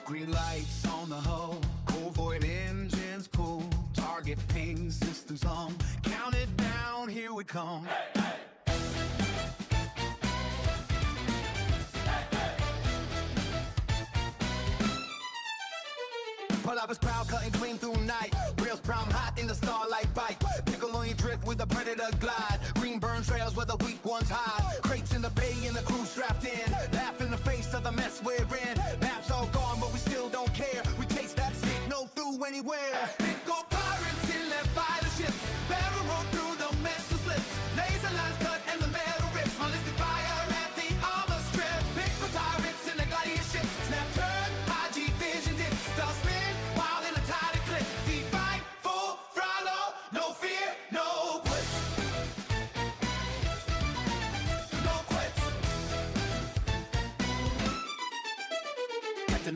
Green lights on the hull, cold void engines pull, target ping systems on, count it down, here we come. Pull up his proud, cutting clean through night. Rails brown hot in the starlight bite. Pickle on your drift with a predator glide. Green burn trails where the weak ones hide. Crates in the bay and the crew strapped in. Laugh in the face of the mess we're in. Maps all gone, but we still don't care. We taste that signal through anywhere. Big gold pirates in their fighter ships. Barrel roll through the missile slips. Laser lines cut and the metal rips. Ballistic fire at the armor strips. Big gold pirates in the gladiator ships. Snap turn, high G vision dips. Star spin.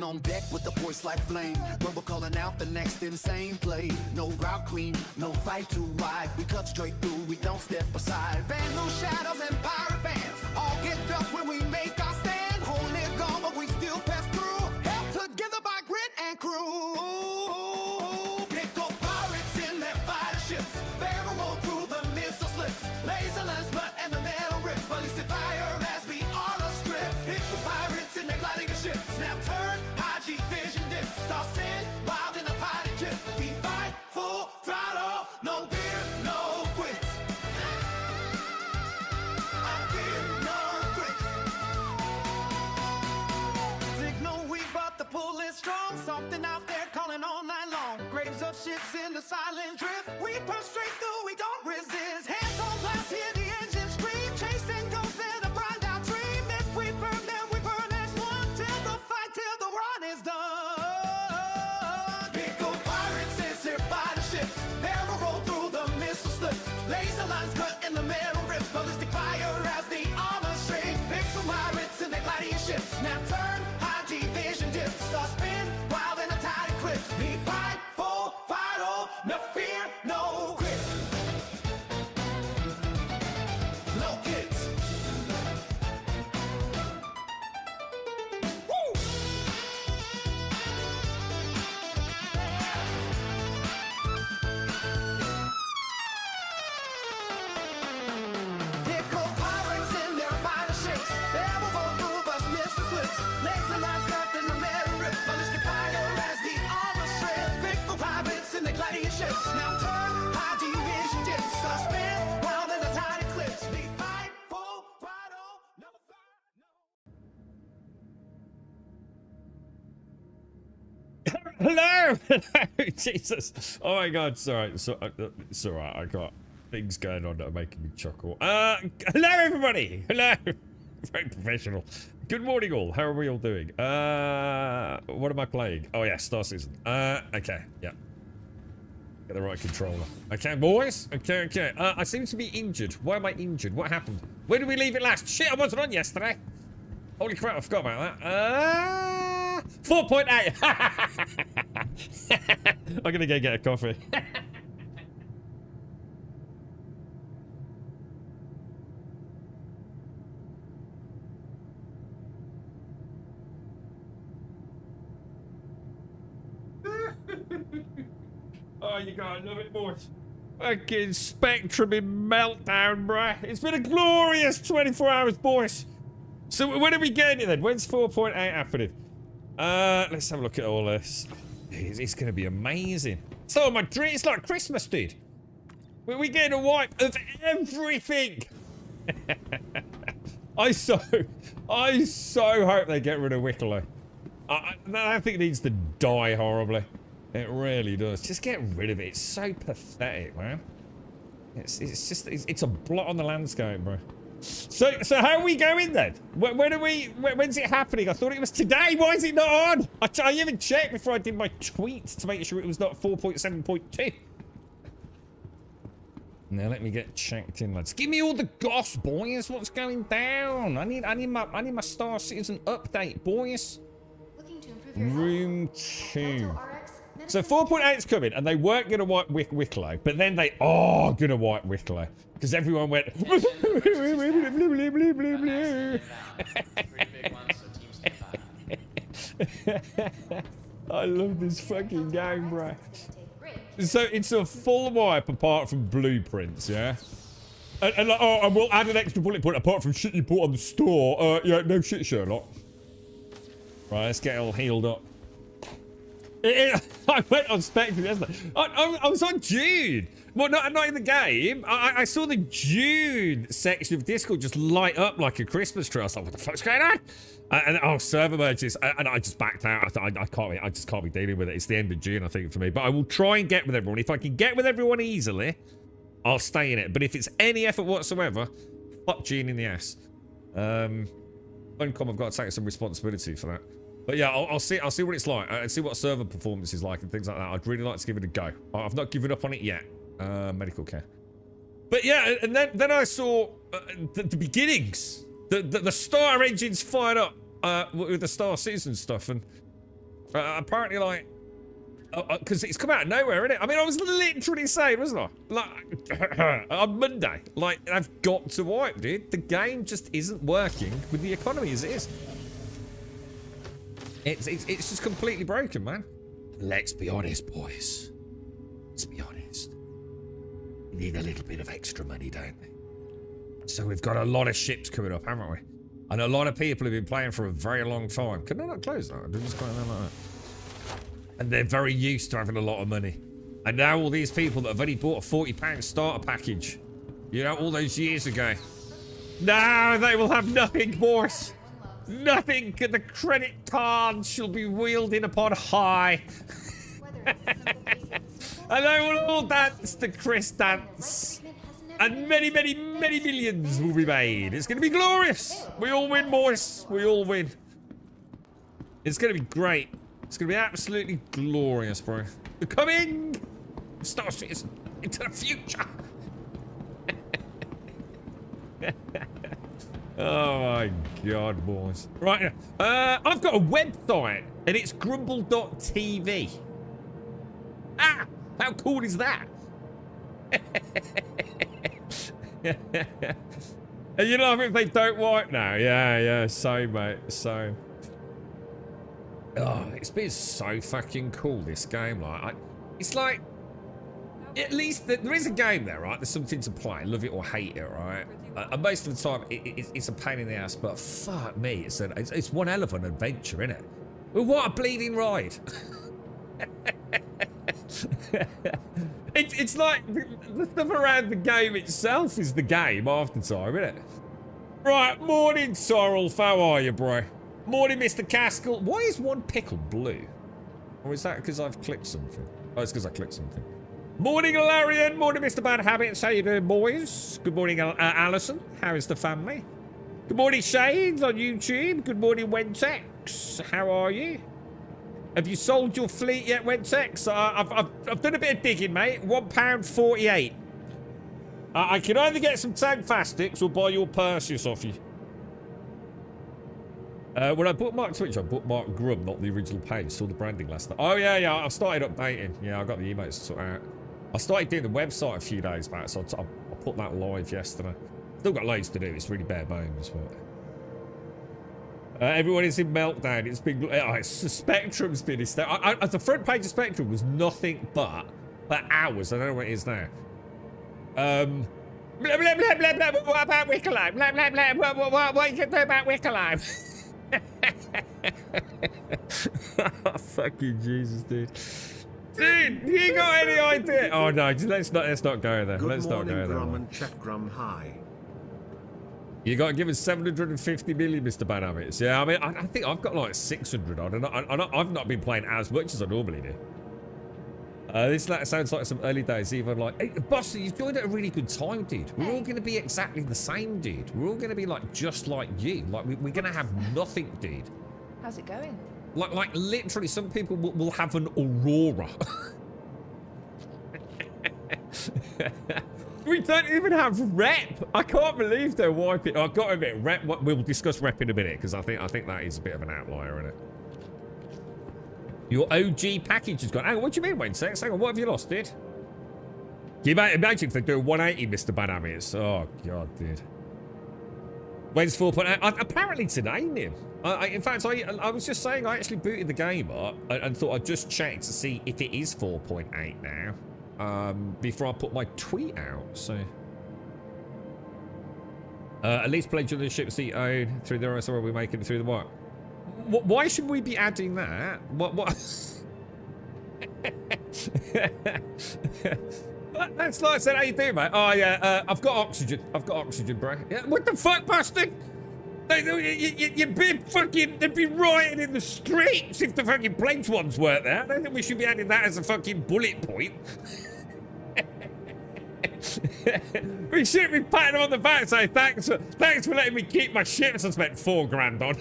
On deck with the voice like flame. Rumble calling out the next insane play. No route queen, no fight too wide. We cut straight through, we don't step aside. Vandal shadows and pirate bands all get dust when we make our stand. Hold it gone, but we still pass through. Held together by grit and crew. Pick up pirates in their fighter ships. Barrel roll through the missile slips. Laser lens butt and the metal rips. Ballistic fire as we on a strip. Pick the pirates in their gliding ships. Snap turn. Vision dips, star spin, wild in the pilot jet. We fight full throttle, no fear, no quits. I fear no quits. Signal we but the pull is strong. Something out there calling all night long. Graves of ships in the silent drift. We push straight through, we don't resist. Hands on blast, hear the engine scream. Chasing ghosts in a burned out dream. If we burn them, we burn as one. Till the fight, till the run is done. Laser lines cut and the metal rips. Ballistic fire as the armor straight. Pick the pirates in their gladiator ships. Snap turn, high G vision dips. Star spin, wild in a tide eclipse. We fight full throttle, no fear, no quit. No kids. Woo! Laser lines cut in the metal rips. Ballistic fire as the armor strips. Pick the pirates in the gladiator ships. Now turn, high G vision dips. Suspend, wild in the tide eclipse. We fight full throttle, never fire, no. Hello! Hello! Jesus. Oh my god, sorry. It's alright, I got things going on that are making me chuckle. Hello everybody! Hello! Very professional. Good morning all. How are we all doing? What am I playing? Oh yeah, Star Citizen. Okay, yeah. Get the right controller. Okay, boys. Okay. I seem to be injured. Why am I injured? What happened? Where did we leave it last? Shit, I wasn't on yesterday. Holy crap, I forgot about that. 4.8. I'm gonna go get a coffee. Oh, you gotta love it, boys. Fucking Spectrum in meltdown, bruh. It's been a glorious 24 hours, boys. So when are we getting it then? When's 4.8 happening? Let's have a look at all this. It's gonna be amazing. So my dream, it's like Christmas, dude. We're getting a wipe of everything. I so hope they get rid of Wicklow. I think it needs to die horribly. It really does. Just get rid of it. It's so pathetic, man. It's a blot on the landscape, bro. So how are we going then? When's it happening? I thought it was today. Why is it not on? I even checked before I did my tweet to make sure it was not 4.7.2. Now let me get checked in, lads. Give me all the goss, boys. What's going down? I need my Star Citizen update, boys. Looking to improve your Room 2. So 4.8 is coming, and they weren't going to wipe Wicklow, but then they are going to wipe Wicklow. Because everyone went... I love this fucking game, bro. So it's a full wipe apart from blueprints, yeah? And like, oh, and we'll add an extra bullet point apart from shit you bought on the store. Yeah, no shit, Sherlock. Right, let's get it all healed up. I went on Spectre yesterday. I was on June. Well, not in the game. I saw the June section of Discord just light up like a Christmas tree. I was like, what the fuck's going on? And oh, server merges. And I just backed out. I just can't be dealing with it. It's the end of June, I think, for me. But I will try and get with everyone. If I can get with everyone easily, I'll stay in it. But if it's any effort whatsoever, fuck June in the ass. Uncom, I've got to take some responsibility for that. But yeah, I'll see what it's like. I'll see what server performance is like and things like that. I'd really like to give it a go. I've not given up on it yet. Medical care. But yeah, and then I saw the beginnings. The Star engines fired up with the Star Citizen stuff, and apparently like because it's come out of nowhere, innit? I mean, I was literally saying, wasn't I? Like on Monday, like I've got to wipe, dude. The game just isn't working with the economy as it is. It's just completely broken, man. Let's be honest, boys. Let's be honest. We need a little bit of extra money, don't we? So we've got a lot of ships coming up, haven't we? And a lot of people have been playing for a very long time. Can I not close that? I'm just going like that. And they're very used to having a lot of money. And now all these people that have only bought a £40 starter package, you know, all those years ago, now they will have nothing, boys. Nothing. The credit card shall be wielded upon high. And they will all dance the Chris dance. And many, many, many millions will be made. It's going to be glorious. We all win, boys. We all win. It's going to be great. It's going to be absolutely glorious, bro. We're coming. Star Citizen into the future. Oh my god, boys. Right, I've got a website, and it's grumble.tv. Ah, how cool is that? And you know if they don't wipe now? Yeah, so, mate, so. Oh, it's been so fucking cool, this game. Like, it's like, at least there is a game there, right? There's something to play, love it or hate it, right? And most of the time, it's a pain in the ass, but fuck me, it's one hell of an adventure, isn't it? Well, what a bleeding ride! It's like the stuff around the game itself is the game half the time, isn't it? Right, morning, Sorrel. How are you, bro? Morning, Mr. Caskell. Why is one pickle blue? Or is that because I've clicked something? Oh, it's because I clicked something. Morning, Larian. Morning, Mr. Bad Habits. How you doing, boys? Good morning, Alison. How is the family? Good morning, Shades on YouTube. Good morning, Wentex. How are you? Have you sold your fleet yet, Wentex? I've done a bit of digging, mate. £1.48. I can either get some tag fastics or buy your Perseus off you. When I bookmarked Twitch, I bookmarked Grub, not the original page. Saw the branding last night. Oh, yeah, I started updating. Yeah, I got the emotes to sort out. I started doing the website a few days back, so I put that live yesterday. Still got loads to do. It's really bare bones, but... everyone is in meltdown. It's been... it's Spectrum's been hysterical. The front page of Spectrum was nothing but... for hours. I don't know what it is now. Blah, blah, blah, blah, blah. What about Wickerline? Blah, blah, blah. What you can do about Wickerline? Oh, fucking Jesus, dude. Dude, you got any idea? Oh no, let's not go there. Let's not go there. Grum and check Grum high. You got to give us 750 million, Mr. Bad Habits. Yeah, I mean, I think I've got like 600 on, and I've not been playing as much as I normally do. This sounds like some early days, even like, hey, Buster, you've joined at a really good time, dude. We're all going to be exactly the same, dude. We're all going to be like just like you. Like we're going to have nothing, dude. How's it going? Like literally, some people will have an aurora. We don't even have rep. I can't believe they're wiping. I've got to admit, rep. We'll discuss rep in a minute because I think that is a bit of an outlier, isn't it? Your OG package has gone. Hang on, what do you mean, Wayne? Hang on, what have you lost, dude? Can you imagine if they do 180, Mr. Banamius? Oh, God, dude. When's 4.8? Apparently today, Nim. In fact, I was just saying I actually booted the game up and thought I'd just check to see if it is 4.8 now before I put my tweet out. So at least pledge on the ships that you own through the RSR, we're making it through the what? Why should we be adding that? What? That's like I said, how you doing, mate? Oh yeah, I've got oxygen. I've got oxygen, bro. Yeah, what the fuck, bastard? You'd be fucking, they'd be rioting in the streets if the fucking planes ones weren't there. I don't think we should be adding that as a fucking bullet point. We should be patting them on the back and say thanks for letting me keep my ships I spent $4 grand on.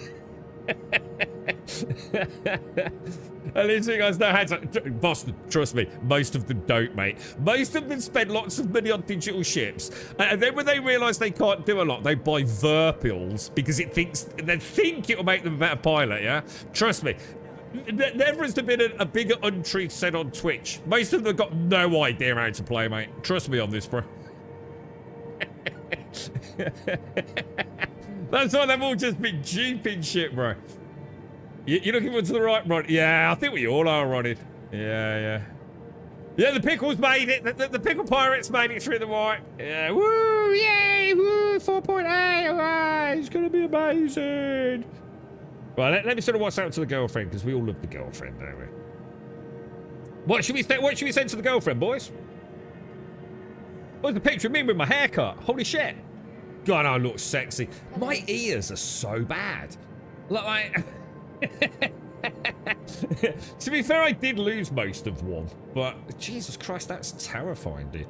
At least you guys know how to... Boston, trust me, most of them don't, mate. Most of them spend lots of money on digital ships, and then when they realise they can't do a lot, they buy Verpils because they think it'll make them a better pilot, yeah? Trust me. Never has there been a bigger untruth said on Twitch. Most of them have got no idea how to play, mate. Trust me on this, bro. That's why they've all just been duping shit, bro. You're looking forward to the right run? Yeah, I think we all are running. Yeah. Yeah, the Pickles made it. The Pickle Pirates made it through the white. Yeah, woo, yay, woo, 4.8, alright, it's gonna be amazing. Well, let me sort of what's out to the girlfriend, because we all love the girlfriend, don't we? What should we send to the girlfriend, boys? What's the picture of me with my haircut? Holy shit. God, I look sexy. My ears are so bad. Like, to be fair, I did lose most of one, but Jesus Christ, that's terrifying, dude.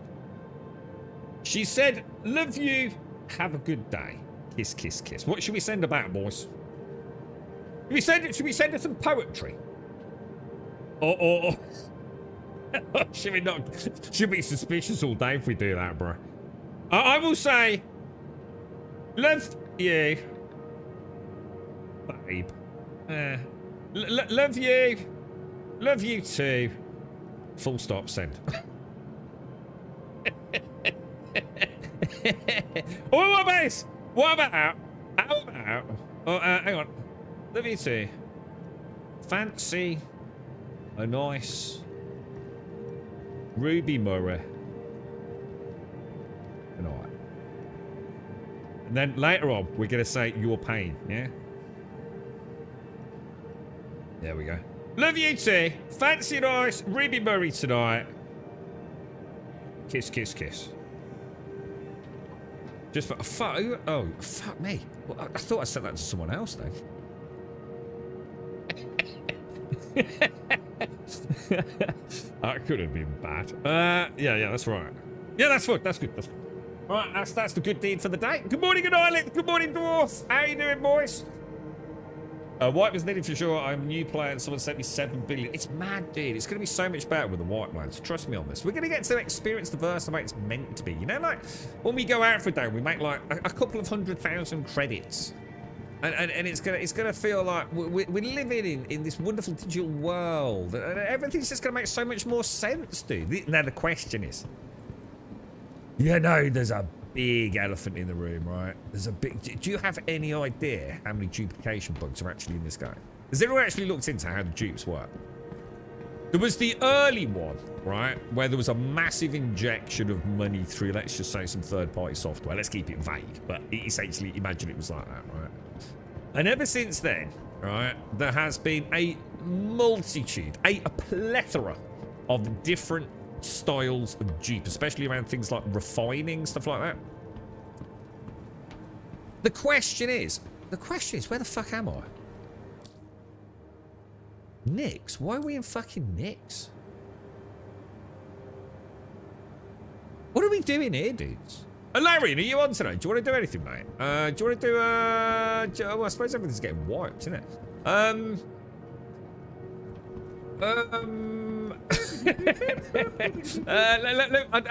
She said, love you, have a good day. Kiss, kiss, kiss. What should we send her back, boys? Should we send her some poetry? Or should we not? Should be suspicious all day if we do that, bro. I will say, love you, babe. Love you too. Full stop. Send. What about this? What about? How about? Oh, hang on. Love you too. Fancy a nice Ruby Murray. Alright. And then later on, we're gonna say your pain, yeah? There we go. Love you too. Fancy a nice Ruby Murray tonight. Kiss, kiss, kiss. Just for a fuck. Oh, fuck me. Well, I thought I sent that to someone else then. That could have been bad. Yeah, that's right. Yeah, that's good. That's good. Right, that's the good deed for the day. Good morning, good island. Good morning, dwarf. How you doing, boys? White was needed for sure. I'm a new player and someone sent me 7 billion. It's mad, dude. It's going to be so much better with the white ones. Trust me on this. We're going to get to experience the verse the way it's meant to be. You know, like when we go out for a day, we make like a couple of 100,000 credits. And it's gonna feel like we're living in this wonderful digital world, and everything's just gonna make so much more sense, dude. Now the question is, you know, there's a big elephant in the room, right? There's a big. Do you have any idea how many duplication bugs are actually in this game? Has anyone actually looked into how the dupes work? There was the early one, right, where there was a massive injection of money through, let's just say, some third-party software. Let's keep it vague, but essentially, imagine it was like that, right? And ever since then, right, there has been a multitude, a plethora of different styles of dupe, especially around things like refining, stuff like that. The question is, where the fuck am I? Nix? Why are we in fucking Nix? What are we doing here, dudes? Larry, are you on tonight? Do you want to do anything, mate? Do you want to do, well, I suppose everything's getting wiped, isn't it? I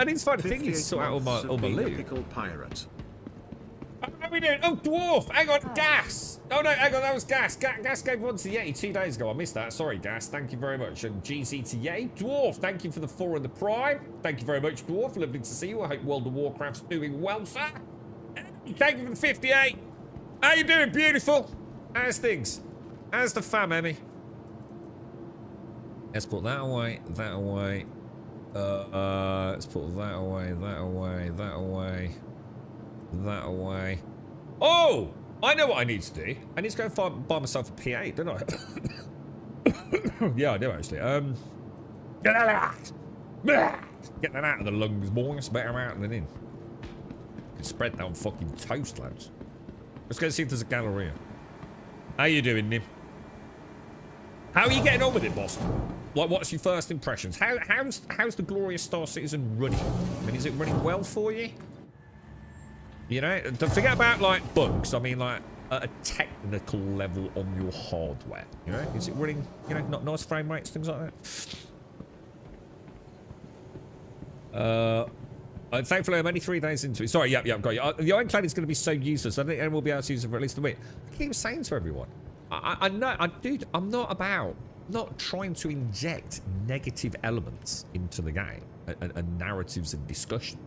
need to find a thing to sort out all my loot. Pirate. How are we doing? Oh, dwarf! Hang on, gas! Oh no, hang on, that was gas. Gas gave one to Yeti 2 days ago. I missed that. Sorry, gas. Thank you very much. And GC to Yeti. Dwarf, thank you for the 4 and the prime. Thank you very much, dwarf. Lovely to see you. I hope World of Warcraft's doing well, sir. Thank you for the 58. How you doing, beautiful? How's things? How's the fam, Emmy? Let's put that away, that away. Let's put that away, that away, that away, that away. Oh! I know what I need to do. I need to go and buy myself a P8, don't I? Yeah, I do actually. Get that out! Get that out of the lungs, boys. Better out than in. You can spread that on fucking toast, lads. Let's go see if there's a Galleria. How you doing, Nim? How are you getting on with it, Boston? Like, what's your first impressions? How's the Glorious Star Citizen running? I mean, is it running well for you? You know, don't forget about, like, bugs. I mean, like, at a technical level on your hardware. You know, is it running, you know, not nice frame rates, things like that? Thankfully, I'm only 3 days into it. Sorry, yeah, got you. The Ironclad is going to be so useless. I think anyone will be able to use it for at least a week. I keep saying to everyone, I know, dude, I'm not trying to inject negative elements into the game and narratives and discussion.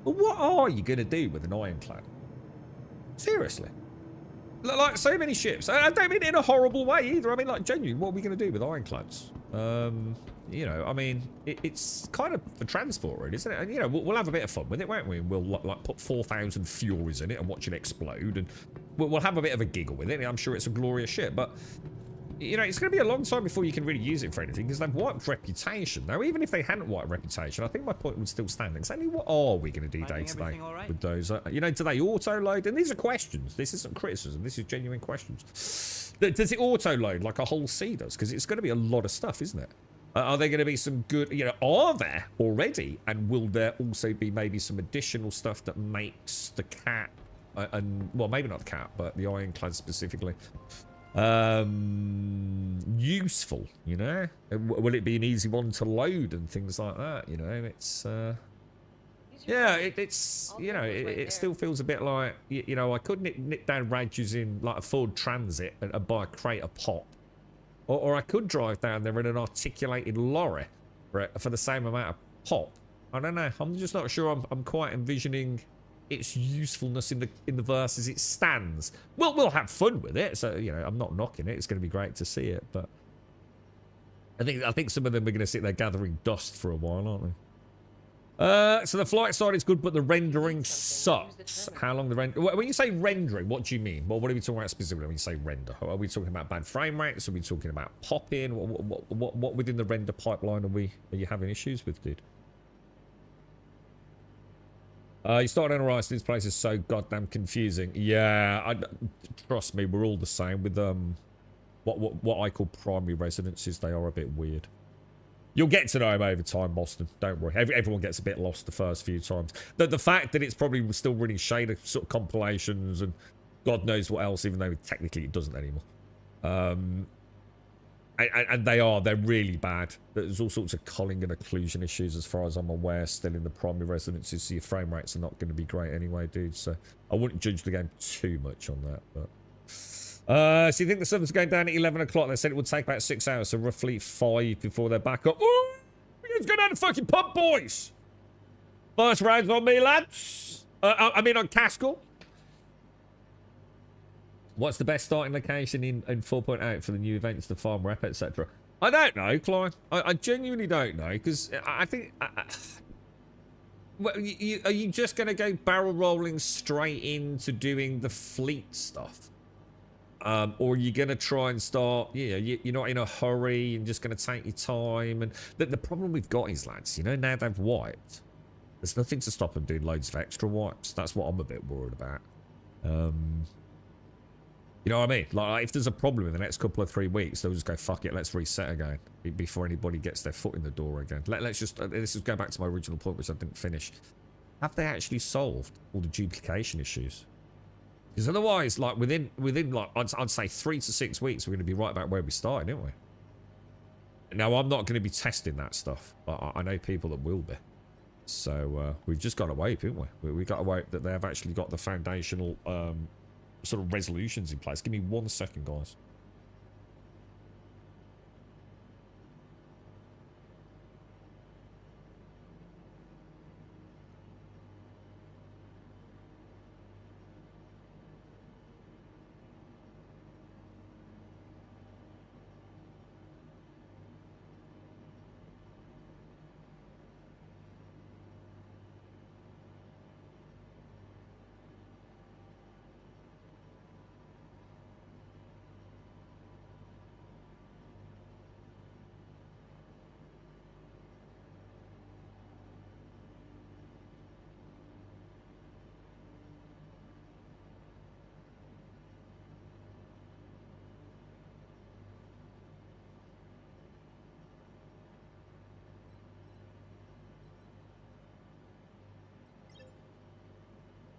But what are you going to do with an Ironclad? Seriously. Like, so many ships. I don't mean it in a horrible way either. I mean, like, genuinely, what are we going to do with Ironclads? You know, I mean, it's kind of for transport, really, isn't it? And, you know, we'll have a bit of fun with it, won't we? We'll, like, put 4,000 Furies in it and watch it explode, and we'll have a bit of a giggle with it. I'm sure it's a glorious ship, but, you know, it's going to be a long time before you can really use it for anything, because they've wiped reputation. Now, even if they hadn't wiped reputation, I think my point would still stand. Exactly what are we going to do day to day with those? You know, do they auto-load? And these are questions. This isn't criticism. This is genuine questions. Does it auto-load like a whole sea does? Because it's going to be a lot of stuff, isn't it? Are there going to be some good, you know, are there already? And will there also be maybe some additional stuff that makes the cat, and, well, maybe not the cat, but the Ironclad specifically, useful, you know? Will it be an easy one to load and things like that, you know? It's, yeah, it's, you know, it still feels a bit like, you know, I could nip down Radges in, like, a Ford Transit and buy a crate of pop. Or I could drive down there in an articulated lorry for the same amount of pop. I don't know. I'm just not sure I'm quite envisioning its usefulness in the verse as it stands. We'll have fun with it. So, you know, I'm not knocking it. It's going to be great to see it. But I think some of them are going to sit there gathering dust for a while, aren't they? So the flight side is good, but the rendering sucks. How long the render? When you say rendering, what do you mean? Well, what are we talking about specifically when you say render? Are we talking about bad frame rates? Are we talking about pop-in? What within the render pipeline are you having issues with, dude? You start on Horizon, this place is so goddamn confusing. Yeah, trust me, we're all the same with what I call primary residences. They are a bit weird. You'll get to know him over time, Boston. Don't worry. Everyone gets a bit lost the first few times. The fact that it's probably still running shader sort of compilations and God knows what else, even though technically it doesn't anymore. And they're really bad. There's all sorts of culling and occlusion issues as far as I'm aware still in the primary residences, so your frame rates are not going to be great anyway, dude. So I wouldn't judge the game too much on that, but... so you think the servers are going down at 11 o'clock? They said it would take about 6 hours, so roughly 5 before they're back up. Ooh, let's go down the fucking pub, boys. First round's on me, lads. I mean on Caskell. What's the best starting location in 4.8 for the new events, the farm rep, etc.? I don't know, Klein. I genuinely don't know, because I think... well, are you just going to go barrel rolling straight into doing the fleet stuff? Or are you going to try and start, you're not in a hurry, you're just going to take your time. And the problem we've got is, lads, you know, now they've wiped, there's nothing to stop them doing loads of extra wipes. That's what I'm a bit worried about. You know what I mean? Like, if there's a problem in the next couple of 3 weeks, they'll just go, fuck it, let's reset again before anybody gets their foot in the door again. Let's just, this is go back to my original point, which I didn't finish. Have they actually solved all the duplication issues? Because otherwise, like, within like, I'd say 3 to 6 weeks, we're going to be right back where we started, aren't we? Now, I'm not going to be testing that stuff, but I know people that will be. So, we've just got to wait, haven't we? We've got to wait that they have actually got the foundational sort of resolutions in place. Give me 1 second, guys.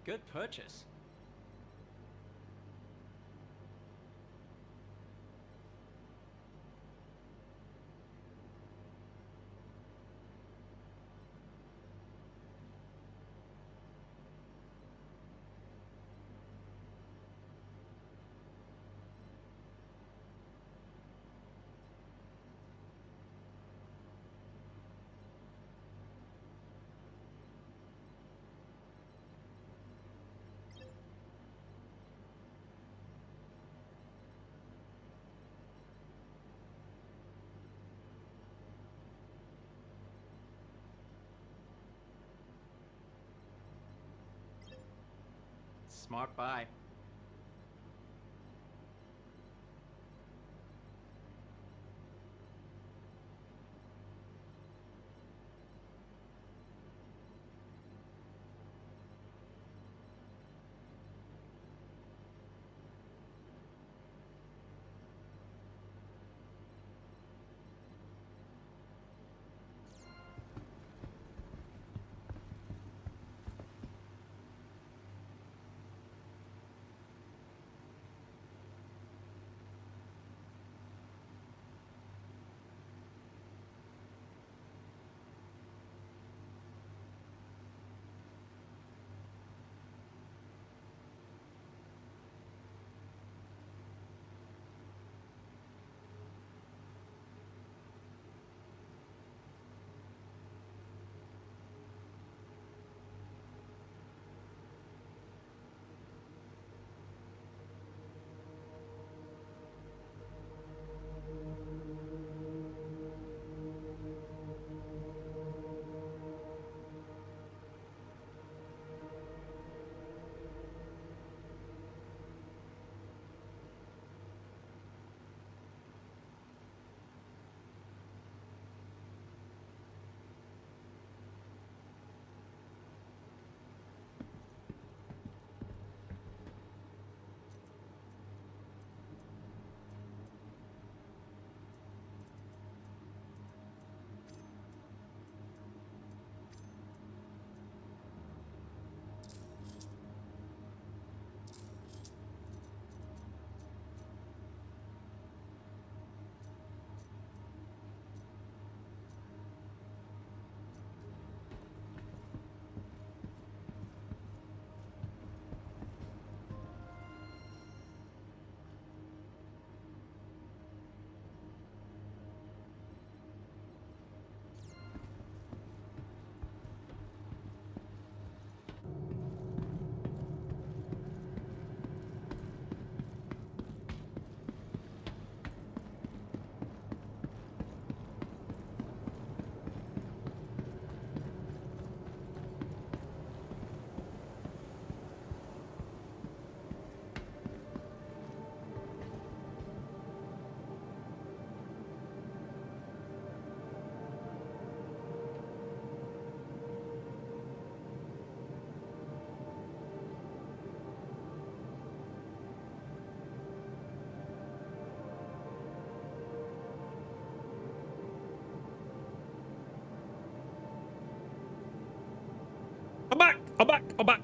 Good purchase. Smart buy.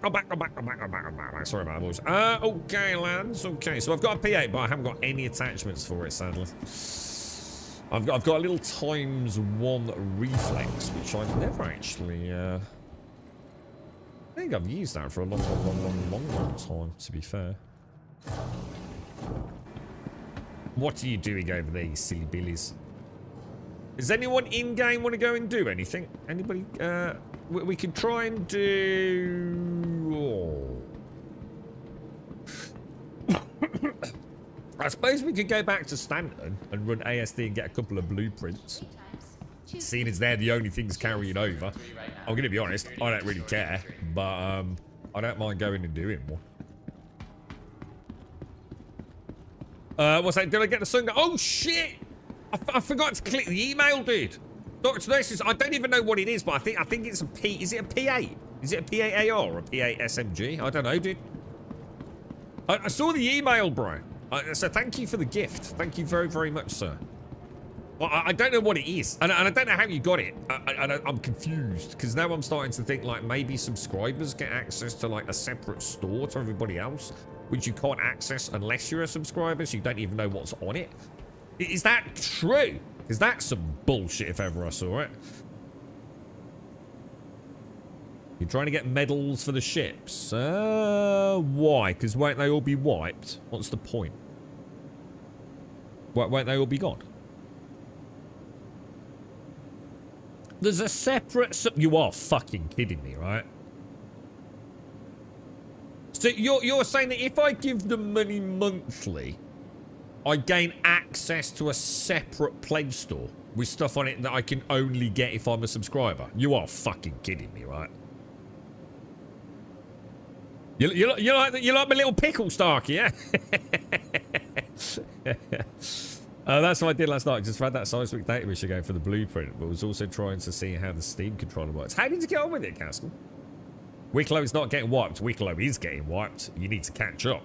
I'm back. Sorry about that, boys. Okay, lads. Okay, so I've got a P8, but I haven't got any attachments for it, sadly. I've got a little ×1 reflex, which I've never actually. I think I've used that for a long time, to be fair. What are you doing over there, you silly billies? Does anyone in-game want to go and do anything? Anybody? We could try and do... Oh. I suppose we could go back to Stanton and run ASD and get a couple of blueprints. Seeing as they're the only things carrying over. I'm going to be honest, I don't really care. But I don't mind going and doing one. What's that? Did I get the sun? Oh, shit! I forgot to click the email, dude. Dr. Nurses, I don't even know what it is, but I think it's a P. Is it a P8? Is it a P8 AR or a P8 SMG? I don't know, dude. I saw the email, bro. So thank you for the gift. Thank you very, very much, sir. Well, I don't know what it is, and I don't know how you got it. I'm confused because now I'm starting to think like maybe subscribers get access to like a separate store to everybody else, which you can't access unless you're a subscriber, so you don't even know what's on it. Is that true? Because that's some bullshit if ever I saw it. You're trying to get medals for the ships. Why? Because won't they all be wiped? What's the point? Won't they all be gone? There's a separate... You are fucking kidding me, right? So you're saying that if I give them money monthly, I gain access to a separate Play Store with stuff on it that I can only get if I'm a subscriber? You are fucking kidding me, right? You like my little pickle, Starky, yeah? That's what I did last night. Just read that seismic data issue going for the blueprint, but was also trying to see how the Steam controller works. How did you get on with it, Castle? Wicklow is not getting wiped. Wicklow is getting wiped. You need to catch up.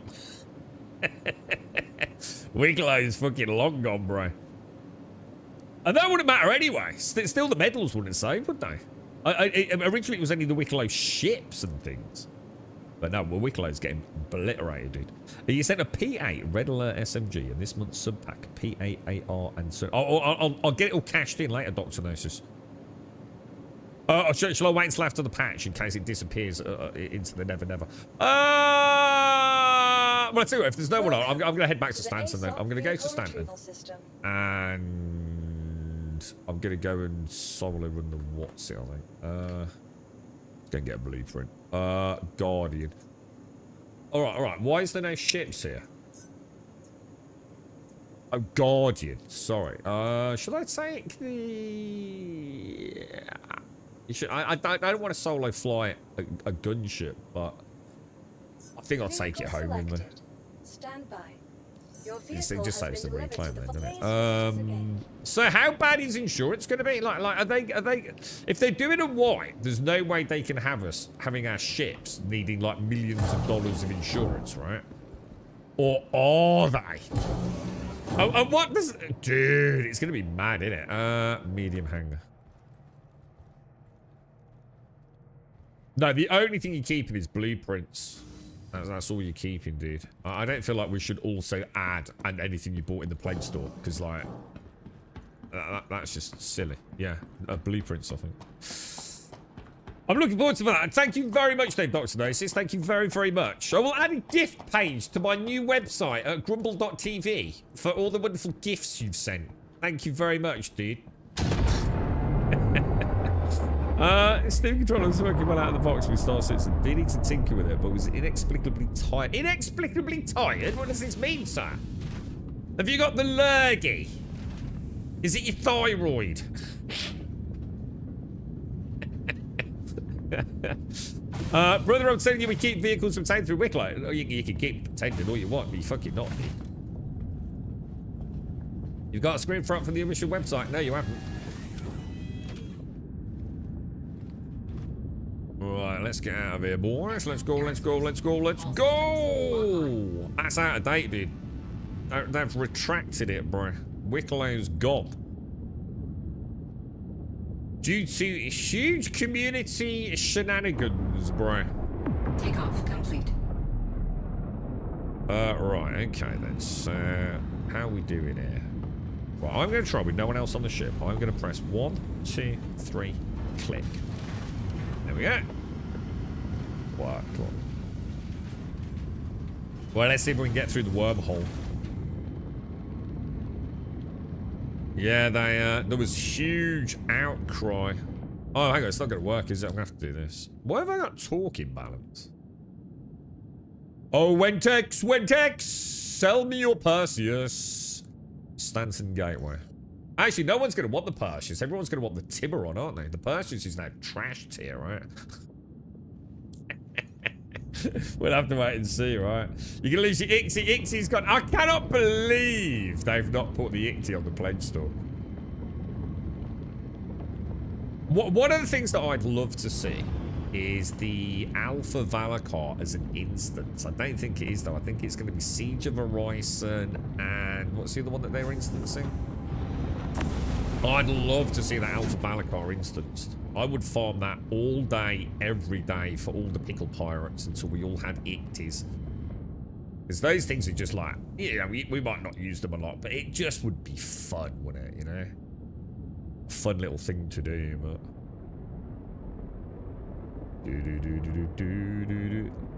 Wicklow is fucking long gone, bro. And that wouldn't matter anyway. Still, the medals wouldn't save, would they? Originally, it was only the Wicklow ships and things. But no, well, Wicklow's getting obliterated, dude. You sent a P8 Red Alert SMG in this month's sub-pack. P8 AR and so... I'll get it all cashed in later, Dr. Gnosis. Shall I wait until after the patch in case it disappears into the never never? Well, I'll tell you what, if there's no one on, I'm going to head back to Stanton then. I'm going to go to Stanton. And I'm going to go and solo run the what's it, I think. Go and get a blueprint. Guardian. Alright. Why is there no ships here? Oh, Guardian. Sorry. Should I take the... You should, I don't want to solo fly a gunship, but I think I'll take it home with me. Stand by. It just saves the reclaim then, doesn't it? So how bad is insurance going to be? Like, are they? If they're doing a white, there's no way they can have us having our ships needing like millions of dollars of insurance, right? Or are they? Oh, and what does? Dude, it's going to be mad, isn't it? Medium hangar. No, the only thing you're keeping is blueprints. That's all you're keeping, dude. I don't feel like we should also add anything you bought in the Play Store, because, like, that's just silly. Yeah, blueprints, I think. I'm looking forward to that. Thank you very much, Dave Dr. Gnosis. Thank you very, very much. I will add a gift page to my new website at grumble.tv for all the wonderful gifts you've sent. Thank you very much, dude. Steam controller was working well out of the box with Star Citizen. Did need to tinker with it, but was inexplicably tired. Inexplicably tired? What does this mean, sir? Have you got the lurgy? Is it your thyroid? Brother, I'm telling you, we keep vehicles obtained through Wicklow. You can keep obtaining all you want, but you fucking not, dude. You've got a screen front from the official website. No, you haven't. Right, let's get out of here, boys. Let's go. That's out of date, dude. They've retracted it, bro. Wicklow's gone. Due to huge community shenanigans, bro. Takeoff complete. Right, okay then. So, how are we doing here? Well, I'm going to try with no one else on the ship. I'm going to press 1, 2, 3, click. There we go. Wow, come on. Well, let's see if we can get through the wormhole. Yeah, there was huge outcry. Oh, hang on, it's not going to work, is it? I'm going to have to do this. Why have I got torque imbalance? Oh, Wentex! Sell me your Perseus. Stanton Gateway. Actually, no one's going to want the Perseus. Everyone's going to want the Tiburon, aren't they? The Perseus is now trash tier, right? We'll have to wait and see, right? You can lose your Ixie. Ixie's gone. I cannot believe they've not put the Ixie on the pledge store. One of the things that I'd love to see is the Alpha Valakar as an instance. I don't think it is, though. I think it's going to be Siege of Horizon and what's the other one that they were instancing? I'd love to see that Alpha Balakar instanced. I would farm that all day, every day for all the pickle pirates until we all had icties. Because those things are just like, yeah, we might not use them a lot, but it just would be fun, wouldn't it, you know? Fun little thing to do, but...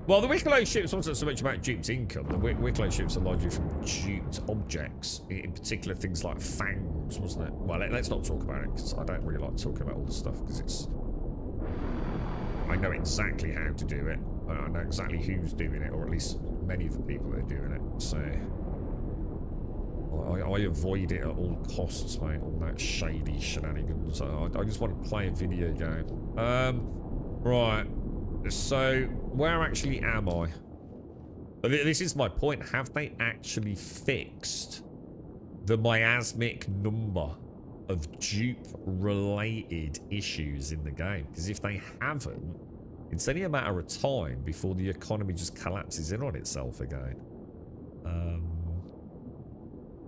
Well, the Wicklow ships wasn't so much about duped income. The Wicklow ships are largely from duped objects, in particular things like fangs, wasn't it? Well, let's not talk about it, because I don't really like talking about all the stuff, because it's... I know exactly how to do it. I know exactly who's doing it, or at least many of the people that are doing it, so... I avoid it at all costs, mate, all that shady shenanigans. I just want to play a video game. Right. So, where actually am I? This is my point. Have they actually fixed the miasmic number of dupe-related issues in the game? Because if they haven't, it's only a matter of time before the economy just collapses in on itself again.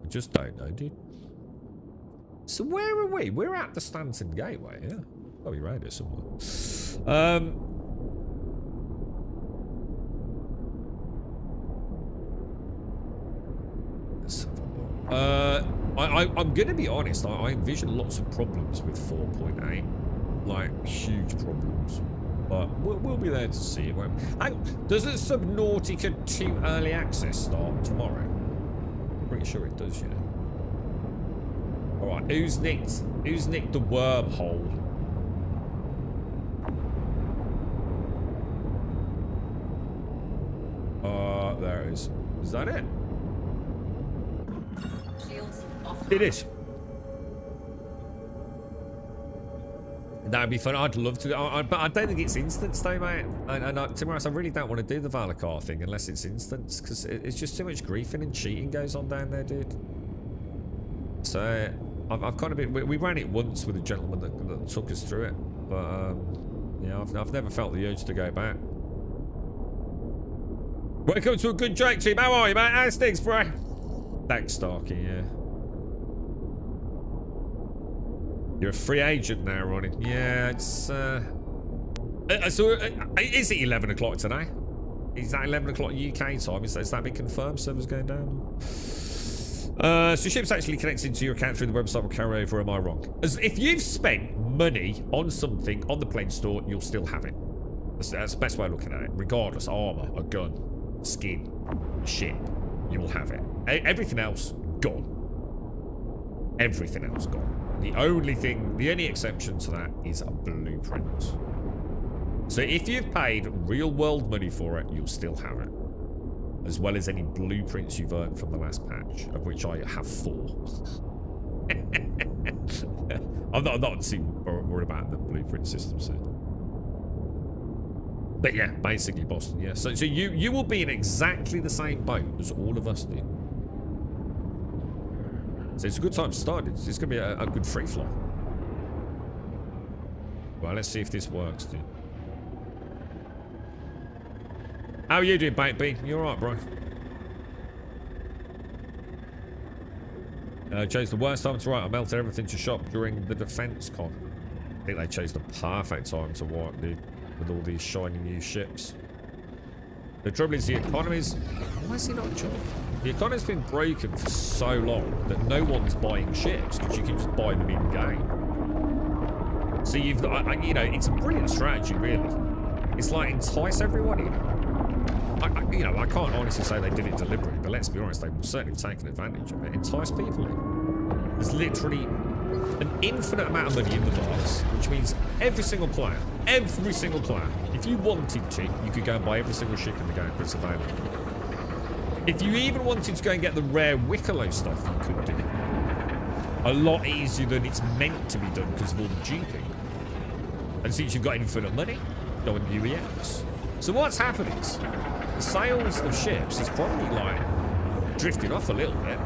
I just don't know, dude. So where are we? We're at the Stanton Gateway, yeah. Oh, we're around here somewhere. Let's have a look. I'm gonna be honest, I envision lots of problems with 4.8. Like, huge problems. But we'll be there to see it. Doesn't Subnautica 2 early access start tomorrow? Pretty sure it does, you know. Alright, who's nicked the wormhole? There it is. Is that it? Shields off. It is. That'd be fun. I'd love to. But I don't think it's instance though, mate. And to be honest, I really don't want to do the Valakar thing unless it's instance, because it's just too much griefing and cheating goes on down there, dude. So I've kind of been. We ran it once with a gentleman that took us through it, but yeah, I've never felt the urge to go back. Welcome to a good joke team. How are you, mate? How's things, bro? Thanks, Starkey. Yeah. You're a free agent now, Ronnie. Yeah, it's so is it 11 o'clock today? Is that 11 o'clock UK time? Has that been confirmed? Server's going down. So ship's actually connected to your account through the website will carry over. Am I wrong? As if you've spent money on something on the plane store, you'll still have it. That's the best way of looking at it. Regardless, armor, a gun, skin, a ship, you will have it. Everything else gone. Everything else gone. The only exception to that is a blueprint. So if you've paid real world money for it, you'll still have it. As well as any blueprints you've earned from the last patch, of which I have 4. I'm not too worried about the blueprint system, so. But yeah, basically Boston, yeah. So you will be in exactly the same boat as all of us did. So it's a good time to start. It's going to be a good free fly. Well, let's see if this works, dude. How are you doing, baby? You alright, bro? Chose the worst time to write. I melted everything to shop during the defense con. I think they chose the perfect time to wipe, dude. With all these shiny new ships. The trouble is the economy's... Why is he not joining? The economy's been broken for so long that no one's buying ships because you can just buy them in-game. So you've... you know, it's a brilliant strategy, really. It's like entice everyone, you know. You know, I can't honestly say they did it deliberately, but let's be honest, they will certainly take an advantage of it. Entice people in. There's literally an infinite amount of money in the box, which means every single player, if you wanted to, you could go and buy every single ship in the game that's available. If you even wanted to go and get the rare Wicklow stuff, you could do it. A lot easier than it's meant to be done because of all the duping. And since you've got infinite money, go on UEX. So what's happened is, the sales of ships is probably like drifted off a little bit.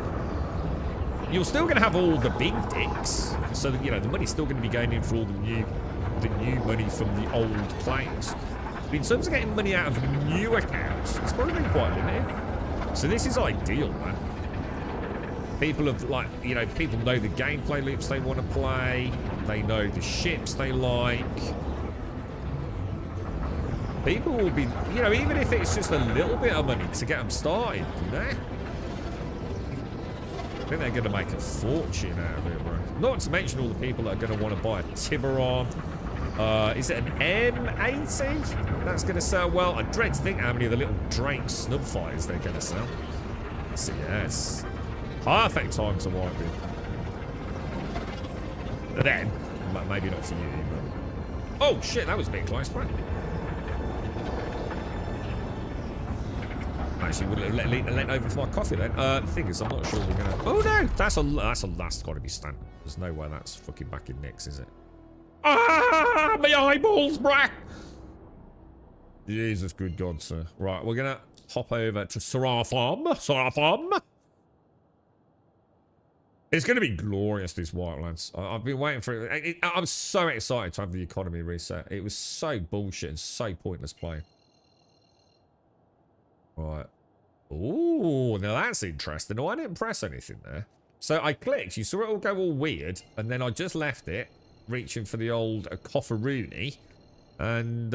You're still going to have all the big dicks, so that, you know, the money's still going to be going in for all the new money from the old players. But in terms of getting money out of new accounts, it's probably been quite limited. So this is ideal, man. People have, like, you know, people know the gameplay loops they want to play. They know the ships they like. People will be, you know, even if it's just a little bit of money to get them started, you know? I think they're going to make a fortune out of it, bro. Not to mention all the people that are going to want to buy a Tiburon. Is it an M80? That's going to sell well. I dread to think how many of the little Drake snub fighters they're going to sell. So, yes. Perfect time to wipe it. But then, maybe not for you, but... Oh, shit, that was a bit close, bro. Actually, would have lent over for my coffee then. The thing is, I'm not sure we're gonna. Oh no, that's got to be standard. There's no way that's fucking back in Nick's, is it? Ah, my eyeballs, bruh. Jesus, good God, sir. Right, we're gonna hop over to Sarafam. It's gonna be glorious, this Wildlands. I've been waiting for it. I'm so excited to have the economy reset. It was so bullshit and so pointless playing. Right. Ooh, now that's interesting. No, I didn't press anything there. So I clicked. You saw it all go all weird. And then I just left it, reaching for the old cofferoonie. And,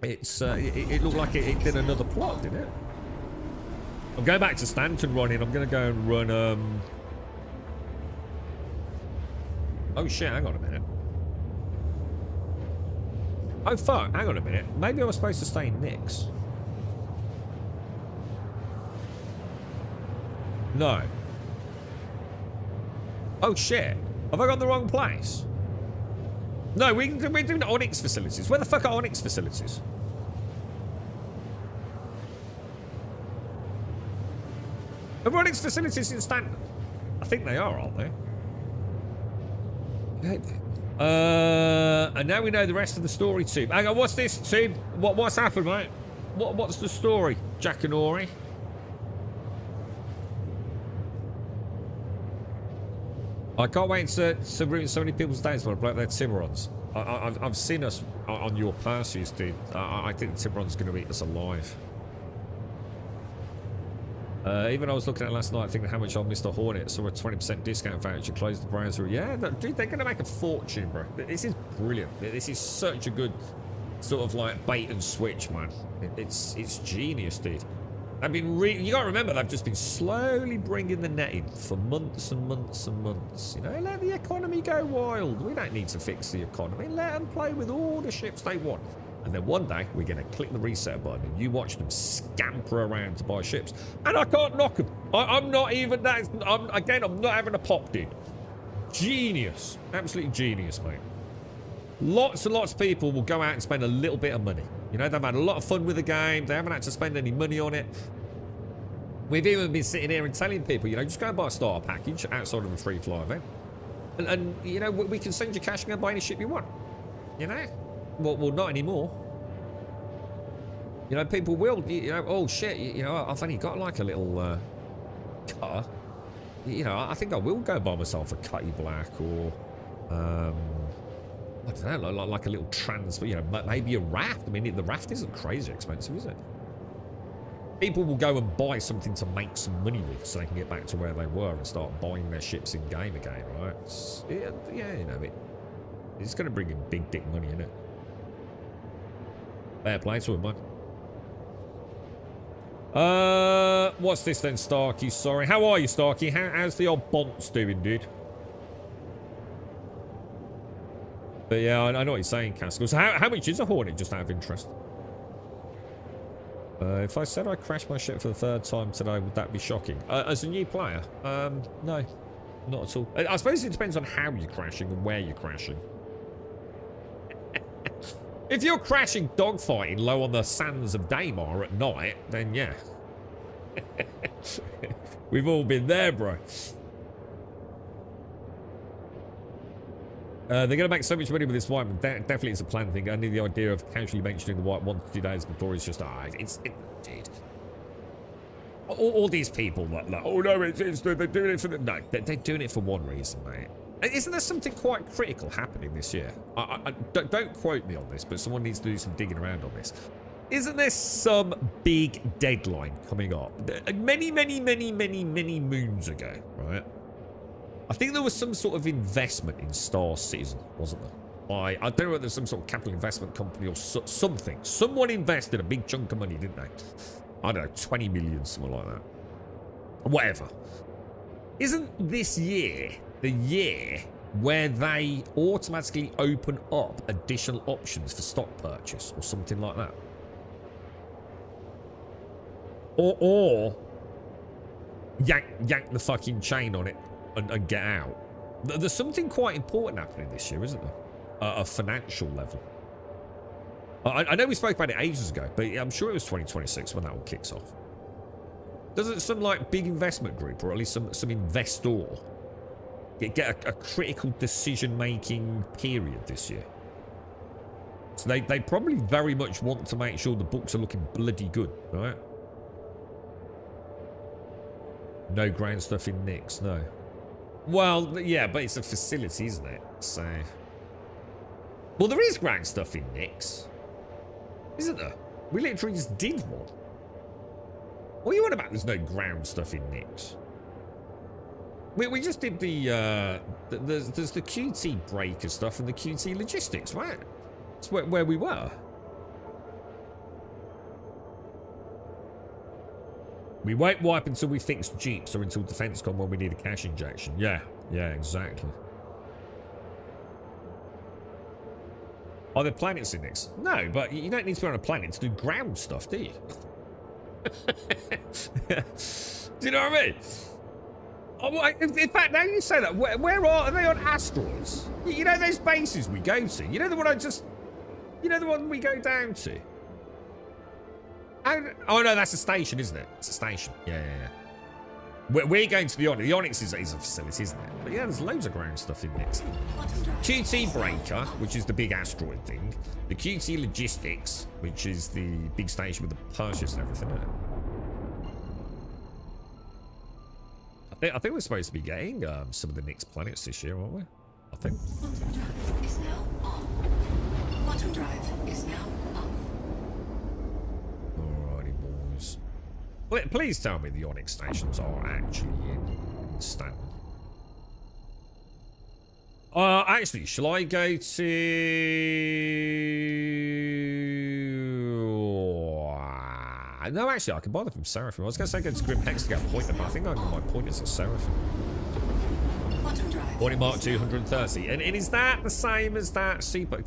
it looked like it did another plot, didn't it? I'm going back to Stanton running. I'm going to go and run, Oh, shit. Hang on a minute. Oh, fuck. Hang on a minute. Maybe I was supposed to stay in Nick's. No. Oh, shit. Have I got the wrong place? No, we're doing Onyx facilities. Where the fuck are Onyx facilities? Are Onyx facilities in Stanton? I think they are, aren't they? And now we know the rest of the story, too. Hang on, what's this, Tube? What's happened, mate? What's the story, Jack and Ori? I can't wait to ruin so many people's days when I blow their Tiburons. I've seen us on your pursuits, dude. I think the Tiburon's going to eat us alive. Even I was looking at it last night thinking how much I missed a Hornet. Saw a 20% discount voucher, closed the browser. Yeah, dude, they're going to make a fortune, bro. This is brilliant. This is such a good sort of like bait and switch, man. It's genius, dude. I've been you got to remember, they've just been slowly bringing the net in for months and months and months. You know, let the economy go wild. We don't need to fix the economy. Let them play with all the ships they want. And then one day, we're going to click the reset button and you watch them scamper around to buy ships. And I can't knock them. I'm not even that. I'm not having a pop, dude. Genius. Absolutely genius, mate. Lots and lots of people will go out and spend a little bit of money. You know, they've had a lot of fun with the game. They haven't had to spend any money on it. We've even been sitting here and telling people, you know, just go and buy a starter package outside of a free fly event. And you know, we can send you cash and go buy any ship you want. You know? Well, not anymore. You know, people will, you know, oh shit, you know, I've only got like a little car. You know, I think I will go buy myself a Cutty Black or, I don't know, like a little you know, maybe a raft. I mean, the raft isn't crazy expensive, is it? People will go and buy something to make some money with so they can get back to where they were and start buying their ships in game again, right? Yeah, you know, it's going to bring in big dick money, isn't it? Fair play to him, man. What's this then, Starkey? Sorry. How are you, Starkey? How's the old Bonts doing, dude? But yeah, I know what you're saying, Castle. So how much is a Hornet, just out of interest? If I said I crashed my ship for the 3rd time today, would that be shocking? As a new player? No. Not at all. I suppose it depends on how you're crashing and where you're crashing. If you're crashing dogfighting low on the sands of Daymar at night, then yeah. We've all been there, bro. They're going to make so much money with this white, but definitely it's a planned thing. Only the idea of casually mentioning the white 1 to 2 days before is just, dude. All these people that, like, oh no, they're doing it for the... No, they're doing it for one reason, mate. Isn't there something quite critical happening this year? Don't quote me on this, but someone needs to do some digging around on this. Isn't there some big deadline coming up? Many moons ago, right? I think there was some sort of investment in Star Citizen, wasn't there? I don't know whether there's some sort of capital investment company or something. Someone invested a big chunk of money, didn't they? I don't know, 20 million, something like that. Whatever. Isn't this year the year where they automatically open up additional options for stock purchase or something like that? Or yank the fucking chain on it and get out. There's something quite important happening this year, isn't there? A financial level. I know we spoke about it ages ago, but I'm sure it was 2026 when that one kicks off. Doesn't some like big investment group, or at least some investor, get a critical decision-making period this year? So they probably very much want to make sure the books are looking bloody good, right? No ground stuff in Nix, no. Well, yeah, but it's a facility, isn't it? So... Well, there is ground stuff in Nix. Isn't there? We literally just did one. What are you on about? There's no ground stuff in Nix. We just did the... there's the QT breaker stuff and the QT logistics, right? That's where we were. We won't wipe until we fix Jeeps or until Defenscom when we need a cash injection. Yeah, exactly. Are there planets in this? No, but you don't need to be on a planet to do ground stuff, do you? Do you know what I mean? Oh, in fact, now you say that, where are they on asteroids? You know those bases we go to? You know the one you know the one we go down to? Oh no, that's a station, isn't it? It's a station. Yeah. We're going to the Onyx. The Onyx is a facility, isn't it? But yeah, there's loads of ground stuff in it. QT Breaker, which is the big asteroid thing. The QT Logistics, which is the big station with the purchase and everything, isn't it? I think we're supposed to be getting some of the Nix planets this year, aren't we? I think. Quantum drive is now on. Quantum drive is now off. Alrighty, boys. Please tell me the Onyx stations are actually in Stanton. Actually, shall I go to... No, actually, I can buy them from Seraphim. I was going to say go to Grim Hex to get a pointer, but I think I got my pointers at Seraphim. Hornet Mark 230. And is that the same as that Super...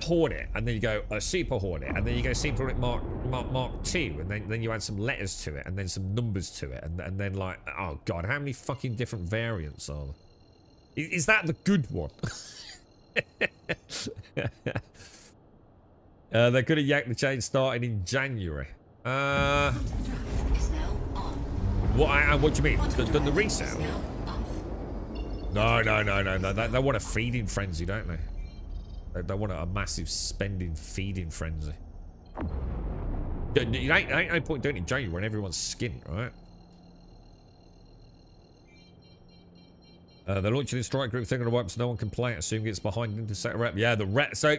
Hornet, and then you go Super Hornet, and then you go Super Hornet Mark 2, and then you add some letters to it, and then some numbers to it, and then like, oh god, how many fucking different variants are there? Is that the good one? They could have yanked the chain starting in January. What do you mean? The resale? No. They want a feeding frenzy, don't they? They want a massive spending feeding frenzy. It ain't no point doing it in January when everyone's skint, right? They're launching this strike group thing on the web so no one can play it. Assume it's behind Intercept rep. Yeah, the rep. So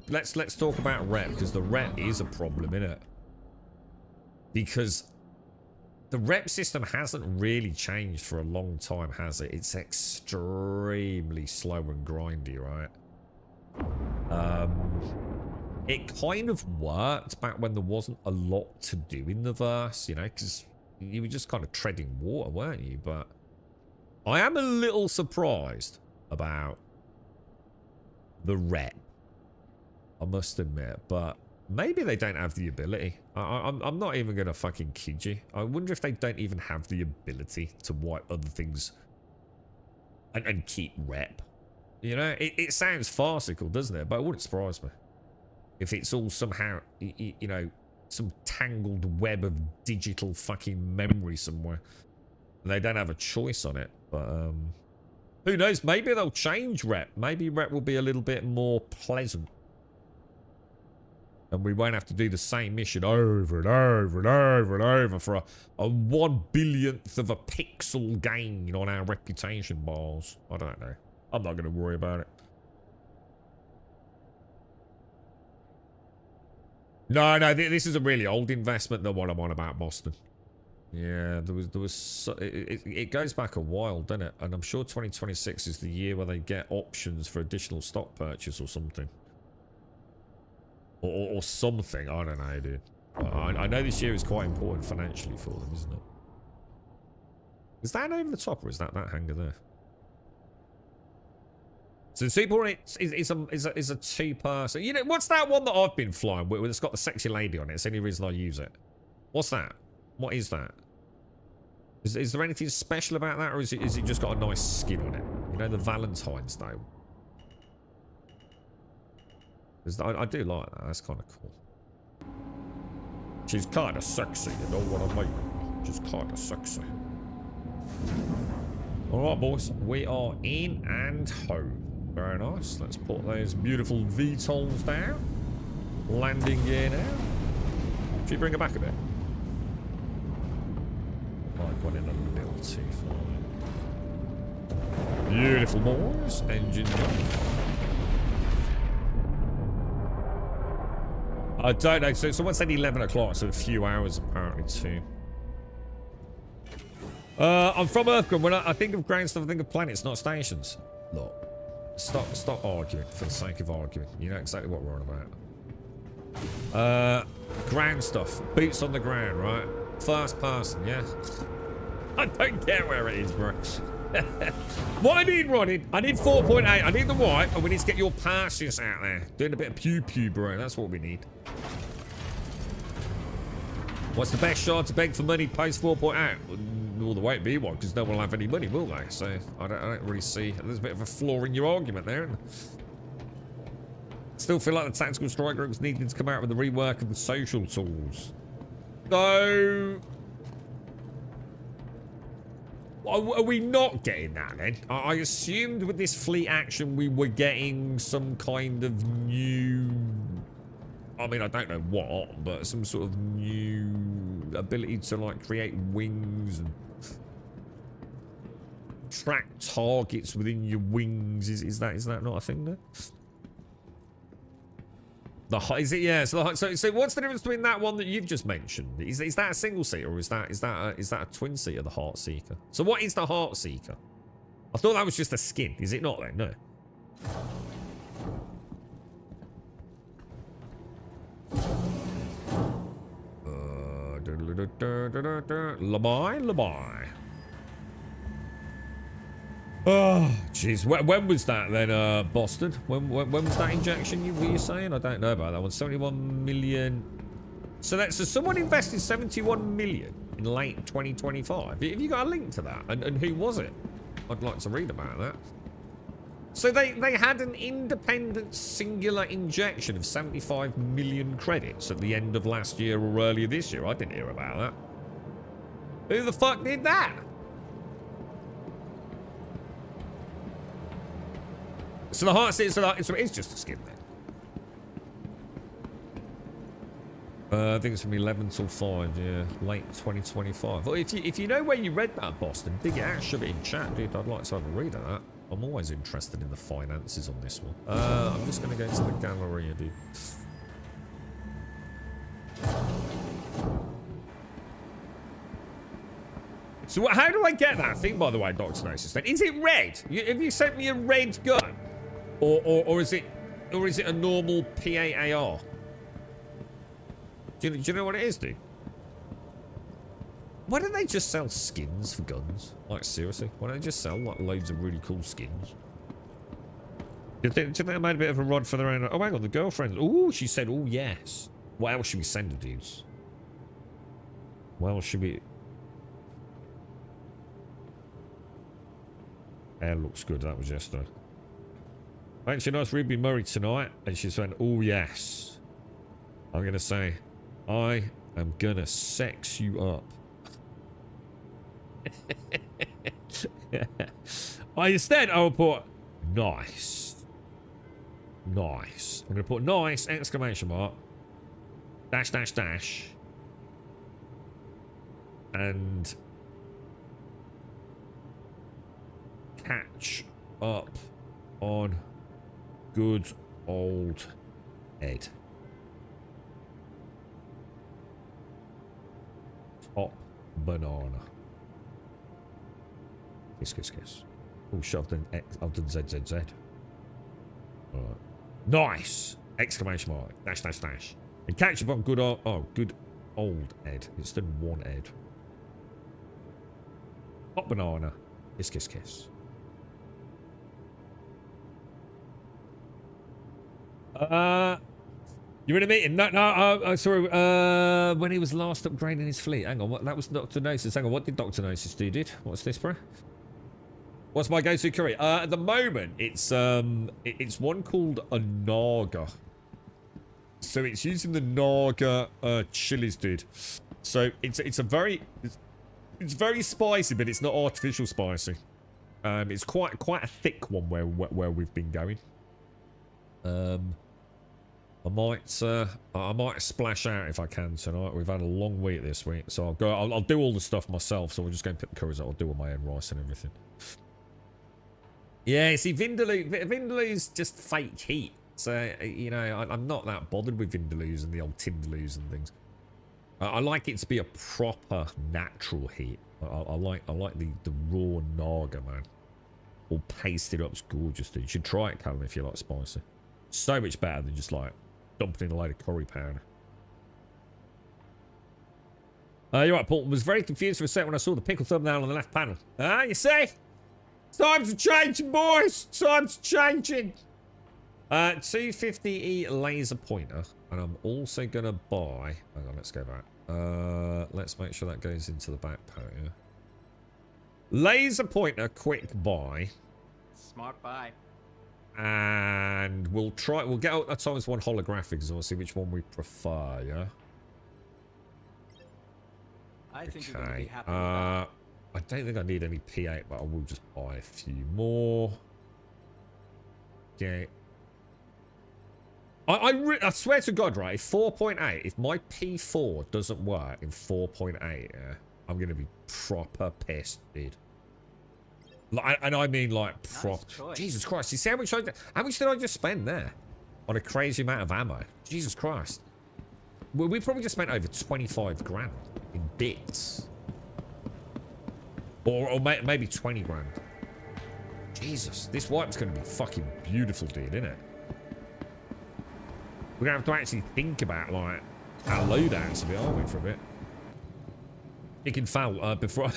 let's talk about rep, because the rep is a problem, innit? Because the rep system hasn't really changed for a long time, has it? It's extremely slow and grindy, right? It kind of worked back when there wasn't a lot to do in the verse, you know, because you were just kind of treading water, weren't you? But I am a little surprised about the rep, I must admit, but maybe they don't have the ability. I'm not even going to fucking kid you. I wonder if they don't even have the ability to wipe other things and keep rep. You know, it sounds farcical, doesn't it? But it wouldn't surprise me if it's all somehow, you know, some tangled web of digital fucking memory somewhere. And they don't have a choice on it. But who knows? Maybe they'll change rep. Maybe rep will be a little bit more pleasant. And we won't have to do the same mission over and over and over and over for a 1/1000th of a pixel gain on our reputation bars. I don't know. I'm not going to worry about it. No, no, this is a really old investment, the one I'm on about Boston. Yeah, it goes back a while, doesn't it? And I'm sure 2026 is the year where they get options for additional stock purchase or something. Or something, I don't know, dude. I know this year is quite important financially for them, isn't it? Is that over the top, or is that hangar there? So Seaborn is a two-person. You know, what's that one that I've been flying with? It's got the sexy lady on it. It's the only reason I use it. What's that? What is that? Is there anything special about that, or is it just got a nice skin on it? You know, the Valentine's Day. I do like that. That's kind of cool. She's kind of sexy, you know what I mean? She's kind of sexy. Alright, boys. We are in and home. Very nice. Let's put those beautiful VTOLs down. Landing gear now. Should we bring her back a bit? Like one in a little too far. Beautiful, boys. Engine on. I don't know. So someone said 11 o'clock, so a few hours apparently too. I'm from Earthgrim. When I think of ground stuff, I think of planets, not stations. Look, stop arguing for the sake of arguing. You know exactly what we're on about. Ground stuff, boots on the ground, right? First person, yeah. I don't care where it is, bro. What I need, Ronnie, I need 4.8. I need the white, and we need to get your passes out there. Doing a bit of pew, bro. That's what we need. What's the best shot to beg for money post 4.8? Well, there won't be one because no one will have any money, will they? So I don't really see. There's a bit of a flaw in your argument there. Still feel like the tactical strike groups needing to come out with the rework of the social tools. So are we not getting that then? I assumed with this fleet action we were getting some kind of new, I mean, I don't know what, but some sort of new ability to like create wings and track targets within your wings. Is that not a thing there? Is it? Yeah. So what's the difference between that one that you've just mentioned? Is that a single seater, or is that a twin seater, the Heart Seeker? So what is the Heart Seeker? I thought that was just a skin. Is it not then? No. Labai. Oh, jeez. When was that then, Boston? When was that injection were you saying? I don't know about that one. 71 million. So someone invested 71 million in late 2025. Have you got a link to that? And who was it? I'd like to read about that. So they had an independent singular injection of 75 million credits at the end of last year or earlier this year. I didn't hear about that. Who the fuck did that? So the Heart Seeker, so it's just a skin then. I think it's from 11 till 5, yeah. Late 2025. Well, if you know where you read that, Boston, dig it out, shove it in chat, dude. I'd like to have a read of that. I'm always interested in the finances on this one. I'm just going to go into the gallery, dude. So how do I get that thing, by the way, Dr. Gnosis, then? Is it red? Have you sent me a red gun? Or is it a normal PAAR? Do you know what it is, dude? Why don't they just sell skins for guns? Like, seriously? Why don't they just sell, like, loads of really cool skins? Do you think they made a bit of a rod for their own? Oh, hang on, the girlfriend. Ooh, she said, oh, yes. What else should we send her, dudes? What else should we... Hair looks good, that was yesterday. Ain't you nice Ruby Murray tonight? And she's saying, oh, yes. I'm going to say, I am going to sex you up. Instead, I will put nice. Nice. I'm going to put nice, exclamation mark, dash, dash, dash, and catch up on good old Ed. Hot banana. Kiss, kiss, kiss. Oh, shit, I've done ZZZ. Alright. Nice! Exclamation mark. Dash, dash, dash. And catch up on good old, good old Ed. It's done one Ed. Hot banana. Kiss, kiss, kiss. You're in a meeting? No, sorry. When he was last upgrading his fleet. Hang on, what? That was Dr. Gnosis. Hang on, what did Dr. Gnosis do, dude? What's this, bro? What's my go-to curry? At the moment, it's one called a Naga. So it's using the Naga chilies, dude. So it's very spicy, but it's not artificial spicy. It's quite a thick one where we've been going. I might splash out if I can tonight. We've had a long week this week, so I'll do all the stuff myself. So we'll just go and pick the curries out. I'll do all my own rice and everything. Yeah, see, Vindaloo's just fake heat. So you know, I'm not that bothered with Vindaloos and the old Tindaloos and things. I like it to be a proper natural heat. I like the raw Naga, man. All pasted up, it's gorgeous, dude. You should try it, Callum, if you like spicy. So much better than just like dumping in a load of curry powder. You're right, Paul. I was very confused for a second when I saw the pickle thumbnail on the left panel. You see? Times are changing, boys. Times are changing. 250E laser pointer, and I'm also gonna buy. Hang on, let's go back. Let's make sure that goes into the backpack. Yeah. Laser pointer, quick buy. Smart buy. And we'll get out at times one holographic, so we'll see which one we prefer, yeah? I think you're gonna be Okay. happy with that. I don't think I need any P8, but I will just buy a few more. Okay. I swear to God, right? If 4.8, if my P4 doesn't work in 4.8, yeah, I'm gonna be proper pissed, dude. Like, and I mean like proper. Nice. Jesus Christ! You see how much did I just spend there on a crazy amount of ammo? Jesus Christ! We probably just spent over 25 grand in bits, or maybe 20 grand. Jesus, this wipe's gonna be fucking beautiful, dude, isn't it? We're gonna have to actually think about like our loadouts a bit, aren't we, for a bit? Chicken foul before.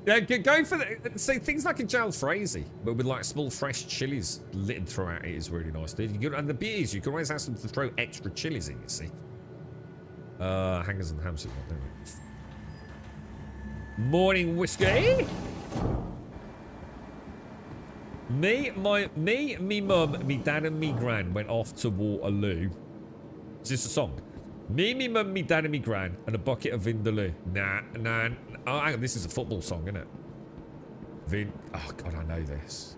Yeah, go for the. See, things like a jalfrezi, but with like small fresh chilies littered throughout it is really nice, dude. And the beauty is you can always ask them to throw extra chilies in, you see. Hangers and hamsters. Morning whiskey. Me, mum, me dad and me gran went off to Waterloo. Is this a song? Me, mum, me dad and me gran and a bucket of Vindaloo. Nah. Oh, hang on, this is a football song, isn't it? Oh, God, I know this.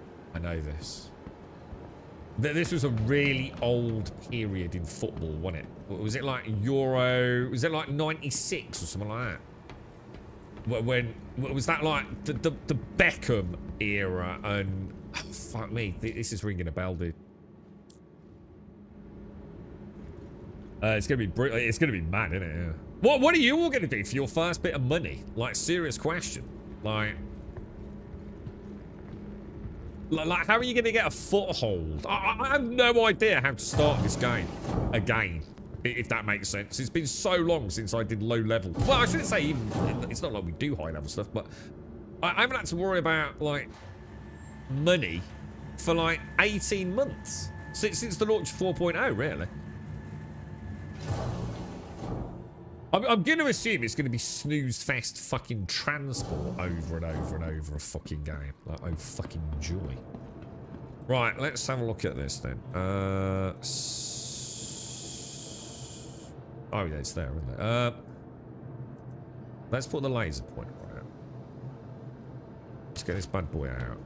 This was a really old period in football, wasn't it? Was it like Euro... Was it like 96 or something like that? When was that like the Beckham era and... Oh, fuck me. This is ringing a bell, dude. It's gonna be brutal. It's gonna be mad, isn't it? Yeah. What are you all gonna do for your first bit of money? Like, serious question. Like how are you gonna get a foothold? I have no idea how to start this game again, if that makes sense. It's been so long since I did low level. Well, I shouldn't say even. It's not like we do high level stuff, but I haven't had to worry about like money for like 18 months since the launch of 4.0, really. I'm going to assume it's going to be snooze fest fucking transport over and over and over a fucking game. Like, oh fucking joy. Right, let's have a look at this then. Oh yeah, it's there, isn't it? Let's put the laser pointer on it. Let's get this bad boy out.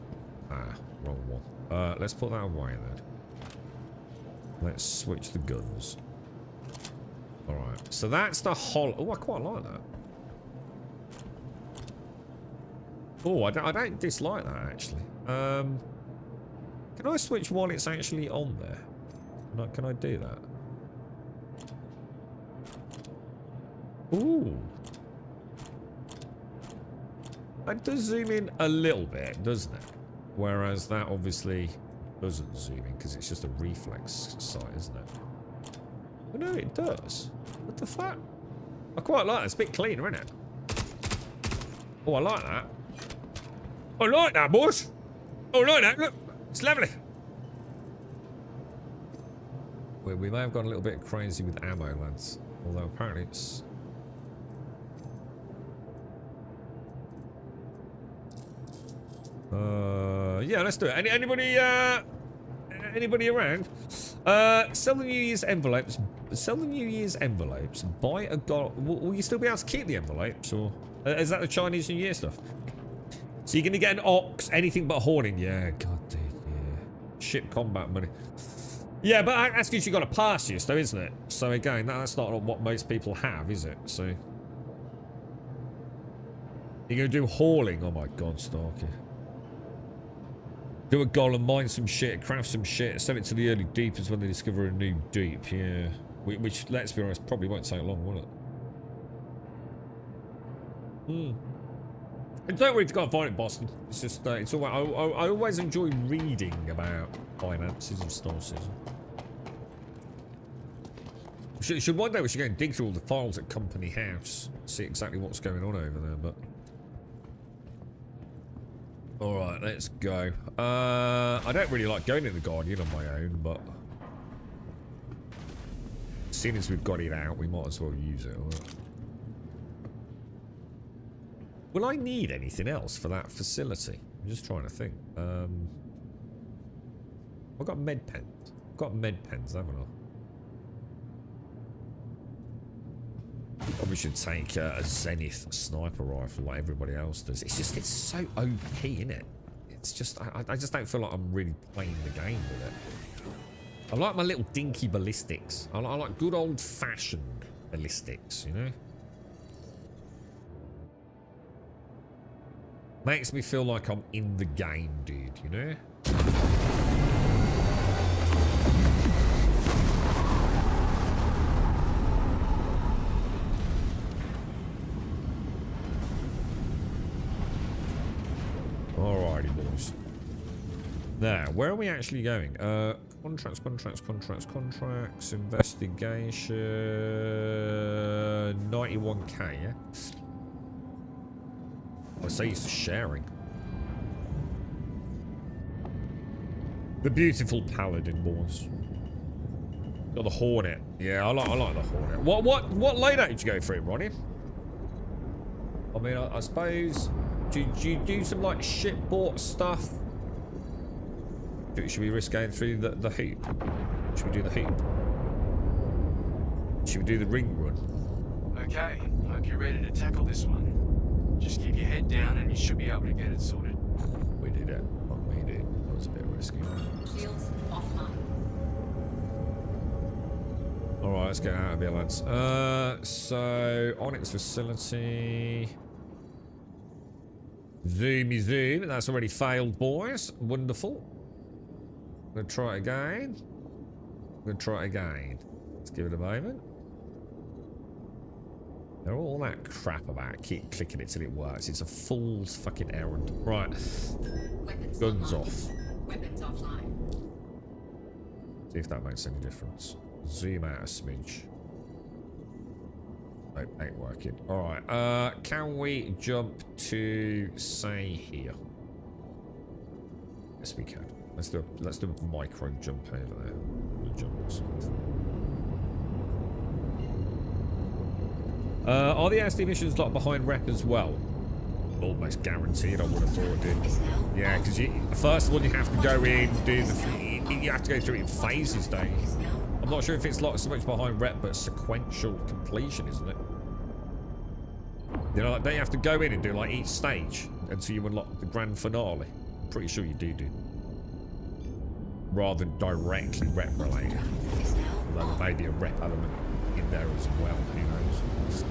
Wrong one. Let's put that away then. Let's switch the guns. Alright, so that's the whole... Oh, I quite like that. Oh, I don't dislike that, actually. Can I switch while it's actually on there? Can I do that? Ooh. That does zoom in a little bit, doesn't it? Whereas that obviously doesn't zoom in because it's just a reflex sight, isn't it? Oh no, it does. What the fuck? I quite like it. It's a bit cleaner, isn't it? Oh, I like that. I like that, boys. Oh, I like that. Look, it's lovely. We may have gone a little bit crazy with ammo, lads. Although apparently it's... yeah, let's do it. Anybody around? Sell the New Year's envelopes. Sell the New Year's envelopes. Buy a will you still be able to keep the envelopes, or is that the Chinese New Year stuff? So you're gonna get an ox, anything but horning. Yeah, god dude, yeah. Ship combat money. Yeah, but that's because you got a pass use though, isn't it? So again, that's not what most people have, is it? So you're gonna do hauling. Oh my god, Starky. Do a goal and mine some shit, craft some shit, send it to the early deepers when they discover a new deep, yeah. Which, let's be honest, probably won't take long, will it? It's not really to go and find it, Boston. It's just, it's all, I always enjoy reading about finances of Star Citizen. Should one day we should go and dig through all the files at Company House, see exactly what's going on over there, but... Alright, let's go. I don't really like going in the Guardian on my own, but... Seeing as we've got it out, we might as well use it. Right? Will I need anything else for that facility? I'm just trying to think. I've got med pens. I've got med pens, haven't I? Probably should take a Zenith sniper rifle like everybody else does. It's just, it's so OP, isn't it? It's just, I just don't feel like I'm really playing the game with it. I like my little dinky ballistics. I like good old-fashioned ballistics, you know? Makes me feel like I'm in the game, dude, you know? Alrighty, boys. Now, where are we actually going? Contracts, investigation... 91k, yeah? I'm so used to sharing. The beautiful paladin, boys. Got the Hornet. Yeah, I like the Hornet. What loadout did you go for it, Ronnie? I mean, I suppose... Do you do some, like, ship-bought stuff? Should we risk going through the hoop? Should we do the hoop? Should we do the ring run? Okay, hope you're ready to tackle this one. Just keep your head down and you should be able to get it sorted. We did it. Oh, we did. That was a bit risky. Shields offline. Alright, let's get out of here, lads. So, Onyx facility... Zoomy zoom. That's already failed, boys. Wonderful. I'm gonna try it again. I'm gonna try it again. Let's give it a moment. They're all that crap about keep clicking it till it works. It's a fool's fucking errand. Right. Weapons Guns online. off. Weapons offline. See if that makes any difference. Zoom out a smidge. Nope, ain't working. Alright, can we jump to, say, here? Yes, we can. Let's do a micro jump over there. The jumps. Are the SD missions locked behind rep as well? Almost guaranteed, I would have thought, dude. Yeah, because the first one you have to go in, do you have to go through it in phases, don't you? I'm not sure if it's locked so much behind rep, but sequential completion, isn't it? You know, like, don't you have to go in and do like each stage until you unlock the grand finale? Pretty sure you do. Rather than directly rep related. Although there may be a rep element in there as well, who knows?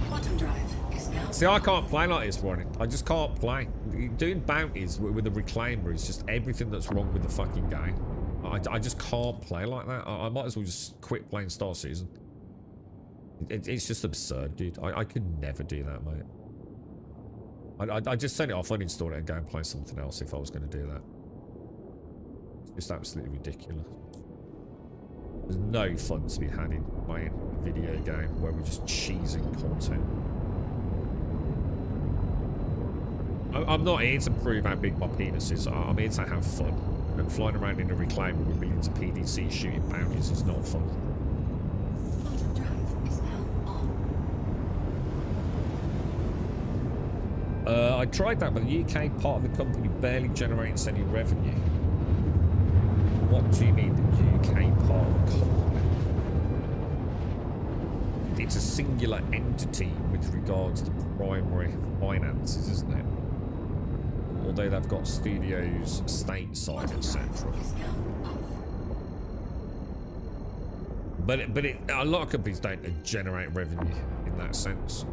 Quantum drive is now. See, I can't play like this, Ronnie. I just can't play. Doing bounties with the reclaimer is just everything that's wrong with the fucking game. I just can't play like that. I might as well just quit playing Star Citizen. It's just absurd, dude. I could never do that, mate. I just turn it off, uninstall it, and go and play something else if I was going to do that. It's just absolutely ridiculous. There's no fun to be had in playing a video game where we're just cheesing content. I'm not here to prove how big my penis is. I'm here to have fun. And flying around in a reclaimer with millions of PDCs shooting bounties is not fun. Quantum drive is now on. I tried that, but the UK part of the company barely generates any revenue. What do you mean the UK part of the company? It's a singular entity with regards to primary finances, isn't it? Although they've got studios stateside, etc. Is now off. But a lot of companies don't generate revenue in that sense.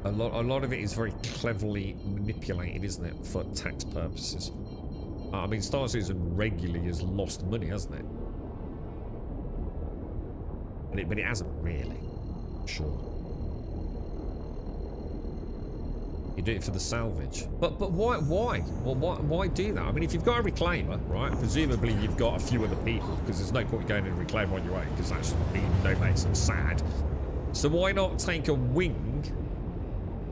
A lot of it is very cleverly manipulated, isn't it, for tax purposes? I mean, Star Citizen regularly has lost money, hasn't it? But it hasn't really. Sure. You do it for the salvage. But why? Well, why do that? I mean, if you've got a reclaimer, right, presumably you've got a few other people, because there's no point going in a reclaimer on your own, because that's being nomads and sad. So why not take a wing,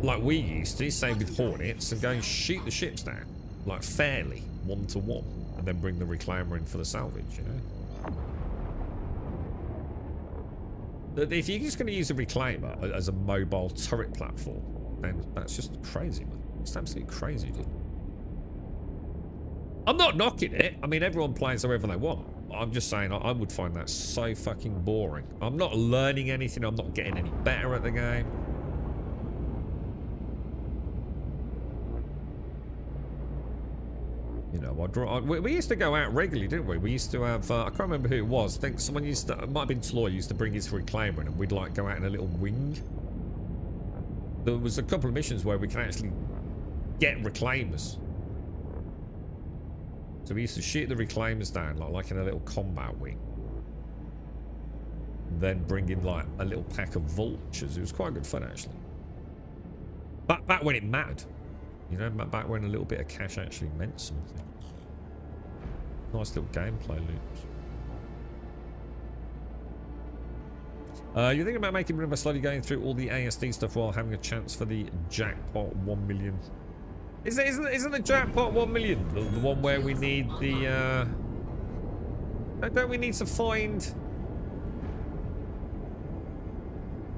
like we used to, say with Hornets, and go and shoot the ships down, like fairly, 1-to-1, and then bring the reclaimer in for the salvage, you know? If you're just going to use a reclaimer as a mobile turret platform, then that's just crazy, man. It's absolutely crazy, dude. I'm not knocking it. I mean, everyone plays however they want. I'm just saying I would find that so fucking boring. I'm not learning anything. I'm not getting any better at the game. You know, we used to go out regularly, didn't we? We used to have, I can't remember who it was. I think someone used to, it might have been Sloy, used to bring his reclaimer in, and we'd like go out in a little wing. There was a couple of missions where we can actually get reclaimers. So we used to shoot the reclaimers down like in a little combat wing. Then bring in like a little pack of vultures. It was quite good fun actually. Back when it mattered. You know, back when a little bit of cash actually meant something. Nice little gameplay loops. You're thinking about making a slowly going through all the ASD stuff while having a chance for the jackpot 1 million. Isn't the jackpot 1 million the one where we need the don't we need to find,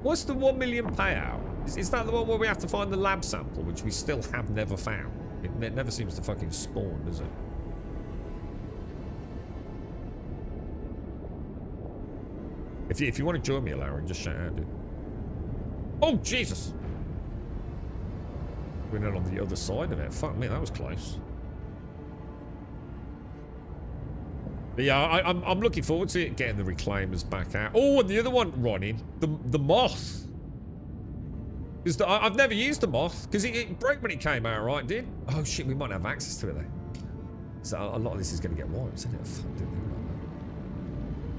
what's the 1 million payout? Is that the one where we have to find the lab sample, which we still have never found? It never seems to fucking spawn, does it? If you want to join me, Larry, just shout out, dude. Oh, Jesus! We're not on the other side of it. Fuck me, that was close. But yeah, I'm looking forward to it, getting the reclaimers back out. Oh, and the other one, Ronnie, the moth. Because I've never used the moth, because it broke when it came out, right, dude? Oh shit, we might have access to it though. So a lot of this is going to get wiped, isn't it? Fuck, didn't think about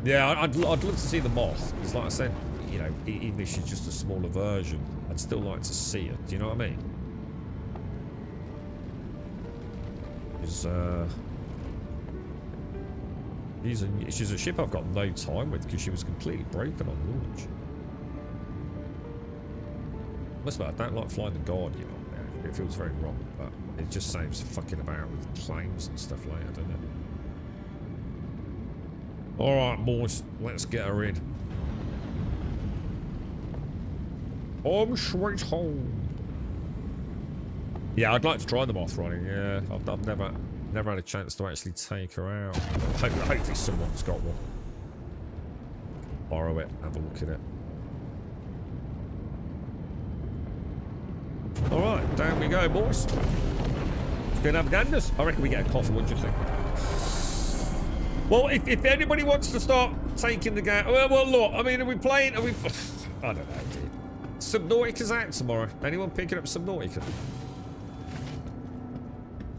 that. Yeah, I'd love to see the moth, because like I said, you know, even if she's just a smaller version, I'd still like to see her. Do you know what I mean? Because she's a ship I've got no time with, because she was completely broken on launch. Must admit, I don't like flying the Guardian on there. It feels very wrong, but it just saves fucking about with claims and stuff later, doesn't it? Alright, boys, let's get her in. Home sweet home. Yeah, I'd like to try the moth running. Yeah, I've never had a chance to actually take her out. Hopefully someone's got one. Borrow it, have a look at it. Alright, down we go, boys. Let's go and have a ganders. I reckon we get a coffee, what do you think? Well, if anybody wants to start taking the game, well, look, I mean, are we playing? I don't know, dude. Subnautica's out tomorrow. Anyone picking up Subnautica?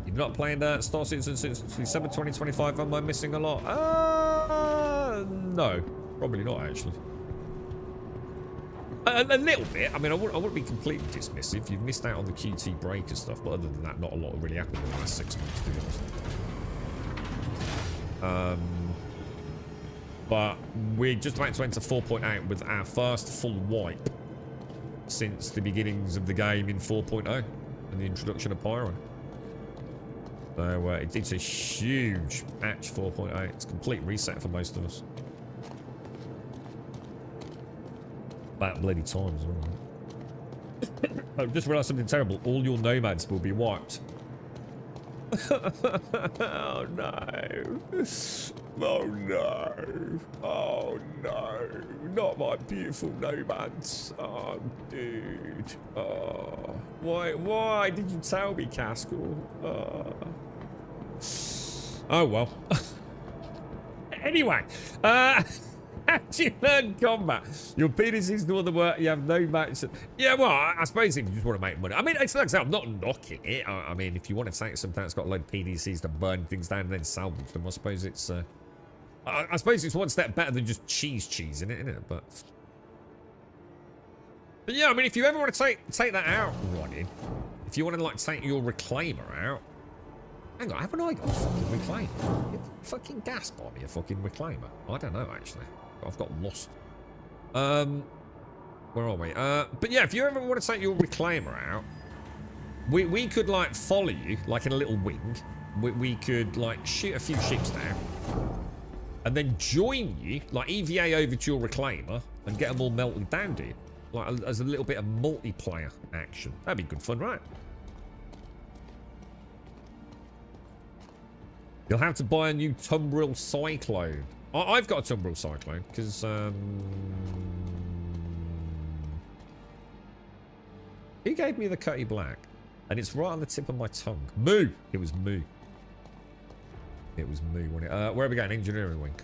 You've not playing Star Citizen since December 2025. Am I missing a lot? No, probably not actually. A little bit. I mean, I wouldn't be completely dismissive. You've missed out on the QT breaker stuff, but other than that, not a lot really happened in the last 6 months, to be honest. But we're just about to enter 4.8 with our first full wipe since the beginnings of the game in 4.0 and the introduction of Pyro. So it's a huge patch, 4.8. It's a complete reset for most of us. That bloody time as well. I've just realised something terrible. All your nomads will be wiped. Oh no. Oh no. Oh no. Not my beautiful nomads. Oh dude. Oh. Why did you tell me, Caskell? Oh well. Anyway, how do you learn combat? Your PDCs do all the work, you have no match. Yeah, well, I suppose if you just want to make money. I mean, it's like I say, I'm not knocking it. I mean, if you want to take something that's got a load of PDCs to burn things down and then salvage them, I suppose it's I suppose it's one step better than just cheese in it, isn't it? But yeah, I mean, if you ever want to take that out, Ronnie, if you want to like take your reclaimer out. Hang on, haven't I got a fucking reclaimer? You fucking gas bomb me a fucking reclaimer. I don't know actually. I've got lost. Where are we? But yeah, if you ever want to take your reclaimer out, we could like follow you like in a little wing. We could like shoot a few ships down, and then join you like EVA over to your reclaimer and get them all melted down, dude. Like as a little bit of multiplayer action. That'd be good fun, right? You'll have to buy a new Tumbril Cyclone. I've got a Tumbril Cyclone because he gave me the Cutty Black, and it's right on the tip of my tongue. Moo. It was Moo. It was Moo. Wasn't it? Where are we going? Engineering wing.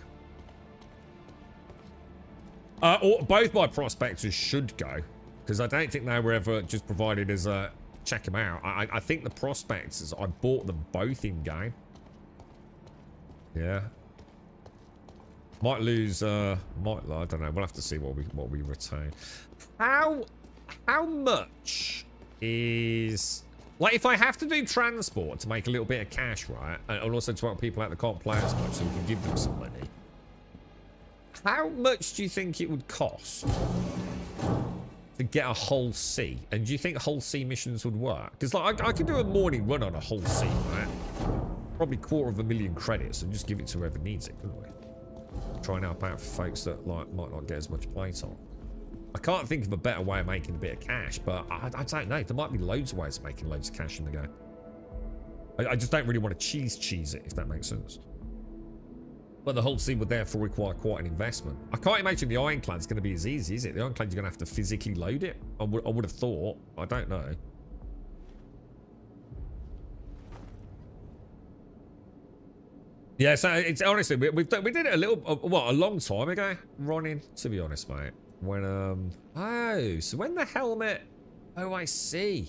Or both my prospectors should go because I don't think they were ever just provided as a check them out. I think the prospectors, I bought them both in game. Yeah. Might lose, I don't know. We'll have to see what we retain. How much is, like, if I have to do transport to make a little bit of cash, right, and also to help people out that can't play as much so we can give them some money, how much do you think it would cost to get a whole sea? And do you think whole sea missions would work? Because like I could do a morning run on a whole sea, right? Probably 250,000 credits and just give it to whoever needs it, couldn't we? Try and help out for folks that like might not get as much playtime. I can't think of a better way of making a bit of cash, but I don't know. There might be loads of ways of making loads of cash in the game. I just don't really want to cheese it, if that makes sense. But the whole scene would therefore require quite an investment. I can't imagine the Ironclad's going to be as easy, is it? The Ironclad, you're going to have to physically load it. I would have thought. I don't know. Yeah, so it's honestly we did it a long time ago, Ronin. To be honest, mate. When so when the helmet. Oh, I see.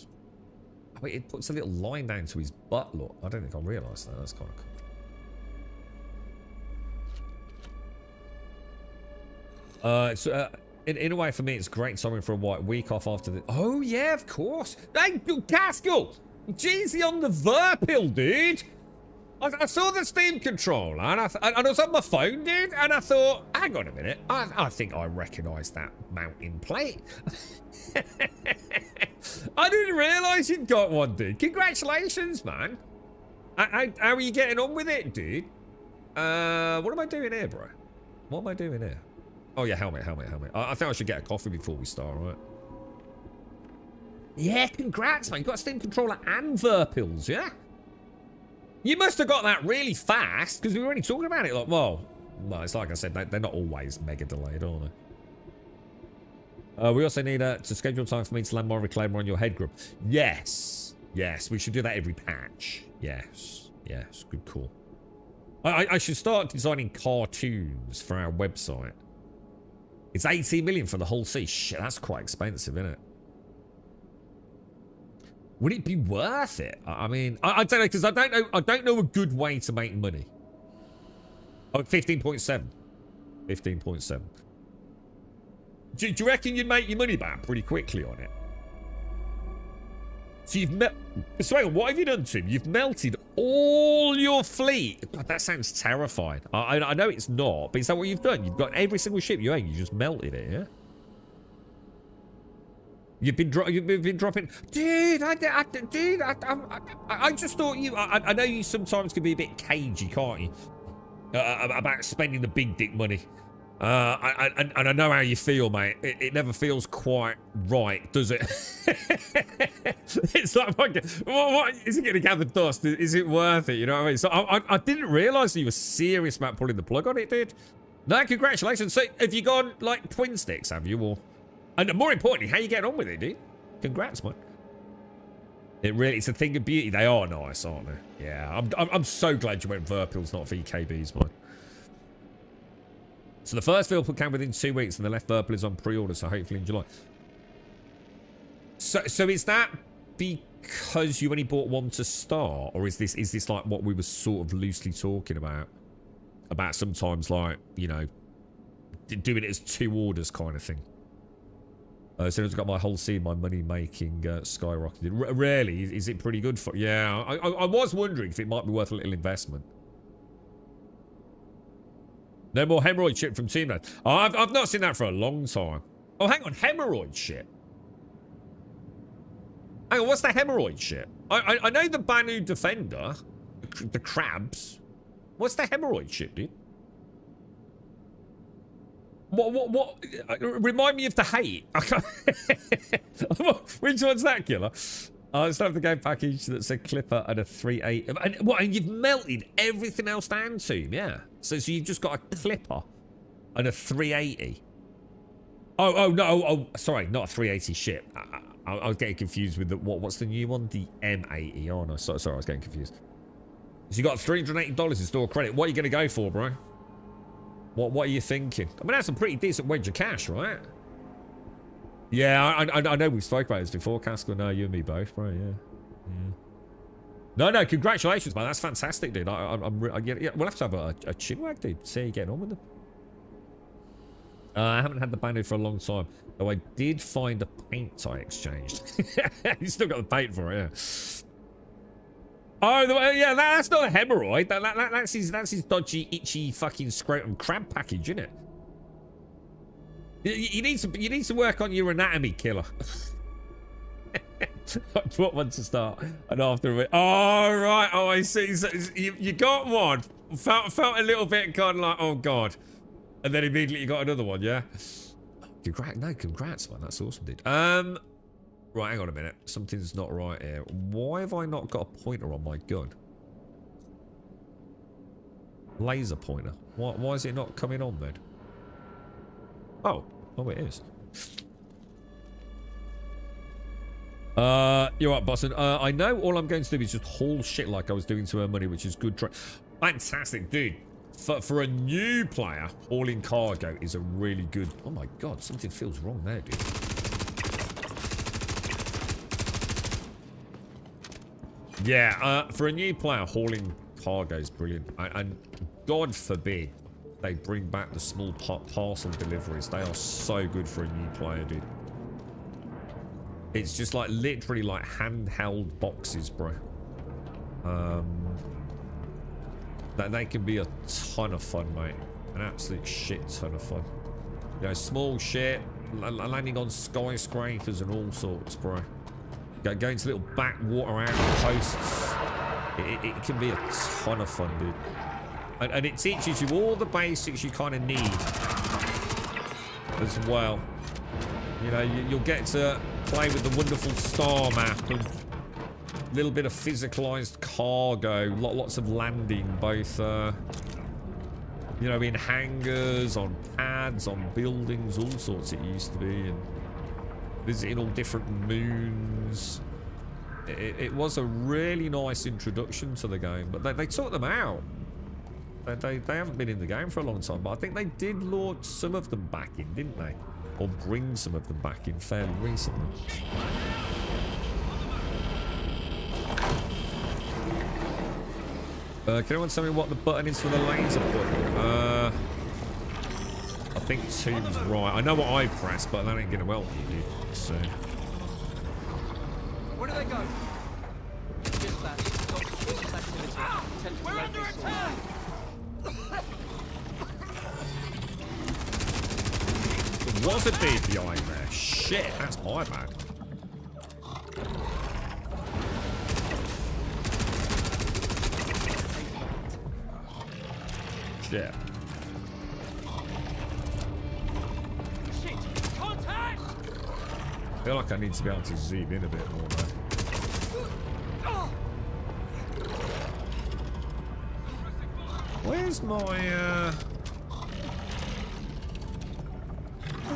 I mean, it puts a little line down to his butt. Look, I don't think I realised that. That's kind of cool. So in a way, for me, it's great timing for a white week off after the. Oh yeah, of course. Hey, Caskell, Jeezy on the Verpil, dude. I saw the Steam controller and I was on my phone, dude, and I thought, hang on a minute, I think I recognise that mounting plate. I didn't realise you'd got one, dude. Congratulations, man. How are you getting on with it, dude? What am I doing here, bro? What am I doing here? Oh yeah, helmet. I think I should get a coffee before we start, right? Yeah, congrats, man. You got a Steam controller and Verpils, yeah? You must have got that really fast, because we were only talking about it like, well, it's like I said, they're not always mega delayed, are they? We also need to schedule time for me to land my reclaimer on your head group. Yes, we should do that every patch. Yes, good call. I should start designing cartoons for our website. It's 18 million for the whole sea. Shit, that's quite expensive, isn't it? Would it be worth it? I mean, I don't know, because I don't know a good way to make money. Oh, 15.7. 15.7. Do you reckon you'd make your money back pretty quickly on it? So you've so what have you done to him? You've melted all your fleet. God, that sounds terrifying. I know it's not, but is that what you've done? You've got every single ship you own. You just melted it, yeah? You've been dropping, dude. I just thought you. I know you sometimes can be a bit cagey, can't you? About spending the big dick money. And I know how you feel, mate. It never feels quite right, does it? It's like, what is it going to gather dust? Is it worth it? You know what I mean? So I didn't realise that you were serious about pulling the plug on it, dude. No, congratulations. So have you gone like twin sticks? Have you or? And more importantly, how you getting on with it, dude? Congrats, man. It's a thing of beauty. They are nice, aren't they? Yeah, I'm so glad you went Verpils, not VKBs, man. So the first Verpil came within 2 weeks, and the left Verpil is on pre-order, so hopefully in July. So is that because you only bought one to start, or is this like what we were sort of loosely talking about sometimes, like, you know, doing it as 2 orders kind of thing? As soon as I got my whole scene, my money making skyrocketed. Really? Is it pretty good for? Yeah, I was wondering if it might be worth a little investment. No more hemorrhoid shit from Teamland. Oh, I've not seen that for a long time. Oh, hang on, hemorrhoid shit. Hang on, what's the hemorrhoid shit? I know the Banu Defender, the crabs. What's the hemorrhoid shit, dude? What? Remind me of the hate. Which one's that, killer? I still have the game package that said Clipper and a 380. And what? And you've melted everything else down to him, yeah. So you've just got a Clipper and a 380. Oh no. Oh, sorry, not a 380 ship. I was getting confused with the what's the new one? The M80. Oh no, sorry, I was getting confused. So you got $380 in store credit. What are you going to go for, bro? What are you thinking? I mean, that's a pretty decent wedge of cash, right? Yeah, I know we've spoke about this before, Casco. No, you and me both, bro. Yeah. No, congratulations, man. That's fantastic, dude. Yeah, we'll have to have a chinwag, dude. See how you're getting on with them. I haven't had the Banu for a long time, though I did find a paint I exchanged. You still got the paint for it, yeah. Oh, yeah, that's not a hemorrhoid. That's his dodgy, itchy, fucking scrotum crab package, isn't it? You need to work on your anatomy, killer. What one to start? And after it. Oh, right. Oh, I see. So you got one. Felt a little bit kind of like, oh, God. And then immediately you got another one, yeah? Congrats, man. That's awesome, dude. Right, hang on a minute. Something's not right here. Why have I not got a pointer on my gun? Laser pointer. Why is it not coming on then? Oh, it is. You're right, Boston. I know all I'm going to do is just haul shit like I was doing to earn money, which is good. Fantastic, dude. For a new player, hauling cargo is a really good... Oh my God, something feels wrong there, dude. Yeah, for a new player, hauling cargo is brilliant. And God forbid they bring back the small parcel deliveries. They are so good for a new player, dude. It's just like literally like handheld boxes, bro. They can be a ton of fun, mate. An absolute shit ton of fun. You know, small shit, landing on skyscrapers and all sorts, bro. Going to little backwater outposts. It can be a ton of fun, dude. And it teaches you all the basics you kind of need as well. You know, you'll get to play with the wonderful star map and a little bit of physicalized cargo, lots of landing, both, you know, in hangars, on pads, on buildings, all sorts it used to be, and visiting all different moons. It was a really nice introduction to the game, but they took them out. They haven't been in the game for a long time, but I think they did launch some of them back in, didn't they? Or bring some of them back in fairly recently. Can anyone tell me what the button is for the laser pointer? A think two's right. I know what I pressed, but that ain't gonna help you, dude. So. Where do they go? Dispatch. Got suspicious activity. We're under attack! There was a dude behind there. Shit, that's my bad. Shit. Shit! Contact! I feel like I need to be able to zoom in a bit more though. Where's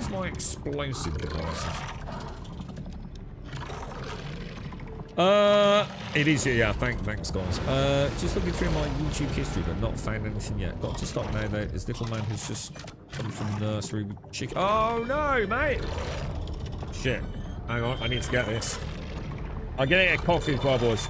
my explosive devices? It is, yeah, thanks guys. Just looking through my YouTube history but not found anything yet. Got to stop now though. This little man who's just come from nursery with chicken. Oh no, mate! Shit. Hang on, I need to get this. I'm getting a coffee as well, boys.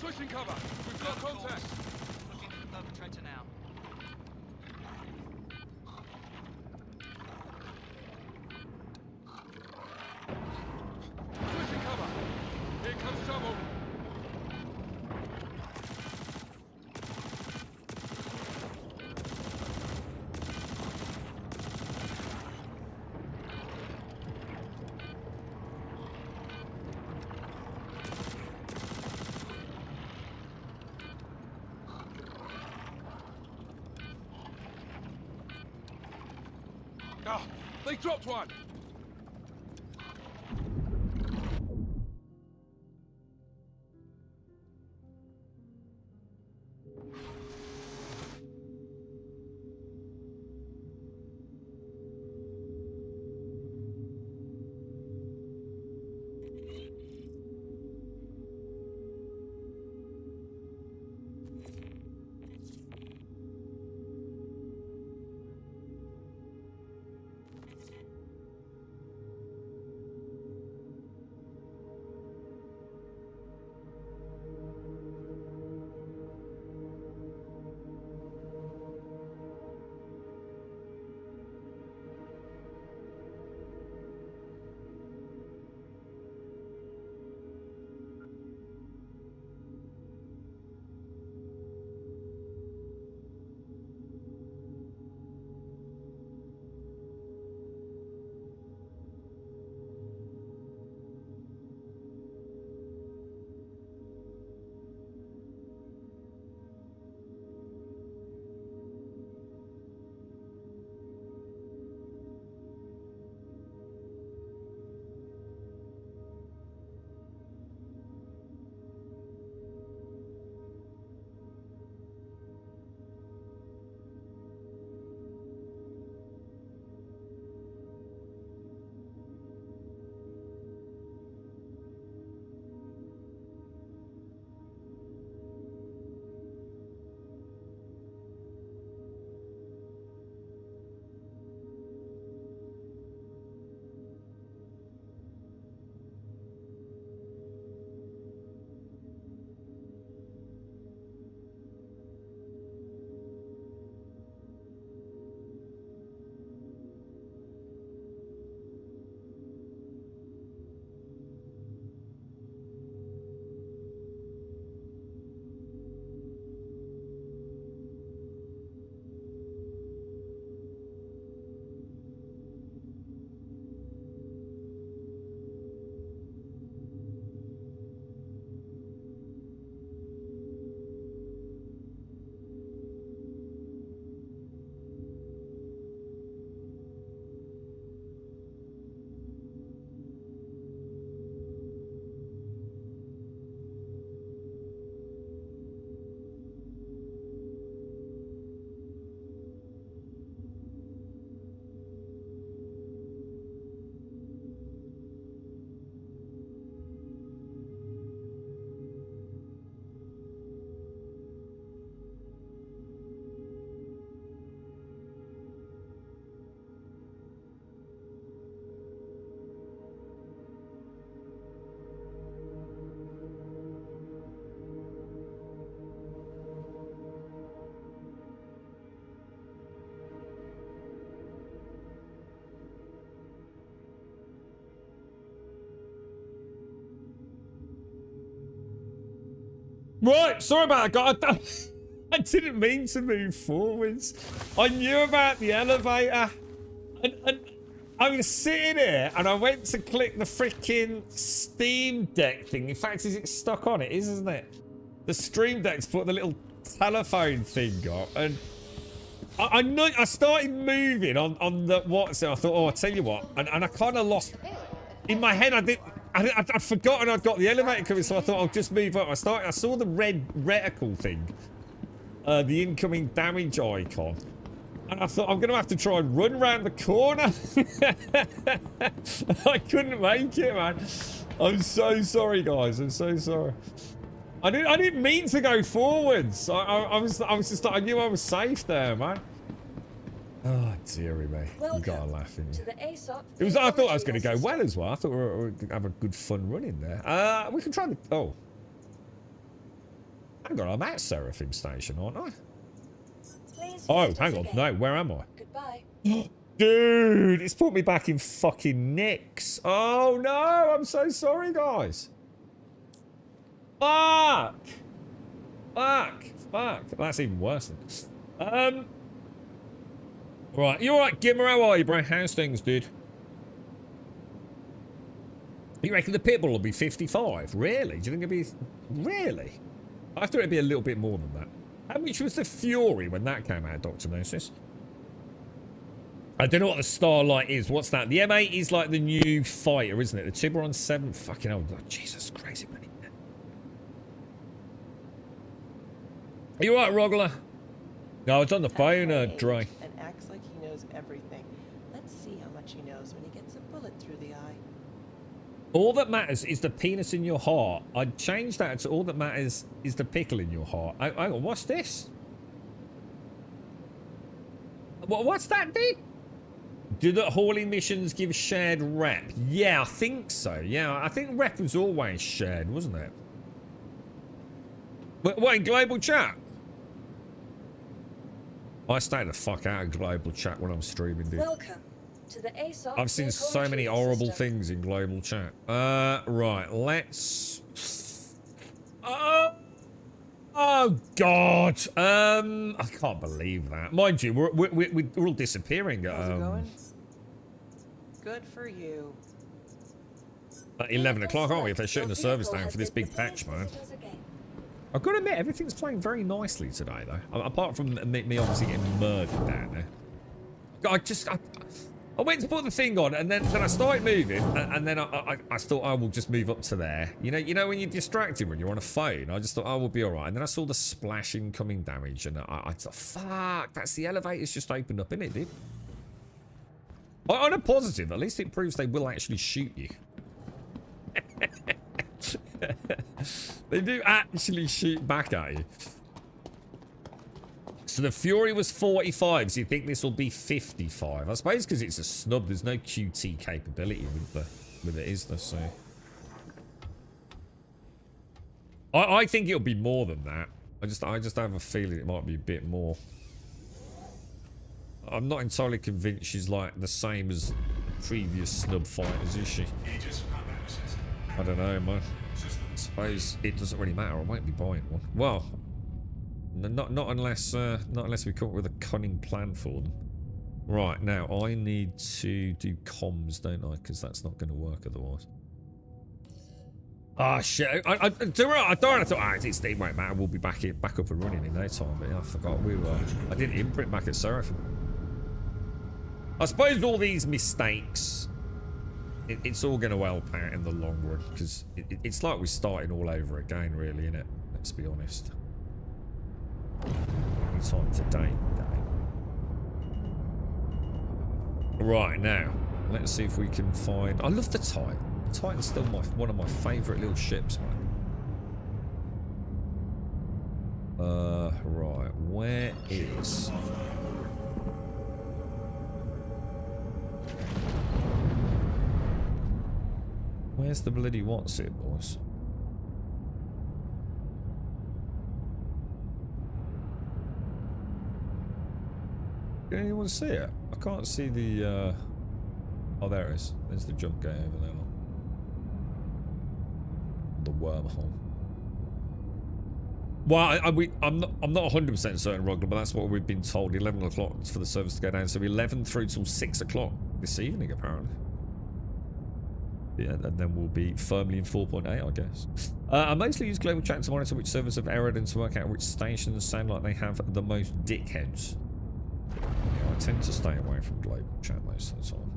Switching cover. We've got contact. Looking at the perpetrator now. Switching cover. Here comes trouble. Ah, they dropped one. Right, sorry about that, guys. I didn't mean to move forwards. I knew about the elevator. And I was sitting here and I went to click the freaking Steam Deck thing. In fact, is it stuck on? It is, isn't it? The Stream Deck's put the little telephone thing up. And I know I started moving on the WhatsApp. I thought, oh, I'll tell you what. And I kind of lost. In my head, I'd forgotten I'd got the elevator coming, so I thought I'll just move up. I saw the red reticle thing. The incoming damage icon. And I thought, I'm going to have to try and run around the corner. I couldn't make it, man. I'm so sorry, guys. I'm so sorry. I didn't mean to go forwards. I was just like, I knew I was safe there, man. Oh, dearie me. You gotta laugh, didn't you? It was, I thought I was going to go well as well. I thought we were going to have a good fun run in there. We can try the... Oh. Hang on, I'm at Seraphim Station, aren't I? Please Oh, visit hang us on. again. No, where am I? Goodbye. Dude, it's put me back in fucking Nix. Oh no, I'm so sorry, guys. Fuck. That's even worse than. Right, you alright, Gimmer? How are you, bro? How's things, dude? You reckon the Pitbull will be 55? Really? Do you think it'll be... Really? I thought it'd be a little bit more than that. How much was the Fury when that came out, Dr. Gnosis? I don't know what the Starlight is. What's that? The M8 is like the new fighter, isn't it? The Tiburon 7. Fucking hell. Oh, Jesus, crazy money. Are you alright, Rogler? No, it's on the phone, Dre. And acts like he knows everything. Let's see how much he knows when he gets a bullet through the eye. All that matters is the penis in your heart. I'd change that to all that matters is the pickle in your heart. Hang on, what's this? What's that, dude? Do the hauling missions give shared rep? Yeah, I think so. Yeah, I think rep was always shared, wasn't it? What, in global chat? I stay the fuck out of global chat when I'm streaming, dude. Welcome to the ASOC. I've seen so many horrible things in global chat. Right, let's... Oh, God. I can't believe that. Mind you, we're all disappearing at, How's it going? Good for you. at 11 o'clock, aren't we? If they're shutting the service down for this big patch, man. I've got to admit, everything's playing very nicely today, though. Apart from me obviously getting murdered down there. I went to put the thing on, and then I started moving, and then I thought I will just move up to there. You know when you're distracted when you're on a phone. I just thought I will be all right, and then I saw the splash incoming damage, and I thought, fuck, that's the elevator's just opened up, innit, dude? On a positive, at least it proves they will actually shoot you. They do actually shoot back at you. So the Fury was 45, so you think this will be 55? I suppose because it's a snub, there's no QT capability with it, is there? So I think it'll be more than that. I just have a feeling it might be a bit more. I'm not entirely convinced she's like the same as the previous snub fighters, is she? I don't know, man. I suppose it doesn't really matter. I won't be buying one. Well, not unless we come up with a cunning plan for them. Right, now I need to do comms, don't I? Because that's not going to work otherwise. Ah, shit. I thought it won't matter. We'll be back up and running in no time. But yeah, I forgot we were. I didn't imprint back at Seraphim. I suppose all these mistakes, it's all going to help out in the long run, because it's like we're starting all over again, really, innit? Let's be honest. It's on today. Right, now, let's see if we can find... I love the Titan. The Titan's still one of my favourite little ships, man. Right, where is... Where's the bloody what's it, boys? Can anyone see it? I can't see the, Oh, there it is. There's the jump gate over there. The wormhole. Well, I'm not 100% certain, Rogler, but that's what we've been told. 11 o'clock for the service to go down. So 11 through till 6 o'clock this evening, apparently. Yeah, and then we'll be firmly in 4.8, I guess. I mostly use global chat to monitor which servers have errored and to work out which stations sound like they have the most dickheads. Yeah, I tend to stay away from global chat most of the time.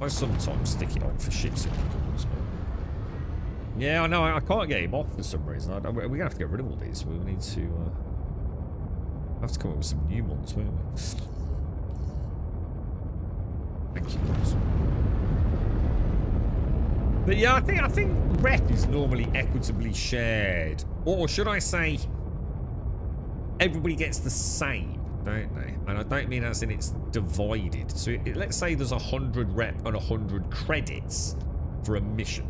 I sometimes stick it on for shits and giggles, but... Yeah, I know, I can't get him off for some reason. We're going to have to get rid of all these. We need to... have to come up with some new ones, won't we? Thank you, guys. But yeah, I think rep is normally equitably shared. Or should I say, everybody gets the same, don't they? And I don't mean as in it's divided. So let's say there's 100 rep and 100 credits for a mission.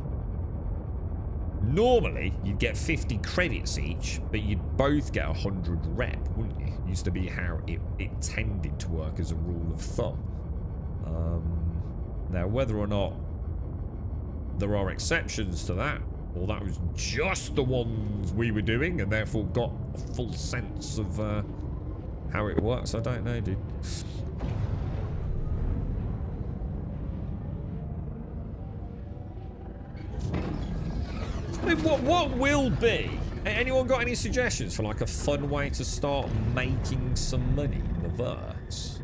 Normally, you'd get 50 credits each, but you'd both get 100 rep, wouldn't you? Used to be how it tended to work as a rule of thumb. Now, whether or not there are exceptions to that, or that was just the ones we were doing, and therefore got a full sense of how it works, I don't know, dude. What will be? Anyone got any suggestions for like a fun way to start making some money in the verse?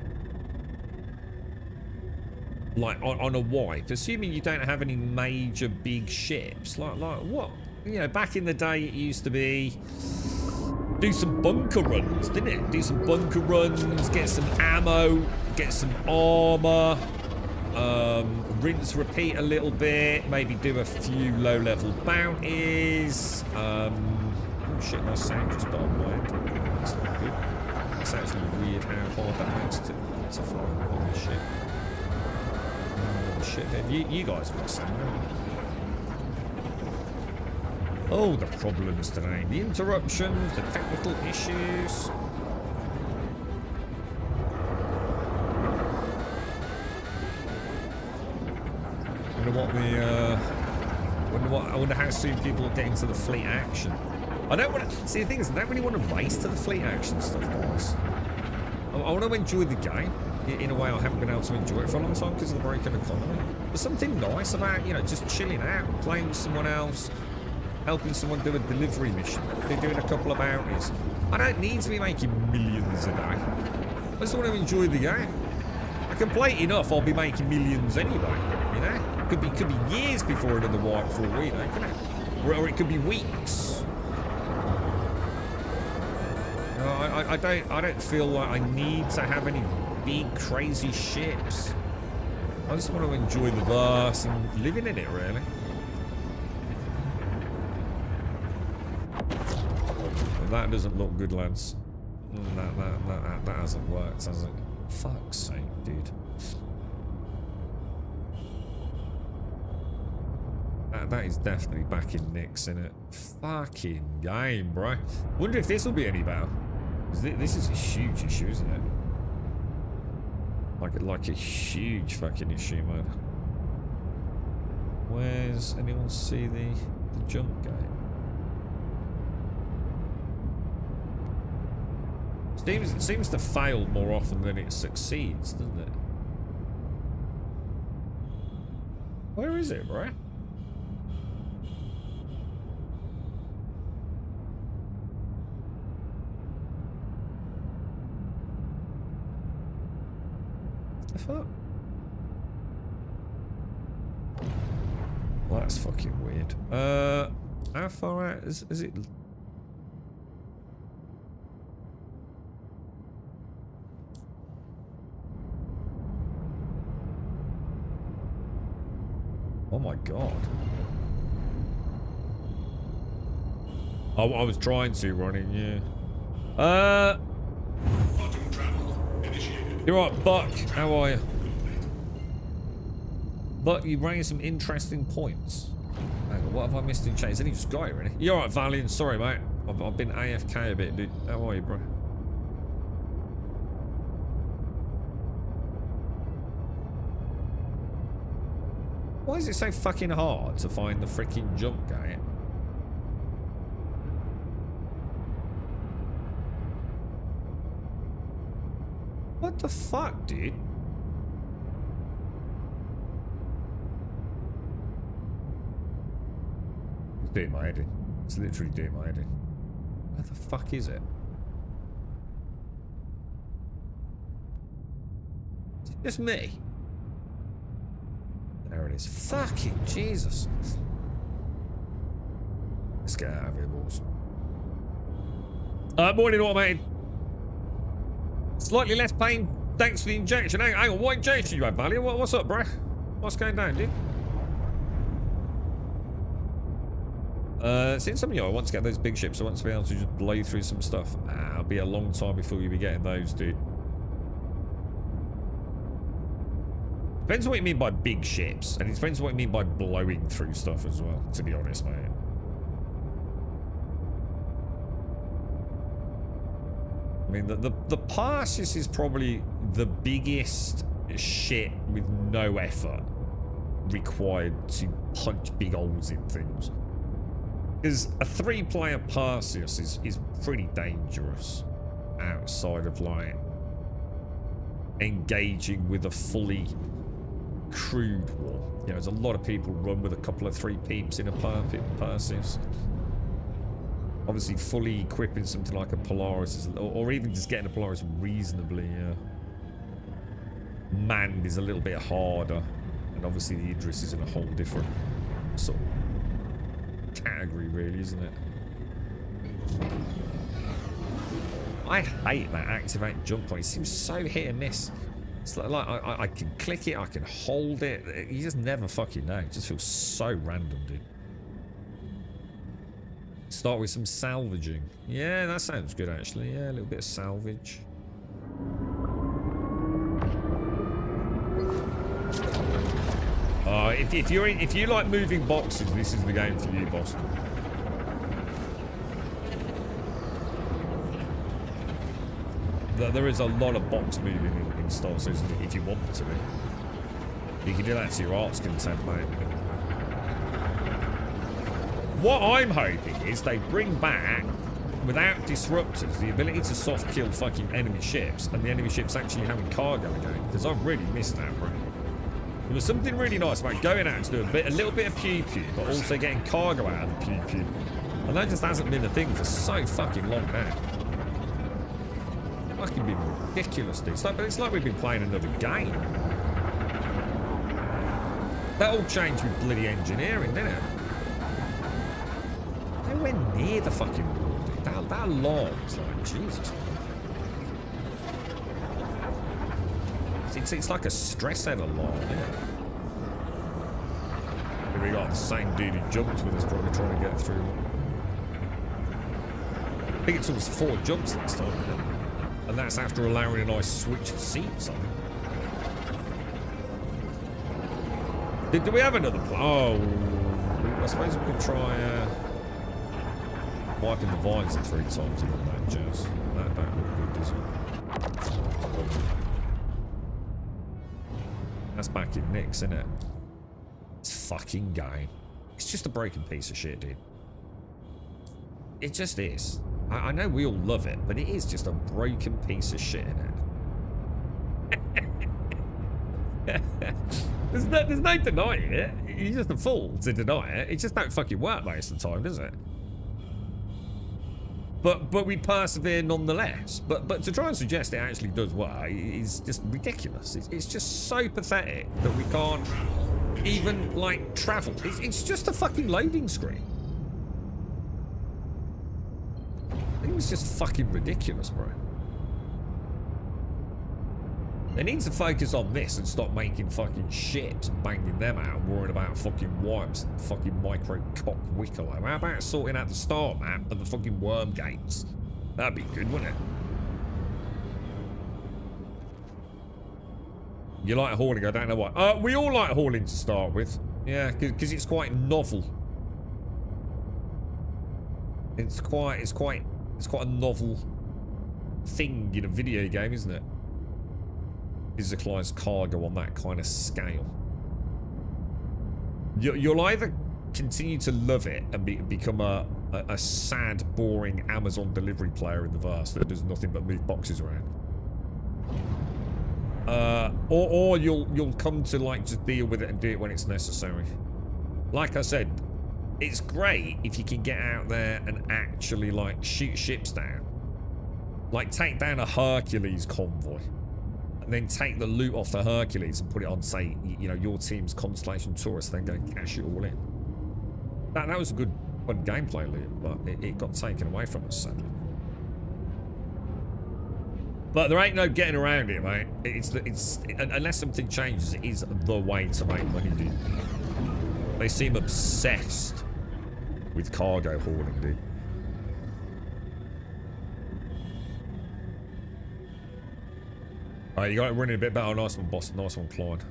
Like on a wipe, assuming you don't have any major big ships. Like what? You know, back in the day it used to be do some bunker runs, didn't it? Do some bunker runs, get some ammo, get some armor. Rinse, repeat a little bit, maybe do a few low-level bounties. Oh shit, my sound just died blind. That's not good. It's actually weird how hard that makes to fly. Holy shit. Oh shit, you guys have got sound, haven't you? Oh, the problems today. The interruptions, the technical issues. I wonder how soon people are getting to the fleet action. I don't want to see the thing is I don't really want to race to the fleet action stuff, guys. I want to enjoy the game in a way I haven't been able to enjoy it for a long time because of the broken economy. There's something nice about, you know, just chilling out, playing with someone else, helping someone do a delivery mission, doing a couple of bounties. I don't need to be making millions a day. I just want to enjoy the game. I can play it enough, I'll be making millions anyway, you know? Could be years before another wipe for all we know, can it? Or it could be weeks. No, I don't feel like I need to have any big crazy ships. I just want to enjoy the verse and living in it, really. That doesn't look good, lads. That hasn't worked, has it? Fuck's sake, dude. That is definitely back in Nick's, isn't it? Fucking game, bro. Wonder if this will be any better. This is a huge issue, isn't it? Like a huge fucking issue, man. Where's anyone see the jump gate? It seems to fail more often than it succeeds, doesn't it? Where is it, bro? The fuck? Well, that's fucking weird. How far out is it? Oh my god. I was trying to running, yeah. You're right, Buck. How are you? Buck, you bring some interesting points. Hang on, what have I missed in chains? Then he just got it, really. You're right, Valiant. Sorry, mate. I've been AFK a bit, dude. How are you, bro? Why is it so fucking hard to find the freaking jump gate? What the fuck, dude? It's doing my head in. It's literally doing my head in. Where the fuck is it? Is it just me? There it is. Fucking Jesus. Let's get out of here, boys. Morning, automated. Slightly less pain. Thanks for the injection. Hang on, what injection you had, Valiant? What's up, bro? What's going down, dude? Since some of you, I want to get those big ships. I want to be able to just blow through some stuff. It'll be a long time before you'll be getting those, dude. Depends on what you mean by big ships, and it depends on what you mean by blowing through stuff as well, to be honest, mate. I mean, the Parsis is probably the biggest shit with no effort required to punch big holes in things. Because a 3-player Parsis is pretty dangerous outside of, like, engaging with a fully crewed war. You know, there's a lot of people run with a couple of 3 peeps in a Parsis. Obviously, fully equipping something like a Polaris, is, or even just getting a Polaris reasonably manned is a little bit harder. And obviously, the Idris is in a whole different sort of category, really, isn't it? I hate that activate jump point. It seems so hit and miss. It's like I can click it, I can hold it. You just never fucking know. It just feels so random, dude. Start with some salvaging. Yeah, that sounds good, actually. Yeah, a little bit of salvage. If you like moving boxes, this is the game for you, Boston. There is a lot of box moving in Star Citizen if you want to be. You can do that to your heart's content, mate. What I'm hoping is they bring back, without disruptors, the ability to soft kill fucking enemy ships, and the enemy ships actually having cargo again. Because I've really missed that, bro. There was something really nice about going out to do a little bit of pew-pew, but also getting cargo out of the pew-pew. And that just hasn't been a thing for so fucking long now. It's fucking been ridiculous, dude. It's like we've been playing another game. That all changed with bloody engineering, didn't it? Nowhere near the fucking wall, dude. That log's like, Jesus. It's like a stress header log, isn't it? Here we got the same dude who jumped with us, probably trying to get through. I think it's almost 4 jumps this time, isn't it? And that's after allowing a nice switch of seats on. Do we have another plan? Oh, I suppose we could try wiping the visor 3 times and all that jazz. That don't look good, does it? That's back in Nick's, isn't it? It's fucking game. It's just a broken piece of shit, dude. It just is. I know we all love it, but it is just a broken piece of shit, innit? There's no denying it. You're just a fool to deny it. It just don't fucking work most of the time, does it? But we persevere nonetheless. But to try and suggest it actually does work is just ridiculous. It's just so pathetic that we can't even, like, travel. It's just a fucking loading screen. I think it's just fucking ridiculous, bro. They need to focus on this and stop making fucking ships and banging them out and worrying about fucking wipes and fucking micro-cock Wicklow. How about sorting out the star map and the fucking worm gates? That'd be good, wouldn't it? You like hauling, I don't know why. We all like hauling to start with. Yeah, because it's quite novel. It's quite a novel thing in a video game, isn't it? Physicalized cargo on that kind of scale. You'll either continue to love it and become a sad, boring Amazon delivery player in the verse that does nothing but move boxes around, or you'll come to, like, just deal with it and do it when it's necessary. Like I said, it's great if you can get out there and actually, like, shoot ships down, like take down a Hercules convoy. And then take the loot off the Hercules and put it on, say, you know, your team's Constellation Taurus, then go and cash it all in. That was a good, fun gameplay loot, but it got taken away from us, sadly. But there ain't no getting around it, mate. It's unless something changes, it is the way to make money, dude. They seem obsessed with cargo hauling, dude. Alright, you got it running a bit better. Nice one, boss. Nice one, Clyde.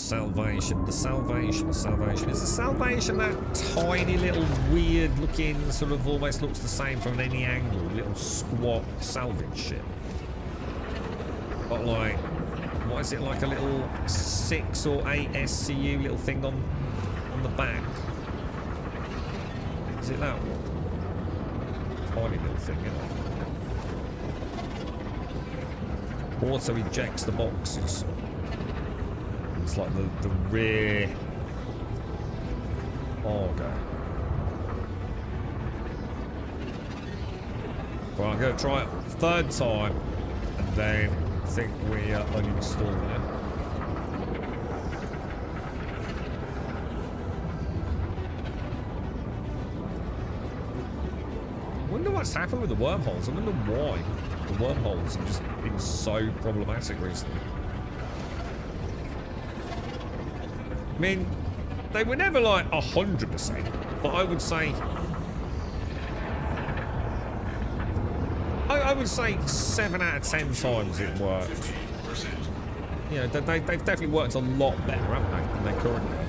Salvation. The Salvation. The Salvation. Is the Salvation that tiny little weird looking, sort of almost looks the same from any angle, little squat salvage ship? But like, what is it, like a little 6 or 8 SCU little thing on the back? Is it that one? Tiny little thing, isn't it? Auto ejects the boxes. It's like the rear cargo. Well, I'm going to try it third time and then I think we uninstall it. I wonder what's happened with the wormholes. I wonder why the wormholes have just been so problematic recently. I mean, they were never like 100%, but I would say... I would say 7 out of 10 times it worked. You know, they've definitely worked a lot better, haven't they, than they currently are.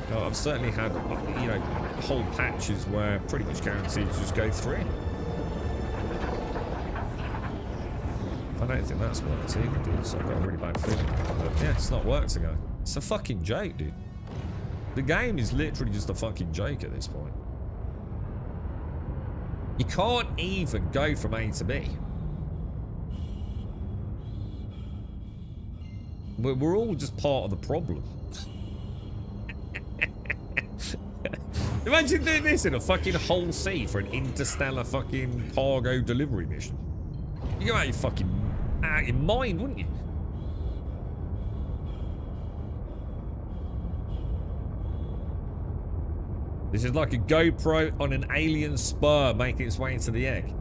You know, I've certainly had, you know, whole patches where pretty much guaranteed to just go through. I don't think that's worked either, dude, so I've got a really bad feeling. But yeah, it's not worked again. It's a fucking joke, dude. The game is literally just a fucking joke at this point. You can't even go from A to B. We're all just part of the problem. Imagine doing this in a fucking whole sea for an interstellar fucking cargo delivery mission. You go out your mind, wouldn't you? This is like a GoPro on an alien spur making its way into the egg.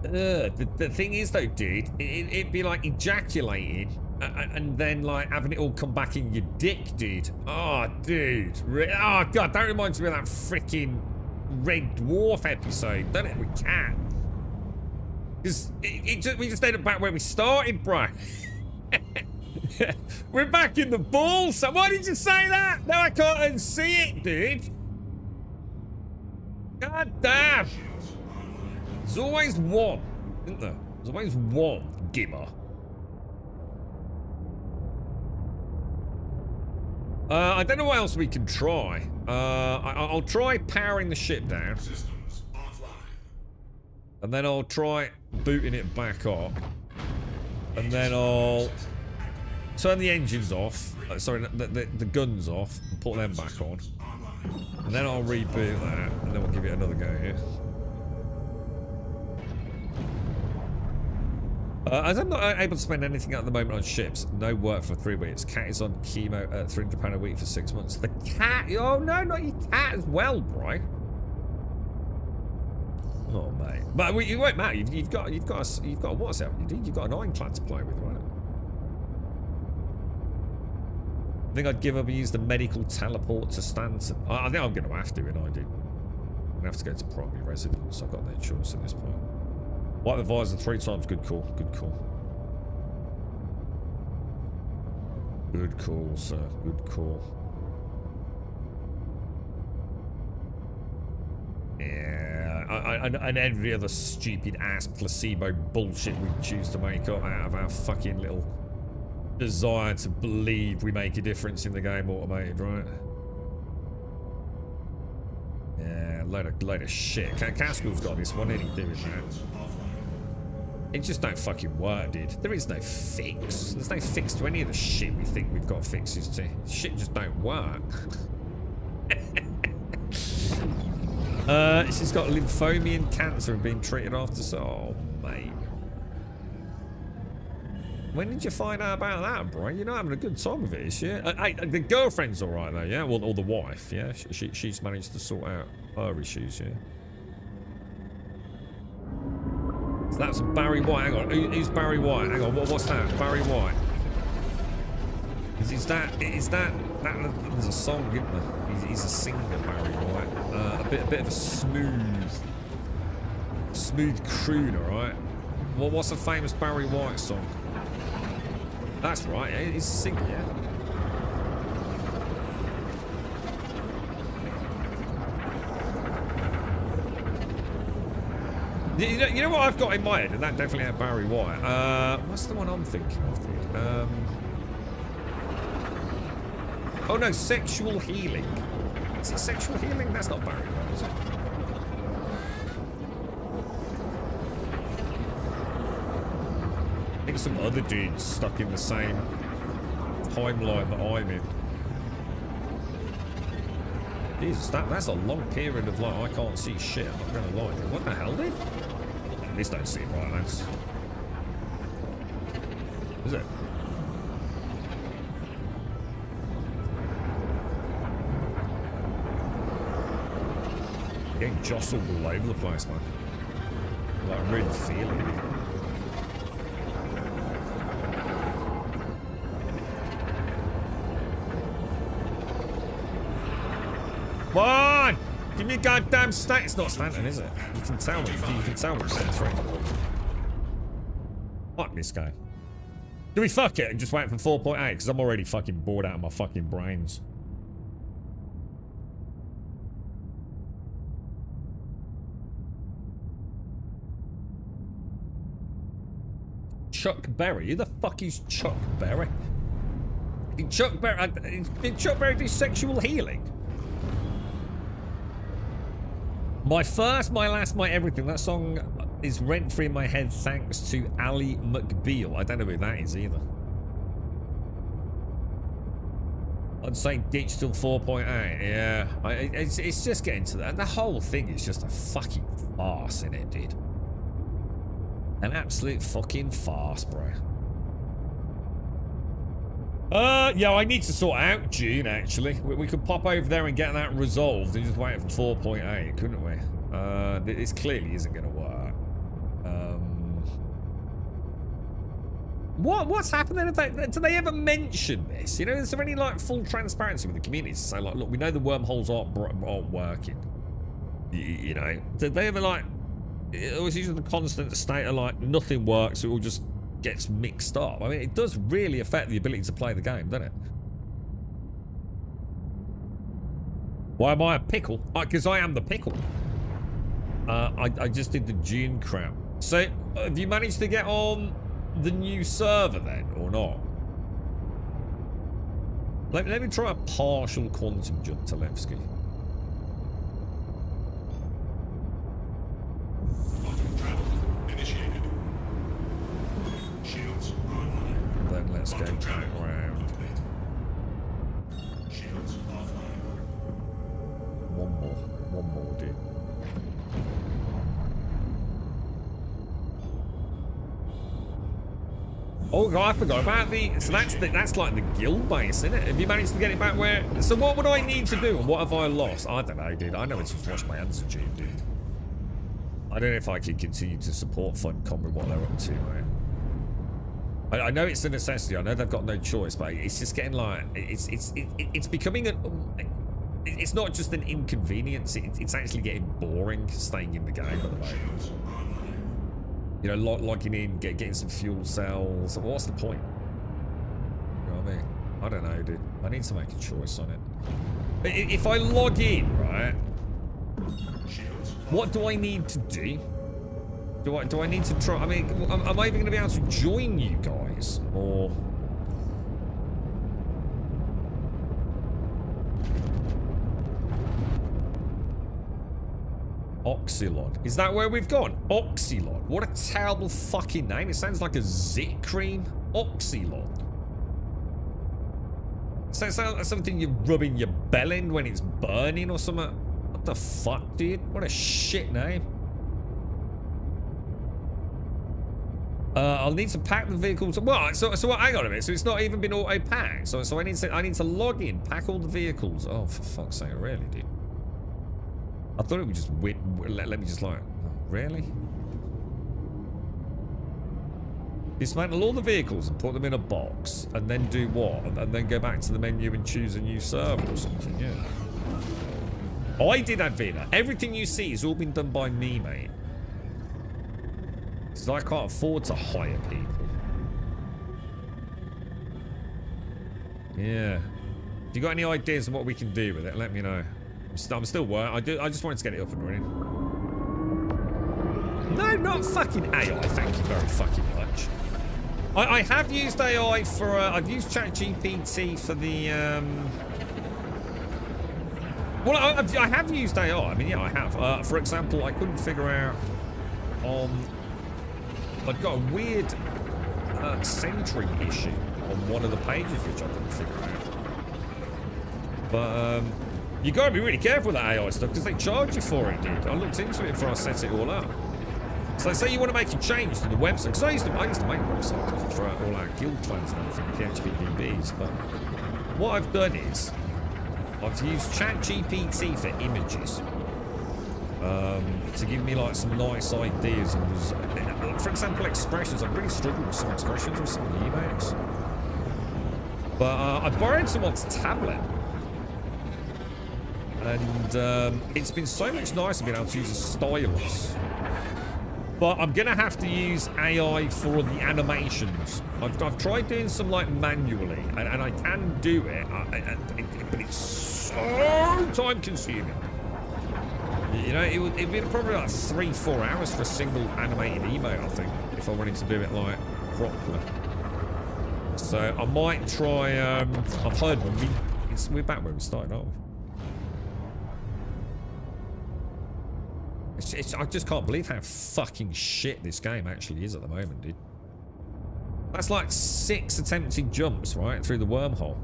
The thing is though, dude, it'd be like ejaculating and then like having it all come back in your dick, dude. Oh, dude. Oh, God, that reminds me of that freaking Red Dwarf episode, doesn't it? We can't. Because we just ended back where we started, bro. We're back in the balls. So why did you say that? Now I can't unsee it, dude. God damn. There's always one, isn't there? There's always one gimmer. I don't know what else we can try. I'll try powering the ship down. And then I'll try booting it back up. And then I'll turn the engines off. Sorry, the guns off. And put them back on. And then I'll reboot that. And then we'll give it another go here. As I'm not able to spend anything at the moment on ships, no work for 3 weeks. Cat is on chemo at £300 a week for 6 months. The cat? Oh no, not your cat as well, bro. Oh mate, but it won't matter. You've got what's out? You've got an ironclad to play with, right? I think I'd give up and use the medical teleport to Stanton. I think I'm going to have to, and I do. I'm going to have to go to primary residence. I've got no choice at this point. Wipe the visor 3 times. Good call. Good call. Good call, sir. Good call. Yeah, and every other stupid ass placebo bullshit we choose to make up out of our fucking little desire to believe we make a difference in the game automated, right? Yeah, load of shit. Caskell's got this one, ain't he, doing that? It just don't fucking work, dude. There is no fix. There's no fix to any of the shit we think we've got fixes to. Shit just don't work. She's got lymphomian cancer and being treated after. So, oh, mate. When did you find out about that, bro? You're not having a good time with it, is she? The girlfriend's all right though, yeah. Well, or the wife, yeah. She's managed to sort out her issues, yeah. So that's Barry White. Hang on, who's Barry White? Hang on, what's that? Barry White. Is that there's a song, isn't there? He's a singer, Barry White. A bit of a smooth crooner, right? Well, what's a famous Barry White song? That's right, he's a singer, yeah. You know what I've got in my head, and that definitely had Barry White. What's the one I'm thinking of, dude? Oh no, sexual healing. Is it sexual healing? That's not Barry White, is it? I think some other dude's stuck in the same timeline that I'm in. Jesus, that's a long period of like I can't see shit. I'm not gonna lie. What the hell, dude? This don't seem right, lads. Is it? Getting jostled all over the place, man. Like I'm really feeling it. Come on! Give me a goddamn stat. It's not Stanton, is it? You can tell me. You can tell me Stanton's right. Fuck this guy. Do we fuck it and just wait for 4.8? Because I'm already fucking bored out of my fucking brains. Chuck Berry? Who the fuck is Chuck Berry? Did Chuck Berry do sexual healing? My first, my last, my everything. That song is rent-free in my head thanks to Ally McBeal. I don't know who that is either. I'd say ditch till 4.8. Yeah, it's just getting to that. The whole thing is just a fucking farce, innit, dude? An absolute fucking farce, bro. Yeah, I need to sort out June, actually. We could pop over there and get that resolved and just wait for 4.8, couldn't we? This clearly isn't going to work. What's happening? Do they ever mention this? You know, is there any, like, full transparency with the community to say, like, look, we know the wormholes aren't working. You know? Did they ever, like... It was usually the constant state of, like, nothing works, so it all just... gets mixed up. I mean, it does really affect the ability to play the game, doesn't it? Why am I a pickle? Because I am the pickle. I just did the June crap. So, have you managed to get on the new server then, or not? Let me try a partial quantum jump to Levski. Then let's go back round. One more, dude. Oh, I forgot about the. So that's like the guild base, isn't it? Have you managed to get it back where? So what would I need to do, and what have I lost? I don't know, dude. I know it's just wash my hands of June, dude. I don't know if I can continue to support Funcom with what they're up to, mate. I know it's a necessity. I know they've got no choice, but it's just getting like it's becoming it's not just an inconvenience. It's actually getting boring staying in the game at the moment. You know, logging in, getting some fuel cells. What's the point? You know what I mean? I don't know, dude. I need to make a choice on it. If I log in, right? What do I need to do? Do I need to try? I mean, am I even going to be able to join you guys? Or... Oxylon. Is that where we've gone? Oxylon. What a terrible fucking name. It sounds like a zit cream. Oxylon. So it sounds like something you rub in your belly when it's burning or something. What the fuck, dude? What a shit name. I'll need to pack the vehicles. Well, so what? Hang on a minute. So it's not even been auto-packed. So I need to log in, pack all the vehicles. Oh, for fuck's sake, really, dude? I thought it would just let me just like, really? Dismantle all the vehicles and put them in a box, and then do what? And then go back to the menu and choose a new server or something. Yeah. Oh, I did Advina. Everything you see has all been done by me, mate. Because I can't afford to hire people. Yeah. If you got any ideas on what we can do with it, let me know. I'm still working. I just wanted to get it up and running. No, not fucking AI, thank you very fucking much. I have used AI for, I've used ChatGPT for the, well, I have used AI. I mean, yeah, I have. For example, I couldn't figure out I've got a weird centering issue on one of the pages, which I couldn't figure out. But you got to be really careful with that AI stuff because they charge you for it, dude. I looked into it before I set it all up. So say you want to make a change to the website, because I used to make a website for all our guild clans and everything, PHP-BBs, but what I've done is I've used ChatGPT for images to give me like some nice ideas and for example, expressions. I've really struggled with some expressions with some of the emails. But I borrowed someone's tablet. And it's been so much nicer being able to use a stylus. But I'm going to have to use AI for the animations. I've tried doing some like manually, and I can do it, but it's so time consuming. You know, it'd be probably like 3-4 hours for a single animated email, I think, if I wanted to do it like properly. So I might try, I've heard we're back where we started, aren't we? I just can't believe how fucking shit this game actually is at the moment, dude. That's like 6 attempted jumps, right, through the wormhole.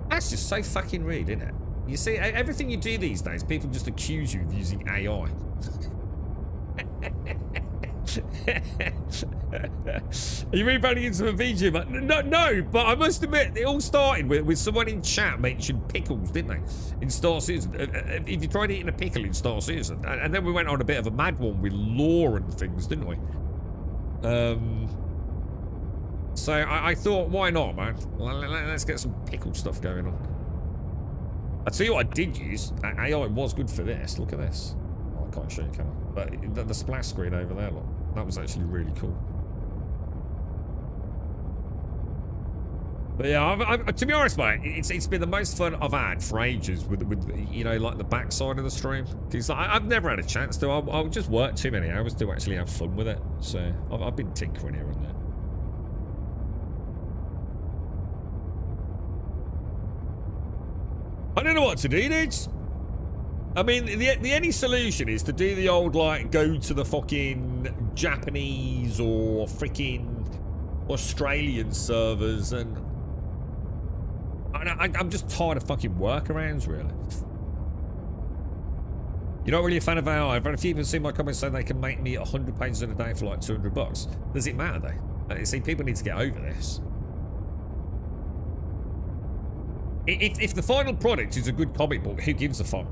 That's just so fucking rude, isn't it? You see, everything you do these days, people just accuse you of using AI. Are you rebounding into a VG? No, but I must admit, it all started with someone in chat mentioned pickles, didn't they? In Star Citizen. If you tried eating a pickle in Star Citizen. And then we went on a bit of a mad one with lore and things, didn't we? So I thought, why not, man? Let's get some pickle stuff going on. I tell you what I did use. AI was good for this. Look at this. Oh, I can't show you, can I? But the splash screen over there, look. That was actually really cool. But yeah, to be honest, mate, it's been the most fun I've had for ages with you know, like the backside of the stream. Because I've never had a chance to. I'll just work too many hours to actually have fun with it. So I've been tinkering here and there. I don't know what to do, dudes. I mean, the only solution is to do the old, like, go to the fucking Japanese or freaking Australian servers, and I'm just tired of fucking workarounds, really. You're not really a fan of AI. I've had a few people see my comments saying they can make me 100 pages in a day for like $200. Does it matter, though? You see, people need to get over this. If the final product is a good comic book, who gives a fuck?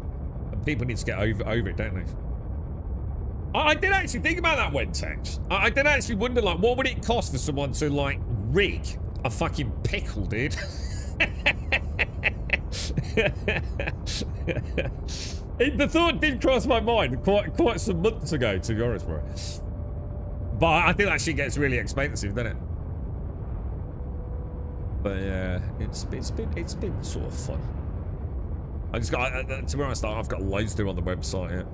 And people need to get over it, don't they? I did actually think about that, Wentex. I did actually wonder, like, what would it cost for someone to, like, rig a fucking pickle, dude? The thought did cross my mind quite some months ago, to be honest, bro. But I think that shit gets really expensive, doesn't it? But yeah, it's been sort of fun. I just got, to be honest, I've got loads to do on the website here.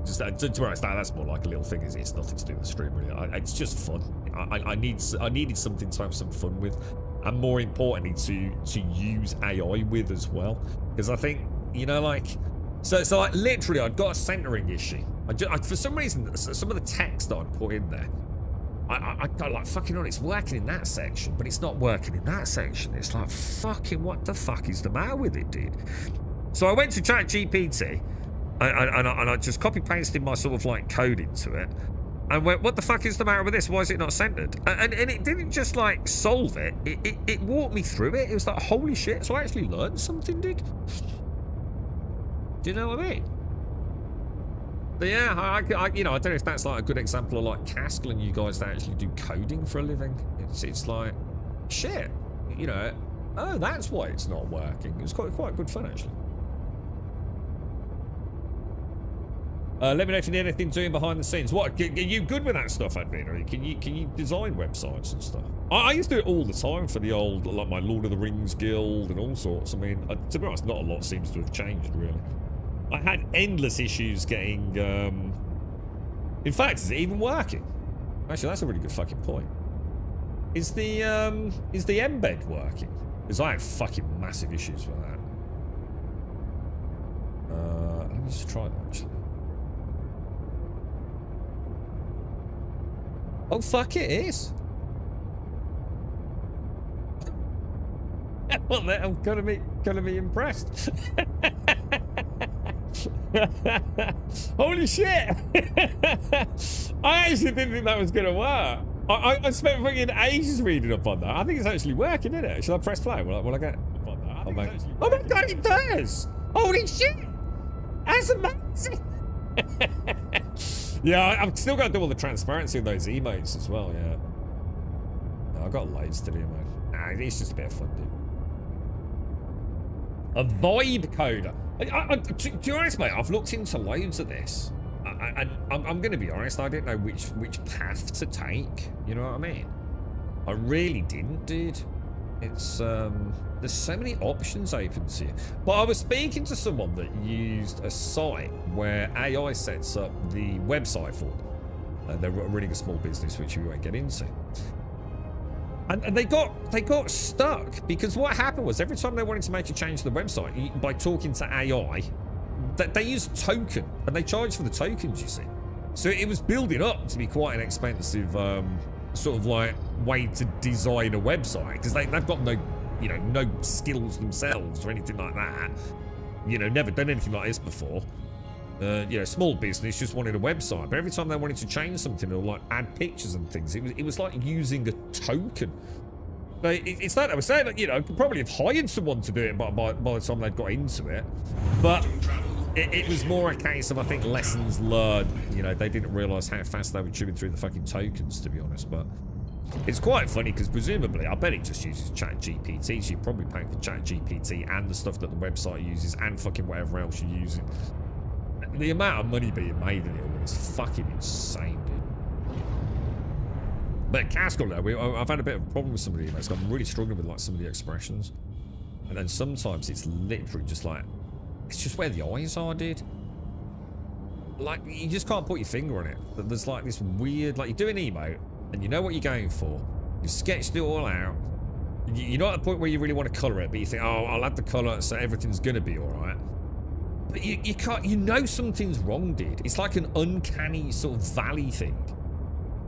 Just to be honest, that's more like a little thing. It's nothing to do with the stream, really. It's just fun. I needed something to have some fun with, and more importantly, to use AI with as well. Because I think, you know, like, so like literally, I've got a centering issue. For some reason, some of the text that I put in there, I got like, fucking on, it's working in that section, but it's not working in that section. It's like, fucking, what the fuck is the matter with it, dude? So I went to ChatGPT, and I just copy-pasted my sort of like code into it, and went, what the fuck is the matter with this? Why is it not centered? And it didn't just like solve it. It walked me through it. It was like, holy shit. So I actually learned something, dude. Do you know what I mean? But yeah, you know, I don't know if that's like a good example of like Caskell and you guys that actually do coding for a living. It's like, shit, you know, oh, that's why it's not working. It was quite good fun, actually. Let me know if you need anything doing behind the scenes. What, are you good with that stuff, Advina? Can you design websites and stuff? I used to do it all the time for the old, like my Lord of the Rings guild and all sorts. I mean, to be honest, not a lot seems to have changed, really. I had endless issues getting, in fact, is it even working? Actually, that's a really good fucking point. Is the embed working? Because I had fucking massive issues with that. Let me just try that, actually. Oh, fuck, it is. Well, then I'm gonna be impressed. Holy shit! I actually didn't think that was gonna work. I spent fucking ages reading up on that. I think it's actually working, isn't it? Should I press play? Will I get up on that? Oh my god, it does! Holy shit! That's amazing! Yeah, I've still got to do all the transparency of those emotes as well, yeah. No, I've got loads to do, man. Nah, it's just a bit of fun, dude. A vibe coder. To be honest, mate, I've looked into loads of this. And I'm going to be honest, I didn't know which path to take. You know what I mean? I really didn't, dude. It's, there's so many options open to you. But I was speaking to someone that used a site where AI sets up the website for them. They're running a small business, which we won't get into. And they got stuck because what happened was every time they wanted to make a change to the website, by talking to AI, they used token, and they charge for the tokens, you see. So it was building up to be quite an expensive sort of like way to design a website, because they've got no, you know, no skills themselves or anything like that. You know, never done anything like this before. You know, small business just wanted a website, but every time they wanted to change something or like add pictures and things, it was like using a token. So it's like I was saying, you know, I could probably have hired someone to do it by the time they'd got into it, but it was more a case of, I think, lessons learned. You know, they didn't realise how fast they were chewing through the fucking tokens, to be honest. But it's quite funny because presumably, I bet it just uses ChatGPT. So you're probably paying for ChatGPT and the stuff that the website uses and fucking whatever else you're using. The amount of money being made in it all is fucking insane, dude. But Caskell, though, I've had a bit of a problem with some of the emails. I'm really struggling with like some of the expressions, and then sometimes it's literally just like, it's just where the eyes are, dude. Like, you just can't put your finger on it. There's like this weird, like, you do an emote and you know what you're going for. You've sketched it all out. You're not at the point where you really want to colour it, but you think, oh, I'll add the colour so everything's gonna be all right. But you can't, you know something's wrong, dude. It's like an uncanny sort of valley thing.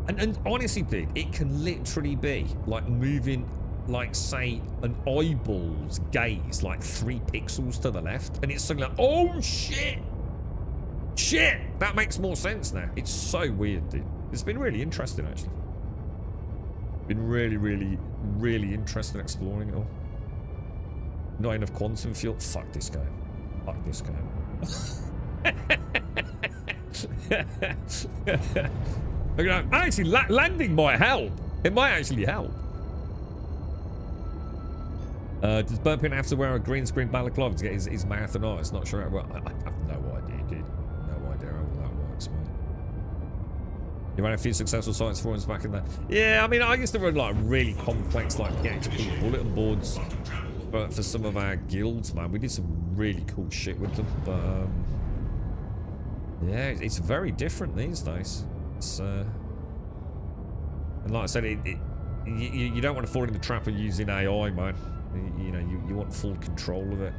And honestly, dude, it can literally be like moving, like, say, an eyeball's gaze like 3 pixels to the left, and it's suddenly like, oh shit! Shit! That makes more sense now. It's so weird, dude. It's been really interesting, actually. Been really, really, really interesting exploring it all. Not enough quantum field. Fuck this game. Fuck this game. Actually, landing might help. It might actually help. Does Burpin have to wear a green screen balaclava to get his mouth and eyes? Not sure. Well, I have no idea, dude. No idea how all that works, man. You ran a few successful science forums back in that. Yeah, I mean, I used to run like really complex, like PHP bulletin boards. But for some of our guilds, man, we did some really cool shit with them. But yeah, it's very different these days. It's and like I said, you don't want to fall in the trap of using AI, man. You know, you want full control of it.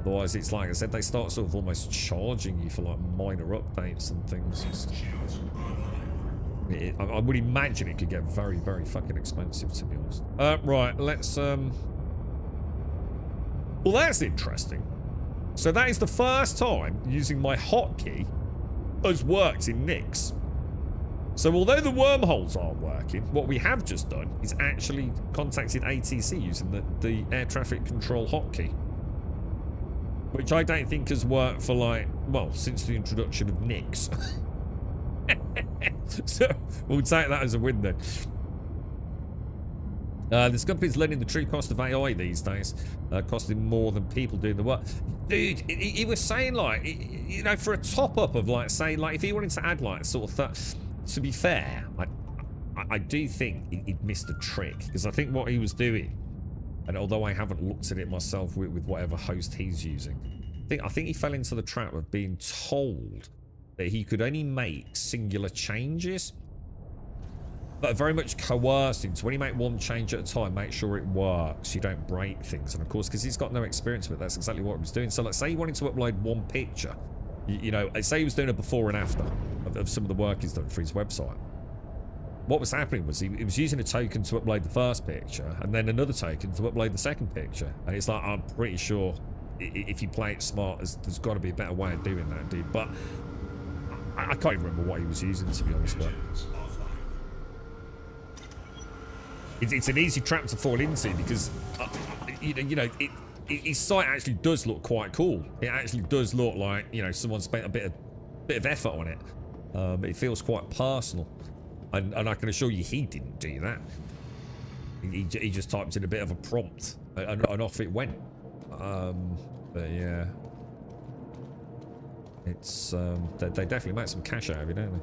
Otherwise, it's like I said, they start sort of almost charging you for like minor updates and things. I would imagine it could get very, very fucking expensive, to be honest. Right, let's well, that's interesting. So that is the first time using my hotkey has worked in Nix. So although the wormholes aren't working, what we have just done is actually contacted ATC using the air traffic control hotkey. Which I don't think has worked for, like, well, since the introduction of Nix. So we'll take that as a win then. This company's learning the true cost of AI these days, costing more than people doing the work. Dude, he was saying, like, you know, for a top-up of, like, say, like, if he wanted to add, like, sort of, to be fair, I do think he'd missed a trick, because I think what he was doing, and although I haven't looked at it myself with whatever host he's using, I think he fell into the trap of being told that he could only make singular changes, but very much coerced into when you make one change at a time, make sure it works, you don't break things. And of course, because he's got no experience with it, that's exactly what he was doing. So let's say he wanted to upload one picture, you know, say he was doing a before and after of some of the work he's done for his website. What was happening was he was using a token to upload the first picture and then another token to upload the second picture. And it's like, I'm pretty sure if you play it smart, there's got to be a better way of doing that, dude. But I can't even remember what he was using, to be honest. But it's an easy trap to fall into because, you know, his site actually does look quite cool. It actually does look like, you know, someone spent a bit of effort on it. It feels quite personal. And I can assure you he didn't do that. He just typed in a bit of a prompt and off it went. But yeah. It's, they definitely make some cash out of it, don't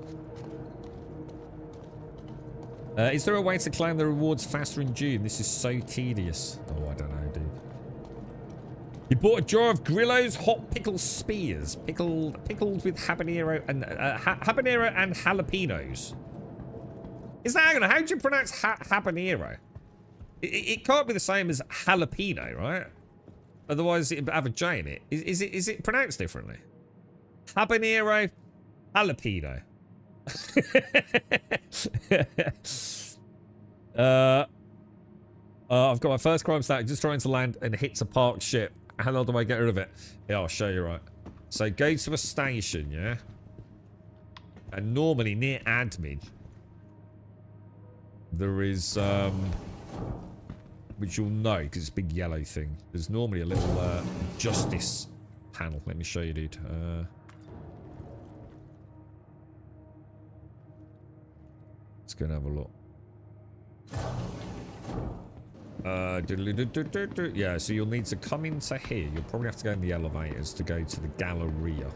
they? Is there a way to claim the rewards faster in June? This is so tedious. Oh, I don't know, dude. You bought a jar of Grillo's hot pickle spears, pickled with habanero and jalapenos. Is that, hang on, how do you pronounce habanero? It can't be the same as jalapeno, right? Otherwise it'd have a J in it. Is it pronounced differently? Habanero, jalapeno. I've got my first crime stack just trying to land and hits a parked ship. How the hell do I get rid of it? Yeah, I'll show you, right. So go to a station, yeah? And normally near admin, there is, which you'll know because it's a big yellow thing. There's normally a little justice panel. Let me show you, dude. Let's go and have a look. Yeah, so you'll need to come into here. You'll probably have to go in the elevators to go to the Galleria.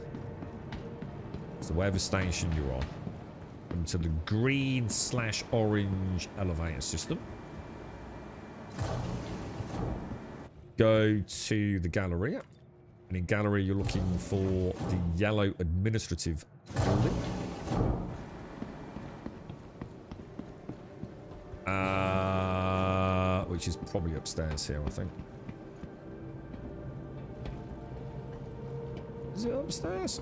So whatever station you're on. Into the green/orange elevator system. Go to the Galleria. And in Galleria, you're looking for the yellow administrative building. Which is probably upstairs here, I think. Is it upstairs?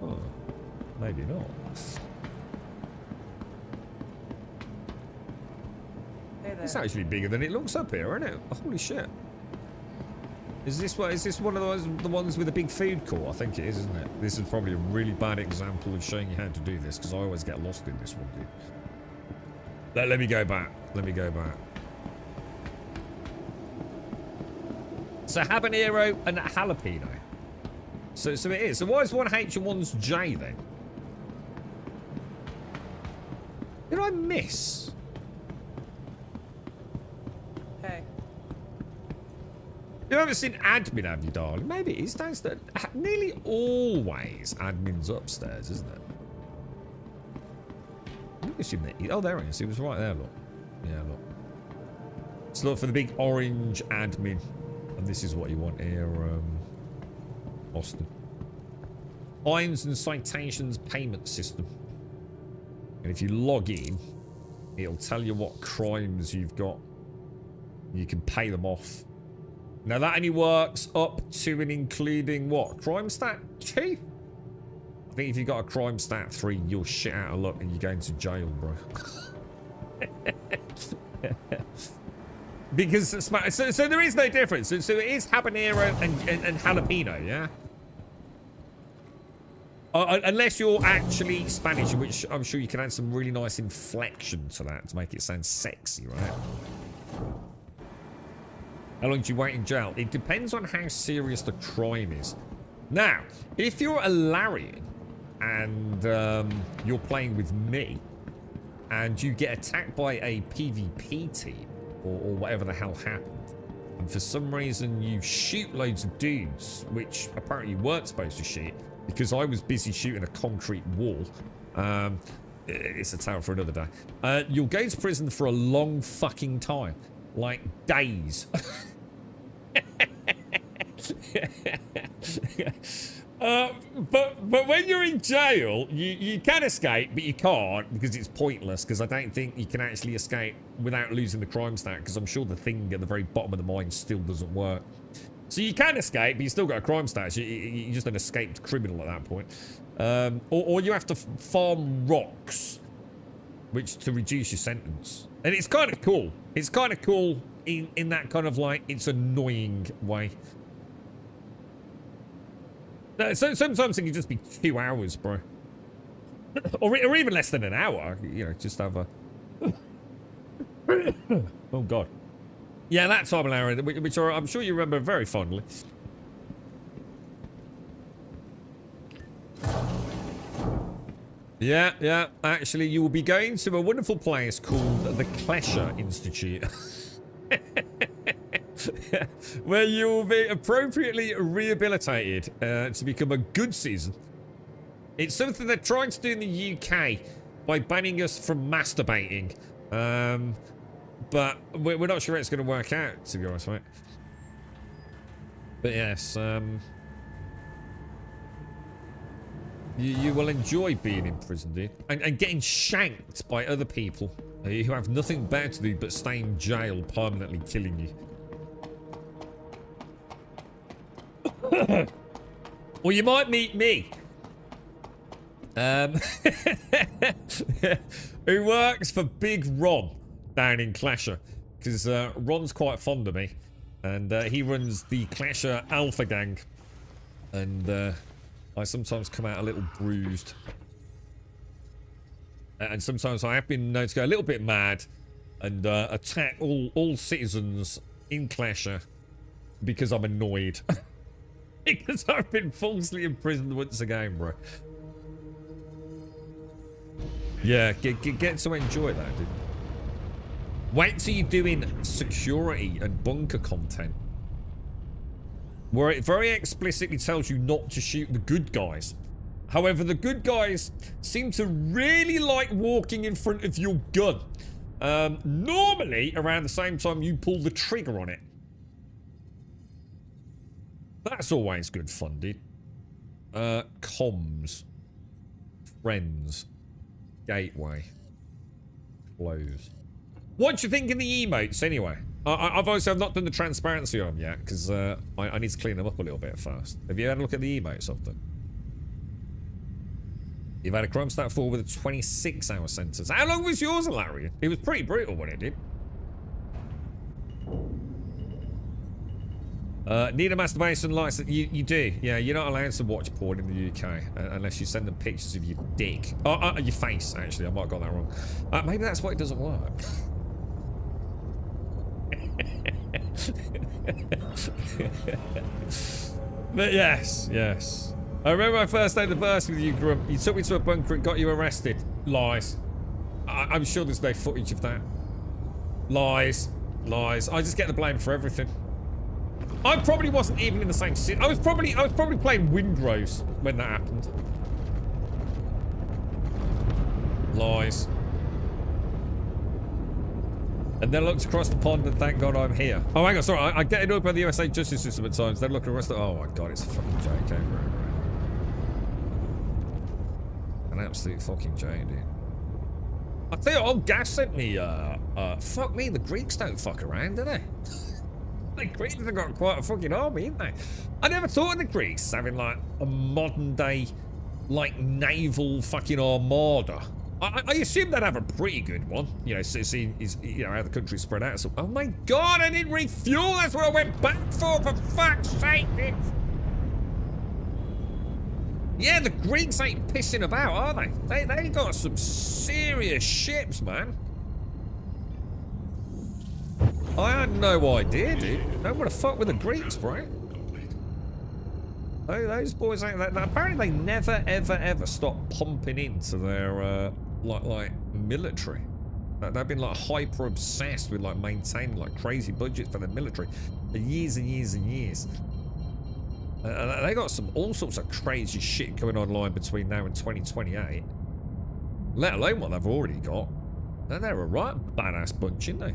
Oh, maybe not. Hey there. It's actually bigger than it looks up here, isn't it? Holy shit. Is this one of the ones with a big food court? I think it is, isn't it? This is probably a really bad example of showing you how to do this, because I always get lost in this one, dude. Let me go back. Let me go back. So habanero and jalapeno. So it is. So why is one H and one's J then? Did I miss? Hey. You haven't seen admin, have you, darling? Maybe it is downstairs. Nearly always admin's upstairs, isn't it? Oh, there it is. It was right there, look. Yeah, look. Let's look for the big orange admin. And this is what you want here, Austin. Fines and citations payment system. And if you log in, it'll tell you what crimes you've got. You can pay them off. Now, that only works up to and including what? Crime stat 2? I think if you got a crime stat 3, you're shit out of luck and you're going to jail, bro. Because so there is no difference. So it is habanero and jalapeno, yeah. Unless you're actually Spanish, in which I'm sure you can add some really nice inflection to that to make it sound sexy, right? How long do you wait in jail? It depends on how serious the crime is. Now, if you're a Larian and you're playing with me and you get attacked by a PvP team or whatever the hell happened, and for some reason you shoot loads of dudes, which apparently you weren't supposed to shoot because I was busy shooting a concrete wall. It's a tale for another day. You'll go to prison for a long fucking time. Like days. But when you're in jail, you can escape, but you can't because it's pointless. Because I don't think you can actually escape without losing the crime stat. Because I'm sure the thing at the very bottom of the mine still doesn't work. So you can escape, but you still got a crime stat. So you're just an escaped criminal at that point. Or you have to farm rocks, which to reduce your sentence. And it's kind of cool. It's kind of cool in that kind of like it's annoying way. So sometimes it can just be 2 hours, bro. or even less than an hour. You know, just have a... oh, God. Yeah, that time of hour, which I'm sure you remember very fondly. Yeah. Actually, you will be going to a wonderful place called the Klesher Institute. Where you will be appropriately rehabilitated to become a good citizen. It's something they're trying to do in the UK by banning us from masturbating. But we're not sure it's going to work out, to be honest, mate. But yes, you will enjoy being imprisoned, dude. And getting shanked by other people who have nothing better to do but stay in jail, permanently killing you. Or you might meet me. Who works for Big Ron down in Klesher. Because Ron's quite fond of me. And he runs the Klesher Alpha Gang. And I sometimes come out a little bruised. And sometimes I have been known to go a little bit mad. And attack all citizens in Klesher. Because I'm annoyed. Because I've been falsely imprisoned once again, bro. Yeah, get to enjoy that, dude. Wait till you're doing security and bunker content. Where it very explicitly tells you not to shoot the good guys. However, the good guys seem to really like walking in front of your gun. Normally, around the same time you pull the trigger on it. That's always good fun, dude. Comms. Friends. Gateway. Close. What do you think of the emotes, anyway? I've not done the transparency on them yet, because I need to clean them up a little bit first. Have you had a look at the emotes of them? You've had a crime stat 4 with a 26-hour sentence. How long was yours, Larry? It was pretty brutal when it did. Need a masturbation license? You do. Yeah, you're not allowed to watch porn in the UK unless you send them pictures of your dick. Your face, actually. I might have got that wrong. Maybe that's why it doesn't work. But yes. I remember my first day at the burst with you, Grump. You took me to a bunker and got you arrested. Lies. I'm sure there's no footage of that. Lies. I just get the blame for everything. I probably wasn't even in the same city. I was probably playing Windrose when that happened. Lies. And then I looked across the pond and thank God I'm here. Oh, hang on, sorry. I get annoyed by the USA justice system at times. Then look across the... Oh my God, it's a fucking joke, bro. An absolute fucking joke, dude. I tell you what, old Gas sent me, fuck me, the Greeks don't fuck around, do they? The Greeks have got quite a fucking army, haven't they? I never thought of the Greeks having, like, a modern-day, like, naval fucking armada. I assume they'd have a pretty good one. You know, seeing you know, how the country's spread out. So, oh my God, I didn't refuel. That's what I went back for fuck's sake. Yeah, the Greeks ain't pissing about, are they? They got some serious ships, man. I had no idea, dude. Don't want to fuck with the Greeks, bro. Those boys ain't that. Apparently, they never, ever stop pumping into their like military. They've been like hyper obsessed with like maintaining like crazy budgets for the military for years and years and years. They got all sorts of crazy shit coming online between now and 2028. Let alone what they've already got. They're a right badass bunch, aren't they?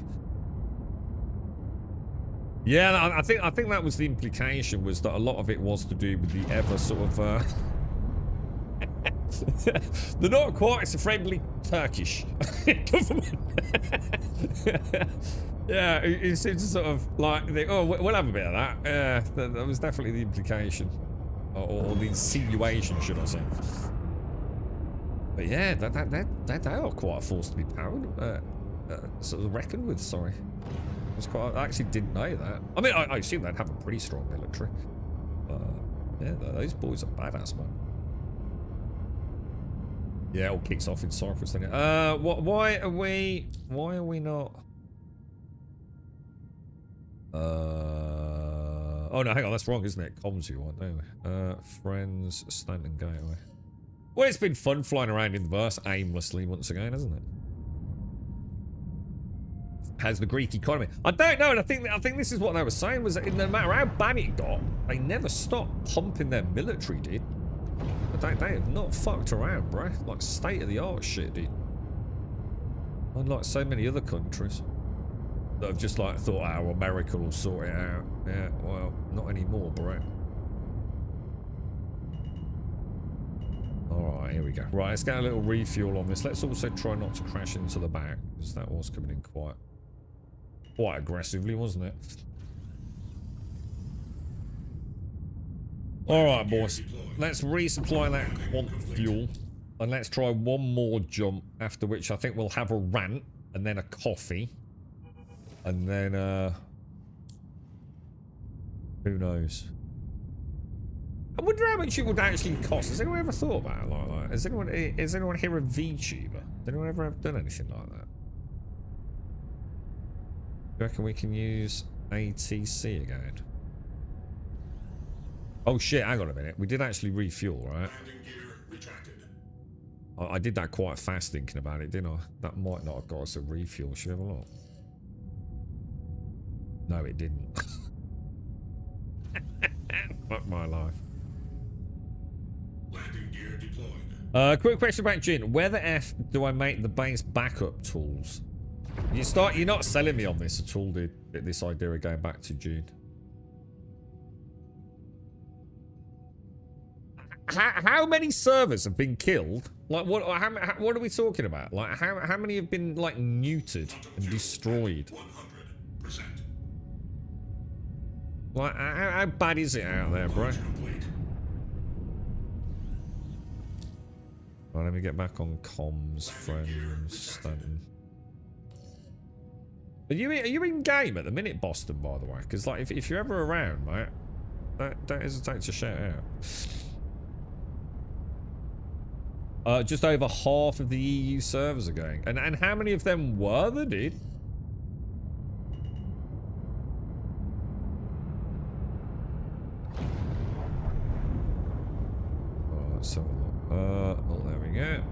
Yeah, I think that was the implication, was that a lot of it was to do with the ever sort of they're not quite so friendly Turkish government. Yeah, it seems to sort of like think, oh, we'll have a bit of that. Yeah, that was definitely the implication, or the insinuation, should I say? But yeah, they are quite a force to be sort of reckoned with. Sorry. I actually didn't know that. I mean, I assume they'd have a pretty strong military. Yeah, those boys are badass, man. Yeah, it all kicks off in Cyprus, doesn't it? Why are we not? Oh no, hang on, that's wrong, isn't it? Comms you want, don't we? Friends, Stanton Gateway. Well, it's been fun flying around in the verse aimlessly once again, hasn't it? Has the Greek economy? I don't know, and I think this is what they were saying, was that no matter how bad it got, they never stopped pumping their military, dude. They have not fucked around, bro. Like state of the art shit, dude. Unlike so many other countries that have just like thought, oh, America will sort it out. Yeah, well, not anymore, bro. Alright, here we go. Right, let's get a little refuel on this. Let's also try not to crash into the back, because that was coming in quite aggressively, wasn't it? Alright, boys. Let's resupply that quant fuel. And let's try one more jump, after which I think we'll have a rant, and then a coffee. And then, who knows? I wonder how much it would actually cost. Has anyone ever thought about it like that? Is anyone here a VTuber? Has anyone ever done anything like that? Do you reckon we can use ATC again? Oh shit, hang on a minute. We did actually refuel, right? I did that quite fast thinking about it, didn't I? That might not have got us a refuel. Should we have a look? No, it didn't. Fuck my life. Landing gear deployed. Quick question about Jin. Where the F do I make the base backup tools? You're not selling me on this at all, dude. This idea of going back to June. How many servers have been killed? Like what are we talking about? Like how many have been like neutered and destroyed? 100%. Like how bad is it out there, bro? Right, let me get back on comms, friends, Stanton. Are you in game at the minute, Boston? By the way, because like if you're ever around, mate, don't hesitate to shout out. Just over half of the EU servers are going, and how many of them were there, dude? Oh, let's have a look. Oh, there we go.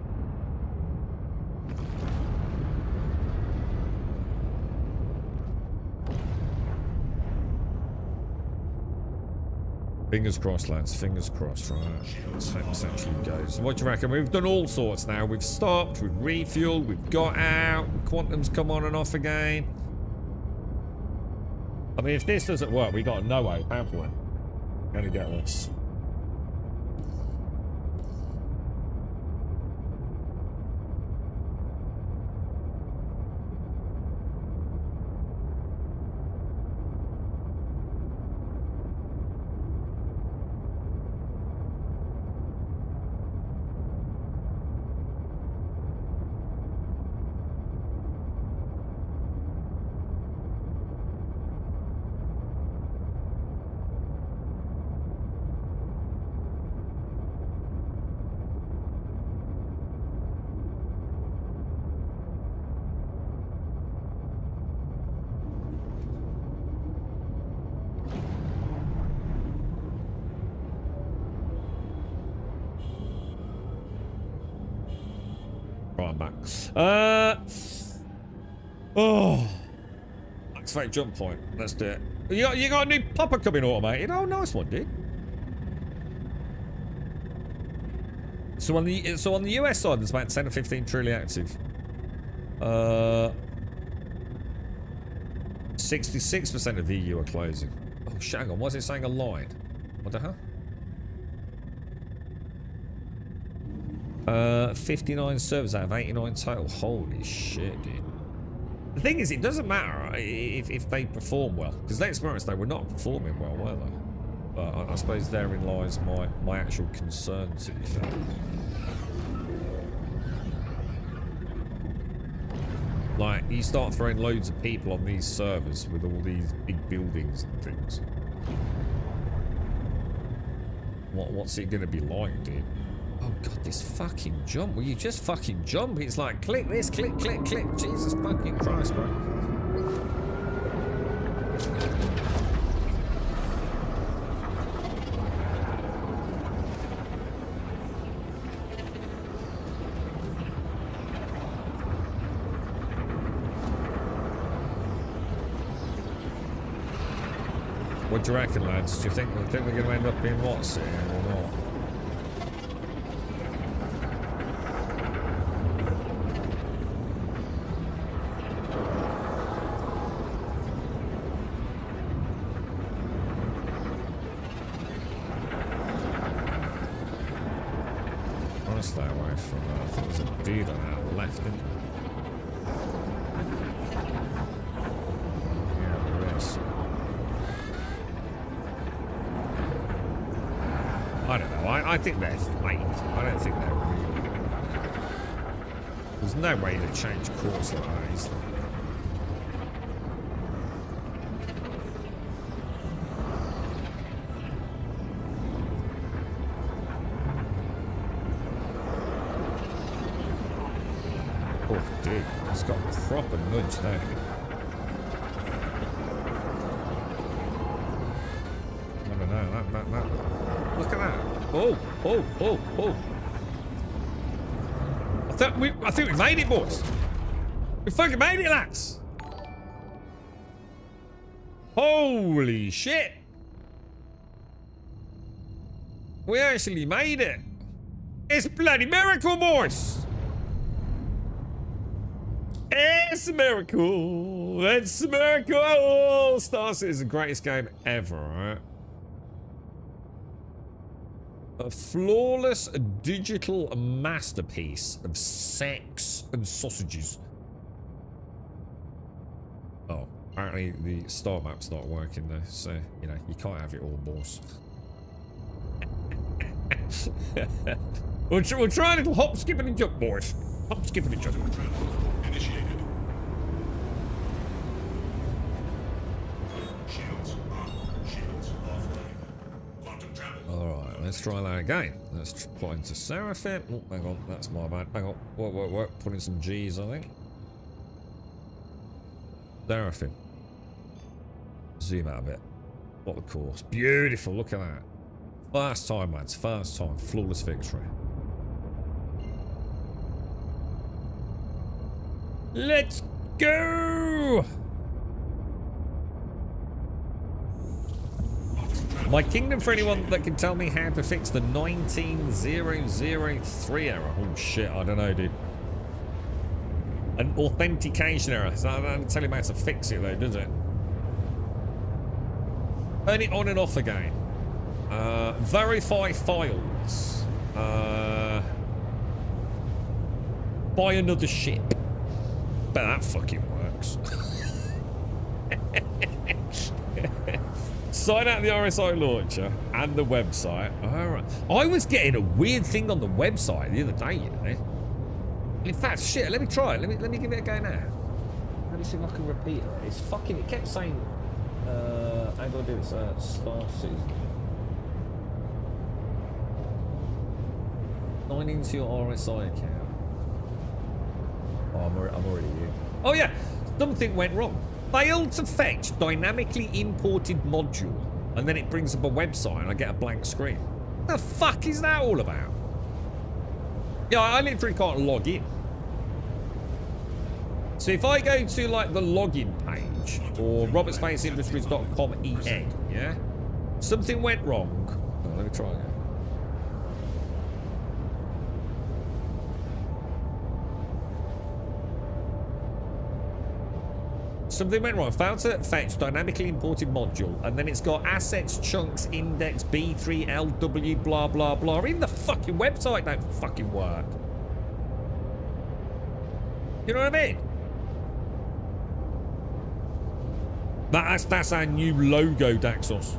Fingers crossed, lads. Fingers crossed, right? Let's hope this actually goes. What do you reckon? We've done all sorts now. We've stopped, we've refueled, we've got out, Quantum's come on and off again. I mean, if this doesn't work, we got no hope, have we? Gonna get this. Right, I'm back. Oh, activate jump point. Let's do it. You got a new popper coming automated. Oh, nice one, dude. So on the US side, there's about 10 or 15 truly active. 66% of EU are closing. Oh, shit, hang on. Why is it saying a line? What the hell? 59 servers out of 89 total. Holy shit, dude. The thing is, it doesn't matter if they perform well. Because let's be honest, they were not performing well, were they? But I suppose therein lies my actual concern, to be fair. Like, you start throwing loads of people on these servers with all these big buildings and things. What's it gonna be like, dude? Oh god, this fucking jump. Will you just fucking jump? It's like, click this, click, click, click. Jesus fucking Christ, bro. What do you reckon, lads? Do you think we're going to end up being what city or not? I want to stay away from that. I think there's a dude on our left, isn't there? Yeah, there is. I don't know. I think they're fake. I don't think they're real. There's no way to change course like that, is there? Oh, dude. It's got a proper nudge there. I don't know. That. Look at that. Oh. I think we made it, boys. We fucking made it, lads. Holy shit. We actually made it. It's a bloody miracle, boys. It's a miracle. It's a miracle. Star Citizen is the greatest game ever, right? A flawless digital masterpiece of sex and sausages. Oh, apparently the star map's not working though, so, you know, you can't have it all, boss. we'll try a little hop, skipping and jump, boys. Hop, skipping and jump. Initiated. Shields on. Shields offline. Quantum travel. Alright, let's try that again. Let's put into Seraphim. Oh, hang on, that's my bad. Hang on. What? Put in some G's, I think. Seraphim. Zoom out a bit. What the course. Beautiful, look at that. First time, lads. First time. Flawless victory. Let's go! My kingdom for anyone that can tell me how to fix the 19003 error. Oh shit, I don't know, dude. An authentication error. So I don't tell him how to fix it though, does it? Turn it on and off again. Verify files. Buy another ship. Bet that fucking works. Sign out the RSI launcher and the website. Alright. I was getting a weird thing on the website the other day, you know. In fact, shit, let me try it. Let me give it a go now. Let me see if I can repeat it. It's fucking, it kept saying, how do I do this? Star Citizen. Sign into your RSI account. Oh, I'm already in. Oh yeah, something went wrong. Failed to fetch dynamically imported module, and then it brings up a website and I get a blank screen. What the fuck is that all about? Yeah, I literally can't log in. So if I go to like the login page or robertspaceindustries.com en, yeah, something went wrong. Oh, let me try again. something went wrong. Failed to fetch dynamically imported module, and then it's got assets, chunks, index, B3LW, blah, blah, blah. Even the fucking website don't fucking work. You know what I mean? That's our new logo, Daxos.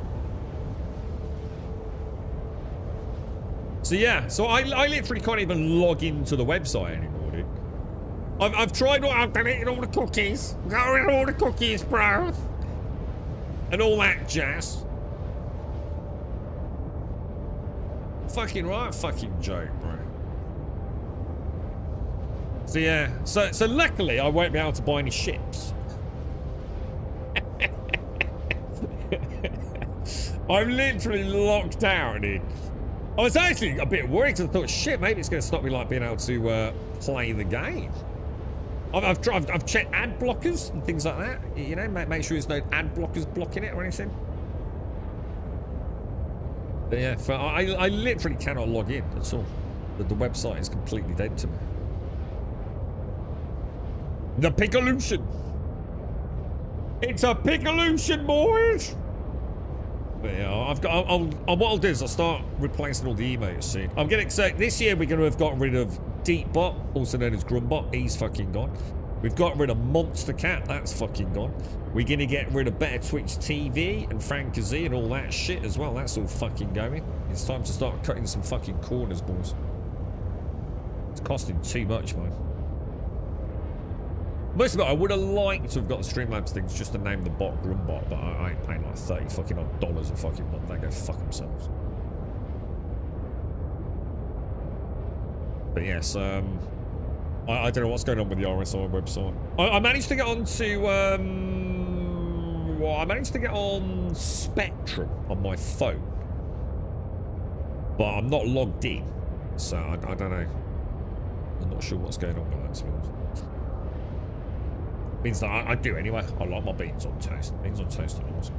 So yeah, so I literally can't even log into the website anymore, dude. I've tried, I've deleted all the cookies. Got rid of all the cookies, bro. And all that jazz. Fucking right, fucking joke, bro. So yeah, so luckily I won't be able to buy any ships. I'm literally locked out, dude. I was actually a bit worried because I thought, shit, maybe it's going to stop me like being able to play the game. I've checked ad blockers and things like that. You know, make sure there's no ad blockers blocking it or anything. But yeah, I literally cannot log in at all. The website is completely dead to me. The Pickolution. It's a Pickolution, boys. But yeah, what I'll do is I'll start replacing all the emotes soon. I'm getting, so this year we're going to have got rid of Deepbot, also known as Grumbot. He's fucking gone. We've got rid of Monster Cat. That's fucking gone. We're going to get rid of Better Twitch TV and Frank-Z and all that shit as well. That's all fucking going. It's time to start cutting some fucking corners, boys. It's costing too much, man. Most of it, I would have liked to have got the Streamlabs things just to name the bot Grumbot, but I ain't paying like $30 fucking odd dollars a fucking month. They go fuck themselves. But yes, I don't know what's going on with the RSI website. I managed to get onto, well, I managed to get on Spectrum on my phone, but I'm not logged in, so I don't know. I'm not sure what's going on with that, to be honest. Means that I do anyway. I like my beans on toast. Beans on toast are awesome.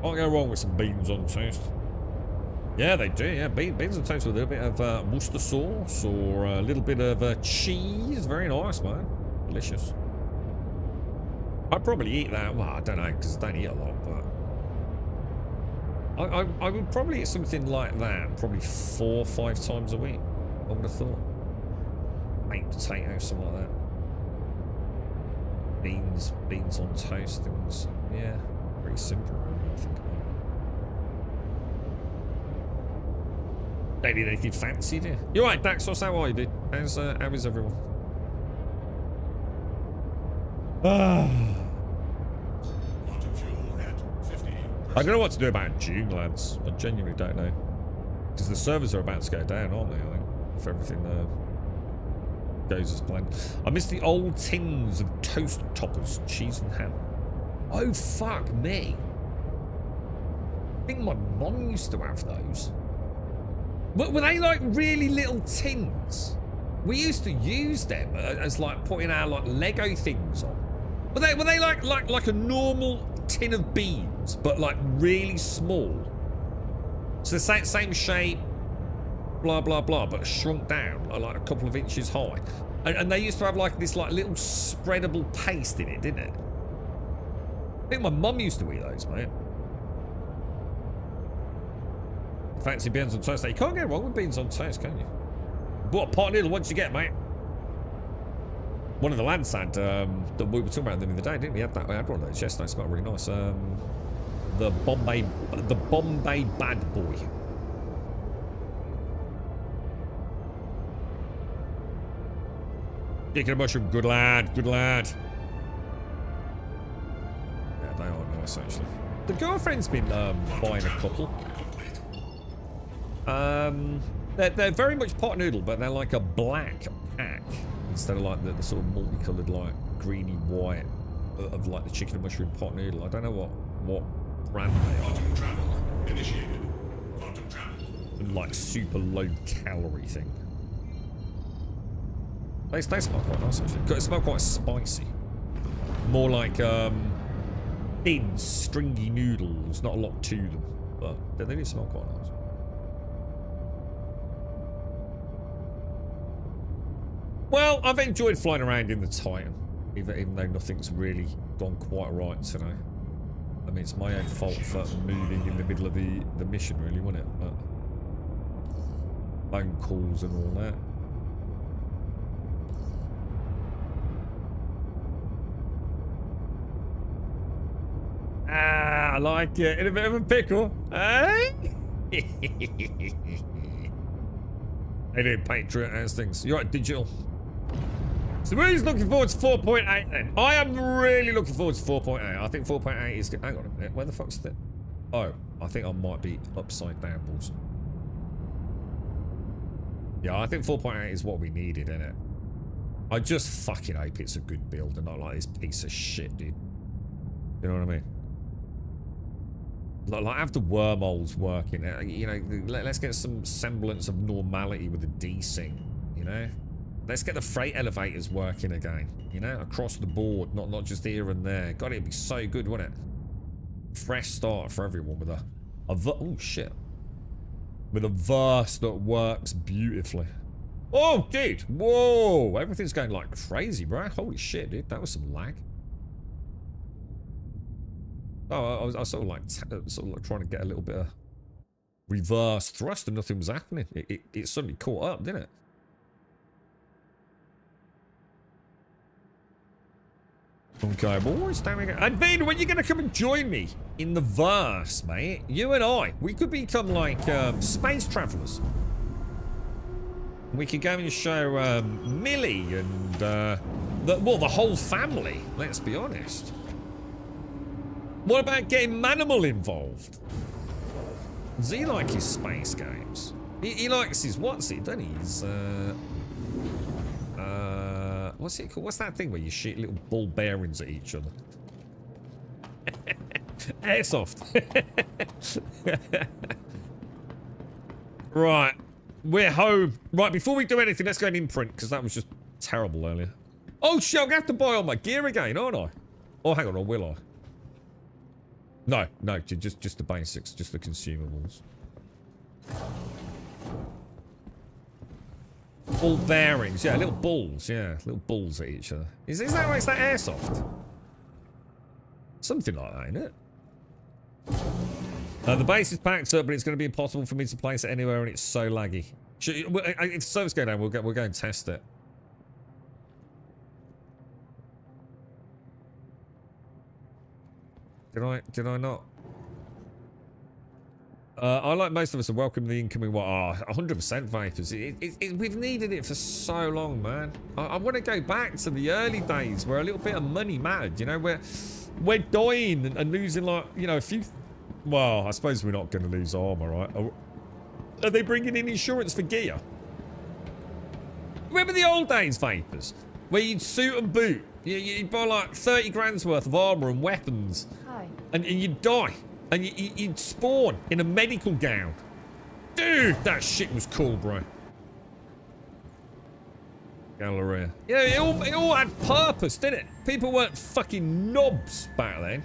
Can't go wrong with some beans on toast. Yeah, they do. Yeah, beans on toast with a little bit of Worcester sauce or a little bit of cheese. Very nice, man. Delicious. I'd probably eat that. Well, I don't know because I don't eat a lot, but I would probably eat something like that probably 4 or 5 times a week. I would have thought. Baked potatoes, something like that. Beans on toast, things. Yeah, pretty simple, really, I think. Don't need anything fancy, do you? You're right, Daxos, how are you, dude? How is everyone? I don't know what to do about June, lads. I genuinely don't know. Because the servers are about to go down, aren't they, I think? If everything goes as planned. I miss the old tins of toast toppers, cheese and ham. Oh, fuck me. I think my mom used to have those. Were they like really little tins? We used to use them as like putting our like Lego things on. Were they like a normal tin of beans, but like really small? So the same shape, blah blah blah, but shrunk down like a couple of inches high, and they used to have like this like little spreadable paste in it, didn't it? I think my mum used to eat those, mate. Fancy beans on toast. You can't go wrong with beans on toast, can you? Bought a pot noodle. What'd you get, mate? One of the lads had that we were talking about them the other day, didn't we? I had one of those yesterday. They smelled really nice. The Bombay Bad Boy. Chicken and mushroom, good lad, good lad. Yeah, they are nice actually. The girlfriend's been buying a couple. They're very much pot noodle, but they're like a black pack instead of like the sort of multicolored like greeny white of like the chicken and mushroom pot noodle. I don't know what brand they are. Quantum travel initiated. Quantum travel. Like super low calorie thing. They smell quite nice actually. They smell quite spicy. More like thin, stringy noodles. Not a lot to them, but they do smell quite nice. Well, I've enjoyed flying around in the Titan, even though nothing's really gone quite right today. I mean, it's my own fault for moving in the middle of the mission, really, wasn't it? But phone calls and all that. Ah, I like it. In a bit of a pickle. Eh? They do Patriot as things. You're right, digital. So who's looking forward to 4.8 then? I am really looking forward to 4.8. I think 4.8 is good. Hang on a minute. Where the fuck's that? Oh, I think I might be upside down, balls. Yeah, I think 4.8 is what we needed, isn't it? I just fucking hope it's a good build and not like this piece of shit, dude. You know what I mean? Like have the wormholes working. You know, let's get some semblance of normality with the desync, you know? Let's get the freight elevators working again, you know, across the board, not just here and there. God, it'd be so good, wouldn't it? Fresh start for everyone with oh shit, with a verse that works beautifully. Oh, dude, whoa, everything's going like crazy, bro. Holy shit, dude, that was some lag. Oh, I was sort of like trying to get a little bit of reverse thrust, and nothing was happening. It suddenly caught up, didn't it? Okay, boys, there we go. And Ben, when are you going to come and join me in the verse, mate? You and I, we could become like space travelers. We could go and show Millie and the whole family. Let's be honest. What about getting Manimal involved? Does he like his space games? He likes his what's it, doesn't he? His what's it called? What's that thing where you shoot little ball bearings at each other? Airsoft. Right. We're home. Right, before we do anything, let's go and imprint, because that was just terrible earlier. Oh shit, I'm going to have to buy all my gear again, aren't I? Oh, hang on, or will I? No, just the basics, just the consumables. Ball bearings, yeah, little balls, yeah, little balls at each other. Is that right? Is that airsoft? Something like that, isn't it? The base is packed up, but it's going to be impossible for me to place it anywhere, and it's so laggy. If service go down, we'll go and test it. Did I not? I like most of us are welcome the incoming. What? Oh, 100% vapors. We've needed it for so long, man. I want to go back to the early days where a little bit of money mattered. You know, we're dying and losing like a few. Well, I suppose we're not going to lose armor, right? Are they bringing in insurance for gear? Remember the old days, vapors, where you'd suit and boot. You'd buy like 30 grand's worth of armor and weapons. Hi. And you'd die. And you'd spawn in a medical gown. Dude, that shit was cool, bro. Galleria. Yeah, it all had purpose, didn't it? People weren't fucking knobs back then.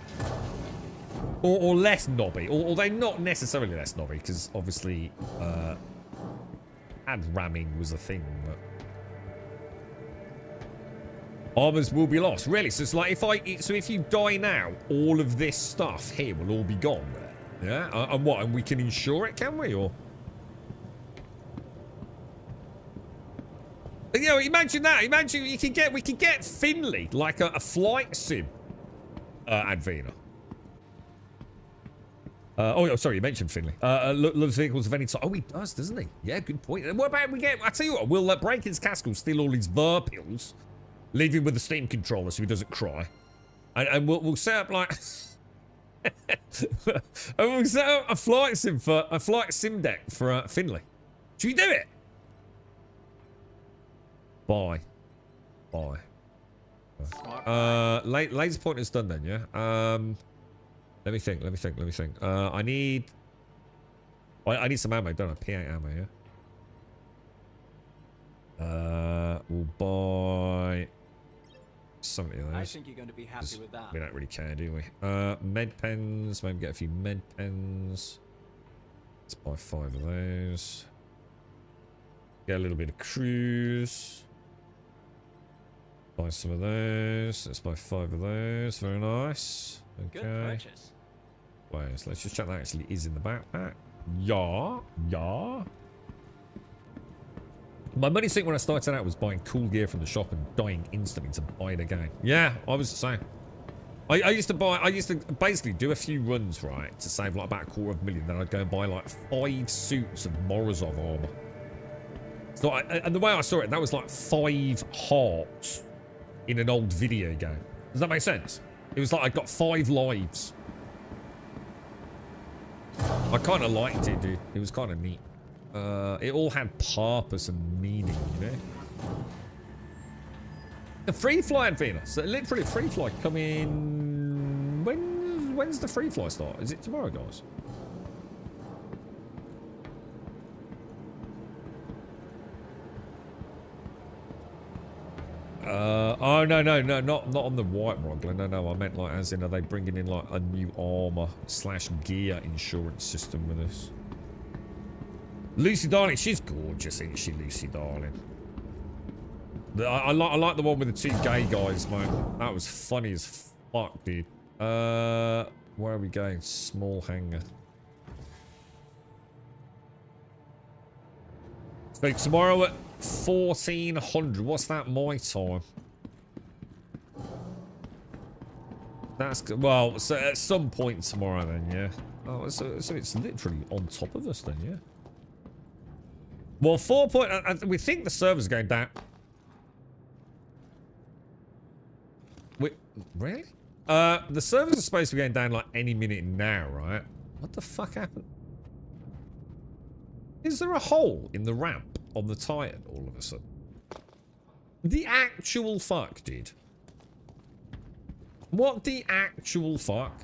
Or less knobby. Although not necessarily less knobby, because obviously ad ramming was a thing, but armors will be lost. Really? So it's like if you die now, all of this stuff here will all be gone. Yeah? And what? And we can insure it, can we? Or imagine that. Imagine we could get Finley like a flight sim. Advena. Oh, sorry, you mentioned Finley. Loves vehicles of any type. Oh, he does, doesn't he? Yeah, good point. And what about I tell you what, we'll break his castle, steal all his Verpils. Leave him with the steam controller so he doesn't cry. And we'll set up like and we'll set up a flight sim deck for Finley. Should we do it? Bye. Laser pointer's done then, yeah? Let me think. I need some ammo, don't I? P8 ammo, yeah? We'll buy 70 of those. I think you're going to be happy with that. We don't really care, do we? Med pens. Maybe get a few med pens. Let's buy 5 of those. Get a little bit of cruise. Buy some of those. Let's buy 5 of those. Very nice. Good Okay. purchase. Wait, so let's just check that actually is in the backpack. Yeah. Yeah. My money sink when I started out was buying cool gear from the shop and dying instantly to buy it again. Yeah, I was the same. I used to basically do a few runs, right, to save like about $250,000. Then I'd go and buy like 5 suits of Morozov armor. So and the way I saw it, that was like 5 hearts in an old video game. Does that make sense? It was like I got 5 lives. I kind of liked it, dude. It was kind of neat. It all had purpose and meaning, you know? The free fly Advena. So literally free fly coming... When's the free fly start? Is it tomorrow, guys? Oh, no, not on the white Rogler. No, I meant like as in, are they bringing in like a new armor / gear insurance system with us? Lucy Darling, she's gorgeous, isn't she, Lucy Darling? I like the one with the 2 gay guys, man. That was funny as fuck, dude. Where are we going? Small hangar. So tomorrow at 1400. What's that my time? That's good. Well, so at some point tomorrow then, yeah. Oh, so it's literally on top of us then, yeah. Well, 4 point. We think the server's going down. Wait, really? The servers are supposed to be going down like any minute now, right? What the fuck happened? Is there a hole in the ramp on the Titan all of a sudden? The actual fuck, dude. What the actual fuck?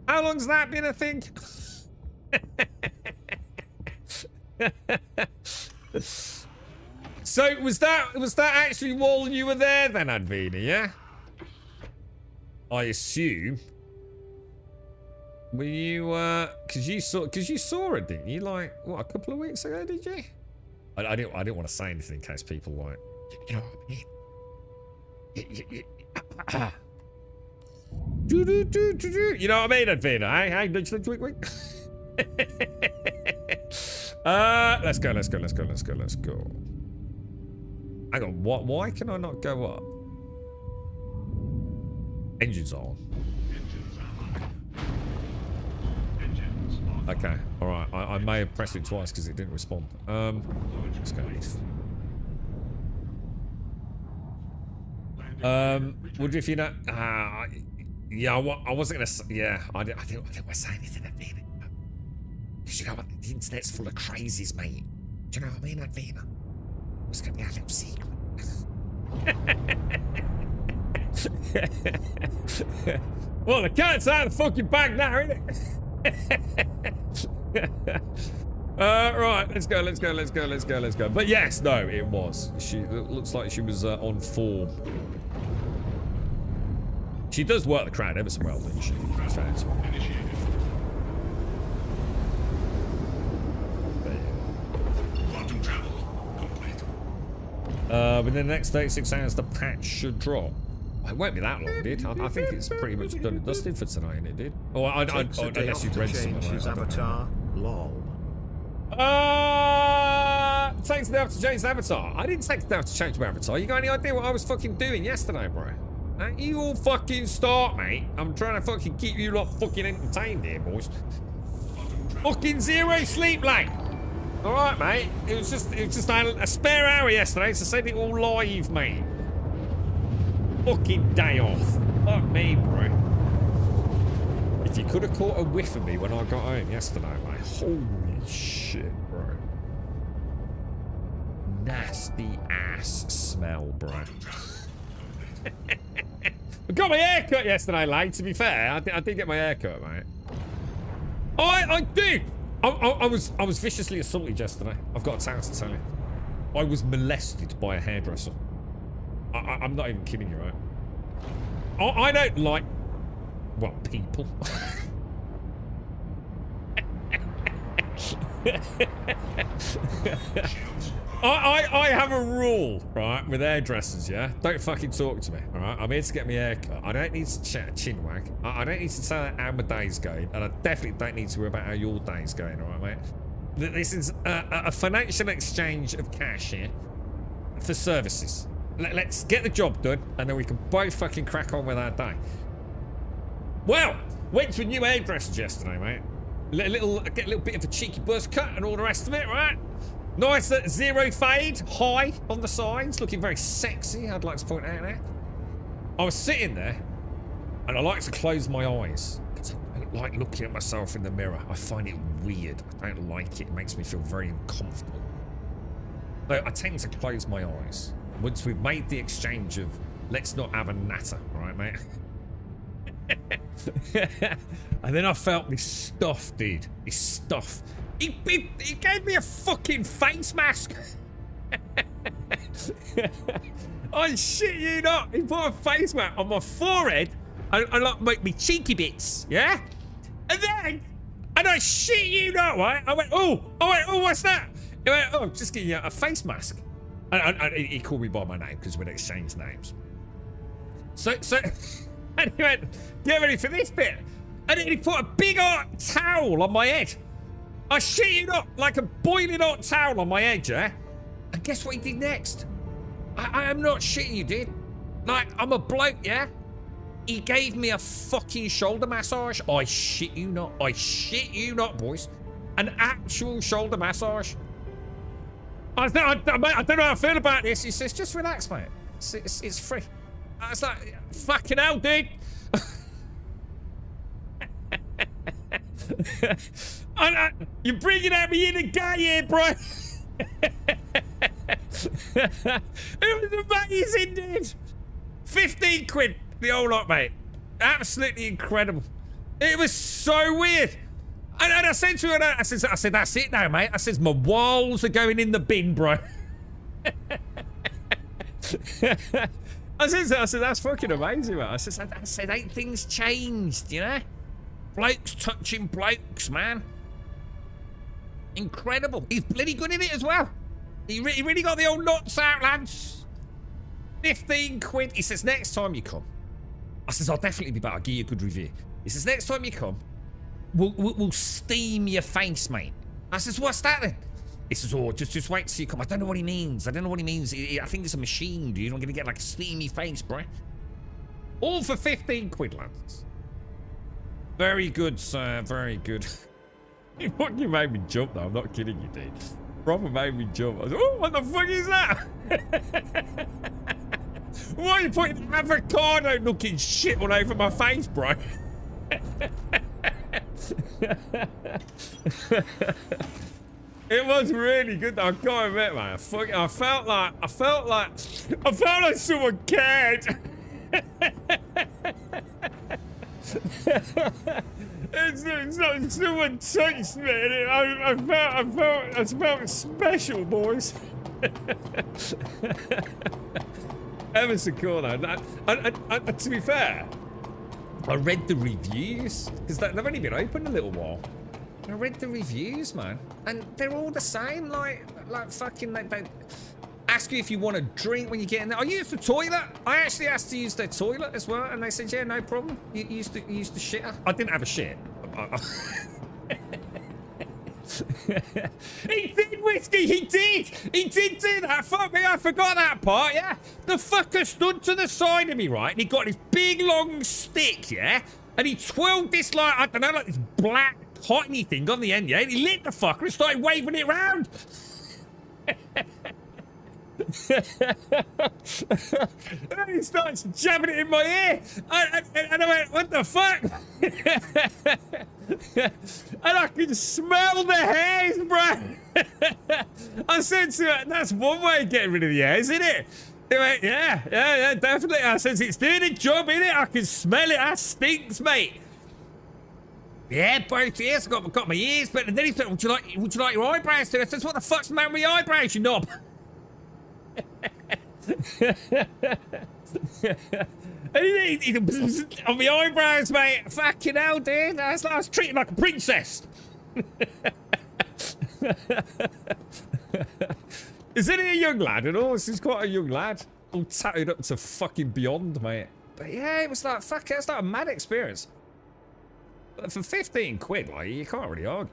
How long's that been a thing? So was that actually while you were there then, Advena, yeah? I assume. Were you cause you saw it, didn't you? Like what, a couple of weeks ago, did you? I didn't want to say anything in case people like, you know what I mean? You know what I mean, Advena? Hey, wink. Let's go. Hang on, why can I not go up? Engines on. Okay, alright. I may have pressed it twice because it didn't respond. Let's go. Would if you know? Yeah, I wasn't gonna. Yeah, I didn't want to say anything, Advena. Because you know what? The internet's full of crazies, mate. Do you know what I mean, Advena? It's gonna be a little secret. Well, the cat's out of the fucking bag now, isn't it? Right, let's go. But yes, no, it was. It looks like she was on form. She does work the crowd ever so well, doesn't she? Quantum travel complete. Within the next 36 hours, the patch should drop. It won't be that long, dude. I think it's pretty much done and dusted for tonight, isn't it, dude? Oh, unless you've read some of his avatar. Lol. Takes the day to change the avatar. I didn't take the day to change my avatar. You got any idea what I was fucking doing yesterday, bro? You all fucking start, mate. I'm trying to fucking keep you lot fucking entertained here, boys. Fucking 0 sleep, like. All right, mate. It was just a spare hour yesterday to send it all live, mate. Fucking day off. Fuck me, bro. If you could have caught a whiff of me when I got home yesterday, mate. Holy shit, bro. Nasty ass smell, bro. I got my hair cut yesterday, late, to be fair. I did get my hair cut, mate. I did. I was viciously assaulted yesterday. I've got a tale to tell you. I was molested by a hairdresser. I'm not even kidding you, right? I don't like, well, people. I have a rule, right, with hairdressers, yeah? Don't fucking talk to me, all right? I'm here to get my hair cut. I don't need to chat chin wag. I don't need to tell how my day's going, and I definitely don't need to worry about how your day's going, all right, mate? This is a financial exchange of cash here for services. Let's get the job done, and then we can both fucking crack on with our day. Well, went to a new hairdresser yesterday, mate. Get a little bit of a cheeky buzz cut and all the rest of it, right? Nice zero fade, high on the sides, looking very sexy, I'd like to point out there. I was sitting there, and I like to close my eyes, because I don't like looking at myself in the mirror. I find it weird. I don't like it. It makes me feel very uncomfortable. So I tend to close my eyes. Once we've made the exchange of, let's not have a natter, all right, mate? And then I felt this stuff, dude. This stuff. He gave me a fucking face mask. I shit you not. He put a face mask on my forehead and like me cheeky bits, yeah? And I shit you not, right? I went, oh, what's that? He went, oh, just getting you a face mask. And he called me by my name because we'd exchanged names. So, and he went, get ready for this bit. And then he put a big hot towel on my head. I shit you not, like a boiling hot towel on my head, yeah? And guess what he did next? I am not shitting you, dude. Like, I'm a bloke, yeah? He gave me a fucking shoulder massage. I shit you not. I shit you not, boys. An actual shoulder massage. I don't know how I feel about this. He says, just relax, mate. It's free. I was like, fucking hell, dude. You're bringing out me in a guy here, bro. It was amazing, dude. 15 quid, the whole lot, mate. Absolutely incredible. It was so weird. And I said to her, I said, that's it now, mate. I said, my walls are going in the bin, bro. I said, that's fucking amazing, mate. I said, ain't things changed, you know? Blokes touching blokes, man. Incredible. He's bloody good in it as well. He really got the old knots out, lads. 15 quid. He says, next time you come. I says, I'll definitely be back. I'll give you a good review. He says, next time you come, we'll steam your face, mate. I says, what's that then? He says, oh, just wait till you come. I don't know what he means. I think it's a machine, dude. I'm going to get like a steamy face, bro. All for 15 quid, lads. Very good, sir. Very good. You made me jump, though. I'm not kidding you, dude. Proper made me jump. I was like, oh, what the fuck is that? Why are you putting avocado-looking shit all over my face, bro? It was really good, though. I can't admit, man. I felt like someone cared. It's not someone touched me. I felt special, boys. Ever so cool, though. To be fair, I read the reviews because they've only been open a little while. I read the reviews, man, and they're all the same. Like fucking, they ask you if you want a drink when you get in there. I used the toilet. I actually asked to use their toilet as well, and they said, yeah, no problem. You used the shitter. I didn't have a shit. He did, Whiskey. He did do that. Fuck me, I forgot that part. Yeah, the fucker stood to the side of me, right, and he got this big long stick, yeah, and he twirled this like, I don't know, like this black cottony thing on the end, yeah, and he lit the fucker and started waving it around. And he starts jabbing it in my ear, and I went, what the fuck? And I could smell the hairs, bro. I said to her, that's one way of getting rid of the hairs, isn't it? He went, yeah, definitely. I said, it's doing a job, innit? I can smell it. That stinks, mate. Yeah, both ears. I got my ears, but then he said, would you like your eyebrows too? I said, what the fuck's the matter with your eyebrows, you knob? He on my eyebrows, mate. Fucking hell, dude. I was treated like a princess. Isn't he a young lad at all? He's quite a young lad. All tattooed up to fucking beyond, mate. But yeah, it was like, fuck it, it's like a mad experience. But for 15 quid, like, you can't really argue.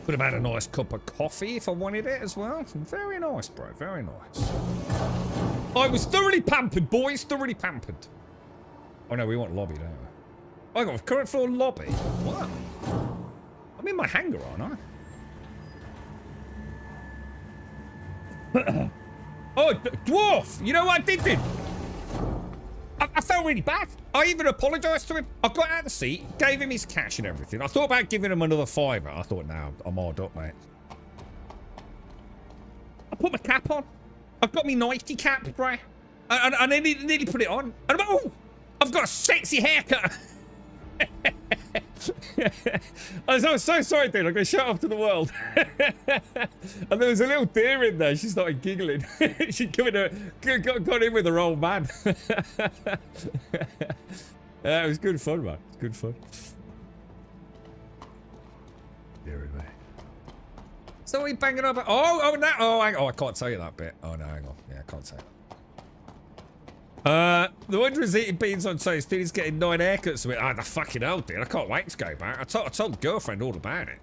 Would have had a nice cup of coffee if I wanted it as well. Very nice, bro, very nice. I was thoroughly pampered, boys, thoroughly pampered. Oh no, we want lobby, don't we? Oh, I got a current floor lobby. What? I'm in my hangar, aren't I? Oh, dwarf! You know what I did? I felt really bad. I even apologised to him. I got out of the seat, gave him his cash and everything. I thought about giving him another fiver. I thought, nah, I'm hard up, mate. I put my cap on. I've got my nighty cap, bro. I nearly put it on. And I'm like, oh, I've got a sexy haircut. I was so sorry, dude. I'm going to shout off to the world. And there was a little deer in there. She started giggling. She got in with her old man. Yeah, it was good fun, man. It was good fun. Dear me. So we banging up. Oh, no. Oh, hang on. Oh, I can't tell you that bit. Oh, no, hang on. Yeah, I can't say it. The Wanderer's eating beans on toast. Dude, he's getting 9 haircuts. Oh, the fucking hell, dude. I can't wait to go back. I told the girlfriend all about it.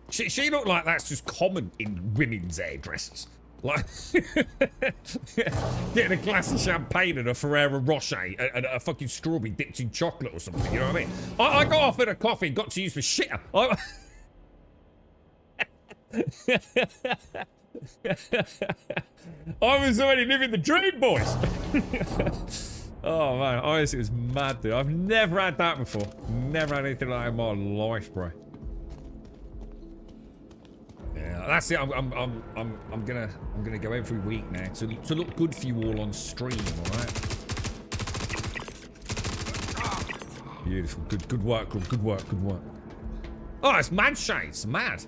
She looked like that's just common in women's hairdressers. Like, getting a glass of champagne and a Ferrero Rocher and a fucking strawberry dipped in chocolate or something. You know what I mean? I got offered a coffee and got to use the shitter. I was already living the dream, boys. Oh man, honestly, it was mad, dude. I've never had that before. Never had anything like that in my life, bro. Yeah, that's it. I'm gonna go every week now to look good for you all on stream, all right? Beautiful, good work, good work. Oh, it's mad shades, mad.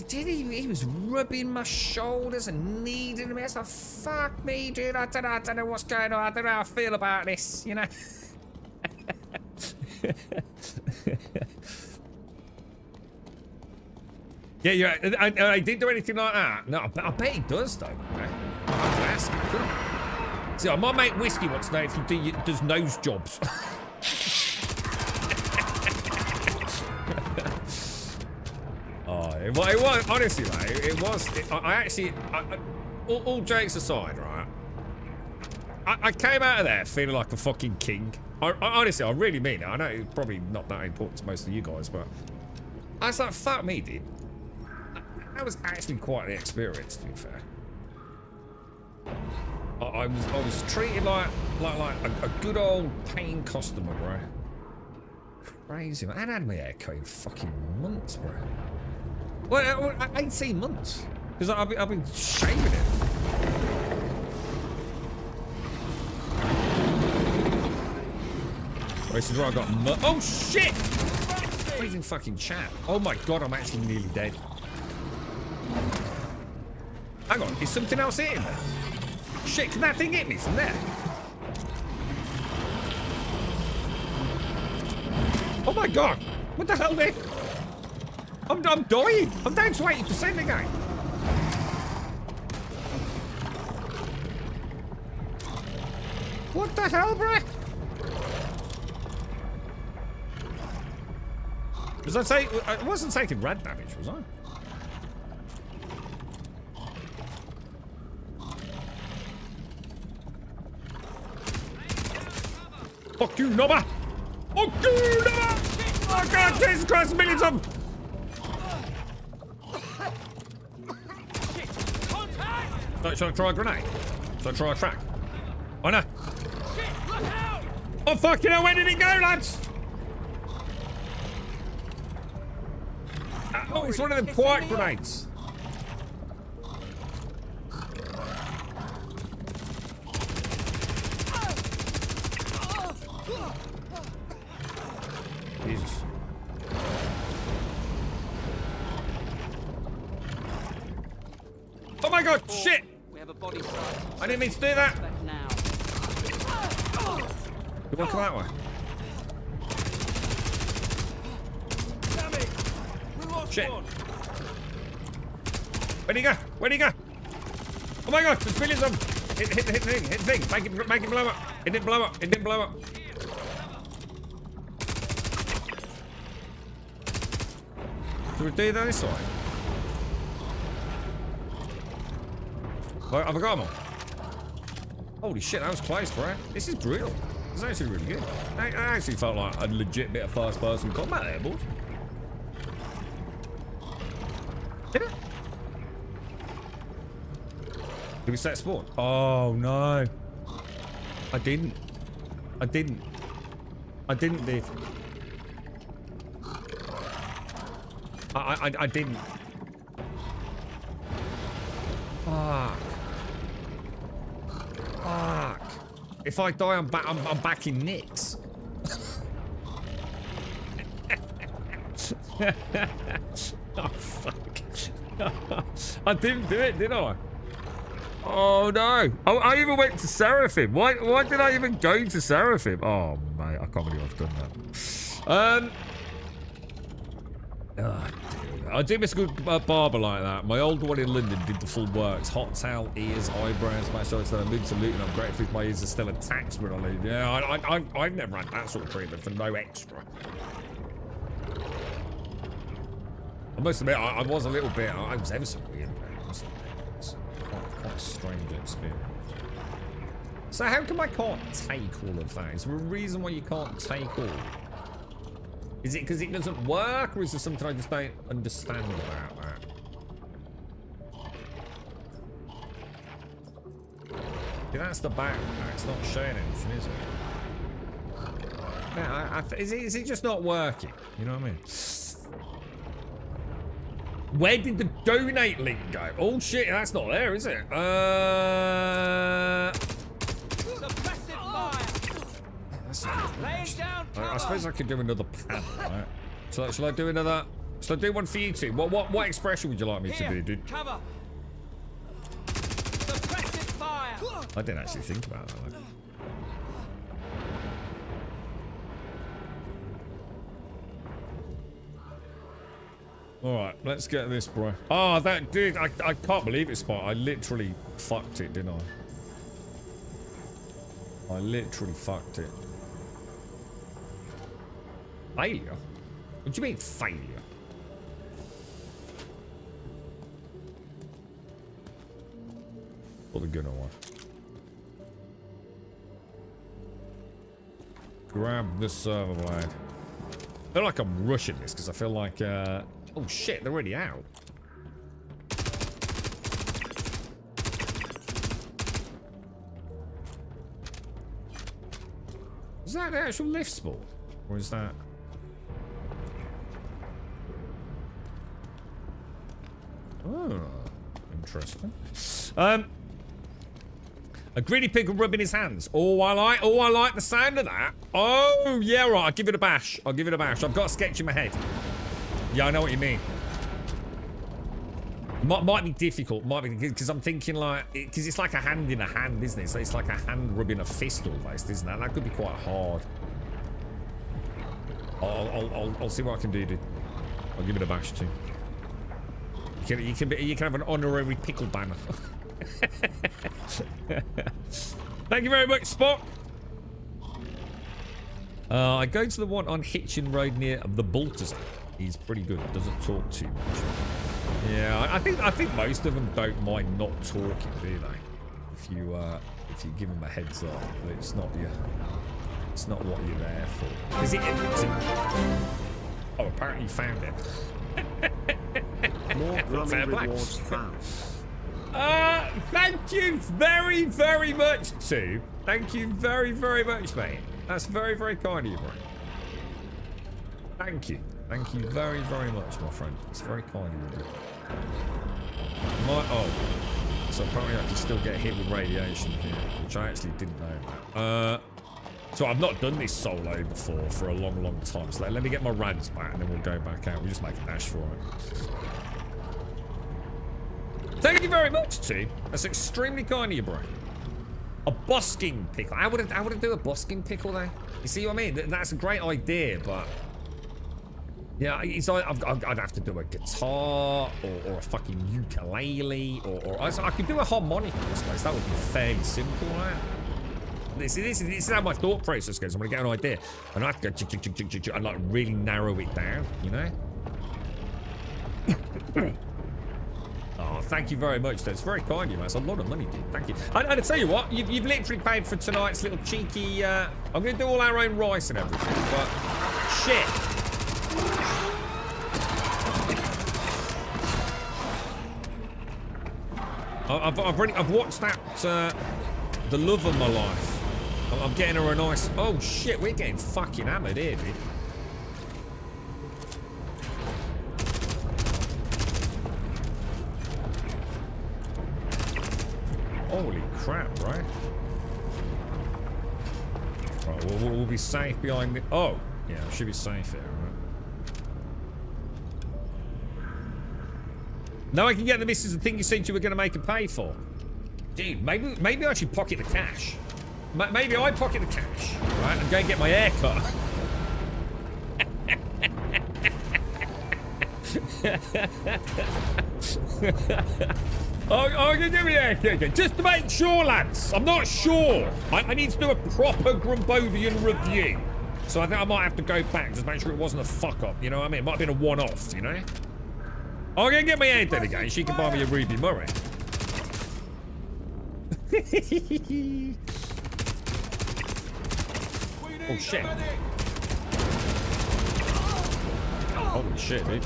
He was rubbing my shoulders and kneading me. It's like, fuck me, dude. I don't know what's going on. I don't know how I feel about this, you know? Yeah, I didn't do anything like that. No, I bet he does, though. I have to ask him. See, my mate Whiskey wants to know if he does nose jobs. It was, honestly, mate, it was, all jokes aside, right, I came out of there feeling like a fucking king. Honestly, I really mean it. I know it's probably not that important to most of you guys, but I was like, fuck me, dude. That was actually quite the experience, to be fair. I was treated like a good old paying customer, bro. Crazy, man. I hadn't had my haircut in fucking months, bro. Well, 18 months. Because I've been shaving it. Oh, this is where I got oh, shit! Freezing fucking chat. Oh my god, I'm actually nearly dead. Hang on, is something else hitting there? Shit, can that thing hit me from there? Oh my god! What the hell, dude? I'm dying. I'm down to 80% again. What the hell, bro? Was I say I wasn't taking red damage, was I? Fuck you, Nobba! Fuck you, Nobba! Oh god, Jesus Christ, millions of them! Should I try a grenade? Should I try a track? Oh no! Shit, look out! Oh fucking hell, where did it go, lads? Oh, it's one of them quiet grenades. Jesus. Oh my god, shit! We have a body size. I didn't mean to do that. Now. You want to come that way? Shit. Where'd he go? Where'd he go? Oh my god, there's millions of them. Hit the thing. Make it blow up. It didn't blow up. It didn't blow up. Do we do that this way? Oh, have I got them all? Holy shit, that was close, bro. This is brutal. This is actually really good. I actually felt like a legit bit of first-person combat there, boys. Did it? Did we set spawn? Oh, no. I didn't, dude. I didn't. Fuck. Fuck. If I die, I'm back in Nix. Oh, fuck. I didn't do it, did I? Oh, no. Oh, I even went to Seraphim. Why did I even go to Seraphim? Oh, mate. I can't believe I've done that. I do miss a good barber like that. My old one in London did the full works. Hot towel, ears, eyebrows, match so I moved to Luton. I'm grateful if my ears are still attached when I leave. Yeah, I've never had that sort of treatment for no extra. I must admit, I was a little bit, I was ever so weird, man. It was quite a strange experience. So how come I can't take all of that? Is there a reason why you can't take all? Is it because it doesn't work, or is there something I just don't understand about that? Yeah, that's the backpack. It's not showing anything, is it? Yeah, is it just not working? You know what I mean? Where did the donate link go? Oh shit, that's not there, is it? I suppose I could do another pan, right? Shall I do another? Shall I do one for you two? What expression would you like me to do, dude? Cover. Fire. I didn't actually think about that. Like. All right, let's get this, bro. Oh, that dude! I can't believe it, Spot. I literally fucked it, didn't I? I literally fucked it. Failure? What do you mean failure? Put the gun away. Grab the server blade. I feel like I'm rushing this because I feel like oh shit, they're already out. Is that the actual lift spawn? Or is that... Oh, interesting. A greedy pickle rubbing his hands. Oh, I like the sound of that. Oh, yeah, right. I'll give it a bash. I've got a sketch in my head. Yeah, I know what you mean. Might be difficult. Might be because I'm thinking like because it's like a hand in a hand, isn't it? So it's like a hand rubbing a fist almost, isn't that? That could be quite hard. I'll see what I can do, dude. I'll give it a bash too. You can have an honorary pickle banner. Thank you very much, Spot. I go to the one on Hitchin Road near the Baltazar. He's pretty good. Doesn't talk too much. Yeah, I think most of them don't mind not talking, do they? If you give them a heads up, it's not what you're there for. Is it? Oh, apparently you found it. More Grummy rewards found. Thank you very, very much, too. Thank you very, very much, mate. That's very, very kind of you, bro. Thank you. Thank you very, very much, my friend. It's very kind of you, bro. So apparently I can still get hit with radiation here, which I actually didn't know about. So I've not done this solo before for a long, long time. So let me get my rads back and then we'll go back out. We'll just make a dash for it. Thank you very much, T. That's extremely kind of you, bro. A busking pickle. How would I do a busking pickle, though? You see what I mean? That's a great idea, but... Yeah, it's like I'd have to do a guitar or a fucking ukulele or I could do a harmonica, I suppose. That would be fairly simple, right? This is how my thought process goes. I'm gonna get an idea and I have to go and like really narrow it down, you know? Oh, thank you very much. That's very kind of you, man. It's a lot of money, dude. Thank you. And I tell you what, you've literally paid for tonight's little cheeky. I'm gonna do all our own rice and everything, but shit. I've watched that the love of my life. I'm getting her a nice. Oh shit, we're getting fucking hammered here, dude. Holy crap, right? Right, we'll be safe behind the... Oh, yeah, we should be safe here, right? Now I can get the missus the thing you said you were going to make her pay for. Dude, maybe I should pocket the cash. Maybe I pocket the cash, right, and go and get my hair cut. I'm gonna give me a haircut just to make sure, lads. I'm not sure. I need to do a proper Grumpodian review. So I think I might have to go back, just make sure it wasn't a fuck up. You know what I mean? It might have been a one-off, you know? I'm gonna get my hair done again. She can buy me a Ruby Murray. Oh shit. Holy shit, dude.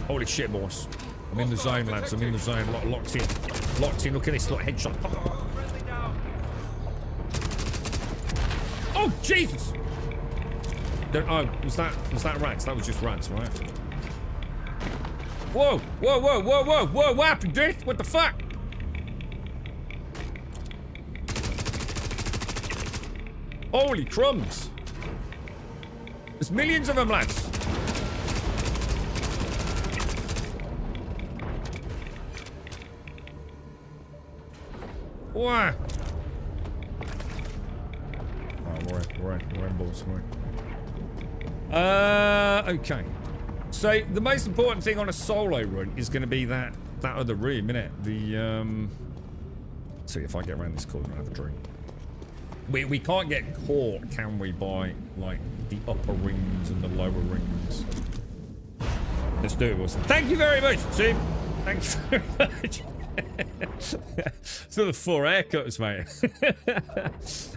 Holy shit, boss. I'm in the zone, lads. I'm in the zone. Locked in. Locked in. Look at this. Look, headshot. Oh, Jesus! Oh, was that rats? That was just rats, right? Whoa! Whoa, whoa, whoa, whoa, whoa! What happened, dude? What the fuck? Holy crumbs! There's millions of them, lads. What? Oh, we're in balls. Okay. So the most important thing on a solo run is going to be that other room, innit? The let's see if I get around this corner and have a drink. We can't get caught, can we, by like the upper rings and the lower rings? Let's do it, Wilson. Thank you very much, Tim. Thanks very much. So the 4 haircuts, mate.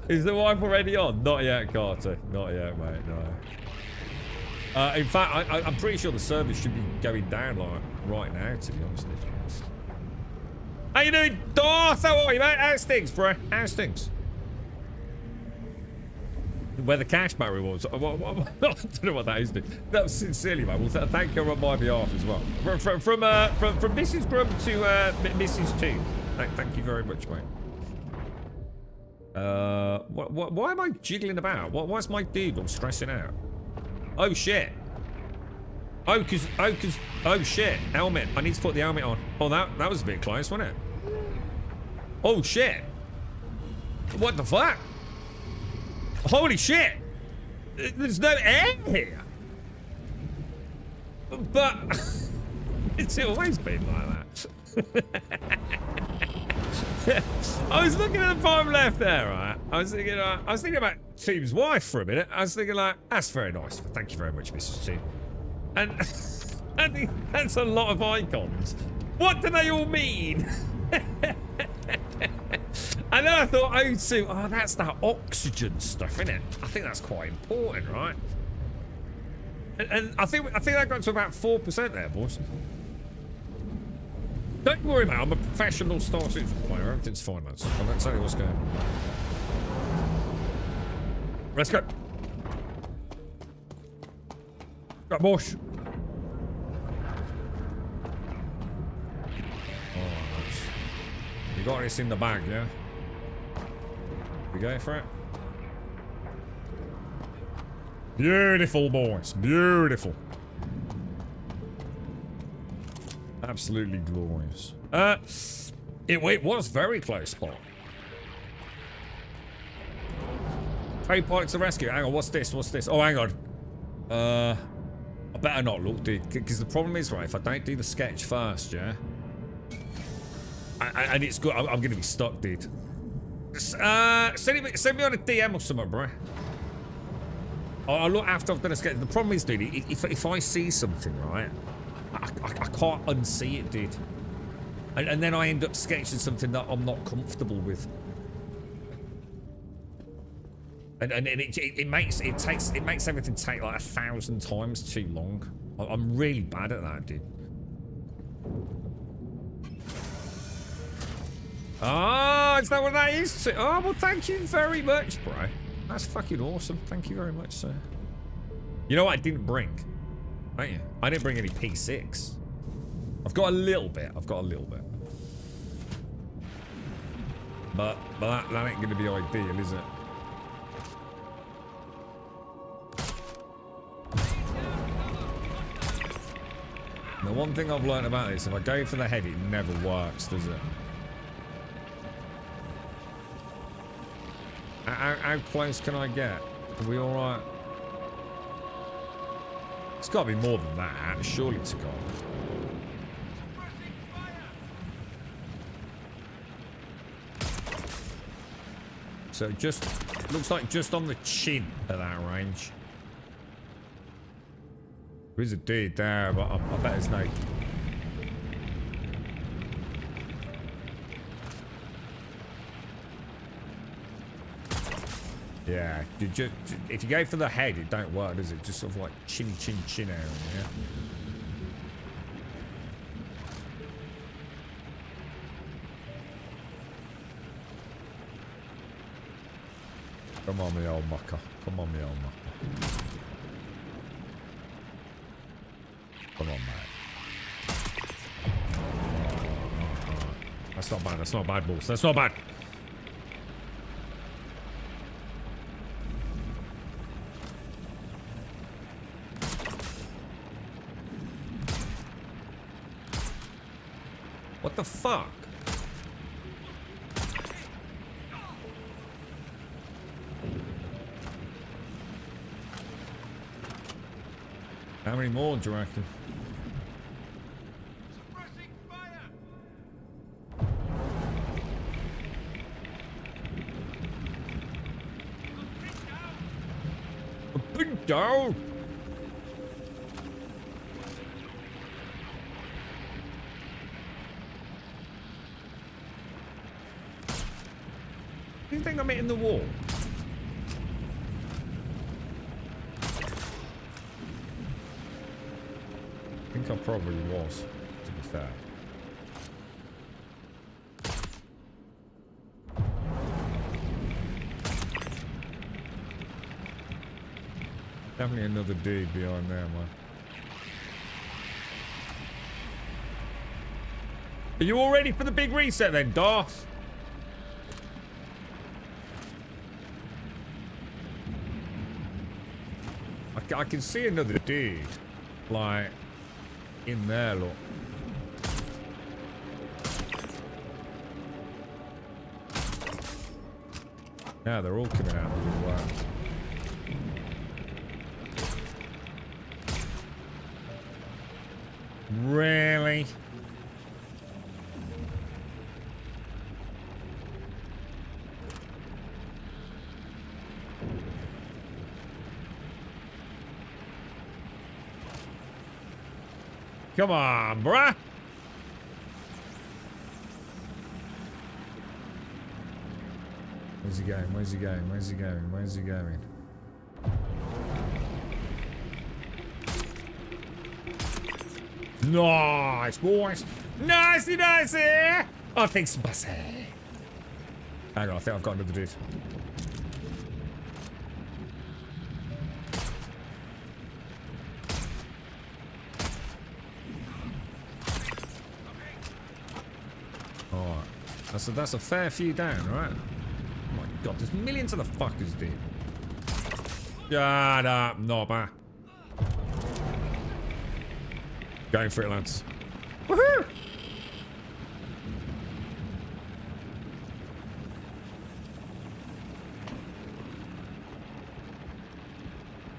Is the wife already on? Not yet, Carter. Not yet, mate. No. In fact, I'm pretty sure the service should be going down like right now, to be honest. How you doing, Darth? How are you, mate? How's things, bro? How's things? Where the cash barrier was. I don't know what that is, dude. No, sincerely, mate. Well, thank you on my behalf as well. From Mrs. Grub to Mrs. 2. Thank you very much, mate. Why am I jiggling about? Why is my dude all stressing out? Oh shit. Oh shit. Helmet. I need to put the helmet on. Oh, that was a bit close, wasn't it? Oh shit. What the fuck? Holy shit! There's no air here. But it's always been like that. I was looking at the bottom left there, right? I was thinking about Team's wife for a minute. I was thinking like, that's very nice. Thank you very much, Mrs. Team. And I think that's a lot of icons. What do they all mean? And then I thought, oh, that's that oxygen stuff, isn't it? I think that's quite important, right? And I think that got to about 4% there, boys. Don't worry, mate. I'm a professional Star Citizen player. Everything's fine, lads. I'm not telling you what's going on. Let's go. Got Bush. You got this in the bag, yeah? We go for it. Beautiful, boys. Beautiful. Absolutely glorious. It was very close spot. Hey, Pilots to rescue. Hang on, what's this? What's this? Oh, hang on. better not look, dude. Because the problem is, right, if I don't do the sketch first, yeah? And it's good, I'm going to be stuck, dude. Send me on a DM or something, bro. I'll look after I've done a sketch. The problem is, dude, if I see something, right, I can't unsee it, dude. And then I end up sketching something that I'm not comfortable with. And it makes everything take like 1,000 times too long. I'm really bad at that, dude. Oh, is that what that is? Oh, well, thank you very much, bro. That's fucking awesome. Thank you very much, sir. You know what I didn't bring? Don't you? I didn't bring any P6. I've got a little bit. But that ain't going to be ideal, is it? The one thing I've learned about this, if I go for the head, it never works, does it? How close can I get? Are we alright? It's got to be more than that, surely to God. So it just looks like just on the chin at that range. There is a dude there, but I bet there's no... Yeah, if you go for the head, it don't work, does it? Just sort of like chin area, yeah? Come on, me old mucker. Come on, me old mucker. Come on, mate. That's not bad. That's not bad, balls. That's not bad. What the fuck? How many more do you reckon? Big down. Do you think I'm hitting the wall? I think I probably was, to be fair. Definitely another dude behind there, man. Are you all ready for the big reset then, Darth? I can see another dude, like, in there, look. Yeah, they're all coming out of the woodwork. Really? Come on, bruh. Where's he going? Where's he going? Where's he going? Where's he going? Nice, boys. Nicey, nicey. Oh, thanks, bossy. Hang on, I think I've got another dude. Alright. That's a fair few down, right? Oh my god, there's millions of the fuckers, dude. Shut up, knobber. Going for it, lads. Woohoo!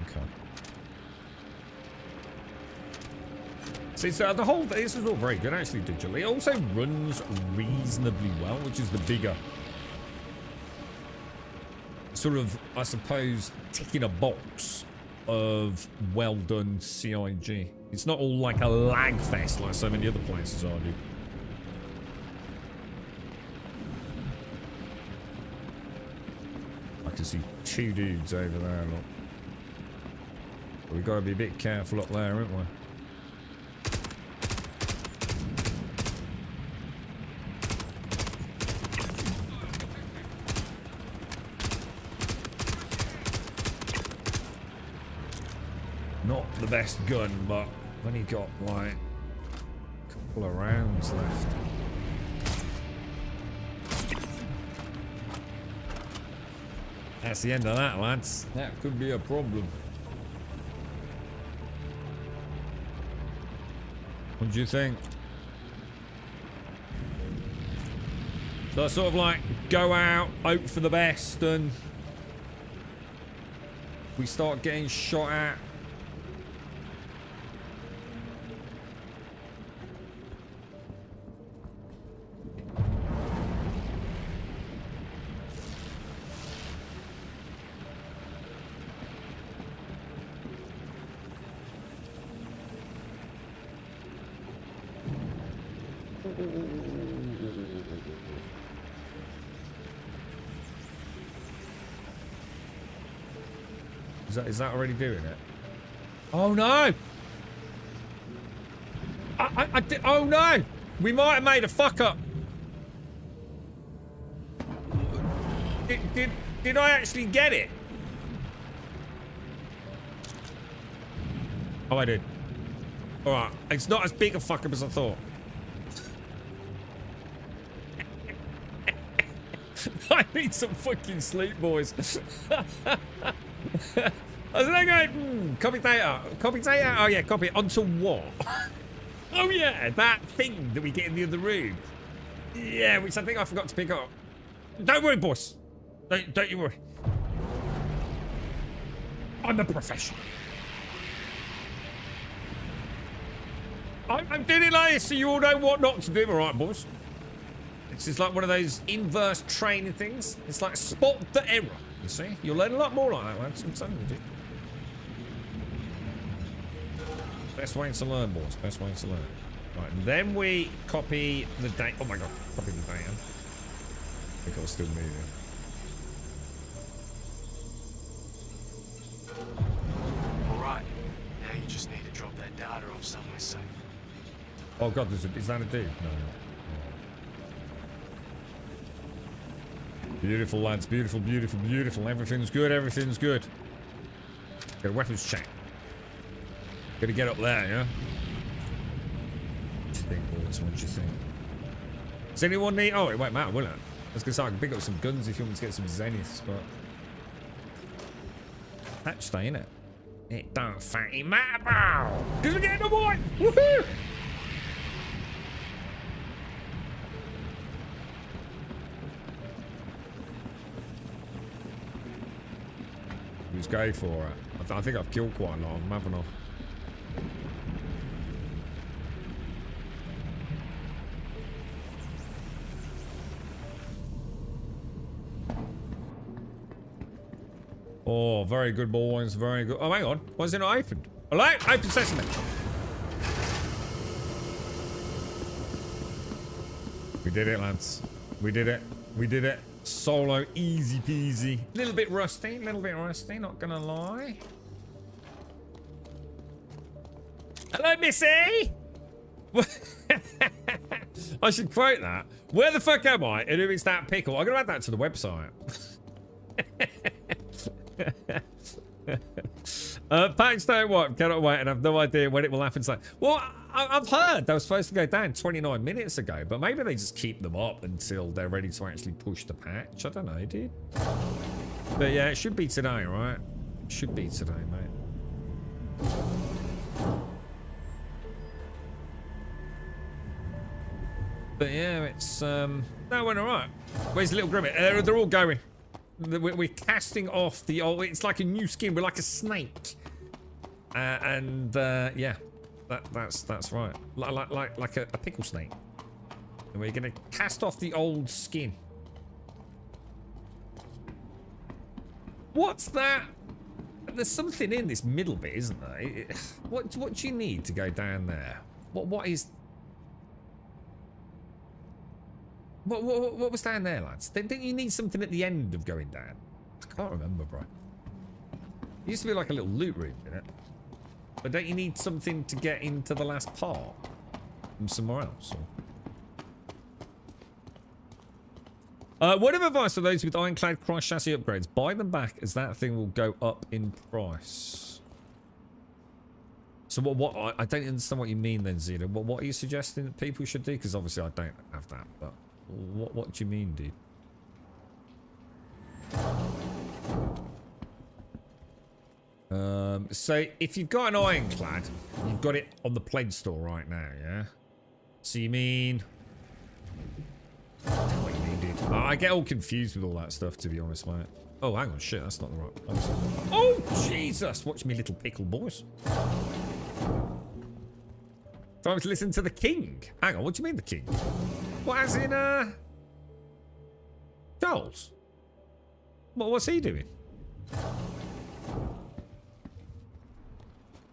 Okay. See, so the whole, this is all very good actually digitally. It also runs reasonably well, which is the bigger sort of, I suppose, ticking a box of well done CIG. It's not all like a lag fest like so many other places are, dude. I can see 2 dudes over there, look. We've got to be a bit careful up there, haven't we? Not the best gun, but I've only got like a couple of rounds left. That's the end of that, lads. That could be a problem. What do you think? So I sort of like go out, hope for the best, and we start getting shot at. Is that already doing it? Oh no! I did. Oh no! We might have made a fuck up. Did I actually get it? Oh, I did. All right, it's not as big a fuck up as I thought. I need some fucking sleep, boys. I was like, copy data. Copy data? Oh yeah, copy it. Onto what? Oh yeah, that thing that we get in the other room. Yeah, which I think I forgot to pick up. Don't worry, boss. Don't you worry. I'm a professional. I'm doing it like this so you all know what not to do, alright, boys? This is like one of those inverse training things. It's like spot the error, you see? You'll learn a lot more like that, lads. I'm telling you, dude. Best way to learn, boys. Best way to learn. Right, and then we copy the data. Oh my god, copy the data. I think I was still moving. Alright, now you just need to drop that data off somewhere safe. Oh god, is that a dude? No. Beautiful, lads. Beautiful, beautiful, beautiful. Everything's good. Everything's good. Got a weapons check. Gotta get up there, yeah? What do you think, boys? What do you think? Does anyone need... Oh, it won't matter, will it? I was gonna say I can pick up some guns if you want me to get some zeniths, but... Patch stay, innit? It don't fatty matter, bro! Because we're getting a one! Woohoo! Let's go for it. I think I've killed quite a lot of them, haven't I? Oh, very good, boys. Very good. Oh, hang on. Why is it not opened? Hello? Open sesame. We did it, lads. We did it. We did it. Solo, easy peasy. Little bit rusty, not gonna lie. Hello, Missy! I should quote that. Where the fuck am I? And who is that pickle? I'm gonna add that to the website. Packs don't work, cannot wait, and I have no idea when it will happen. So, well, I've heard they were supposed to go down 29 minutes ago, but maybe they just keep them up until they're ready to actually push the patch. I don't know, dude. But yeah, it should be today, right? It should be today, mate. But yeah, it's that went alright. Where's the little Grimmett? They're all going. We're casting off the old... It's like a new skin. We're like a snake. Yeah. That's right. Like a pickle snake. And we're gonna cast off the old skin. What's that? There's something in this middle bit, isn't there? What do you need to go down there? What is? What was down there, lads? Didn't you need something at the end of going down? I can't remember, bro. It used to be like a little loot room, didn't it? But don't you need something to get into the last part from somewhere else? Word of advice for those with ironclad cross chassis upgrades: buy them back, as that thing will go up in price. So what I don't understand what you mean then, Zeta. What are you suggesting that people should do? Because obviously I don't have that, but what do you mean, dude? So if you've got an ironclad, you've got it on the pledge store right now, yeah? So you mean... I don't know what you mean, dude. I get all confused with all that stuff, to be honest, mate. Oh, hang on, shit, that's not the right... Oh, Jesus! Watch me, little pickle boys. Time to listen to the king. Hang on, what do you mean the king? What, as in, Charles? What's he doing?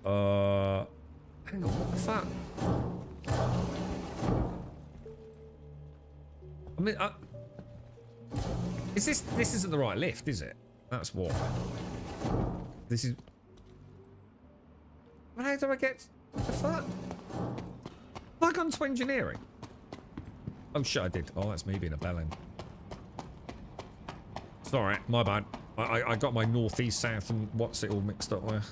Hang on, what the fuck? I mean, is this isn't the right lift, is it? That's what. This is... How do I get... What the fuck? Have I gone to engineering? Oh shit, I did. Oh, that's me being a bellend. Sorry, my bad. I got my north, east, south, and what's it all mixed up with.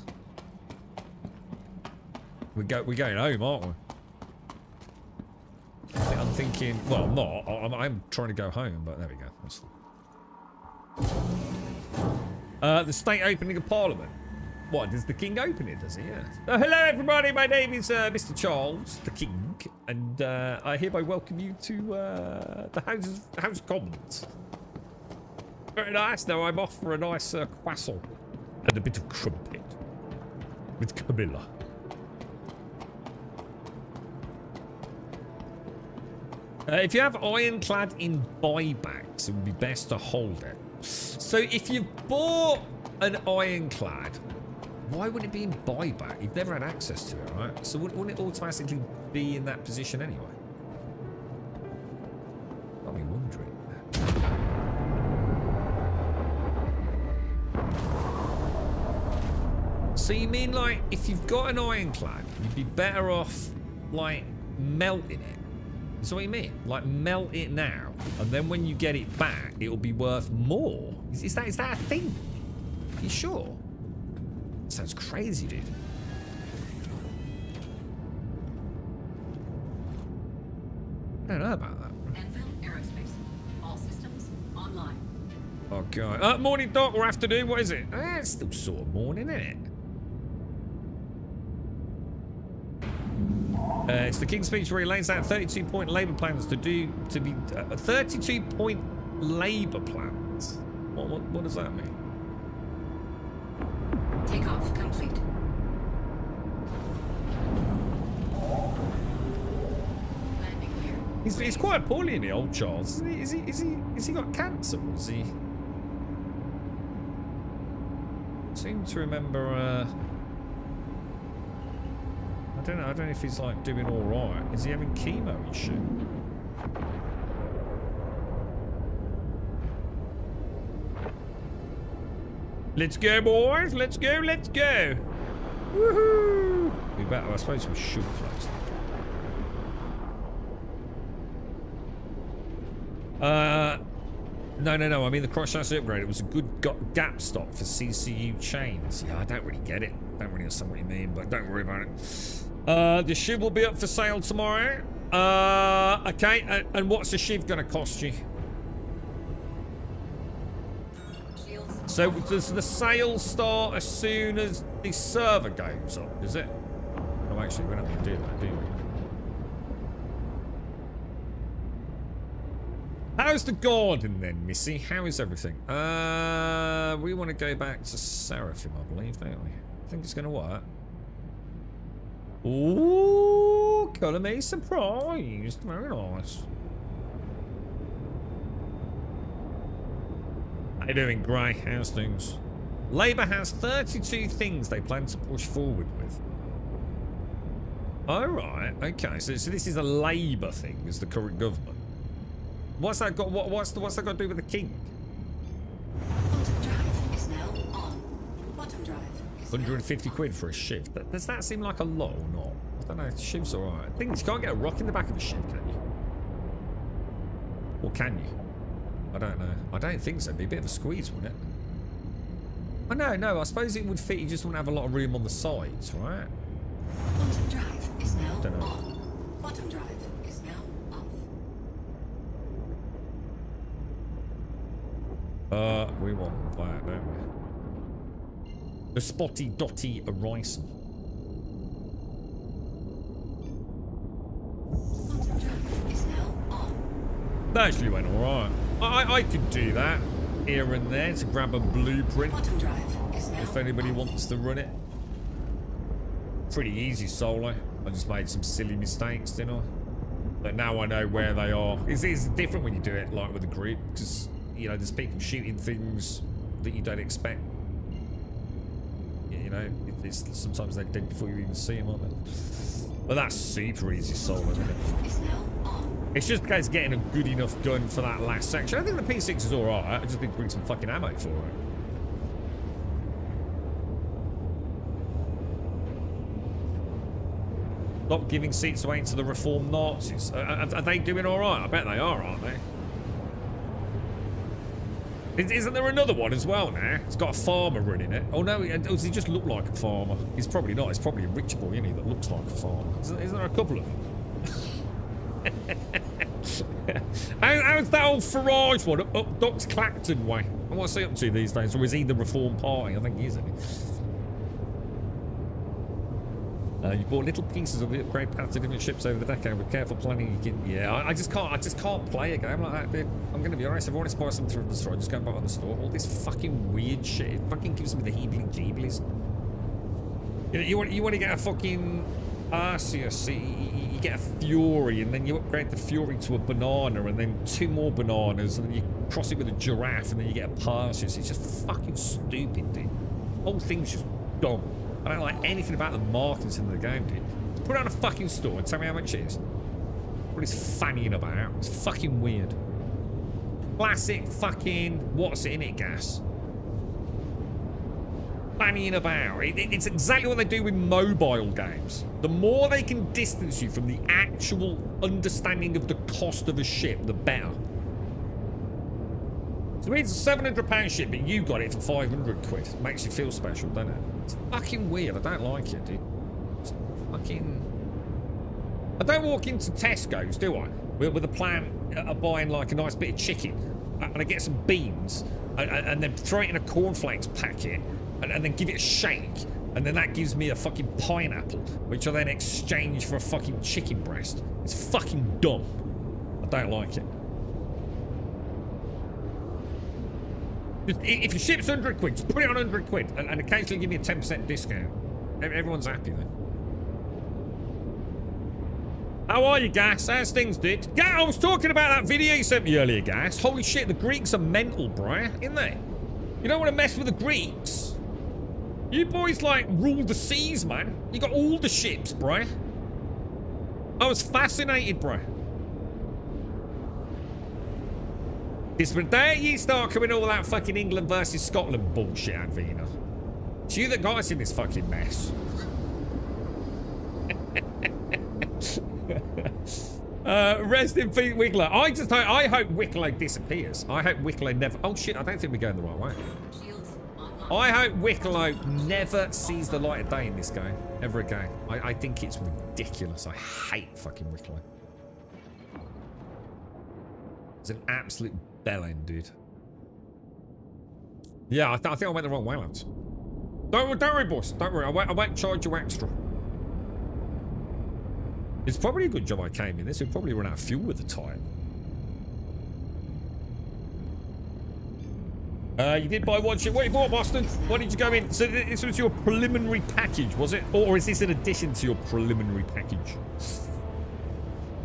We're going home, aren't we? I'm thinking. Well, I'm not. I'm trying to go home, but there we go. The state opening of Parliament. What, does the king open it? Does he? Yeah. Hello, everybody. My name is Mr. Charles, the King, and I hereby welcome you to the House of Commons. Very nice. Now I'm off for a nice croissant and a bit of crumpet with Camilla. If you have ironclad in buybacks, it would be best to hold it. So if you've bought an ironclad, why would it be in buyback? You've never had access to it, right? So wouldn't it automatically be in that position anyway? I'll be wondering. So you mean, like, if you've got an ironclad, you'd be better off, like, melting it? Is what you mean? Like, melt it now, and then when you get it back, it'll be worth more? Is that a thing? Are you sure? That sounds crazy, dude. I don't know about that. Enfield Aerospace. All systems online. Oh, God. Morning, Doc, or afternoon, what is it? It's still sort of morning, isn't it? It's the King's Speech where he lays out 32-point labour plans to be 32-point labour plans. What does that mean? Takeoff complete. Landing gear. He's quite poorly in the old Charles, isn't he? Is he got cancer? Or is he? I seem to remember. I don't know if he's like doing all right. Is he having chemo and shit? Let's go, boys. Let's go. Woohoo! We better. I suppose we should close them. No. I mean the cross chassis upgrade. It was a good gap stop for CCU chains. Yeah, I don't really get it. Don't really understand what you mean, but don't worry about it. The shiv will be up for sale tomorrow. Okay, and what's the shiv gonna cost you? So does the sale start as soon as the server goes up, is it? Oh, actually, we're not gonna do that, do we? How's the garden then, Missy? How is everything? We want to go back to Seraphim, I believe, don't we? I think it's gonna work. Ooh, colour me surprised. Very nice. How you doing, Gray? How's things? Labour has 32 things they plan to push forward with. Oh, right. Okay, so this is a Labour thing, is the current government. What's that got? What's that got to do with the king? Bottom drive is now on. Bottom drive is 150 quid for a shift. Does that seem like a lot or not? I don't know. The shift's all right. I think you can't get a rock in the back of the shift, can you? Or can you? I don't know. I don't think so. It'd be a bit of a squeeze, wouldn't it? Oh, no. I suppose it would fit. You just wouldn't have a lot of room on the sides, right? Bottom drive is now Don't know. on. Bottom drive is now off. We want that, don't we? The spotty dotty horizon. Bottom drive is now on. That actually went alright. I could do that here and there to grab a blueprint Bottom drive is now if anybody off. wants to run it. Pretty easy solo. I just made some silly mistakes, didn't I? But now I know where they are. It's different when you do it like with a group because, you know, there's people shooting things that you don't expect. You know, sometimes they're dead before you even see them, aren't they? But that's super easy solo, isn't it? Is now on. It's just because getting a good enough gun for that last section. I think the P6 is alright. I just need to bring some fucking ammo for it. Stop giving seats away to the reformed Nazis. Are they doing alright? I bet they are, aren't they? Isn't there another one as well now? It's got a farmer running it. Oh no, does he just look like a farmer? He's probably not. He's probably a rich boy, isn't he, that looks like a farmer. Isn't there a couple of them? How's that old Farage one up Doc's Clacton way? What's he up to these days? Or is he the Reform Party? I think he is, isn't he? You bought little pieces of the upgrade path to different ships over the decade. With careful planning, you can. Yeah, I just can't play a game like that, dude. I'm gonna be honest. If I want to buy something from the store, I just go back on the store. All this fucking weird shit. It fucking gives me the heebly-jeeblies. You want to get a fucking Arceus, you get a Fury, and then you upgrade the Fury to a banana, and then 2 more bananas, and then you cross it with a giraffe, and then you get a Parseus. It's just fucking stupid, dude. The whole thing's just dumb. I don't like anything about the marketing in the game, dude. Just put it on a fucking store and tell me how much it is. What is fannying about? It's fucking weird. Classic fucking what's in it gas. Fannying about. It's exactly what they do with mobile games. The more they can distance you from the actual understanding of the cost of a ship, the better. So it's a £700 ship, but you got it for 500 quid. Makes you feel special, doesn't it? It's fucking weird. I don't like it, dude. It's fucking... I don't walk into Tesco's, do I? With a plan of buying like a nice bit of chicken. And I get some beans, and then throw it in a cornflakes packet, and then give it a shake. And then that gives me a fucking pineapple, which I then exchange for a fucking chicken breast. It's fucking dumb. I don't like it. If your ship's 100 quid, just put it on 100 quid and occasionally give me a 10% discount. Everyone's happy then. How are you, Gas? How's things, dude? Yeah, I was talking about that video you sent me earlier, Gas. Holy shit, the Greeks are mental, bruh, ain't they? You don't want to mess with the Greeks. You boys, like, rule the seas, man. You got all the ships, bruh. I was fascinated, bruh. It's the day you start coming all that fucking England versus Scotland bullshit, Advina. It's you that got us in this fucking mess. Rest in peace, Wicklow. I hope Wicklow disappears. I hope Wicklow never... Oh shit, I don't think we're going the right way. I hope Wicklow never sees the light of day in this game. Ever again. I think it's ridiculous. I hate fucking Wicklow. It's an absolute bellend, dude. Yeah, I think I went the wrong way, lads. Don't worry, boss. Don't worry. I won't charge you extra. It's probably a good job I came in this. We'd probably run out of fuel at the time. You did buy one ship. What you bought, Boston? What did you go in? So this was your preliminary package, was it? Or is this in addition to your preliminary package?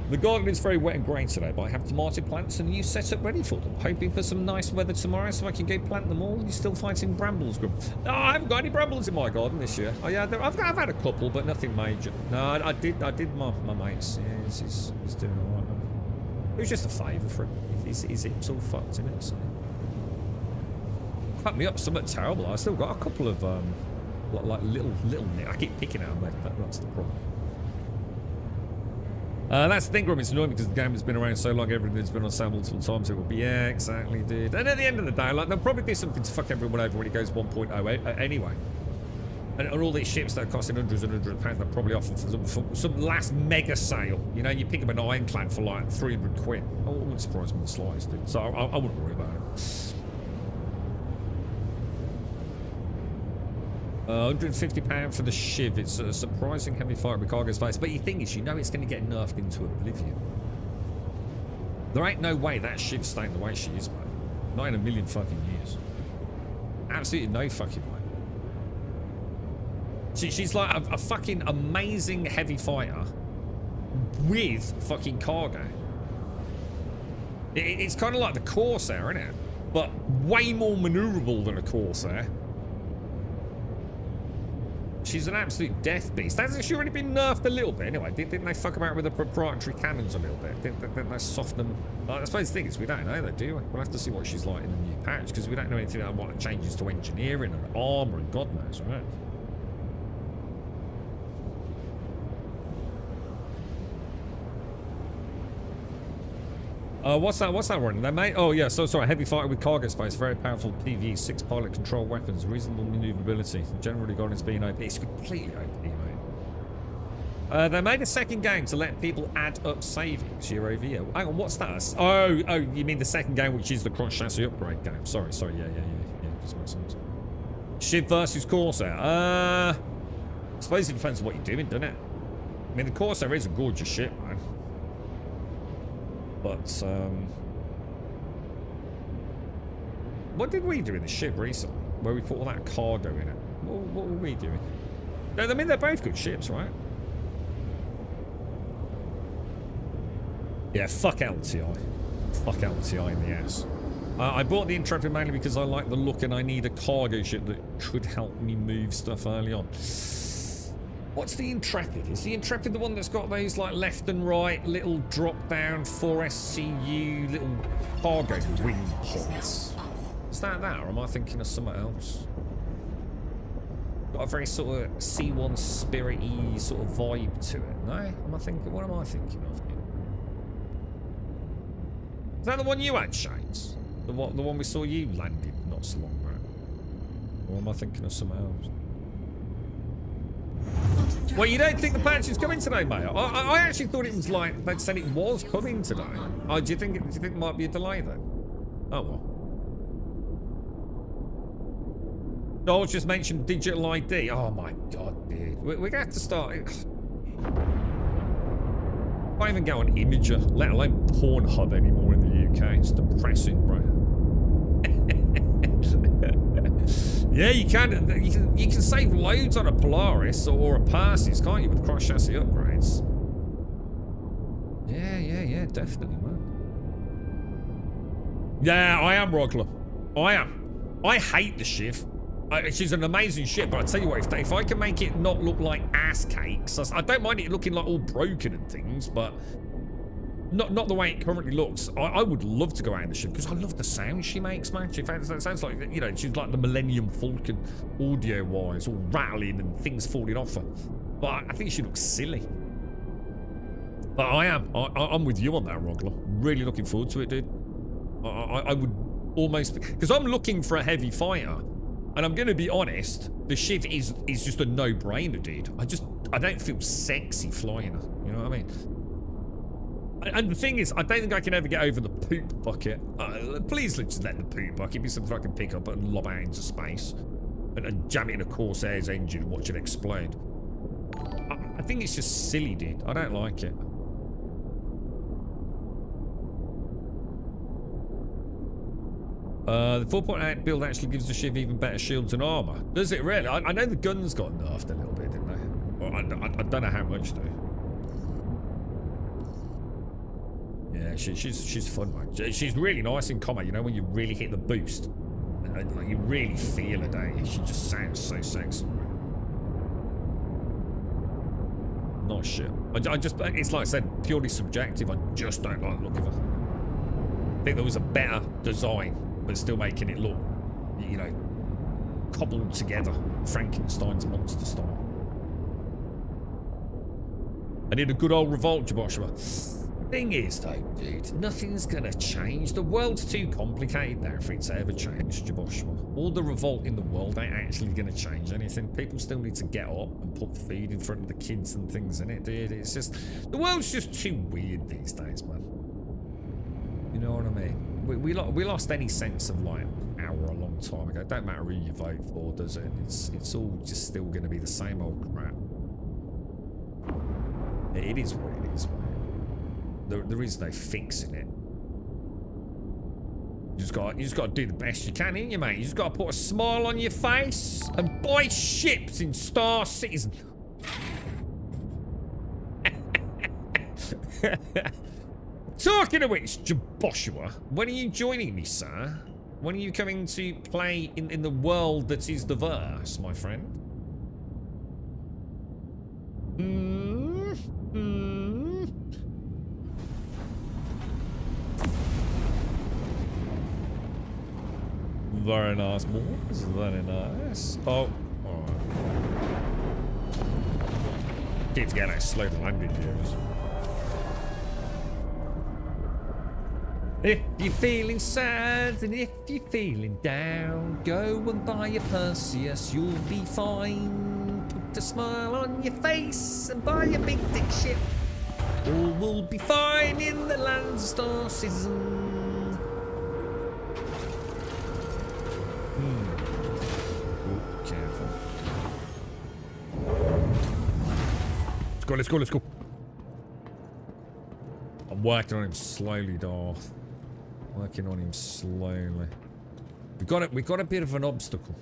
The garden is very wet and grey today, but I have tomato plants and a new setup ready for them. Hoping for some nice weather tomorrow so I can go plant them all. You're still fighting brambles, Grub? No, I haven't got any brambles in my garden this year. Oh yeah, I've had a couple, but nothing major. No, I did my mate's. Yeah, he's doing all right now. It was just a favour for him. His hip's all fucked in it, so. Cut me up something terrible. I still got a couple of like little I keep picking at them. That's the problem. That's the thing, Grum. It's annoying because the game has been around so long, everything's been on sale multiple times. It will be, yeah, exactly, dude. And at the end of the day, like, they'll probably do something to fuck everyone over when it goes 1.08 anyway. And all these ships that are costing hundreds and hundreds of pounds, they'll probably offer for some last mega sale. You know, you pick up an ironclad for like 300 quid. Oh, it wouldn't surprise me in the slightest, dude. So I wouldn't worry about it. 150 pounds for the Shiv. It's a surprising heavy fighter with cargo space. But the thing is, you know it's going to get nerfed into oblivion. There ain't no way that Shiv's staying the way she is, man. Not in a million fucking years. Absolutely no fucking way. She's like a fucking amazing heavy fighter with fucking cargo. It's kind of like the Corsair, isn't it? But way more maneuverable than a Corsair. She's an absolute death beast. Hasn't she already been nerfed a little bit anyway? Didn't they fuck about with the proprietary cannons a little bit? Didn't they soften them? I suppose the thing is, we don't know though, do we? We'll have to see what she's like in the new patch, because we don't know anything about what changes to engineering and armor and God knows, right? What's that running there, mate? Oh, yeah, so sorry. Heavy fighter with cargo space. Very powerful PvE. 6 pilot control weapons. Reasonable maneuverability. Generally gone as being OP. It's completely OP, mate. They made a second game to let people add up savings year over year. Hang on, what's that? Oh, you mean the second game, which is the cross chassis upgrade game. Sorry. Yeah. Just makes sense. Shiv versus Corsair. I suppose it depends on what you're doing, doesn't it? I mean, the Corsair is a gorgeous ship, man. But, what did we do in the ship recently? Where we put all that cargo in it? What were we doing? I mean, they're both good ships, right? Yeah, fuck LTI. Fuck LTI in the ass. I bought the Intrepid mainly because I like the look and I need a cargo ship that could help me move stuff early on. What's the Intrepid? Is the Intrepid the one that's got those like left and right little drop down 4SCU little cargo wing pods? Is that or am I thinking of something else? Got a very sort of C1 Spirit-y sort of vibe to it. No? What am I thinking of here? Is that the one you had, Shades? The one we saw you landing not so long ago? Or am I thinking of something else? Well, you don't think the patch is coming today, mate? I actually thought it was like they'd said it was coming today. Oh, do you think it might be a delay then? Oh well. Doll just mentioned digital ID. Oh my god, dude. We're gonna have to start. Can't even go on Imager, let alone Pornhub anymore in the UK. It's depressing, bro. Yeah, you can save loads on a Polaris or a Perseus, can't you, with cross chassis upgrades? Yeah, definitely, man. Yeah, I am, Rogler. I am. I hate the Shiv. She's an amazing ship, but I tell you what, if I can make it not look like ass cakes, I don't mind it looking like all broken and things, but not the way it currently looks. I would love to go out in the ship because I love the sound she makes, man. That sounds like, you know, she's like the Millennium Falcon audio-wise, all rattling and things falling off her. But I think she looks silly. But I'm with you on that, Rogler. Really looking forward to it, dude. I would almost, because I'm looking for a heavy fighter. And I'm going to be honest, the Shiv is just a no-brainer, dude. I don't feel sexy flying her. You know what I mean? And the thing is, I don't think I can ever get over the poop bucket. Please let's just let the poop bucket be something I can pick up and lob out into space. And jam it in a Corsair's engine and watch it explode. I think it's just silly, dude. I don't like it. The 4.8 build actually gives the ship even better shields and armor. Does it really? I know the guns got nerfed a little bit, didn't they? Well, I don't know how much though. Yeah, she's fun, man. She's really nice in combat. You know when you really hit the boost, and like, you really feel it. Eh? She just sounds so sexy. Not shit. I just, it's like I said, purely subjective. I just don't like the look of her. I think there was a better design, but still making it look, you know, cobbled together, Frankenstein's monster style. I need a good old revolt, Joshua. Thing is, though, dude, nothing's gonna change. The world's too complicated now for it to ever change, Joshua. All the revolt in the world ain't actually gonna change anything. People still need to get up and put food in front of the kids and things in it, dude. It's just, the world's just too weird these days, man. You know what I mean? We lost any sense of like power a long time ago. Don't matter who you vote for, does it? It's all just still gonna be the same old crap. It is what it is, man. There is no fixing it. You just got to do the best you can, ain't you, mate? You just got to put a smile on your face and buy ships in Star Citizen. Talking of which, Joshua, when are you joining me, sir? When are you coming to play in the world that is the verse, my friend? Very nice, boys. Very nice. Oh, alright. Can't forget how slow the landing is. If you're feeling sad and if you're feeling down, go and buy a Perseus, you'll be fine. Put a smile on your face and buy a big dick ship. All will be fine in the lands of Star Citizen. Careful. Let's go. I'm working on him slowly, Darth. Working on him slowly. We got a bit of an obstacle.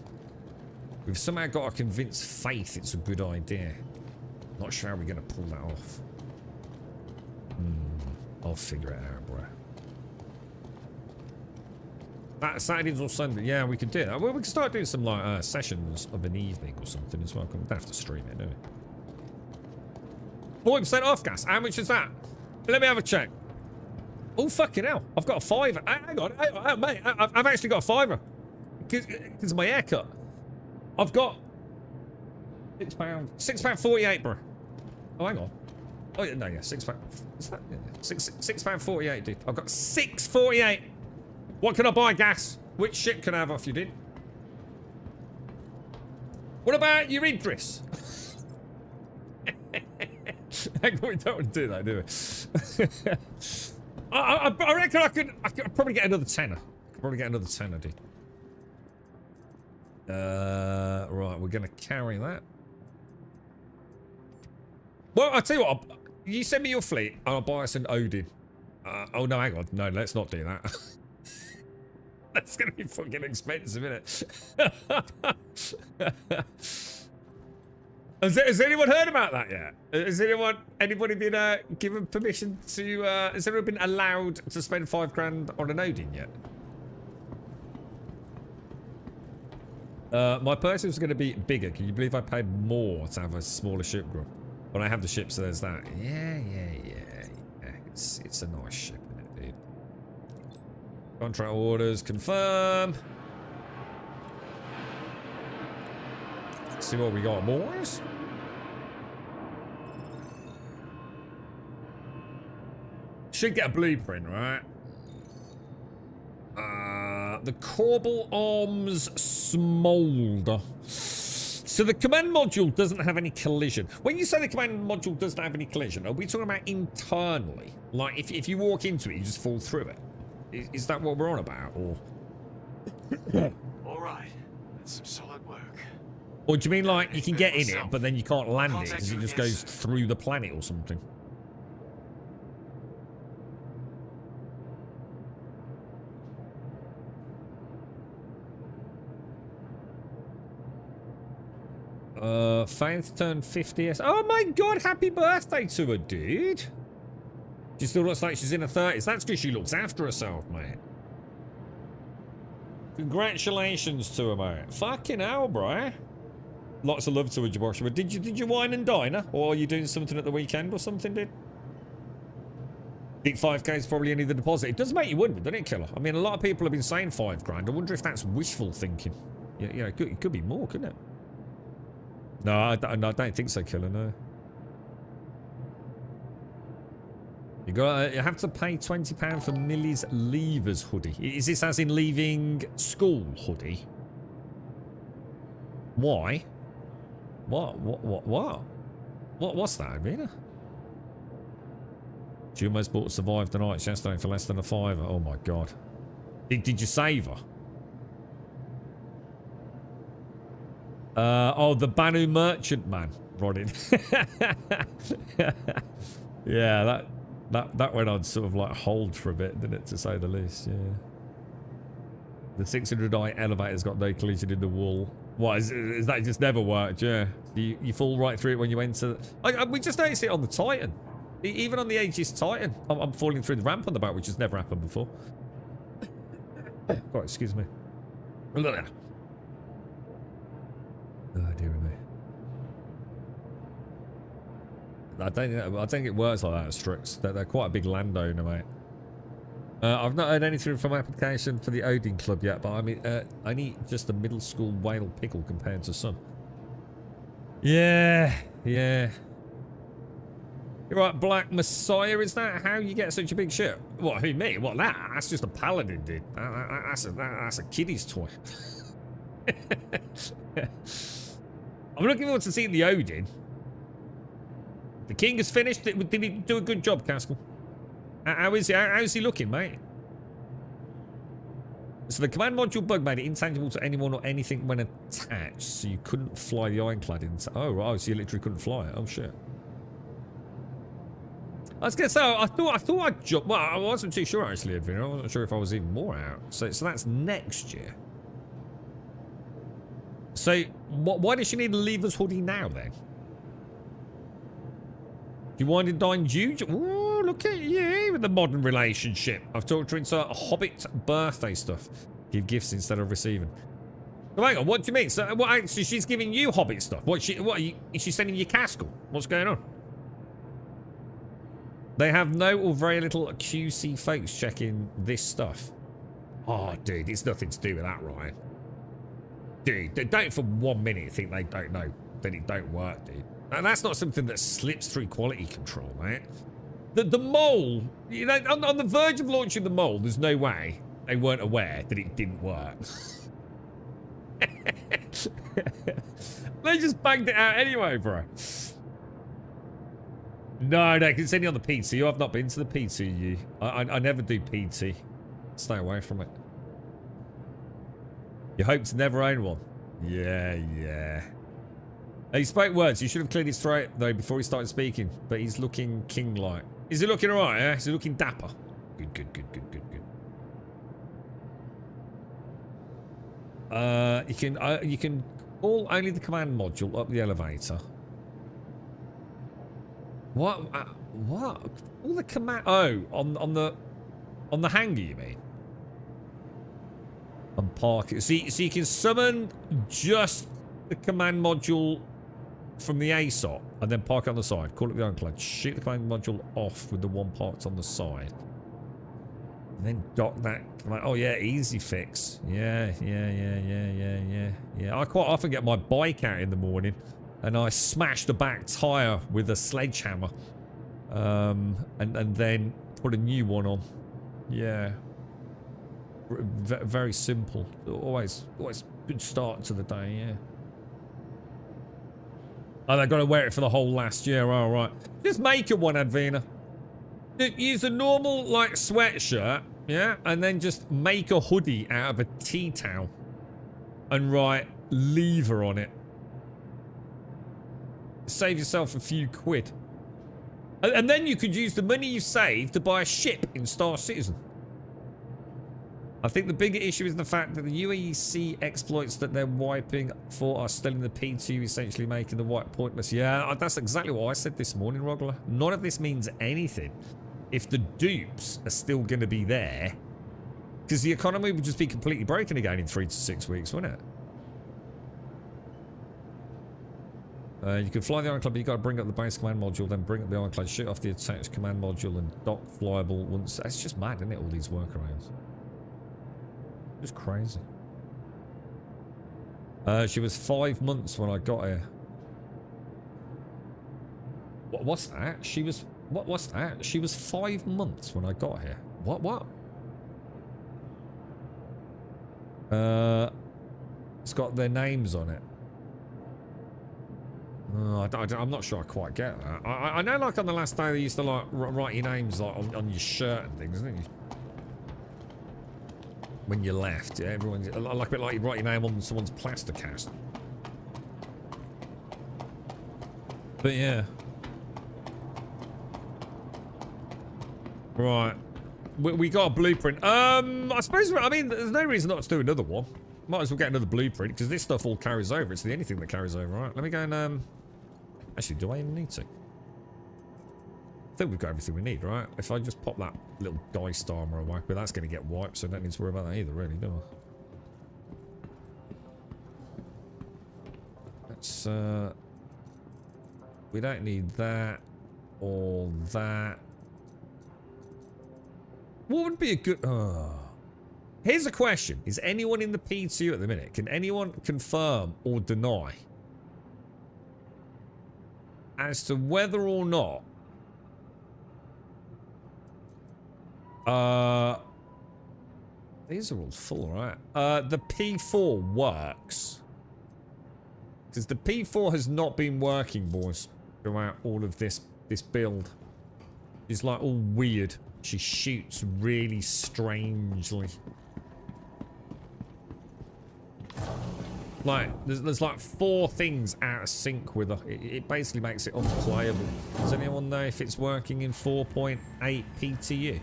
We've somehow got to convince Faith it's a good idea. Not sure how we're going to pull that off. I'll figure it out, bro. Saturdays or Sunday, yeah, we could do that. Well, we can start doing some like sessions of an evening or something as well. We don't have to stream it, do we? 40% off, gas. How much is that? Let me have a check. Oh, fucking hell. I've got a fiver. Hang on. Mate, I've actually got a fiver. Because of my haircut. I've got £6. £6.48, bro. Oh, hang on. Oh, yeah, no, yeah. £6. Is that? Yeah. £6.48, dude. I've got £6.48. What can I buy, gas? Which ship can I have off you, dude? What about your Idris? We don't want to do that, do we? I reckon I could probably get another tenner. Dude. Right, we're gonna carry that. Well, I'll tell you what. You send me your fleet, and I'll buy us an Odin. Oh no, hang on. No, let's not do that. That's gonna be fucking expensive, isn't it? Has anyone heard about that yet? Has anybody been given permission to? Has anyone been allowed to spend £5 on an Odin yet? My purse was going to be bigger. Can you believe I paid more to have a smaller ship group? When I have the ship, so there's that. Yeah. It's a nice ship, isn't it, dude? Contract orders confirm. Let's see what we got, boys. Should get a blueprint, right? The Corbel Arms Smolder. So the command module doesn't have any collision. When you say the command module doesn't have any collision, are we talking about internally? Like if you walk into it, you just fall through it? Is that what we're on about, or? All right, that's some solid work. Or do you mean like you can get in it, but then you can't land it because it just goes through the planet or something? Faith turned 50. Oh my god, happy birthday to her, dude. She still looks like she's in her 30s. That's because she looks after herself, mate. Congratulations to her, mate. Fucking hell, bro. Lots of love to her, Joshua. Did you wine and dine her? Or are you doing something at the weekend or something, dude? I think 5k is probably only the deposit. It does make you wonder, doesn't it, Killer? I mean, a lot of people have been saying 5 grand. I wonder if that's wishful thinking. Yeah, it could be more, couldn't it? No, I don't think so, Killer, no. You have to pay £20 for Millie's Leavers hoodie. Is this as in leaving school hoodie? Why? What? What's that, Irina? She almost bought Survive the Night yesterday for less than a £5. Oh my god. Did you save her? Oh, the Banu Merchant man, Rodin. Yeah, that went on sort of like hold for a bit, didn't it, to say the least, yeah. The 600i elevator's got no collision in the wall. What, is that just never worked, yeah? You fall right through it when you enter... we just noticed it on the Titan. Even on the Aegis Titan. I'm falling through the ramp on the back, which has never happened before. Oh, excuse me. Look at that. Oh, dear me. I don't think it works like that at Strix. They're quite a big landowner, mate. I've not heard anything from application for the Odin Club yet, but I mean, only just a middle school whale pickle compared to some. Yeah. You're right, Black Messiah, is that how you get such a big ship? What, who, me? What, that? That's just a paladin, dude. That's a kiddie's toy. I'm looking forward to seeing the Odin. The king has finished. Did he do a good job, Caskell? How is he looking, mate? So the command module bug made it intangible to anyone or anything when attached, so you couldn't fly the ironclad into... Oh, right, so you literally couldn't fly it. Oh, shit. I was going to say, I thought I'd jump... Well, I wasn't too sure, actually, Edwin. I wasn't sure if I was even more out. So that's next year. So, why does she need a Leavers hoodie now, then? You wind and dine Jude? Ooh, look at you with the modern relationship. I've talked her into Hobbit birthday stuff. Give gifts instead of receiving. So hang on, what do you mean? So she's giving you Hobbit stuff? Is she sending you Caskell? What's going on? They have no or very little QC folks checking this stuff. Oh, dude, it's nothing to do with that, Ryan. Dude, don't for 1 minute think they don't know that it don't work, dude. And that's not something that slips through quality control, mate. The mole, you know, on the verge of launching the mole, there's no way they weren't aware that it didn't work. They just banged it out anyway, bro. No, I can send you on the PT. You have not been to the PT, you. I never do PT. Stay away from it. You hope to never own one. Yeah. He spoke words. You should have cleared his throat, though, before he started speaking. But he's looking king-like. Is he looking alright, eh? Is he looking dapper? Good. You can call only the command module up the elevator. What? What? All the command... Oh, on the hangar, you mean? And park it. So you can summon just the command module from the ASOT and then park it on the side. Call it the ironclad. Shoot the command module off with the one parked on the side. And then dock that. Oh yeah, easy fix. Yeah. I quite often get my bike out in the morning and I smash the back tyre with a sledgehammer. And then put a new one on. Yeah. Very simple. Always good start to the day, yeah. Oh, they've got to wear it for the whole last year. All right. Just make it one, Advina. Use a normal, like, sweatshirt, yeah? And then just make a hoodie out of a tea towel. And write lever on it. Save yourself a few quid. And then you could use the money you saved to buy a ship in Star Citizen. I think the bigger issue is the fact that the UEC exploits that they're wiping for are still in the P2, essentially making the wipe pointless. Yeah, that's exactly what I said this morning, Rogler. None of this means anything if the dupes are still going to be there, because the economy would just be completely broken again in 3 to 6 weeks, wouldn't it? You can fly the Ironclad, but you got to bring up the base command module, then bring up the Ironclad, shoot off the attached command module, and dock flyable once. It's just mad, isn't it? All these workarounds. Just crazy. She was 5 months when I got here. What's that? She was. What's that? She was 5 months when I got here. What? It's got their names on it. I'm not sure I quite get that. I know, like on the last day, they used to like write your names like on your shirt and things, didn't you? When you left, yeah, everyone's like a bit like you write your name on someone's plaster cast. But yeah. Right. We got a blueprint. I suppose, I mean, there's no reason not to do another one. Might as well get another blueprint, because this stuff all carries over. It's the only thing that carries over, right? Let me go and, actually, do I even need to? I think we've got everything we need, right? If I just pop that little dice armor away, but that's going to get wiped, so I don't need to worry about that either, really, do I? Let's, we don't need that or that. What would be a good... Here's a question. Is anyone in the P2 at the minute? Can anyone confirm or deny as to whether or not these are all full, right? The P4 works. Because the P4 has not been working, boys, throughout all of this build. It's like all weird. She shoots really strangely. Like, there's like 4 things out of sync with her. It basically makes it unplayable. Does anyone know if it's working in 4.8 PTU?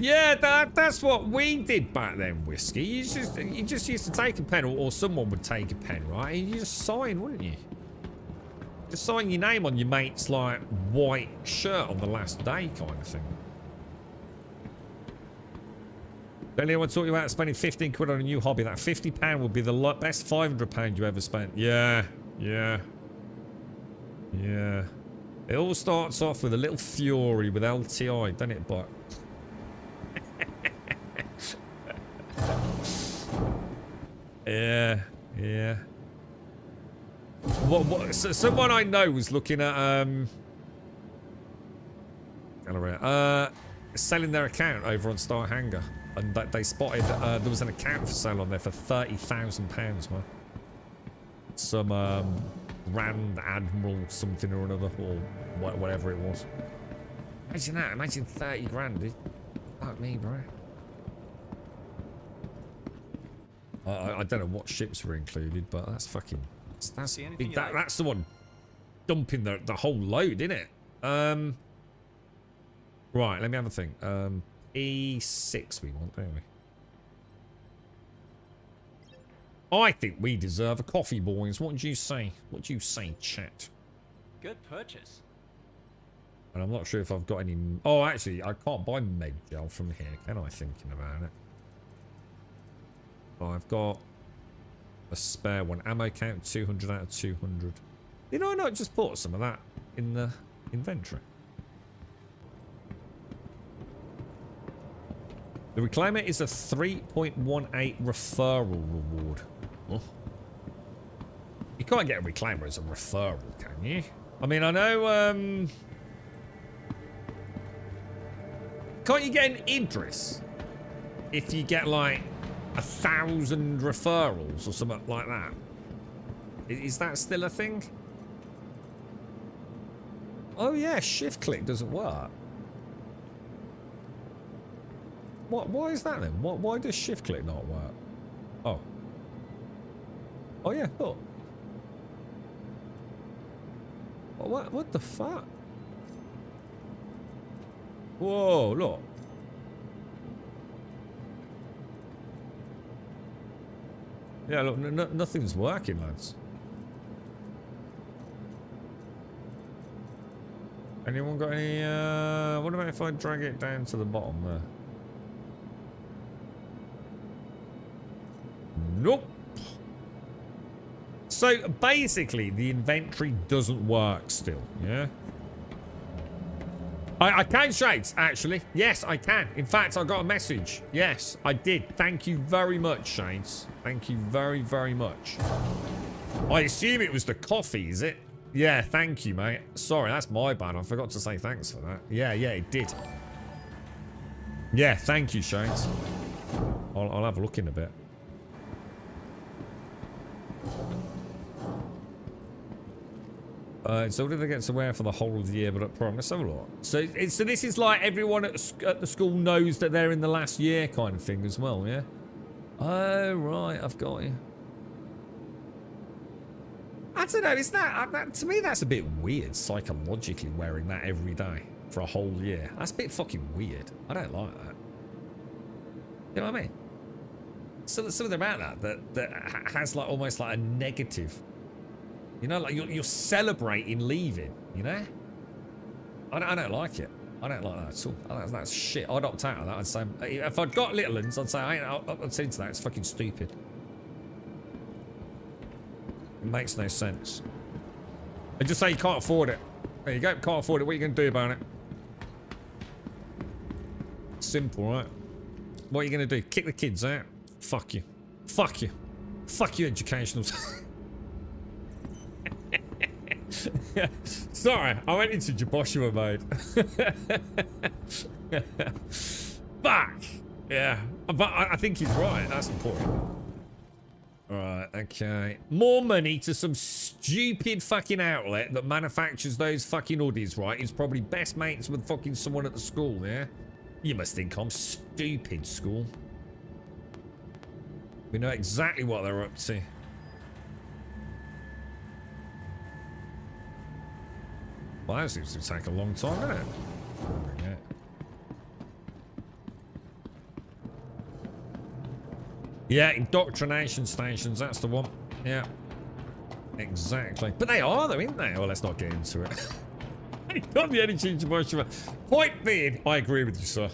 Yeah, that's what we did back then, Whiskey. You just used to take a pen, or someone would take a pen, right? And you just sign, wouldn't you? Just sign your name on your mate's, like, white shirt on the last day kind of thing. Don't anyone talk you about spending 15 quid on a new hobby? That £50 will be the best £500 you ever spent. Yeah. It all starts off with a little fury with LTI, doesn't it, but... Yeah. So someone I know was looking at selling their account over on Star Hangar, and they spotted there was an account for sale on there for £30,000, man. Some Grand Admiral something or another, or whatever it was. Imagine that. Imagine 30 grand, dude. Fuck me, bro. I don't know what ships were included, but that's fucking... That's big. That's the one dumping the whole load, isn't it? Right, let me have a think. E6 we want, don't we? I think we deserve a coffee, boys. What do you say? What do you say, chat? Good purchase. And I'm not sure if I've got any... Oh, actually, I can't buy med gel from here, can I? Thinking about it. I've got a spare one. Ammo count 200 out of 200. Did I not just put some of that in the inventory? The Reclaimer is a 3.18 referral reward. Oh. You can't get a Reclaimer as a referral, can you? I mean, I know... Can't you get an Idris if you get, like... 1,000 referrals or something like that? Is that still a thing? Oh yeah, shift click doesn't work. Why is that then? Why does shift click not work? Oh yeah, look. What the fuck? Whoa, look. Yeah, look, nothing's working, lads. Anyone got any, what about if I drag it down to the bottom there? Nope. So, basically, the inventory doesn't work still, yeah? I can, Shades, actually. Yes, I can. In fact, I got a message. Yes, I did. Thank you very much, Shades. Thank you very, very much. I assume it was the coffee, is it? Yeah, thank you, mate. Sorry, that's my bad. I forgot to say thanks for that. Yeah, it did. Yeah, thank you, Shades. I'll have a look in a bit. So what do they get to wear for the whole of the year but up prom? Let's have a look. So this is like everyone at the school knows that they're in the last year kind of thing as well, yeah? Oh, right, I've got you. I don't know, is that to me that's a bit weird psychologically wearing that every day for a whole year. That's a bit fucking weird. I don't like that. You know what I mean? So there's something about that has like almost like a negative. You know, like you're celebrating leaving, you know? I don't like it. I don't like that at all. That's shit. I'd opt out of that. I'd say, if I'd got little ones, I'd say, I'd say to that. It's fucking stupid. It makes no sense. I just say you can't afford it. There you go. Can't afford it. What are you going to do about it? Simple, right? What are you going to do? Kick the kids out? Fuck you. Fuck you. Fuck you, educationals. Sorry, I went into Jaboshua mode. Fuck! Yeah, but I think he's right. That's the point. Alright, okay. More money to some stupid fucking outlet that manufactures those fucking hoodies, right? He's probably best mates with fucking someone at the school, yeah? You must think I'm stupid, school. We know exactly what they're up to. Well, that seems to take a long time, doesn't it? Yeah. Yeah, indoctrination stations, that's the one. Yeah. Exactly. But they are, though, aren't they? Well, let's not get into it. I got the energy to watch. Point being, I agree with you, sir.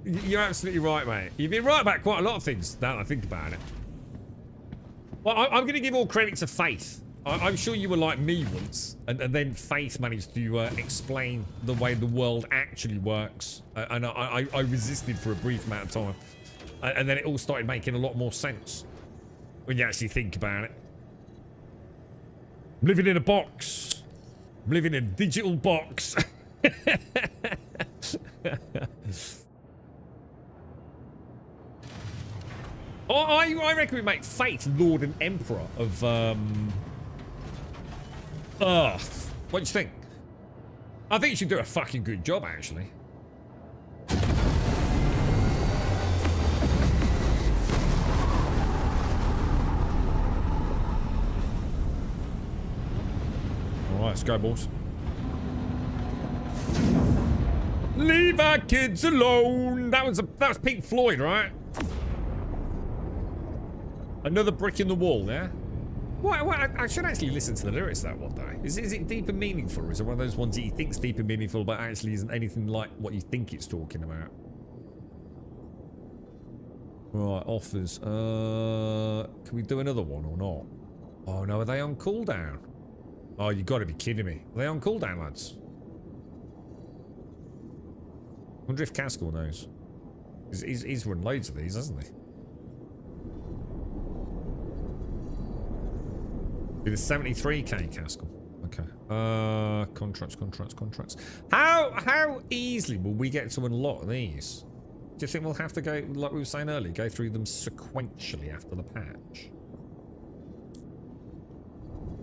You're absolutely right, mate. You've been right about quite a lot of things now that I think about it. Well, I'm going to give all credit to Faith. I'm sure you were like me once, and then Faith managed to explain the way the world actually works, and I resisted for a brief amount of time, and then it all started making a lot more sense when you actually think about it. I'm living in a box. I'm living in a digital box. I reckon we make Fate Lord and Emperor of Earth. What do you think? I think you should do a fucking good job, actually. Alright, let's go, boys. Leave our kids alone. That was Pink Floyd, right? Another brick in the wall, yeah? What, I should actually listen to the lyrics of that one day. Is it deep and meaningful, or is it one of those ones that you think's deep and meaningful, but actually isn't anything like what you think it's talking about? Right, offers. Can we do another one or not? Oh no, are they on cooldown? Oh, you got to be kidding me. Are they on cooldown, lads? I wonder if Caskell knows. He's run loads of these, hasn't he? Be the 73k Caskell. Okay. Contracts. How easily will we get to unlock these? Do you think we'll have to go, like we were saying earlier, go through them sequentially after the patch?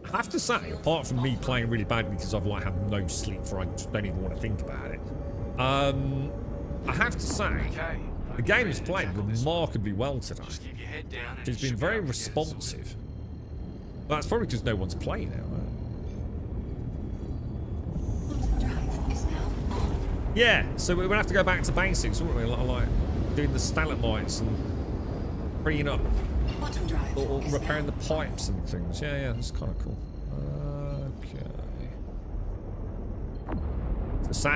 I have to say, apart from me playing really badly because I've like had no sleep for I just don't even want to think about it. I have to say, Okay, The game has played remarkably well today. Just keep your head down and It's you been should be very able to get it sorted. responsive. That's probably because no one's playing it. Right? Quantum drive is now on. Yeah, so we're gonna have to go back to basics, wouldn't we? Like doing the stalagmites and bringing up Quantum drive or is repairing now the pipes and things. Yeah, yeah, that's kind of cool. Okay.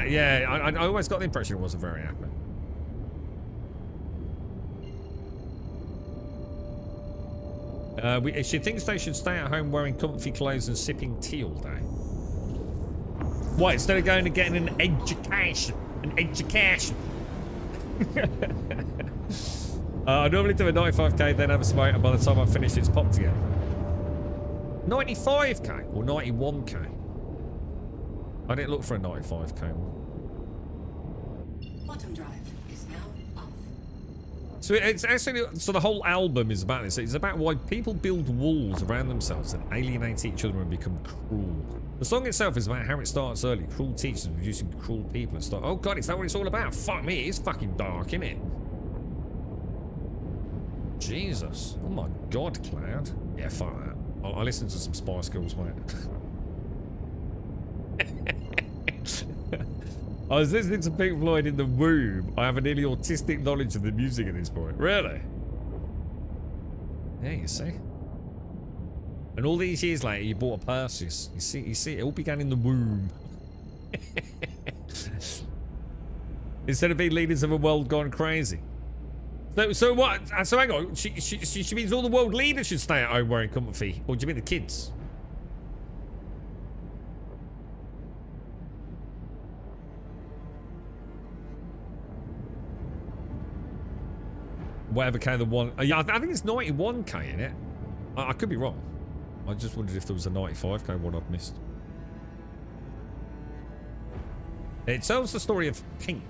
Yeah, I always got the impression it wasn't very happy. She thinks they should stay at home wearing comfy clothes and sipping tea all day. What, instead of going and getting an education? An education. I normally do a 95k, then have a smoke, and by the time I've finished, it's popped again. 95k or 91k? I didn't look for a 95k one. Quantum drive is now off. So it's actually, so the whole album is about this. It's about why people build walls around themselves and alienate each other and become cruel. The song itself is about how it starts early. Cruel teachers producing cruel people and stuff. Oh god, is that what it's all about? Fuck me, it's fucking dark, isn't it? Jesus. Oh my god, Cloud. Yeah, fuck that. I'll listen to some Spice Girls, mate. I was listening to Pink Floyd in the womb. I have a nearly autistic knowledge of the music at this point. Really? Yeah, you see. And all these years later, you bought a Perseus. You see, it all began in the womb. Instead of being leaders of a world gone crazy. So what? So hang on. She means all the world leaders should stay at home wearing comfy, or do you mean the kids? Whatever kind of one. Yeah, I think it's 91k in it. I could be wrong. I just wondered if there was a 95k one I've missed. It tells the story of Pink,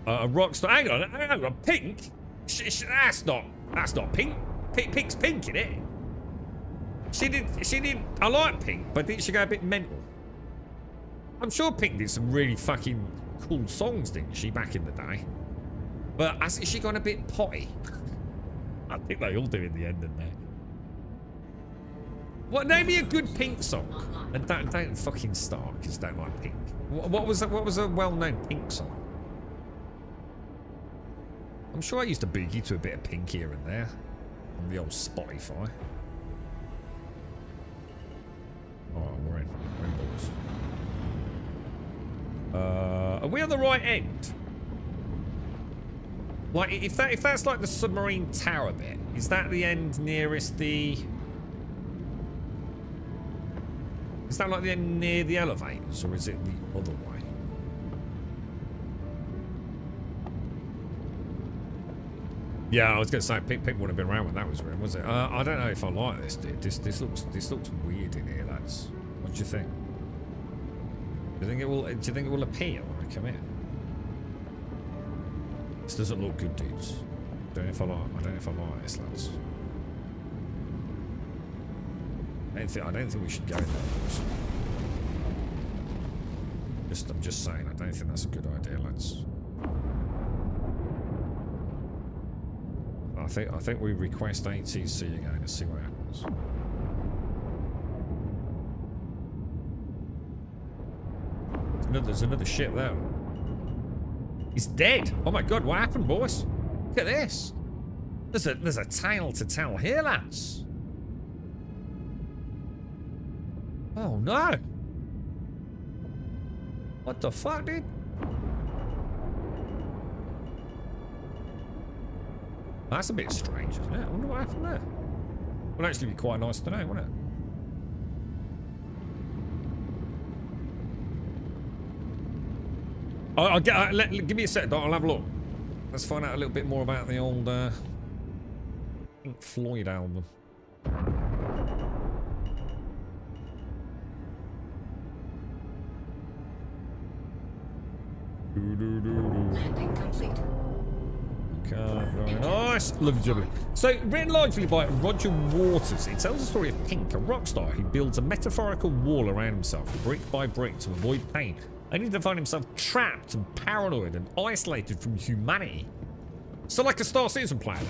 a rock star. Hang on, Pink. That's not Pink. Pink's pink in it. She did. I like Pink, but didn't she go a bit mental? I'm sure Pink did some really fucking cool songs, didn't she, back in the day? But has she gone a bit potty? I think they all do in the end, don't they? What, name me a good Pink song, and don't fucking start because don't like Pink. What was a well-known Pink song? I'm sure I used to boogie to a bit of Pink here and there on the old Spotify. Alright, we're in boys. Are we on the right end? Like, if that's like the submarine tower bit, is that the end nearest the... Is that like the end near the elevators, or is it the other way? Yeah, I was going to say, Pink wouldn't have been around when that was around, was it? I don't know if I like this, dude. This looks weird in here, lads. What do you think? Do you think it will appear when I come in? This doesn't look good, dudes. I don't know if I like this, lads. I don't think we should go in there, boys. I'm just saying, I don't think that's a good idea, lads. I think we request ATC again and see what happens. There's another ship there. He's dead. Oh my god, what happened, boys? Look at this. There's a tale to tell here, lads. Oh no. What the fuck, dude? That's a bit strange, isn't it? I wonder what happened there. Would actually be quite nice to know, wouldn't it? Give me a sec, I'll have a look. Let's find out a little bit more about the old Pink Floyd album. Landing complete. Okay, very nice. Lovely jubbly. So, written largely by Roger Waters, it tells the story of Pink, a rock star who builds a metaphorical wall around himself, brick by brick, to avoid pain, only to find himself trapped and paranoid and isolated from humanity. So like a Star Citizen planet.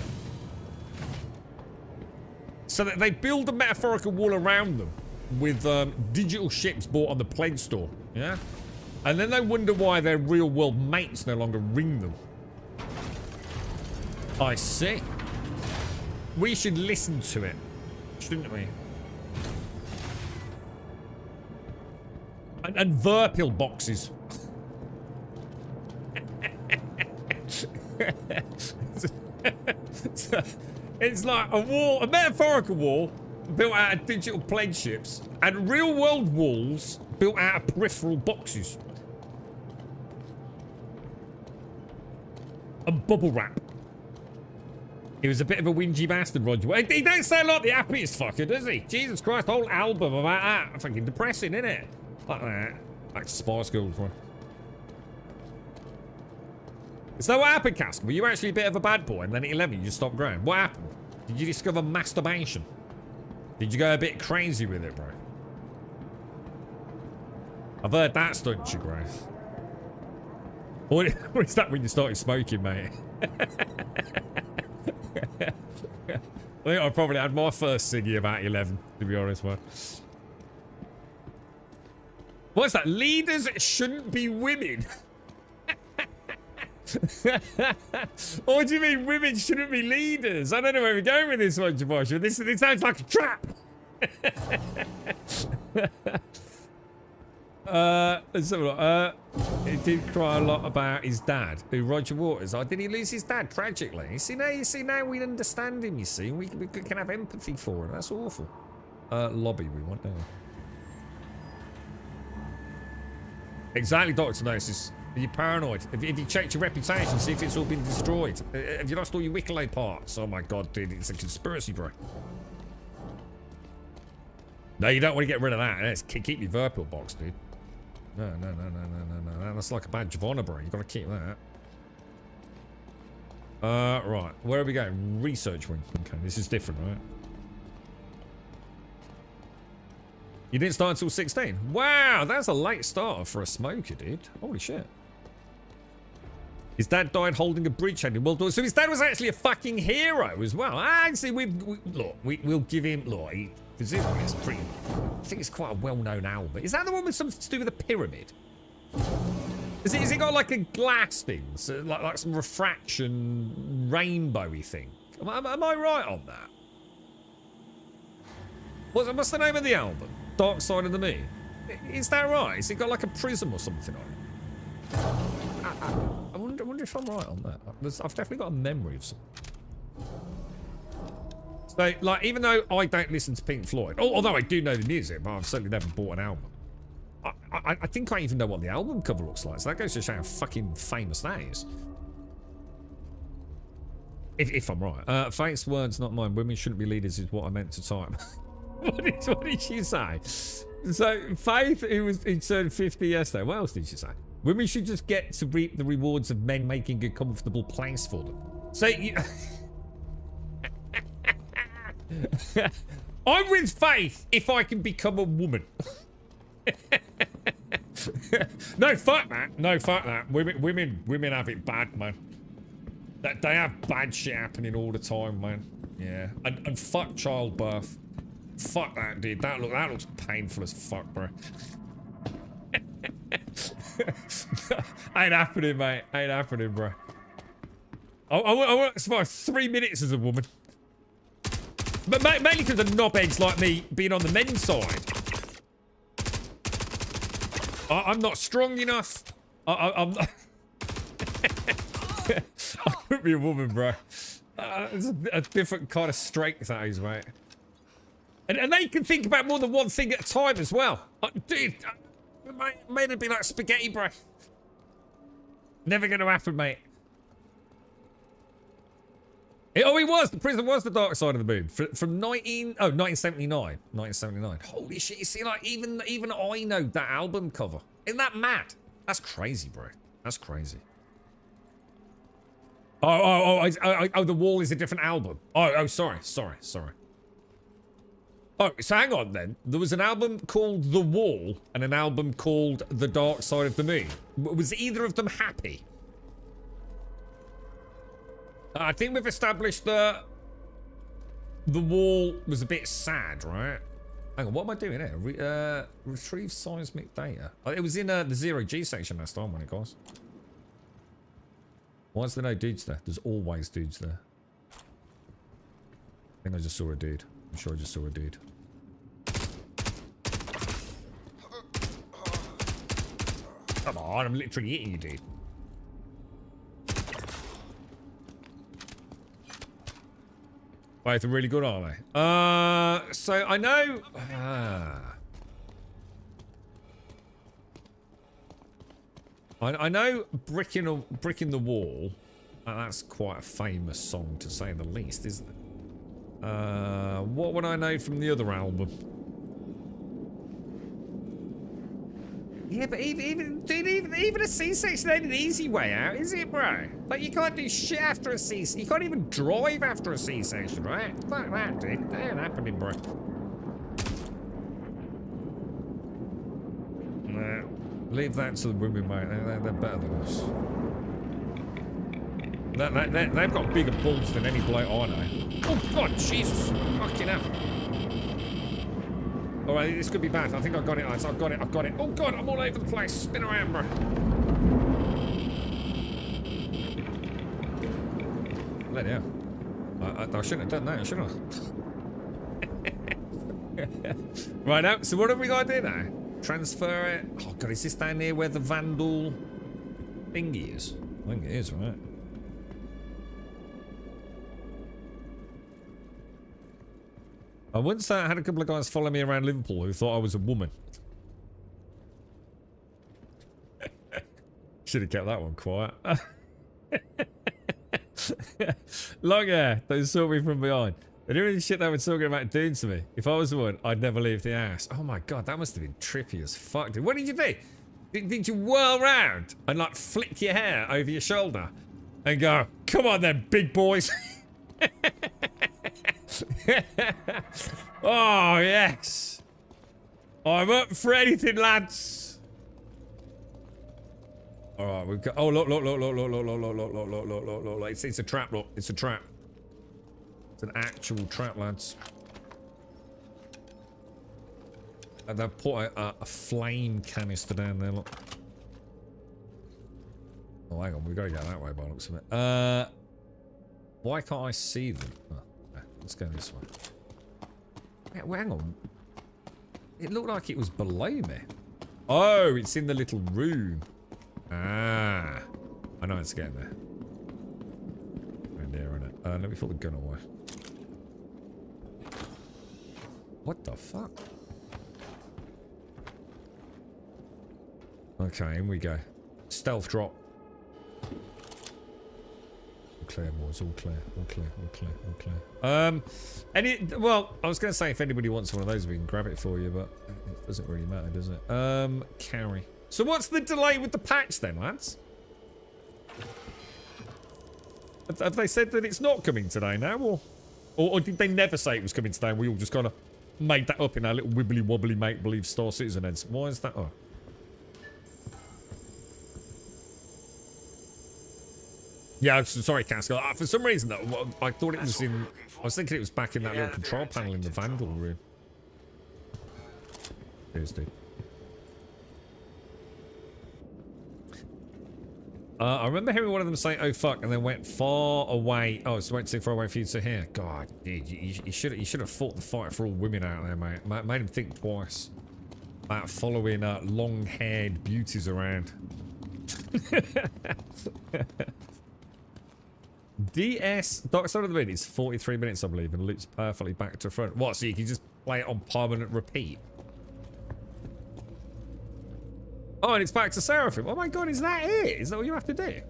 So that they build a metaphorical wall around them with digital ships bought on the pledge store. Yeah? And then they wonder why their real world mates no longer ring them. I see. We should listen to it, shouldn't we? And Verpil boxes. It's like a wall, a metaphorical wall built out of digital pledge ships, and real world walls built out of peripheral boxes. And bubble wrap. He was a bit of a whingy bastard, Roger. He don't sound like the happiest fucker, does he? Jesus Christ, whole album about that. Fucking depressing, isn't it? Like that. Like Spice Girls one. So what happened, Cask? Were you actually a bit of a bad boy and then at 11 you just stopped growing? What happened? Did you discover masturbation? Did you go a bit crazy with it, bro? I've heard that stunts your growth. Or is that when you started smoking, mate? I think I probably had my first ciggy about 11, to be honest, man. What's that? Leaders shouldn't be women. What do you mean women shouldn't be leaders? I don't know where we're going with this one, Jabosha. This sounds like a trap. Let's have a look. He did cry a lot about his dad, who Roger Waters. Oh, did he lose his dad tragically? You see now we understand him, you see. We can have empathy for him. That's awful. Lobby we want now. Exactly, Dr. Gnosis. Are you paranoid? Have you checked your reputation, see if it's all been destroyed? Have you lost all your Wicklow parts? Oh my god, dude, it's a conspiracy, bro. No, you don't want to get rid of that. Let's keep your Verpil box, dude. No. That's like a badge of honor, bro. You got to keep that. Right. Where are we going? Research wing. Okay, this is different, right? You didn't start until 16? Wow, that's a late starter for a smoker, dude. Holy shit. His dad died holding a bridge hand in World War. So his dad was actually a fucking hero as well. Actually, we'll give him. Look, presumably it's pretty. I think it's quite a well-known album. Is that the one with something to do with a pyramid? Is it got like a glass thing, so like some refraction, rainbowy thing? Am I right on that? What's the name of the album? Dark Side of the Moon. Is that right? Has it got like a prism or something on it? I wonder if I'm right on that. I've definitely got a memory of something. So, like, even though I don't listen to Pink Floyd, although I do know the music, but I've certainly never bought an album. I think I even know what the album cover looks like, so that goes to show how fucking famous that is. If I'm right. Faith's words, not mine. Women shouldn't be leaders is what I meant to type. What did she say? So, Faith, who turned 50 yesterday, what else did she say? Women should just get to reap the rewards of men making a comfortable place for them. So, I'm with Faith if I can become a woman. No, fuck that. No, fuck that. Women have it bad, man. They have bad shit happening all the time, man. Yeah. And fuck childbirth. Fuck that, dude. That looks painful as fuck, bro. Ain't happening, mate. Ain't happening, bro. I want to survive 3 minutes as a woman. But mainly because of knobheads like me being on the men's side. I'm not strong enough. I'm not... I could be a woman, bro. It's a different kind of strength that is, mate. And they can think about more than one thing at a time as well. Dude, made it be like spaghetti, bro. Never gonna happen, mate. Oh, he was. The prison was the dark side of the moon. From 1979. 1979. Holy shit, you see, like, even I know that album cover. Isn't that mad? That's crazy, bro. That's crazy. Oh, The Wall is a different album. Oh, sorry. Oh, so hang on then. There was an album called The Wall and an album called The Dark Side of the Moon. Was either of them happy? I think we've established that the wall was a bit sad, right? Hang on, what am I doing here? Retrieve seismic data. Oh, it was in the 0G section last time when it was. Why is there no dudes there? There's always dudes there. I think I just saw a dude. I'm sure I just saw a dude. Come on, I'm literally hitting you, dude. Both are really good, aren't they? So I know... I know Brick in the Wall. That's quite a famous song, to say the least, isn't it? What would I know from the other album? Yeah, but even a C-section ain't an easy way out, is it, bro? Like, you can't do shit after a C-section. You can't even drive after a C-section, right? Fuck that, dude. That ain't happening, bro. Nah, leave that to the women, mate. They're better than us. They've got bigger balls than any bloke I know. Oh, God, Jesus. Fucking hell. Alright, this could be bad. I think I got it, lads. I've got it. Oh, God, I'm all over the place. Spin around, bro. Let out. I shouldn't have done that, should I? Right now, so what have we got to do now? Transfer it. Oh, God, is this down here where the Vandal thingy is? I think it is, right? I once had a couple of guys follow me around Liverpool who thought I was a woman. Should have kept that one quiet. Long hair, they saw me from behind. They didn't really shit they were talking about doing to me. If I was a woman, I'd never leave the house. Oh my God, that must have been trippy as fuck, dude. What did you do? Did you whirl round and like flick your hair over your shoulder and go, come on then, big boys? Oh, yes. I'm up for anything, lads. All right, we've got... Oh, look. It's a trap, look. It's a trap. It's an actual trap, lads. And they've put a flame canister down there, look. Oh, hang on. We've got to go that way by the looks of it. Why can't I see them? Oh, let's go this way. Well, hang on. It looked like it was below me. Oh, it's in the little room. Ah. I know it's getting there. Right there, isn't it? Let me put the gun away. What the fuck? Okay, in we go. Stealth drop. Clear, boys, all clear. Well, I was going to say if anybody wants one of those, we can grab it for you, but it doesn't really matter, does it? Carry. So what's the delay with the patch then, lads? Have they said that it's not coming today now, or did they never say it was coming today and we all just kind of made that up in our little wibbly-wobbly make-believe Star Citizen heads? Why is that? Oh. Yeah, sorry, Casco. For some reason, though, I thought it was in... I was thinking it was back in that little control panel in the Vandal room. Cheers, dude. I remember hearing one of them say, oh, fuck, and then went far away. Oh, so went too far away for you to hear. God, dude, you should have fought the fight for all women out there, mate. Made him think twice about following long-haired beauties around. DS Dark Side of the Moon is 43 minutes, I believe, and loops perfectly back to front. What, so you can just play it on permanent repeat? Oh, and it's back to Seraphim. Oh my God, is that it? Is that what you have to do?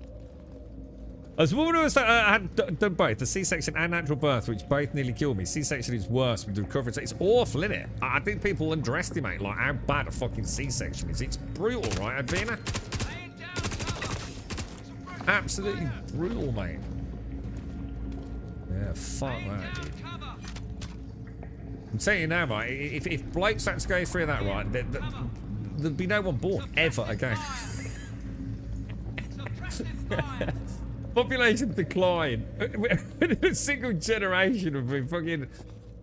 As a woman who had done both, the C-section and natural birth, which both nearly killed me. C-section is worse with the recovery. It's awful, isn't it? I think people underestimate like how bad a fucking C-section is. It's brutal, right, Advina? Absolutely brutal, mate. Yeah, fuck that, dude. I'm telling you now, right, if blokes had to go through that, right, there'd be no one born ever again. Population decline. Within a single generation would be fucking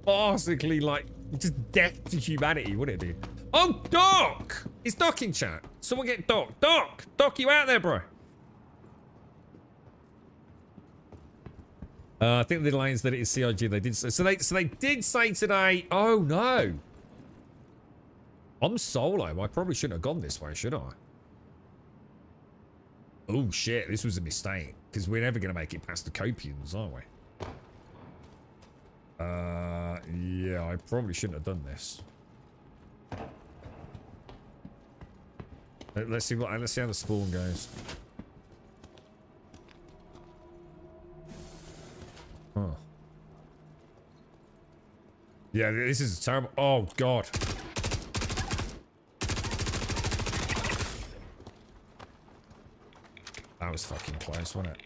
farcically like just death to humanity, wouldn't it, dude? Oh, Doc! It's Doc in chat. Someone get Doc. Doc! Doc, you out there, bro? I think the lines that it is CIG, they did say. So they did say today, oh no. I'm solo. I probably shouldn't have gone this way, should I? Oh shit, this was a mistake. Because we're never going to make it past the Copians, aren't we? Yeah, I probably shouldn't have done this. Let's see how the spawn goes. Huh. Yeah, this is terrible. Oh god. That was fucking close, wasn't it?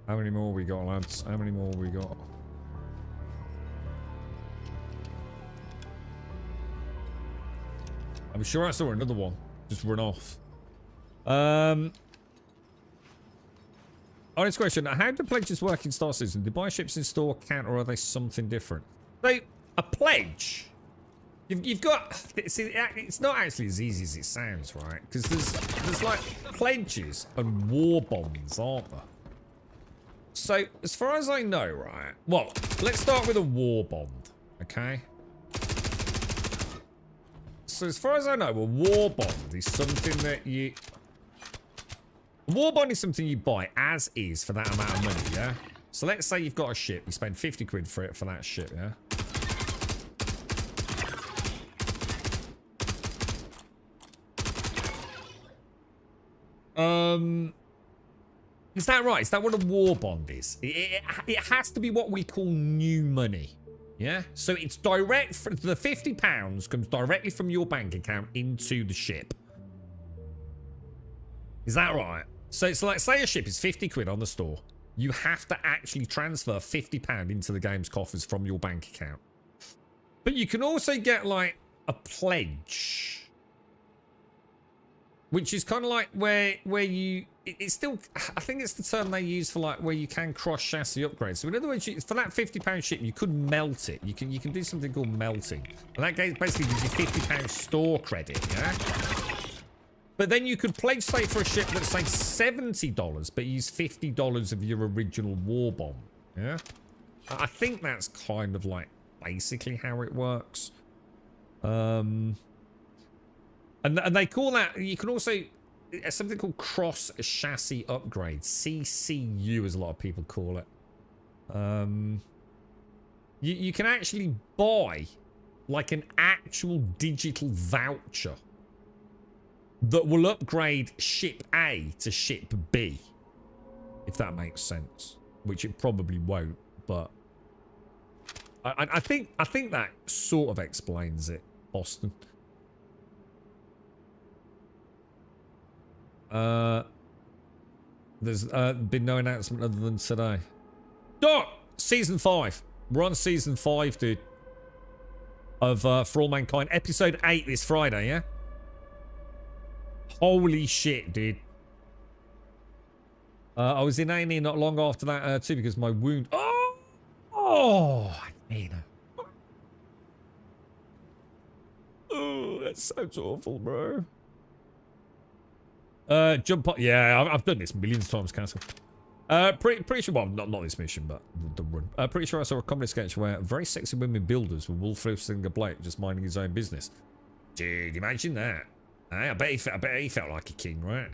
How many more we got, lads? How many more we got? I'm sure I saw another one just run off. Honest question, how do pledges work in Star Citizen? Do buy ships in store count, or are they something different? A pledge? You've got... See, it's not actually as easy as it sounds, right? Because there's like pledges and war bonds, aren't there? So, as far as I know, right? Well, let's start with a war bond, okay? So, as far as I know, a war bond is something that you... A war bond is something you buy as is for that amount of money, yeah? So, let's say you've got a ship. You spend 50 quid for it for that ship, yeah? Is that right? Is that what a war bond is? It has to be what we call new money. Yeah? So it's direct, the £50 comes directly from your bank account into the ship. Is that right? So it's like, say a ship is 50 quid on the store. You have to actually transfer £50 into the game's coffers from your bank account. But you can also get like a pledge, which is kind of like where you... It's still, I think it's the term they use for like where you can cross chassis upgrades. So in other words, for that £50 ship, you could melt it. You can do something called melting, and that basically gives you £50 store credit. Yeah. But then you could pledge, say, for a ship that's say $70, but use $50 of your original war bond. Yeah. I think that's kind of like basically how it works. And they call that, you can also, something called cross chassis upgrade, CCU as a lot of people call it. You can actually buy like an actual digital voucher that will upgrade ship A to ship B, if that makes sense, which it probably won't, but I think that sort of explains it, Austin. There's been no announcement other than today. Doc! Season 5. We're on season 5, dude. Of For All Mankind. Episode 8 this Friday, yeah? Holy shit, dude. I was in A&E not long after that, too, because my wound... Oh, Nina. Oh, that sounds awful, bro. Jump on. Yeah, I've done this millions of times, Castle. Pretty sure, well, not this mission, but the run. Pretty sure I saw a comedy sketch where very sexy women builders were wolf roasting a bloke just minding his own business. Dude, imagine that. I bet he felt like a king, right?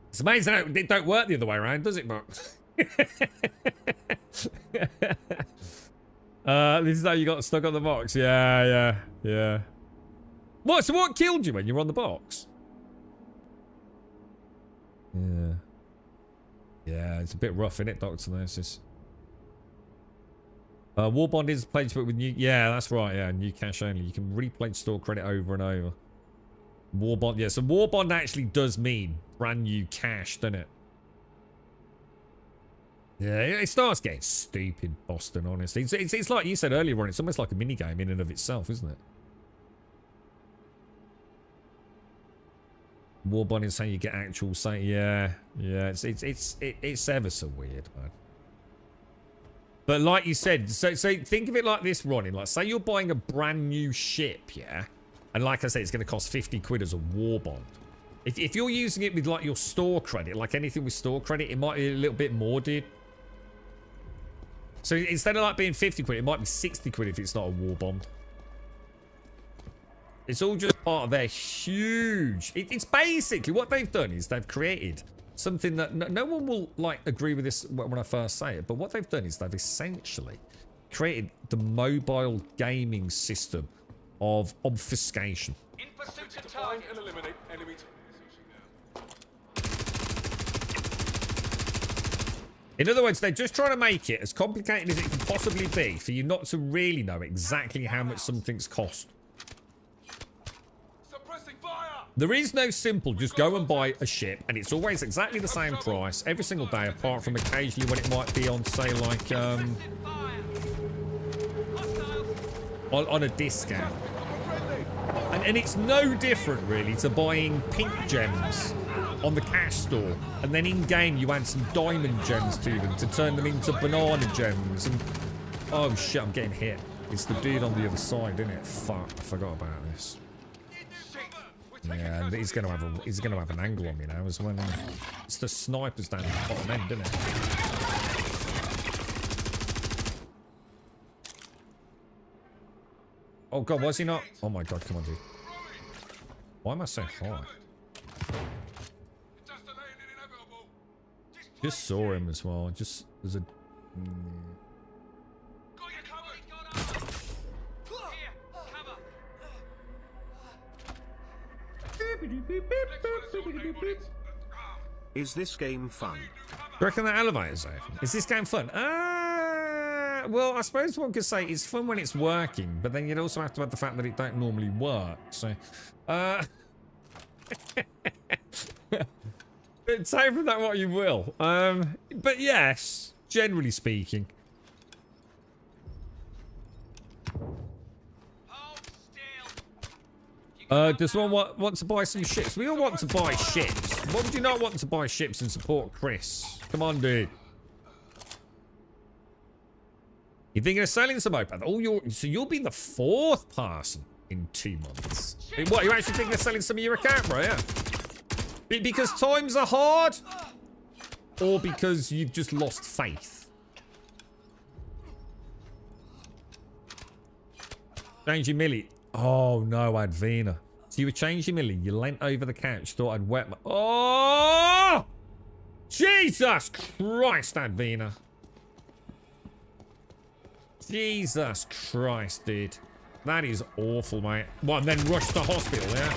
It's amazing it don't work the other way around, does it, Mark? This is how you got stuck on the box. Yeah. What? So what killed you when you were on the box? Yeah, it's a bit rough, isn't it, Dr. Nosis? War bond is pledged, but with new... Yeah, that's right, yeah, new cash only. You can repledge store credit over and over. War bond, yeah, so war bond actually does mean brand new cash, doesn't it? Yeah, it starts getting stupid, Boston, honestly. It's like you said earlier on, it's almost like a minigame in and of itself, isn't it? Warbond is how you get actual say. Yeah, it's ever so weird, man. But like you said, so think of it like this, Ronnie. Like, say you're buying a brand new ship, yeah? And like I said, it's going to cost 50 quid as a war bond. If you're using it with like your store credit, like anything with store credit, it might be a little bit more, dude. So instead of like being 50 quid, it might be 60 quid if it's not a war bond. It's all just part of their huge... It's basically what they've done is they've created something that no one will like agree with this when I first say it, but what they've done is they've essentially created the mobile gaming system of obfuscation. In pursuit of target. And eliminate enemy. In other words, they're just trying to make it as complicated as it can possibly be for you not to really know exactly how much something's cost. There is no simple, just go and buy a ship, and it's always exactly the same price every single day, apart from occasionally when it might be on, say, like, on a discount. And it's no different, really, to buying pink gems on the cash store, and then in-game you add some diamond gems to them to turn them into banana gems, and... Oh, shit, I'm getting hit. It's the dude on the other side, isn't it? Fuck, I forgot about this. Yeah, and he's gonna have an angle on me now as well. It's the snipers down the bottom end, isn't it? Oh god, was he not? Oh my god, come on, dude. Why am I so high? Just saw him as well. Just there's a. Is this game fun? Do you reckon that elevator's open? Is this game fun? Well, I suppose one could say it's fun when it's working, but then you'd also have to add the fact that it don't normally work. So, take from that what you will. But yes, generally speaking. Does one want to buy some ships? We all want to buy ships. Why would you not want to buy ships and support Chris? Come on, dude. You thinking of selling some moped? Oh, so you'll be the 4th person in 2 months. What, you actually thinking of selling some of your account, bro? Yeah. Because times are hard? Or because you've just lost faith? Change your milli. Oh no, Advina. So you were changing milli, you leant over the couch, thought I'd wet my... Oh! Jesus Christ, Advina. Jesus Christ, dude. That is awful, mate. What, and then rush to hospital, yeah?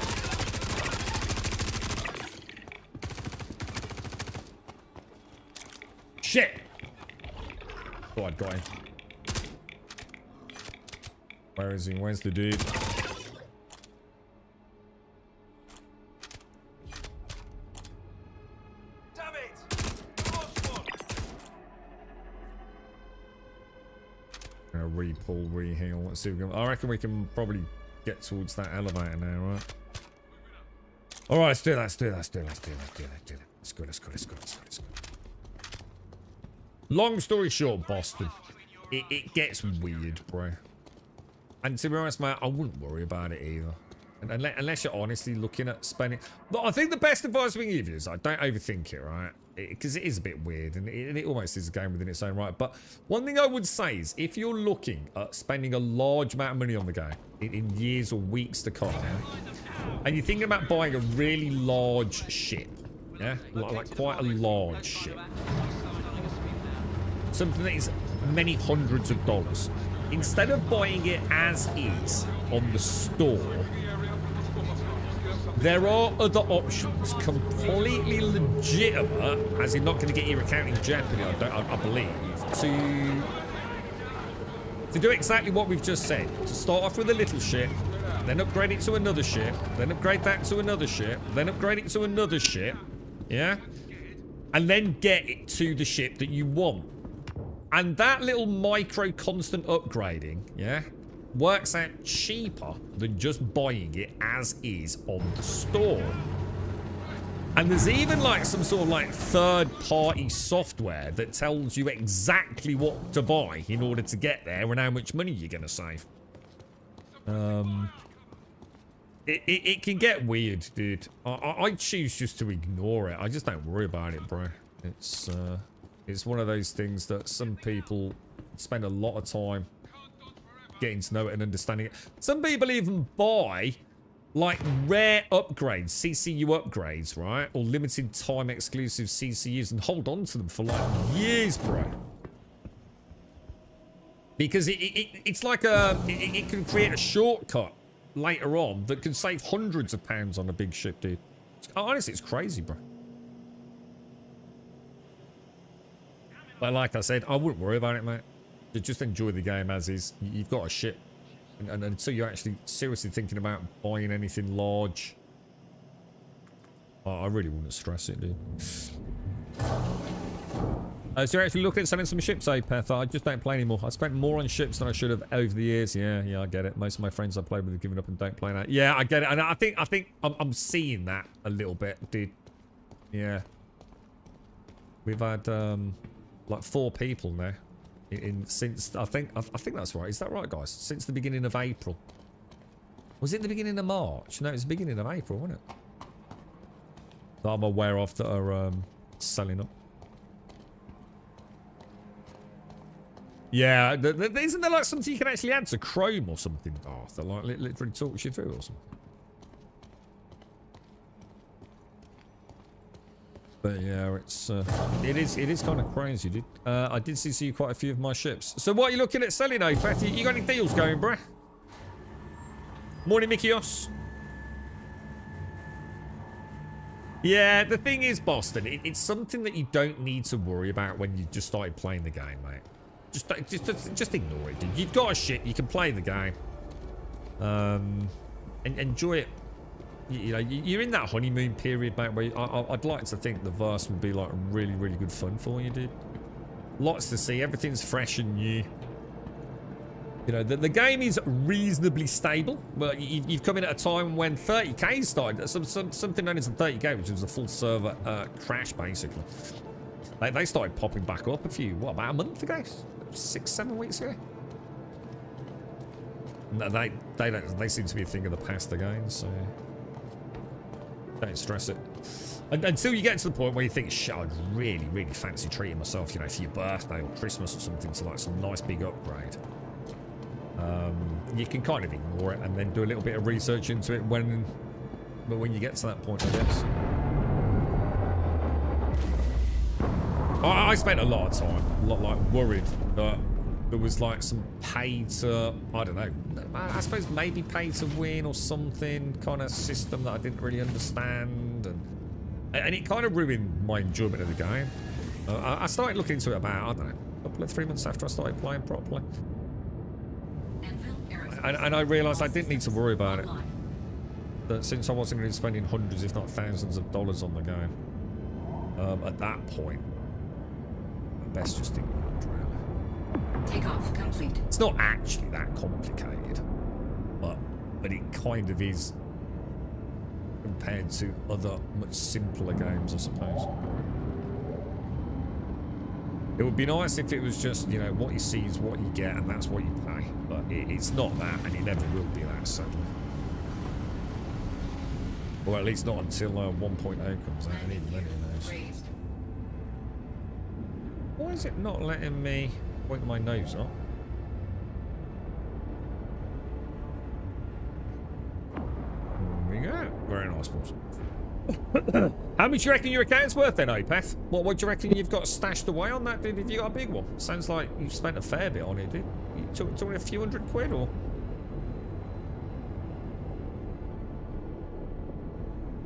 Shit! Thought I'd got him. Where is he? Where's the dude? Damn it! Lost one. Re-pull, re-heal. Let's see if we can... I reckon we can probably get towards that elevator now, right? Alright, let's do that, let's do that, let's do that, let's do that, let's do that, let's do that. Let's go, let's go, let's go, let's go, let's go. Long story short, Boston. It gets weird, bro. And to be honest, mate, I wouldn't worry about it either. And unless you're honestly looking at spending... Look, I think the best advice we can give you is like, don't overthink it, right? Because it is a bit weird, and it almost is a game within its own right. But one thing I would say is, if you're looking at spending a large amount of money on the game in years or weeks to come, and you're thinking about buying a really large ship, yeah? Like quite a large ship. Something that is many hundreds of dollars. Instead of buying it as is on the store, there are other options, completely legitimate, as in not going to get your account in jeopardy, I believe, to do exactly what we've just said. To start off with a little ship, then upgrade it to another ship, then upgrade that to another ship, then upgrade it to another ship, yeah? and then get it to the ship that you want. And that little micro constant upgrading, yeah, works out cheaper than just buying it as is on the store. And there's even like some sort of like third-party software that tells you exactly what to buy in order to get there and how much money you're going to save. It can get weird, dude. I choose just to ignore it. I just don't worry about it, bro. It's one of those things that some people spend a lot of time getting to know it and understanding it. Some people even buy like rare upgrades, CCU upgrades, right? Or limited time exclusive CCUs and hold on to them for like years, bro. Because it's like it can create a shortcut later on that can save hundreds of pounds on a big ship, dude. Honestly, it's crazy, bro. But like I said, I wouldn't worry about it, mate. Just enjoy the game as is. You've got a ship. And until you're actually seriously thinking about buying anything large, I really wouldn't stress it, dude. So you're actually looking at selling some ships, eh, Peth? I just don't play anymore. I spent more on ships than I should have over the years. Yeah, I get it. Most of my friends I play with have given up and don't play now. Yeah, I get it. And I think I'm seeing that a little bit, dude. Yeah. We've had like 4 people now. Since I think that's right. Is that right, guys? Since the beginning of April. Was it the beginning of March? No, it was the beginning of April, wasn't it? That I'm aware of that are selling up. Yeah, isn't there like something you can actually add to Chrome or something, Darth, that like literally talks you through or something? But yeah, it is kind of crazy, dude. I did see quite a few of my ships. So what are you looking at selling, though, Pat? You got any deals going, bruh? Morning, Mikios. Yeah, the thing is, Boston, it's something that you don't need to worry about when you just started playing the game, mate. Just ignore it, dude. You've got a ship, you can play the game. And enjoy it. You know, you're in that honeymoon period, mate, where I'd like to think the verse would be like really, really good fun for you, dude. Lots to see. Everything's fresh and new. You know, the game is reasonably stable. Well, you've come in at a time when 30k started. Something known as the 30k, which was a full server crash, basically. They started popping back up about a month ago? 6-7 weeks ago? No, they seem to be a thing of the past again, so... Don't stress it. Until you get to the point where you think, shit, I'd really, really fancy treating myself, you know, for your birthday or Christmas or something to like some nice big upgrade. You can kind of ignore it and then do a little bit of research into it when you get to that point, I guess. I spent a lot of time, like worried that there was like some pay to, I don't know, I suppose maybe pay to win or something kind of system that I didn't really understand, and it kind of ruined my enjoyment of the game. I started looking into it about, I don't know, a couple of 3 months after I started playing properly. And I realised I didn't need to worry about it. That since I wasn't going to be spending hundreds, if not thousands of dollars on the game, at that point, best just ignore it, really. Takeoff complete. It's not actually that complicated, but it kind of is compared to other much simpler games, I suppose. It would be nice if it was just, you know, what you see is what you get and that's what you pay, but it's not that, and it never will be that, sadly. Or at least not until 1.0 comes out, and even then who knows. Why is it not letting me point my nose up? There we go. Very nice, boss. How much do you reckon your account's worth then, Opeth? What do you reckon you've got stashed away on that, dude? Have you got a big one? Sounds like you've spent a fair bit on it, dude. You talking a few £100, or?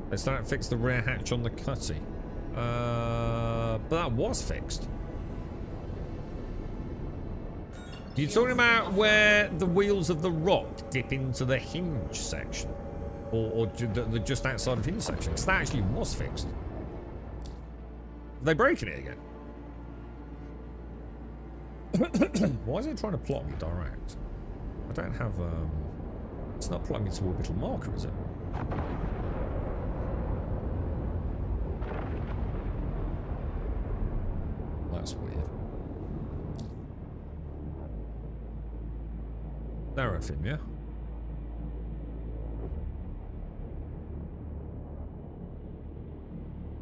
They started to fix the rear hatch on the Cutty. But that was fixed. You're talking about where the wheels of the rock dip into the hinge section? Or the just outside of hinge section? Because that actually was fixed. they breaking it again? Why is it trying to plot me direct? I don't have, it's not plotting me to orbital marker, is it? That's weird. Seraphim, yeah?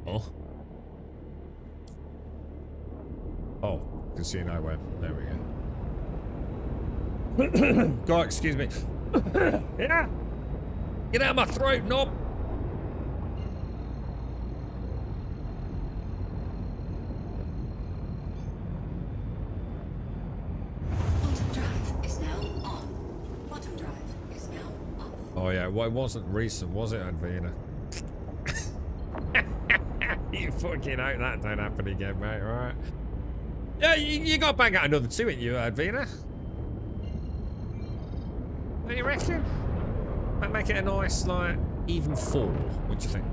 Oh. Oh, casino web. There we go. God, excuse me. Yeah. Get out of my throat, knob. Quantum drive is now on. Quantum drive is now off. Oh yeah, well it wasn't recent, was it, Advina? You fucking hope that don't happen again, mate, right? Yeah, you got to bang out another 2, ain't you, Advina? What do you reckon? Might make it a nice, like, even 4. What do you think?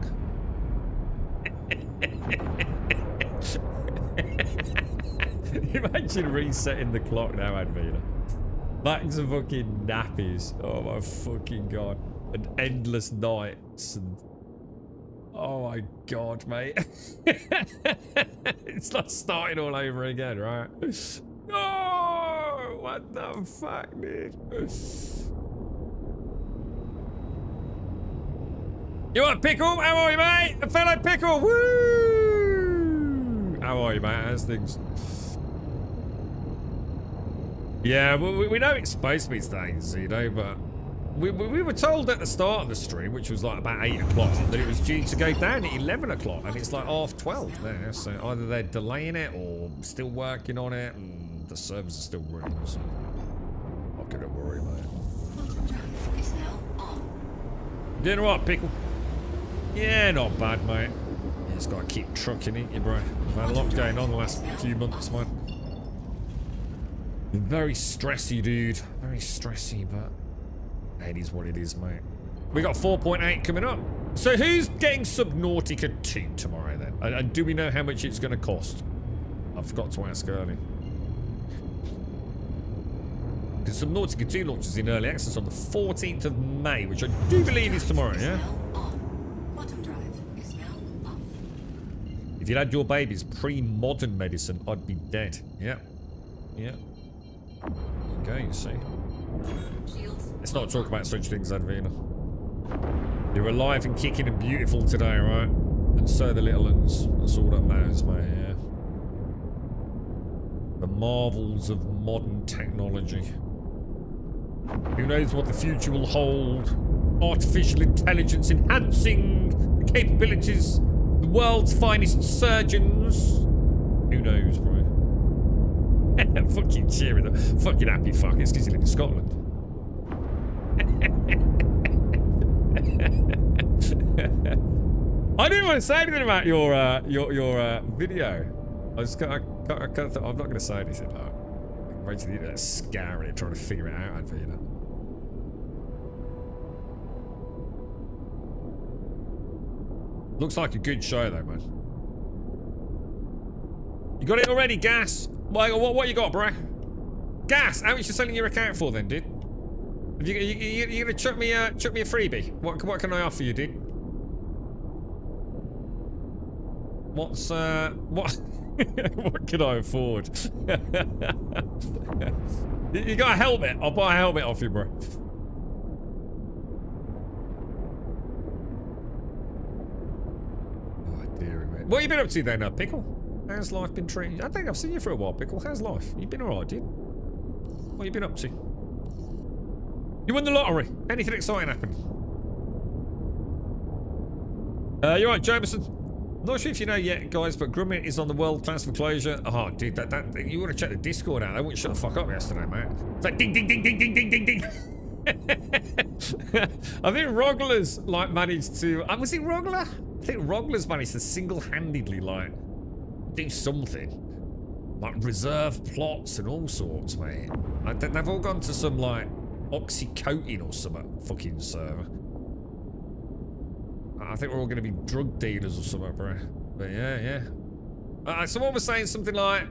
Imagine resetting the clock now, Advina. Back to fucking nappies. Oh my fucking god. And endless nights and... Oh my god, mate. It's like starting all over again, right? Oh, what the fuck, dude? You want Pickle? How are you, mate? A fellow Pickle, woo! How are you, mate? How's things? Yeah, we know it's supposed to be things, you know, but we were told at the start of the stream, which was like about 8 o'clock, that it was due to go down at 11 o'clock, and it's like 12:30 there, so either they're delaying it or still working on it, and the servers are still running, so not gonna worry about it. Quantum drive is now on. Doing alright, Pickle? Yeah, not bad, mate. You just gotta keep trucking, ain't you, bro? We've had a lot going on the last few months, man. Very stressy, dude. Very stressy, but it is what it is, mate. We got 4.8 coming up. So who's getting Subnautica 2 tomorrow then? And do we know how much it's going to cost? I forgot to ask earlier. Because Subnautica 2 launches in early access on the 14th of May, which I do believe is tomorrow, yeah? Quantum drive is now off. If you'd had your babies pre-modern medicine, I'd be dead. Yeah. Yeah. Okay, you see. Let's not talk about such things, Advina. You're alive and kicking and beautiful today, right? And so are the little ones. That's all that matters, mate, yeah. The marvels of modern technology. Who knows what the future will hold? Artificial intelligence enhancing the capabilities of the world's finest surgeons. Who knows, bro? Fucking cheery, though. Fucking happy fuck. It's because you live in Scotland. I didn't want to say anything about your video. I'm not going to say anything about it. Imagine the internet scouring it, trying to figure it out, Advina. Looks like a good show, though, man. You got it already, Gas? What you got, bruh? Gas, how much you selling your account for then, dude? You gonna chuck me a freebie? What can I offer you, dude? What's what what can I afford? You got a helmet? I'll buy a helmet off you, bro. Oh dear me. What have you been up to then, Pickle? How's life been treating you? I think I've seen you for a while, Pickle. How's life? You been alright, dude? What have you been up to? You won the lottery. Anything exciting happened? You're right, Jameson. Not sure if you know yet, guys, but Grummet is on the world class for closure. Oh, dude, that you want to check the Discord out. They wouldn't shut the fuck up yesterday, mate. It's like ding, ding, ding, ding, ding, ding, ding, ding. I think Rogler's like managed to. Was it Rogler? I think Rogler's managed to single-handedly like do something, like reserve plots and all sorts, mate. Like, they've all gone to some like oxycodone or some fucking server. I think we're all going to be drug dealers or something, bro. But yeah. So what we're saying, something like,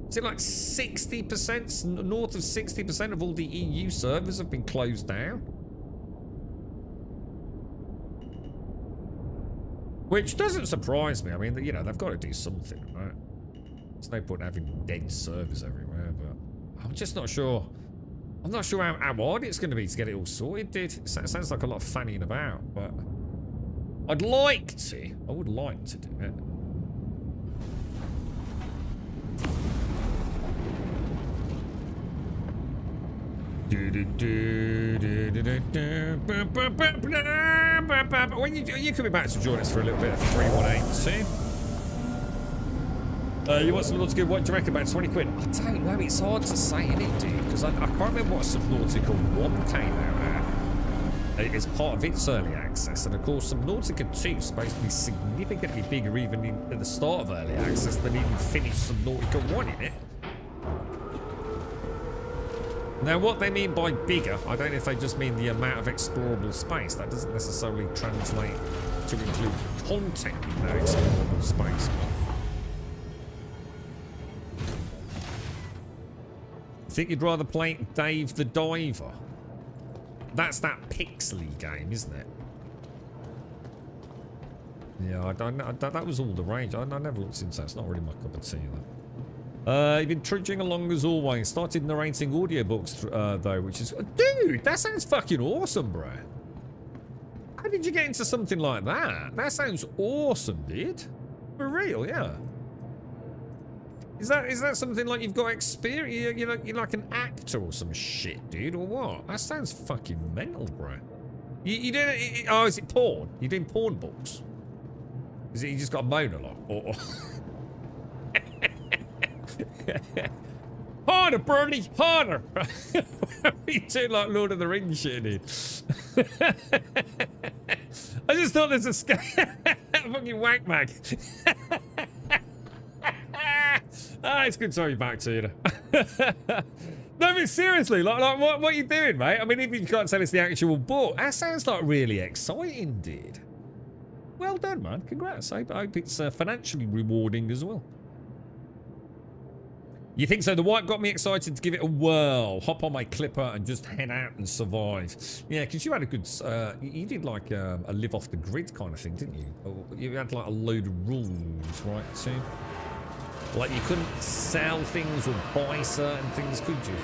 is it like 60%, north of 60% of all the EU servers have been closed down? Which doesn't surprise me. I mean, you know, they've got to do something, right? There's no point having dead servers everywhere, but I'm just not sure. I'm not sure how hard it's going to be to get it all sorted, dude. It sounds like a lot of fanning about, but I'd like to. I would like to do it. When you coming back to join us for a little bit of 318, you want Subnautica? What do you reckon? About 20 quid? I don't know. It's hard to say, innit, dude? Because I can't remember what Subnautica 1 came out at. It's part of its early access, and of course, Subnautica 2 is supposed to be significantly bigger even at the start of early access than even finished Subnautica 1 in it. Now, what they mean by bigger, I don't know if they just mean the amount of explorable space. That doesn't necessarily translate to include content in that explorable space. I think you'd rather play Dave the Diver. That's that pixely game, isn't it? Yeah, I don't know. That was all the rage. I never looked into that. It's not really my cup of tea, though. You've been trudging along as always. Started narrating audiobooks, though, which is... Dude, that sounds fucking awesome, bro. How did you get into something like that? That sounds awesome, dude. For real, yeah. Is that something like you've got experience? You're like an actor or some shit, dude, or what? That sounds fucking mental, bro. You did it... Oh, is it porn? You're doing porn books? Is it you just got a monologue? Or... Harder, Bernie, harder! You do like Lord of the Rings shit, dude. I just thought there's a fucking wank mag. It's good to have you back, to you. No, but seriously, like what are you doing, mate? I mean, if you can't tell us the actual book, that sounds like really exciting, dude. Well done, man. Congrats. I hope it's financially rewarding as well. You think so? The wipe got me excited to give it a whirl. Hop on my clipper and just head out and survive. Yeah, because you had a good... you did like a live off the grid kind of thing, didn't you? You had like a load of rules, right, too? Like you couldn't sell things or buy certain things, could you?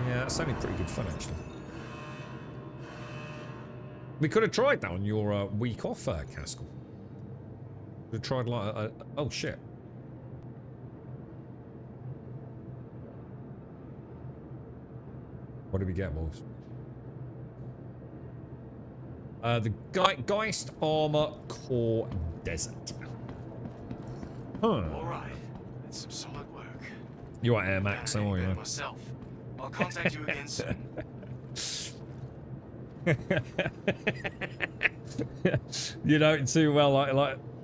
Yeah, that sounded pretty good fun, actually. We could have tried that on your week off, Caskell. Could have tried like a... Oh, shit. What did we get, boys? The Geist Armor Core Desert. Huh. Alright, that's some solid work. You're at Air Max, aren't you? Myself. I'll contact you again soon. You know it too well,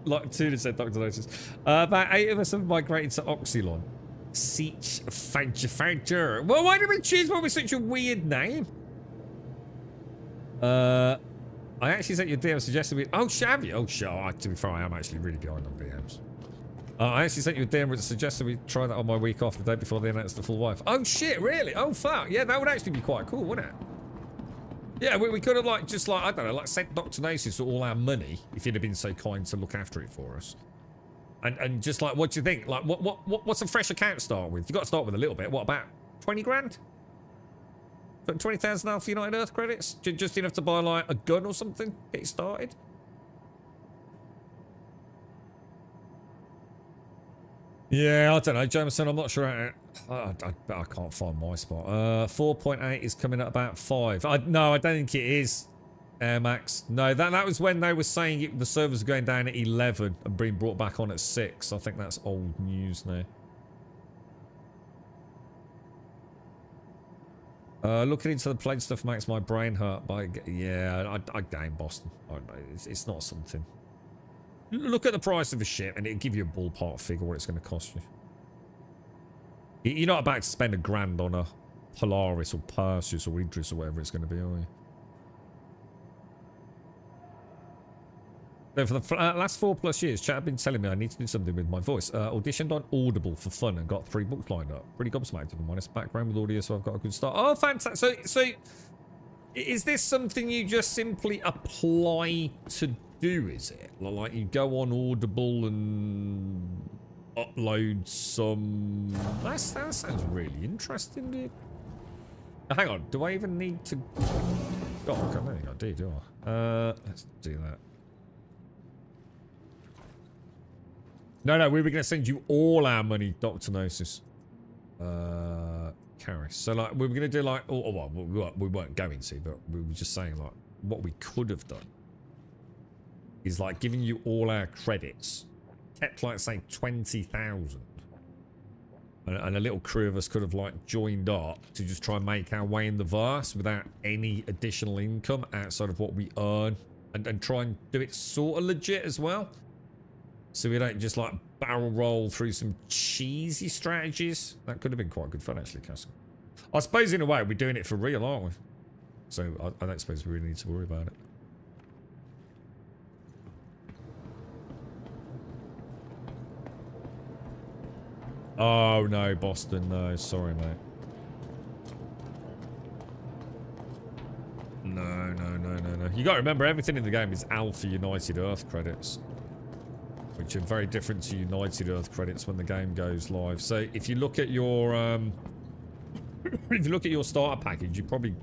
like Tuna said, Dr. Notice. About 8 of us have migrated to Oxylon. Seach Fadger. Well, why did we choose one with such a weird name? I actually sent you a DM suggesting we... Oh, Shabby. Oh, shit. To be fair, I am actually really behind on DMs. I actually sent you a DM suggesting we try that on my week off the day before they announced the full wife. Oh, shit, really? Oh, fuck. Yeah, that would actually be quite cool, wouldn't it? Yeah, we could have, like, just, like, I don't know, like, sent Dr. Nasis all our money if you'd have been so kind to look after it for us. And just like, what do you think? Like, what's a fresh account start with? You got to start with a little bit. What, about 20 grand? 20,000 Alpha United Earth credits? Just enough to buy like a gun or something? Get you started? Yeah, I don't know, Jameson. I'm not sure. I can't find my spot. 4.8 is coming at about 5. No, I don't think it is. Air Max. No, that was when they were saying the servers were going down at 11 and being brought back on at 6. I think that's old news now. Looking into the plate stuff makes my brain hurt. Yeah, I game Boston. It's not something. Look at the price of a ship and it'll give you a ballpark figure what it's going to cost you. You're not about to spend $1,000 on a Polaris or Perseus or Idris or whatever it's going to be, are you? So for the last 4+ years, chat have been telling me I need to do something with my voice. Auditioned on Audible for fun and got 3 books lined up. Pretty gobsmacked, if I'm honest. Background with audio, so I've got a good start. Oh, fantastic. So is this something you just simply apply to do, is it? Like you go on Audible and upload some... That sounds really interesting, dude. Hang on, do I even need to... Oh, okay, I don't think I do I? Let's do that. No, we were going to send you all our money, Dr. Gnosis. Karis. So, like, we were going to do, like... well, we weren't going to, but we were just saying, like, what we could have done is, like, giving you all our credits. Kept, like, say, 20,000. And a little crew of us could have, like, joined up to just try and make our way in the verse without any additional income outside of what we earn. And try and do it sort of legit as well. So we don't just, like, barrel roll through some cheesy strategies. That could have been quite good fun, actually, Castle. I suppose, in a way, we're doing it for real, aren't we? So I don't suppose we really need to worry about it. Oh, no, Boston, no. Sorry, mate. No. You got to remember, everything in the game is Alpha United Earth credits, which are very different to United Earth credits when the game goes live. So if you look at your if you look at your starter package, it probably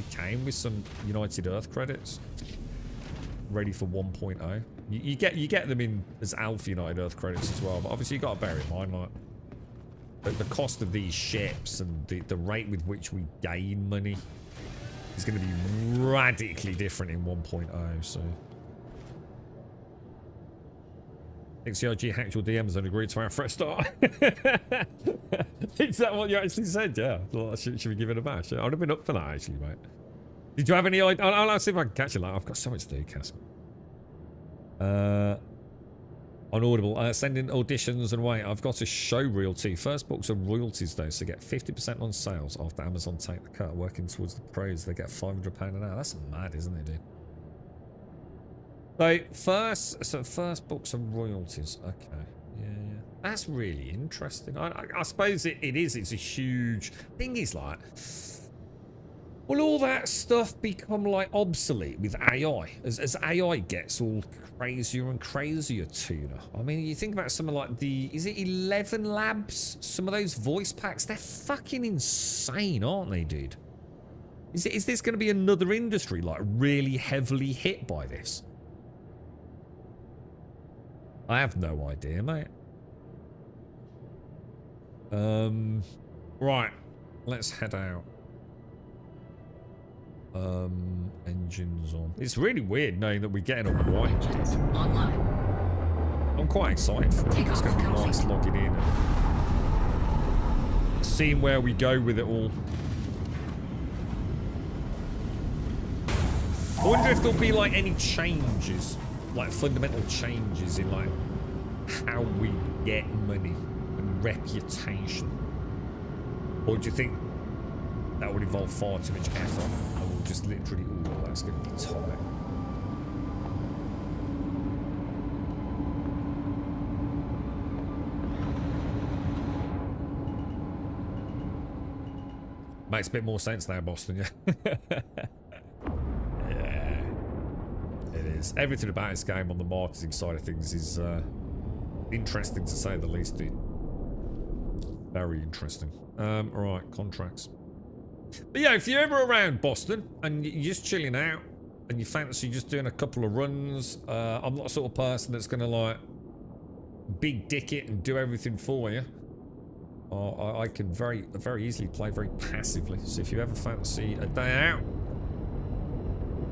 came with some United Earth credits ready for 1.0. You get them in as Alpha United Earth credits as well, but obviously you got to bear in mind, like, the cost of these ships and the rate with which we gain money is going to be radically different in 1.0. So XCRG hacked your DMs and agreed to our fresh start. Is that what you actually said? Yeah. Well, should we give it a bash? I'd have been up for that, actually, mate. Did you have any idea? I'll see if I can catch it. Like, I've got so much to do, Casper. On Audible, sending auditions and wait. I've got a show reel too. First books are royalties though, so get 50% on sales after Amazon take the cut. Working towards the pros, they get £500 an hour. That's mad, isn't it, dude? So first books are royalties. Okay, yeah. That's really interesting. I suppose it is. It's a huge thing. Is like, will all that stuff become like obsolete with AI as AI gets all crazier and crazier, Tuna? I mean, you think about something like is it 11 Labs? Some of those voice packs, they're fucking insane, aren't they, dude? Is this going to be another industry like really heavily hit by this? I have no idea, mate. Right, let's head out. Engines on. It's really weird knowing that we're getting a white. Online. I'm quite excited for it. It's going to be nice logging in and seeing where we go with it all. I wonder if there'll be like any changes, like fundamental changes in like how we get money and reputation. Or do you think that would involve far too much effort? And we'll just literally, ooh, that's going to be tight. Makes a bit more sense now, Boston, yeah. Yeah. It is. Everything about this game on the marketing side of things is interesting to say the least, dude. Very interesting. Alright, contracts. But yeah, if you're ever around Boston and you're just chilling out and you fancy just doing a couple of runs, I'm not the sort of person that's going to like big dick it and do everything for you. I can very easily play very passively. So if you ever fancy a day out,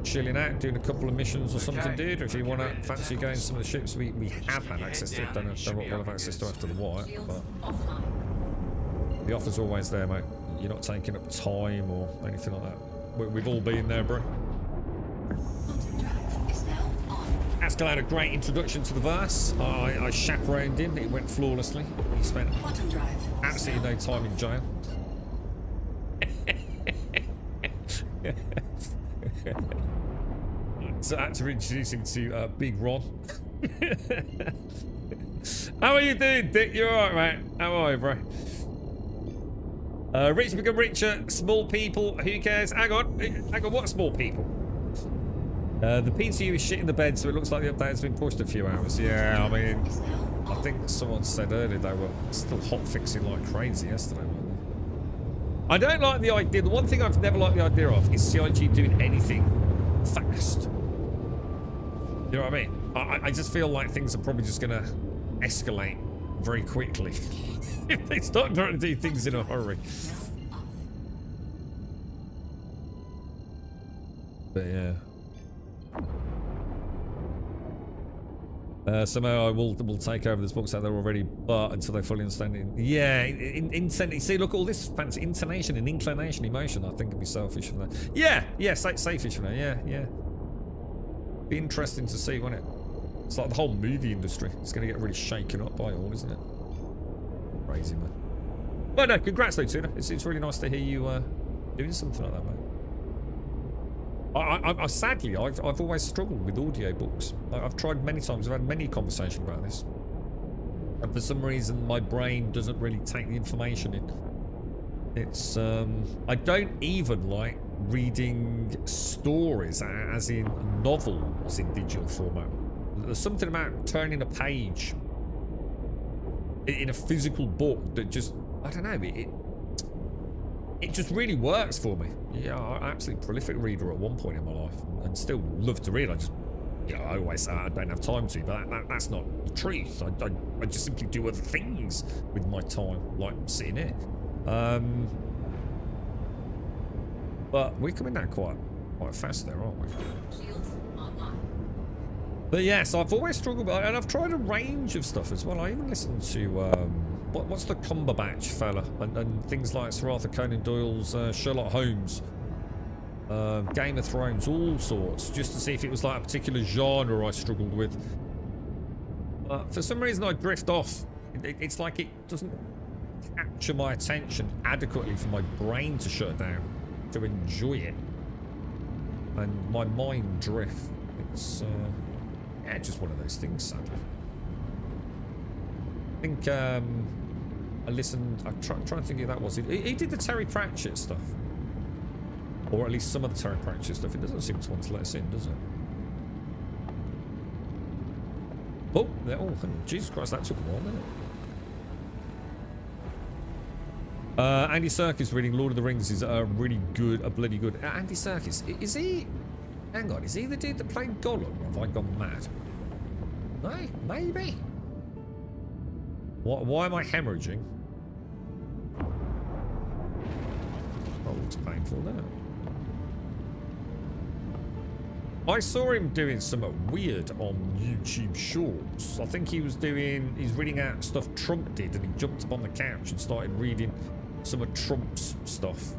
chilling out, doing a couple of missions or something, dude, or if you want to fancy going to some of the ships we have had access to, don't know what we'll have access to after the wire, but the offer's always there, mate. You're not taking up time or anything like that. We've all been there, bro. Askel had a great introduction to the verse. I chaperoned him. It went flawlessly. He spent absolutely no time in jail. So after introducing to Big Ron. How are you doing, Dick? You alright, mate? How are you, bro? Rich become richer, small people, who cares? Hang on, what small people? The PCU is shit in the bed, so it looks like the update has been pushed a few hours. Yeah, I mean, I think someone said earlier they were still hot fixing like crazy yesterday. I don't like the idea. The one thing I've never liked the idea of is CIG doing anything fast. You know what I mean? I just feel like things are probably just gonna escalate very quickly if they start trying to do things in a hurry. But yeah. Somehow I will take over this book so they're already, but until they fully understand it. Yeah, see, look, all this fancy intonation and inclination, emotion, I think it'd be selfish for that. Yeah, selfish for that. Yeah. Be interesting to see, won't it? It's like the whole movie industry. It's going to get really shaken up by all, isn't it? Crazy, man. But no, congrats though, Tuna. It's really nice to hear you doing something like that, mate. Sadly, I've always struggled with audiobooks. I've tried many times. I've had many conversations about this, and for some reason, my brain doesn't really take the information in. It's I don't even like reading stories, as in novels in digital format. There's something about turning a page in a physical book that just, I don't know, it just really works for me. Yeah, I'm an absolutely prolific reader at one point in my life, and still love to read. I just, you know, I always say I don't have time to, but that's not the truth. I just simply do other things with my time, like sitting here. But we're coming down quite fast there, aren't we? But yes, I've always struggled, and I've tried a range of stuff as well. I even listened to what's the Cumberbatch fella, and things like Sir Arthur Conan Doyle's Sherlock Holmes, Game of Thrones, all sorts, just to see if it was like a particular genre I struggled with. For some reason, I drift off. It's like it doesn't capture my attention adequately for my brain to shut down, to enjoy it, and my mind drifts. It's yeah, just one of those things, sadly. I think I listened. I'm trying to think if that was it. He did the Terry Pratchett stuff, or at least some of the Terry Pratchett stuff. It doesn't seem to want to let us in, does it? Oh, Jesus Christ, that took a while, didn't it? Andy Serkis reading Lord of the Rings is really good, bloody good. Andy Serkis, is he? Hang on, is he the dude that played Gollum, or have I gone mad? No, maybe. Why am I hemorrhaging? Oh, it's painful, isn't it? I saw him doing something weird on YouTube Shorts. I think he's reading out stuff Trump did, and he jumped up on the couch and started reading some of Trump's stuff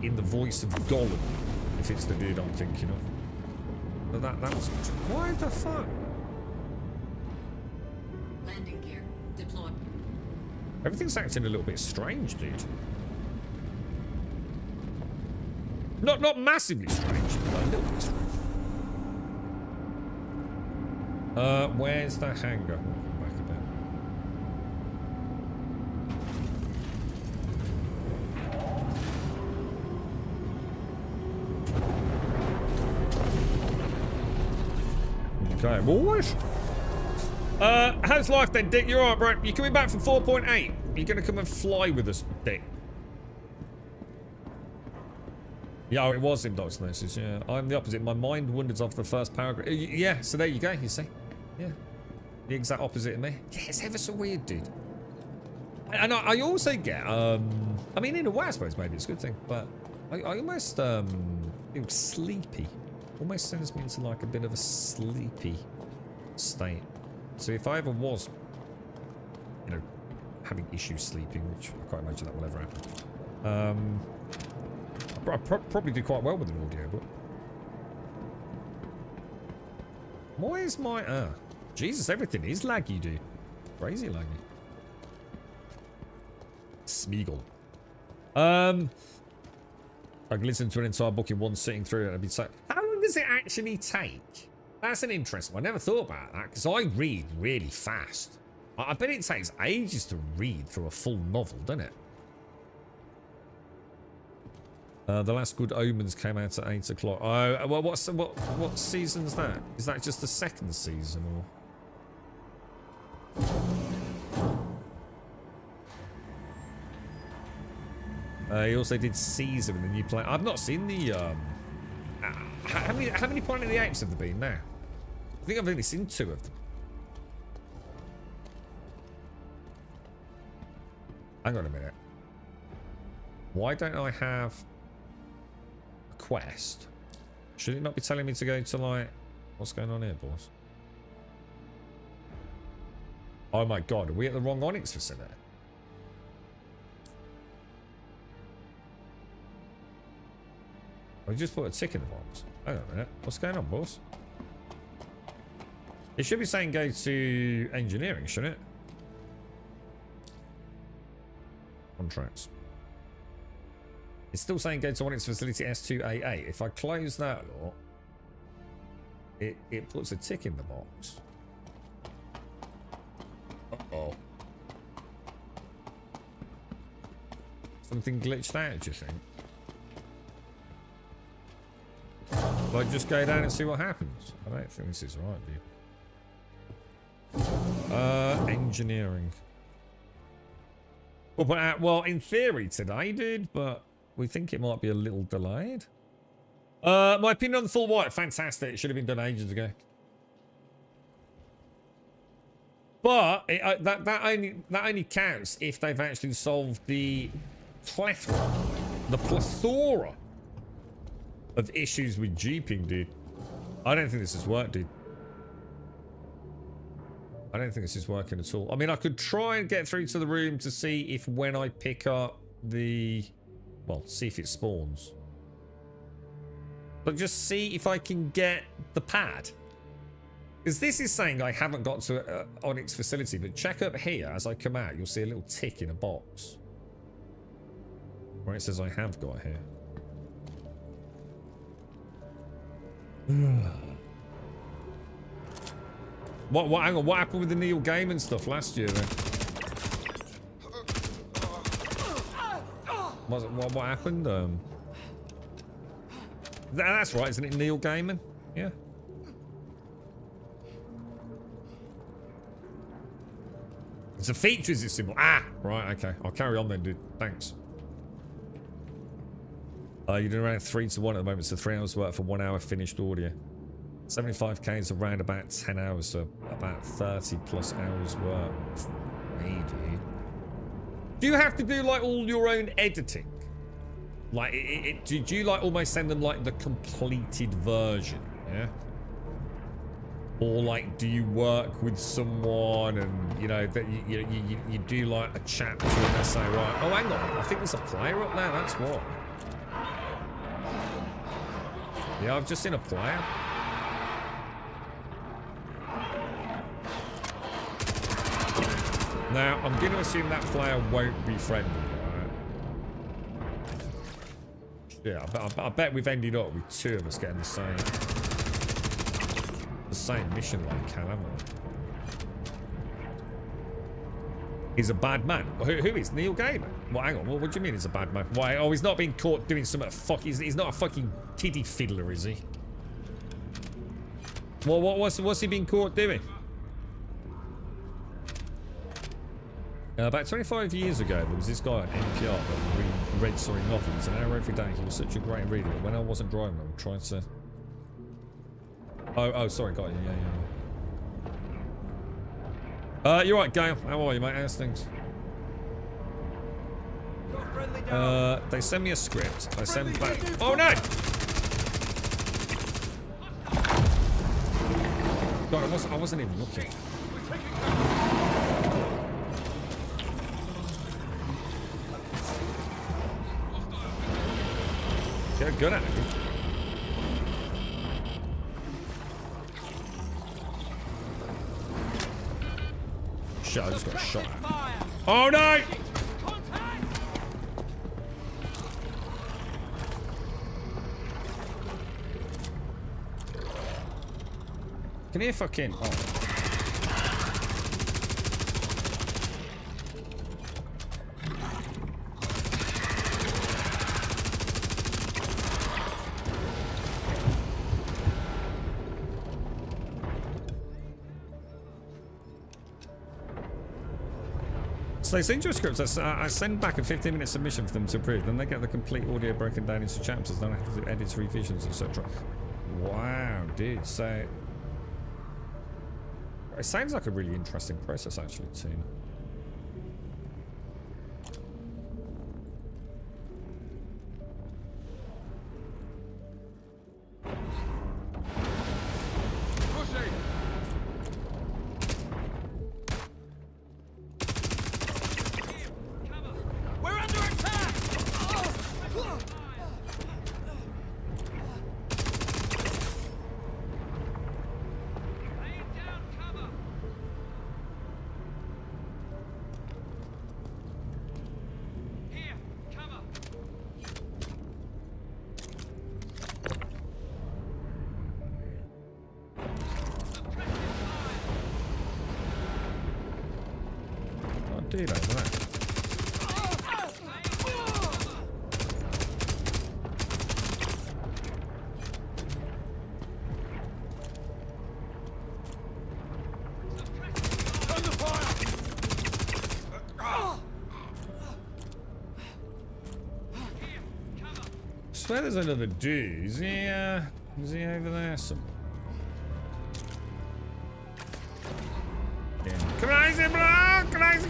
in the voice of Gollum. If it's the dude I'm thinking of. But that was... Why the fuck? Landing gear deployed. Everything's acting a little bit strange, dude. Not massively strange, but a little bit strange. Where's the hangar? We'll come back a bit. Okay, boys. How's life then, Dick? You're alright, bro? You coming back from 4.8? You're gonna come and fly with us, Dick? Yeah, oh, it was in diagnosis, yeah. I'm the opposite. My mind wanders off the first paragraph. Yeah, so there you go, you see. Yeah. The exact opposite of me. Yeah, it's ever so weird, dude. And I also get, I mean, in a way, I suppose maybe it's a good thing, but I almost feel sleepy. Almost sends me into like a bit of a sleepy state. So if I ever was, you know, having issues sleeping, which I can't imagine that will ever happen, I'd probably do quite well with an audiobook. Why is my... Jesus, everything is laggy, dude. Crazy laggy. Smeagol. I can listen to an entire book in one sitting through it. I'd be so... How long long does it actually take? That's an interesting one. I never thought about that because I read really fast. I bet it takes ages to read through a full novel, doesn't it? The last Good Omens came out at 8 o'clock. Oh, well, what season's that? Is that just the second season or? He also did Caesar in the new play. I've not seen the. How many Planet of the Apes have there been now? I think I've only seen 2 of them. Hang on a minute. Why don't I have a quest? Should it not be telling me to go to like... What's going on here, boss? Oh my god, are we at the wrong Onyx facility? I just put a tick in the box. Hang on a minute. What's going on, boss? It should be saying go to engineering, shouldn't it? Contracts. It's still saying go to Onyx facility S2A8. If I close that lot, it puts a tick in the box. Uh-oh. Something glitched out, do you think? Will I just go down and see what happens? I don't think this is right, dude. Engineering. Well, in theory today, dude, but we think it might be a little delayed. My opinion on the full white, fantastic. It should have been done ages ago. But that only counts if they've actually solved the plethora of issues with jeeping, dude. I don't think this has worked, dude. I don't think this is working at all. I mean, I could try and get through to the room to see if when I pick up the... Well, see if it spawns. But just see if I can get the pad. Because this is saying I haven't got to Onyx facility, but check up here as I come out, you'll see a little tick in a box. Where it says I have got here. Hang on, what happened with the Neil Gaiman stuff last year then? What happened? That's right, isn't it Neil Gaiman? Yeah. It's a feature, is it simple? Ah! Right, okay. I'll carry on then, dude. Thanks. You're doing around 3 to 1 at the moment, so 3 hours work for 1 hour finished audio. 75k is around about 10 hours, so about 30 plus hours work. Maybe. Do you have to do like all your own editing? Like, do you like almost send them like the completed version? Yeah. Or like, do you work with someone and you know that you do like a chapter and they say, right, oh hang on, I think there's a player up there. That's what. Yeah, I've just seen a player. Now, I'm going to assume that player won't be friendly, right? Yeah, I bet we've ended up with 2 of us getting the same mission like Cal, haven't we? He's a bad man. Who is Neil Gaiman? Well, hang on. What do you mean he's a bad man? Why? Oh, he's not being caught doing something. He's not a fucking titty fiddler, is he? Well, what's he been caught doing? About 25 years ago, there was this guy on NPR that read sorry novels, an hour every day. He was such a great reader. When I wasn't driving, I was trying to... Oh, sorry, got you. Yeah. You're right, Gail. How are you, mate? How's things? They send me a script. I send back... Oh, no! God, I wasn't even looking. Get good at it. Shit, I just got shot at. Oh no! Can you fucking... Oh. So they send you a script. I send back a 15-minute submission for them to approve. Then they get the complete audio broken down into chapters. Then I have to do edits, revisions, etc. Wow, dude. So it sounds like a really interesting process, actually, Tina. Do that, right? I swear there's another dude. Is he over there somewhere? Crazy, bro! Crazy!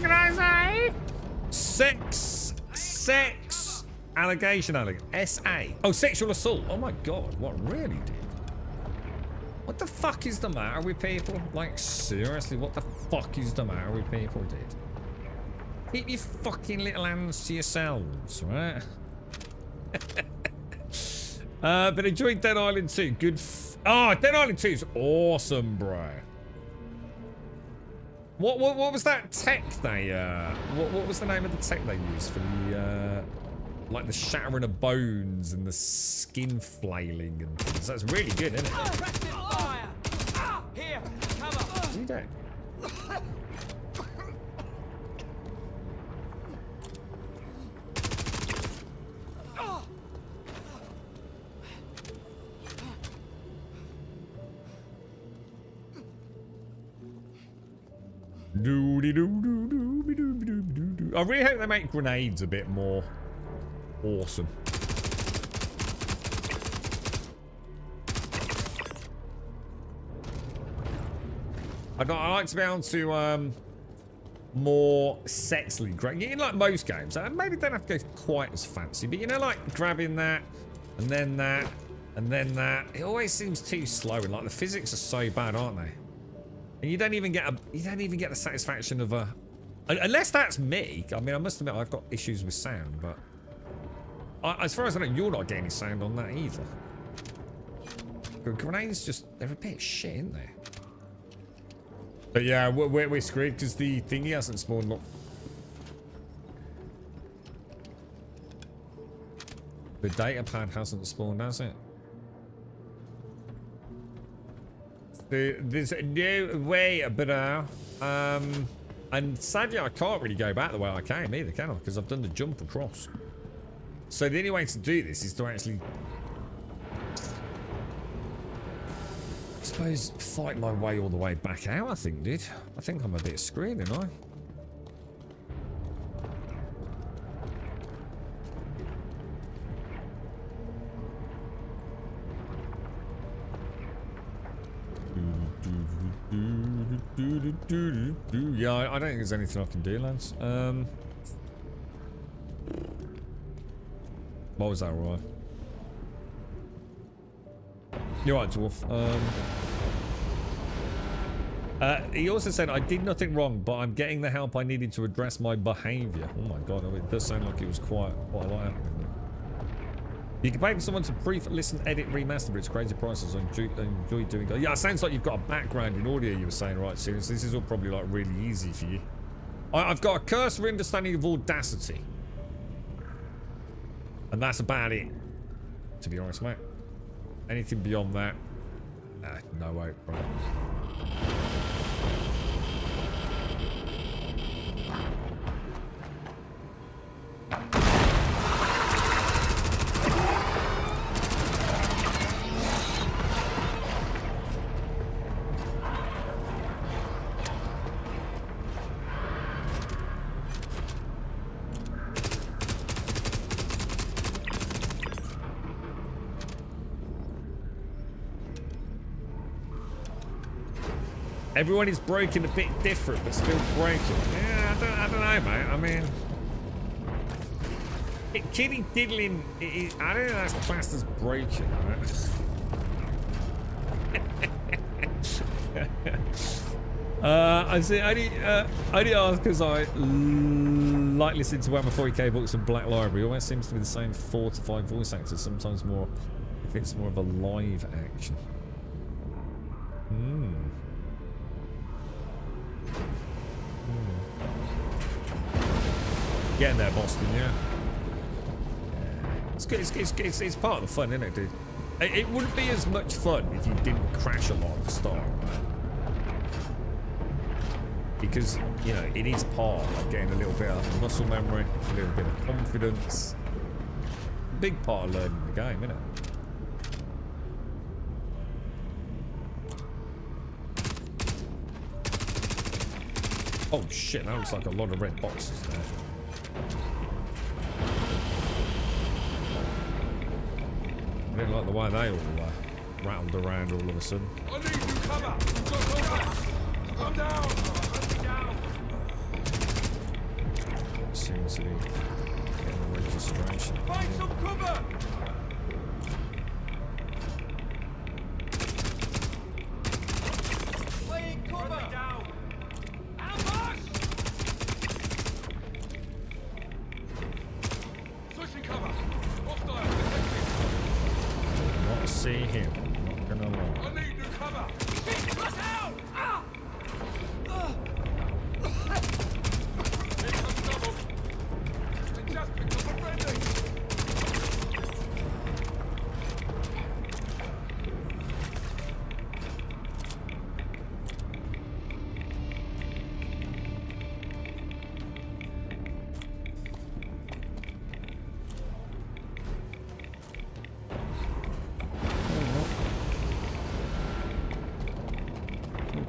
Sex allegation. SA. Oh, sexual assault. Oh my god, what really did? What the fuck is the matter with people? Like, seriously, what the fuck is the matter with people, dude? Keep your fucking little hands to yourselves, right? But enjoyed Dead Island 2. Good. Oh, Dead Island 2 is awesome, bro. What was that tech they what was the name of the tech they used for the like the shattering of bones and the skin flailing and things? That's really good, isn't it? Here, cover. You don't. I really hope they make grenades a bit more awesome. I like to be able to more sexily grab. In like most games, maybe don't have to go quite as fancy, but you know, like grabbing that and then that and then that. It always seems too slow, and like the physics are so bad, aren't they? And you don't even get the satisfaction of a, unless that's me. I mean, I must admit I've got issues with sound, but as far as I know, you're not getting any sound on that either. But grenades they're a bit shit, aren't they? But yeah, we're screwed because the thingy hasn't spawned up. The data pad hasn't spawned, has it? There's no way, bro. And sadly, I can't really go back the way I came either, can I? Because I've done the jump across. So the only way to do this is to actually, I suppose, fight my way all the way back out, I think, dude. I think I'm a bit screwed, aren't I? Yeah, I don't think there's anything I can do, lads. What was that, right? You're right, Dwarf. He also said, I did nothing wrong, but I'm getting the help I needed to address my behavior. Oh my god, it does sound like it was quite a lot happening there. You can pay for someone to listen, edit, remaster, but it's crazy prices. I enjoy doing it. Yeah, it sounds like you've got a background in audio, you were saying, right, Serious. This is all probably like really easy for you. I've got a cursory understanding of Audacity. And that's about it, to be honest, mate. Anything beyond that, No hope, bro. Everyone is broken a bit different, but still broken. Yeah, I don't know, mate. I mean, kidding diddling, I don't know that's classed as broken, right? I see. Only ask because I like listening to 140k books and Black Library. Always seems to be the same 4 to 5 voice actors. Sometimes more, if it's more of a live action. Getting there, Boston, yeah. It's good. It's part of the fun, isn't it, dude? It wouldn't be as much fun if you didn't crash a lot at the start, right? Because, you know, it is part of getting a little bit of muscle memory, a little bit of confidence. Big part of learning the game, isn't it? Oh shit, that looks like a lot of red boxes there. I didn't like the way they all rattled around all of a sudden. I need you cover! I'm down! Seems to be getting a registration. Find some cover! Playing cover! Down! Ambush! Switching cover! Hostile! Not see him. Not gonna lie. I need new cover! Shit! Out! Ah! Here comes double! They just picked up a friendly!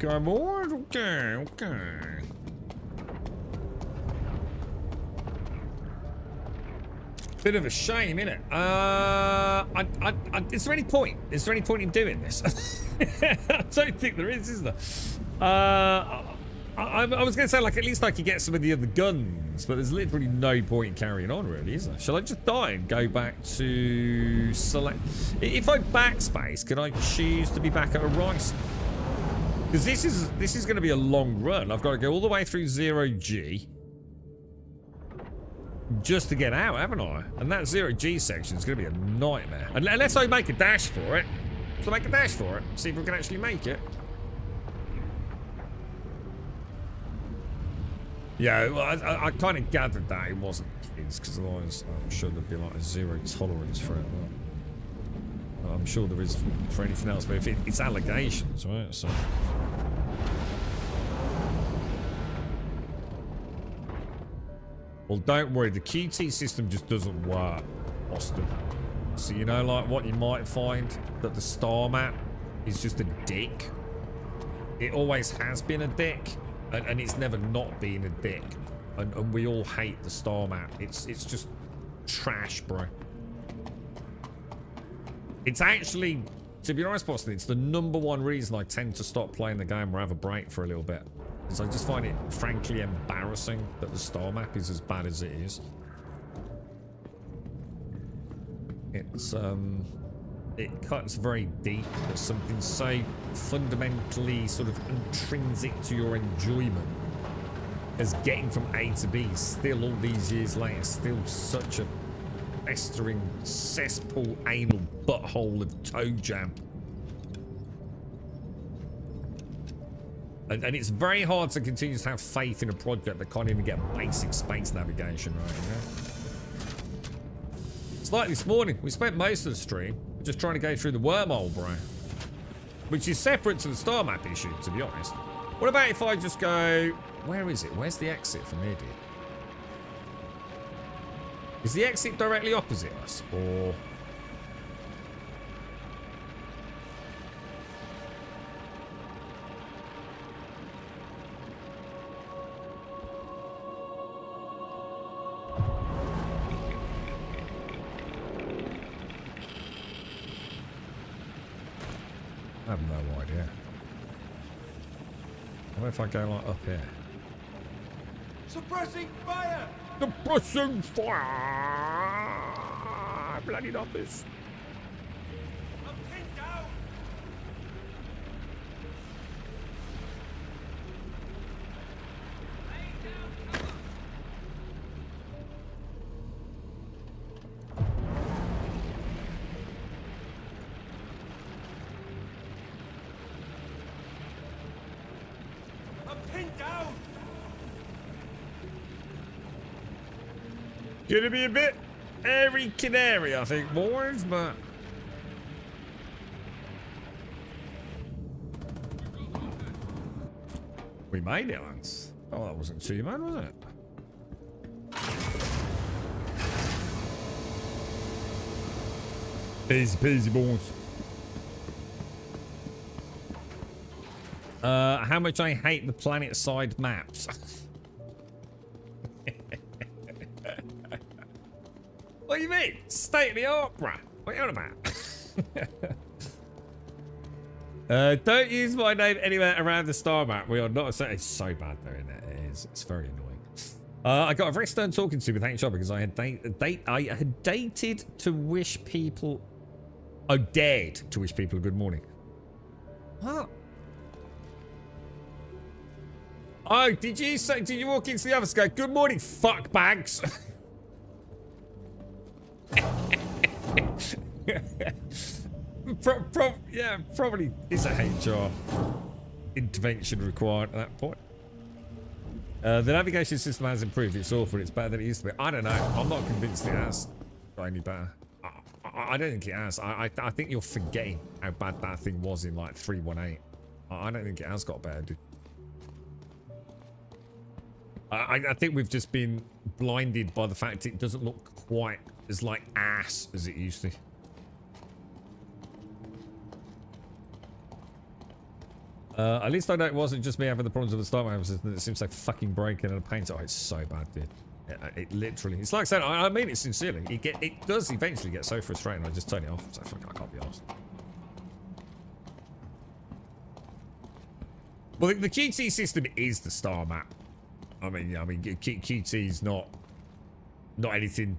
Okay, boys. Okay. Bit of a shame, innit? Is there any point? Is there any point in doing this? I don't think there is there? I was going to say, like, at least I could get some of the other guns, but there's literally no point in carrying on, really, is there? Shall I just die and go back to select? If I backspace, can I choose to be back at a rice? Because this is going to be a long run. I've got to go all the way through 0G just to get out, haven't I? And that 0G section is going to be a nightmare. Unless I make a dash for it. So make a dash for it. See if we can actually make it. Yeah, well, I kind of gathered that it wasn't kids, because otherwise I'm sure there'd be like a zero tolerance for it. I'm sure there is for anything else, but if it's allegations, right? So. Well, don't worry, the QT system just doesn't work, Austin. So, you know, like what you might find, that the star map is just a dick. It always has been a dick, and it's never not been a dick. And we all hate the star map. It's just trash, bro. It's actually, to be honest, Boston, it's the #1 reason I tend to stop playing the game or have a break for a little bit. Because I just find it, frankly, embarrassing that the star map is as bad as it is. It's, it cuts very deep. There's something so fundamentally sort of intrinsic to your enjoyment as getting from A to B, still all these years later, still such a festering cesspool anal butthole of toe jam. And it's very hard to continue to have faith in a project that can't even get basic space navigation right, you know? It's like this morning, we spent most of the stream just trying to go through the wormhole, bro. which is separate to the star map issue, to be honest. What about if I just go... Where is it? Where's the exit from here, dude? Is the exit directly opposite us, or... I have no idea. What if I go like up here? Suppressing fire! Suppressing fire! Bloody numbers. I'm pinned down! I'm pinned down! Gonna be a bit airy canary, I think, boys, but... We made it, lads. Oh, that wasn't too bad, was it? Easy peasy, boys. How much I hate the planet-side maps. What do you mean? State of the art, bruh. What are you on about? Don't use my name anywhere around the star map. We are not. It's so bad, though, isn't it? It is. It's very annoying. I got a very stern talking to with HR because I had dated to wish people. I dared to wish people a good morning. What? Oh, did you say? Did you walk into the office and go, "Good morning, fuck bags"? Yeah, probably is a HR intervention required at that point. The navigation system has improved. It's awful. It's better than it used to be. I don't know. I'm not convinced it has got any better. I don't think it has. I think you're forgetting how bad that thing was in like 3.18. I don't think it has got better, dude. I think we've just been blinded by the fact it doesn't look quite as like ass as it used to. At least I know it wasn't just me having the problems with the start map system. It seems so fucking broken and a pain. Oh, it's so bad, dude. It literally. It's like saying, I mean it sincerely. It does eventually get so frustrating. I just turn it off. So fuck, I can't be arsed. Well, the QT system is the star map. I mean, QT's not anything.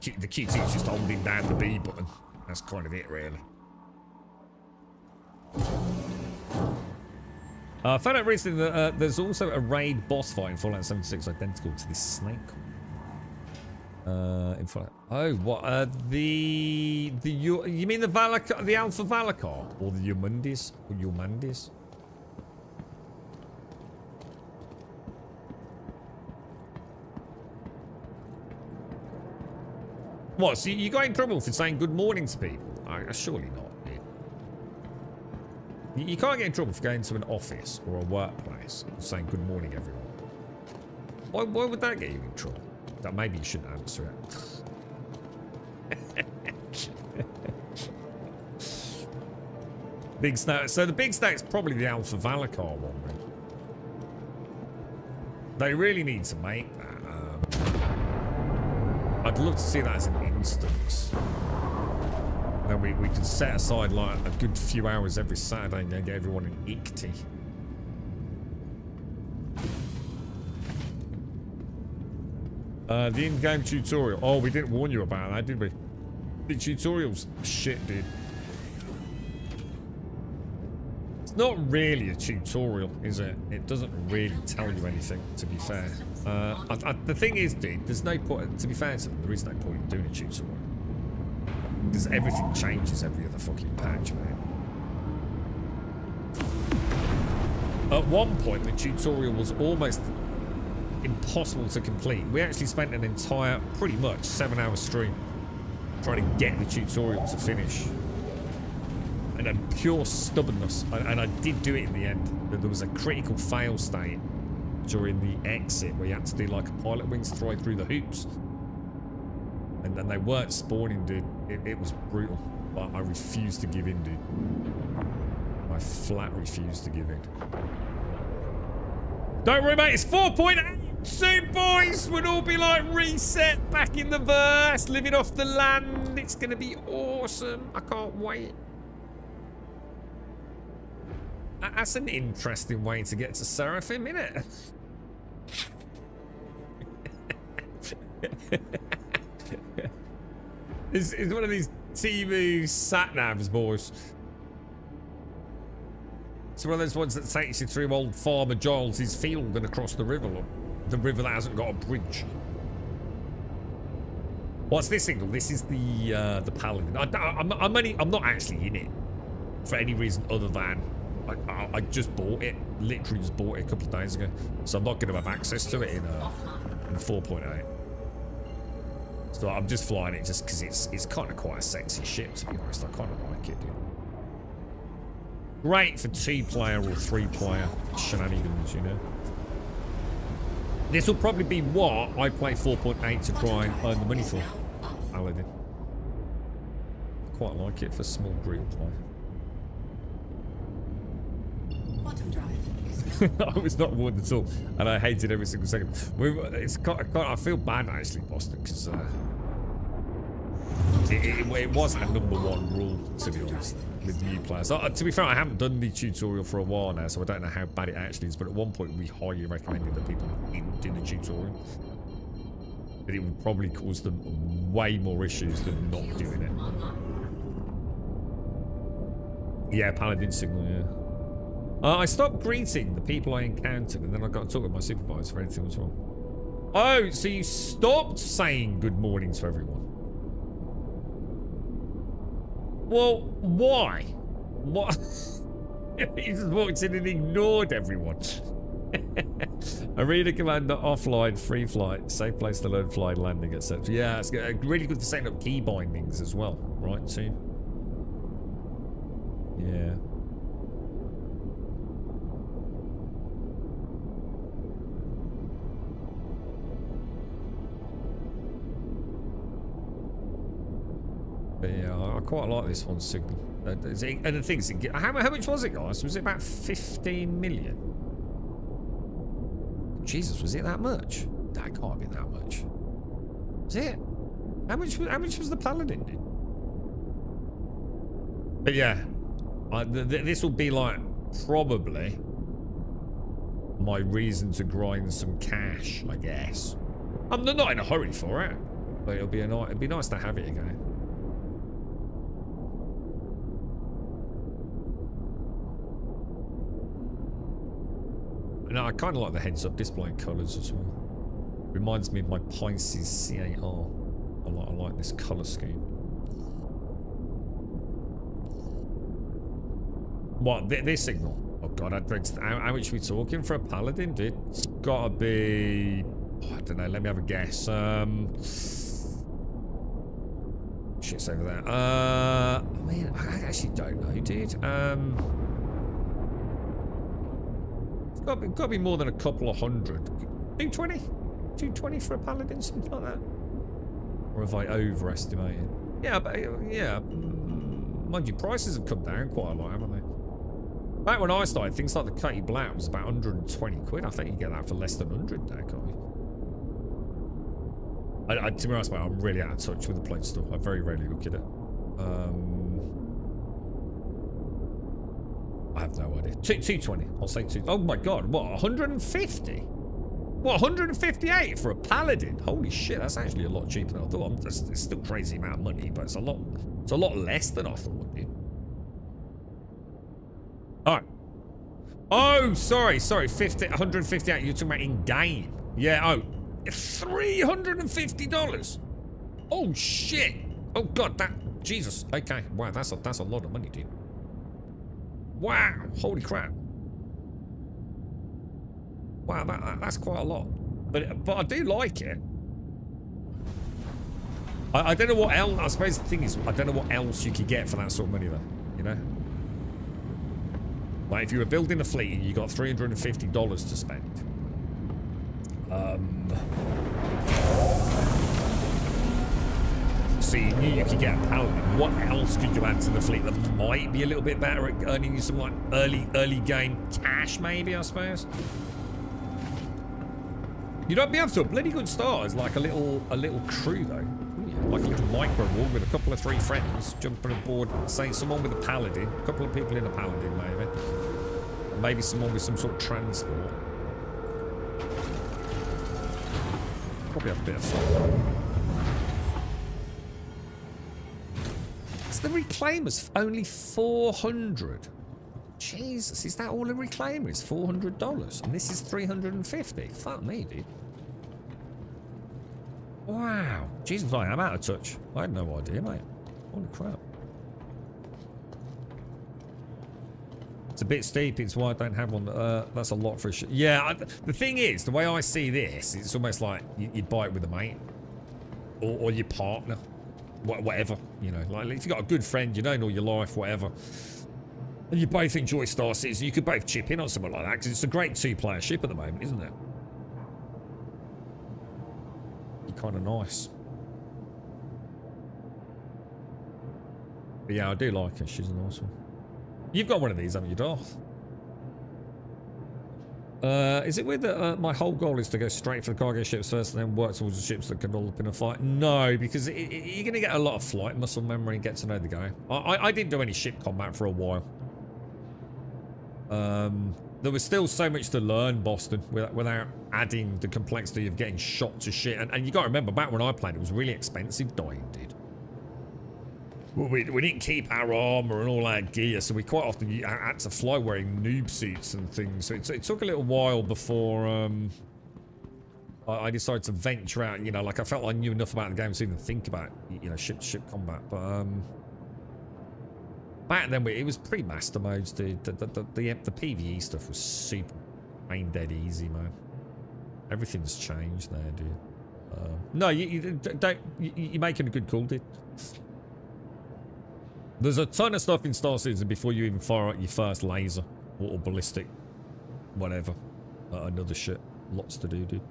The QT is just holding down the B button. That's kind of it, really. I found out recently that there's also a raid boss fight in Fallout 76 identical to this snake. In Fallout. Oh, what? You mean the Valakar, the Alpha Valakar, or the Yumundis, or Yumandis? What? So you got in trouble for saying good morning to people? Surely not. You can't get in trouble for going to an office or a workplace and saying good morning, everyone. Why would that get you in trouble? That maybe you shouldn't answer it. Big Snake. So the Big Snake's probably the Alpha Valakar one, then. They really need to make that. I'd love to see that as an instance. Then we could set aside like a good few hours every Saturday and get everyone an ICT. The in-game tutorial. Oh, we didn't warn you about that, did we? The tutorial's shit, dude. It's not really a tutorial, is it? It doesn't really tell you anything, to be fair. The thing is, dude, there's no point. To be fair to them, there is no point in doing a tutorial. Because everything changes every other fucking patch, man. At one point, the tutorial was almost impossible to complete. We actually spent an entire, pretty much, 7-hour stream trying to get the tutorial to finish. And and pure stubbornness. And I did do it in the end. There was a critical fail state during the exit where you had to do like a pilot wings throw through the hoops. And then they weren't spawning, dude. It was brutal. But I refused to give in, dude. I flat refused to give in. Don't worry, mate. It's 4.8. Soon, boys, we'll all be like reset back in the verse, living off the land. It's going to be awesome. I can't wait. That's an interesting way to get to Seraphim, isn't it? It's one of these TV sat-navs, boys. It's one of those ones that takes you through old Farmer Giles' field and across the river. Look. The river that hasn't got a bridge. What's this single? This is the Paladin. I'm not actually in it for any reason other than I just bought it. Literally just bought it a couple of days ago. So I'm not going to have access to it in 4.8. So I'm just flying it just because it's kind of quite a sexy ship, to be honest. I kind of like it, dude. Great for 2-player or 3-player shenanigans, you know. This will probably be what I play 4.8 to try and earn the money for. Paladin. Quite like it for small group play. I was not warned at all, and I hated every single second. I feel bad actually, Boston, because it was our #1 rule, to be honest, with new players. To be fair, I haven't done the tutorial for a while now, so I don't know how bad it actually is, but at one point we highly recommended that people didn't do the tutorial. But it would probably cause them way more issues than not doing it. Yeah, Paladin signal, yeah. I stopped greeting the people I encountered, and then I got to talk with my supervisor for anything was wrong. Oh, so you stopped saying good morning to everyone? Well, why? What? He just walked in and ignored everyone. Arena commander offline, free flight, safe place to learn flying, landing, etc. Yeah, it's really good for setting up key bindings as well, right? Too. Yeah. But yeah, I quite like this one signal. And the thing is, how much was it, guys? Was it about 15 million? Jesus, was it that much? That can't be that much. Was it? How much was the Paladin, dude? But yeah, this will be like probably my reason to grind some cash, I guess. I'm not in a hurry for it, but it'd be nice to have it again. No, I kind of like the heads-up display colours as well. Reminds me of my Pisces CAR. I like this colour scheme. What? This signal? Oh god, how much are we talking for a Paladin, dude? It's gotta be... Oh, I don't know, let me have a guess. Shit's over there. I mean, I actually don't know, dude. Got to be more than a couple of hundred. 220? 220 for a Paladin, something like that? Or have I overestimated? Yeah, but yeah. Mind you, prices have come down quite a lot, haven't they? Back when I started, things like the Cutty Black was about 120 quid. I think you get that for less than 100 now, can't you? To be honest, mate, I'm really out of touch with the plate stuff. I very rarely look at it. I have no idea. 220. I'll say 2. Oh my god, what? 150? What? 158 for a Paladin? Holy shit, that's actually a lot cheaper than I thought. It's still a crazy amount of money, but it's a lot less than I thought, dude. Alright. Oh, sorry. 158. You're talking about in game. Yeah, oh. $350. Oh shit. Oh god, Jesus. Okay. Wow, that's a lot of money, dude. Wow, holy crap. Wow, that's quite a lot. But I do like it. I don't know what else, I suppose the thing is, I don't know what else you could get for that sort of money though, you know? Like if you were building a fleet and you got $350 to spend. So you knew you could get a paladin. What else could you add to the fleet that might be a little bit better at earning you some like early game cash, maybe, I suppose? You'd be able to a bloody good start as like a little crew though. Like a little micro war with a couple of 3 friends jumping aboard, say someone with a paladin, a couple of people in a paladin maybe. And maybe someone with some sort of transport. Probably have a bit of fun. The Reclaimer's only 400. Jesus, is that all a Reclaimer is? $400, and this is 350. Fuck me, dude. Wow. Jesus, I am out of touch. I had no idea, mate. Holy crap. It's a bit steep. It's why I don't have one. That's a lot for a shit. Yeah, the thing is, the way I see this, it's almost like you'd buy it with a mate or your partner. Whatever, you know, like if you've got a good friend you known all your life, whatever, and you both enjoy Star Citizen, you could both chip in on something like that because it's a great 2-player ship at the moment, isn't it? It's kind of nice. But yeah, I do like her. She's a nice one. You've got one of these, haven't you, Darth? Is it weird that my whole goal is to go straight for the cargo ships first and then work towards the ships that can all up in a fight? No, because you're going to get a lot of flight muscle memory and get to know the game. I didn't do any ship combat for a while. There was still so much to learn, Boston, without adding the complexity of getting shot to shit. And you got to remember, back when I played, it was really expensive dying, dude. We didn't keep our armor and all our gear, so we quite often had to fly wearing noob suits and things. So it took a little while before I decided to venture out. You know, like I felt I knew enough about the game to even think about, you know, ship combat. But back then it was pre-master modes, dude. The PvE stuff was super brain dead easy, man. Everything's changed there, dude. No, you're making a good call, dude. There's a ton of stuff in Star Citizen before you even fire out your first laser or ballistic, whatever. Another shit. Lots to do, dude.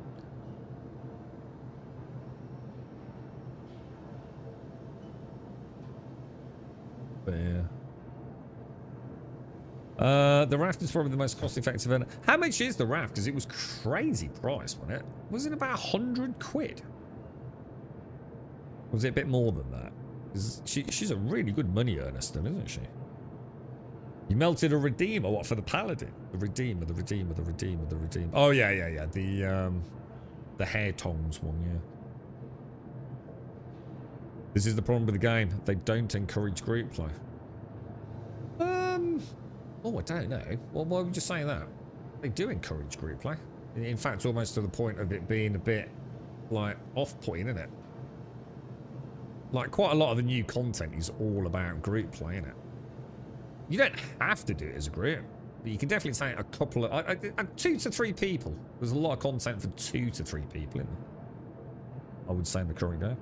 But yeah. The raft is probably the most cost-effective. How much is the raft? Because it was crazy price, wasn't it? Was it about 100 quid? Was it a bit more than that? She's a really good money earner still, isn't she? You melted a Redeemer, what, for the Paladin? The Redeemer. Oh, yeah. The hair tongs one, yeah. This is the problem with the game. They don't encourage group play. Oh, I don't know. Well, why would you say that? They do encourage group play. In fact, almost to the point of it being a bit, like, off-putting, isn't it? Like, quite a lot of the new content is all about group play, isn't it? You don't have to do it as a group, but you can definitely say a couple of... 2 to 3 people. There's a lot of content for 2 to 3 people, isn't there? I would say in the current day.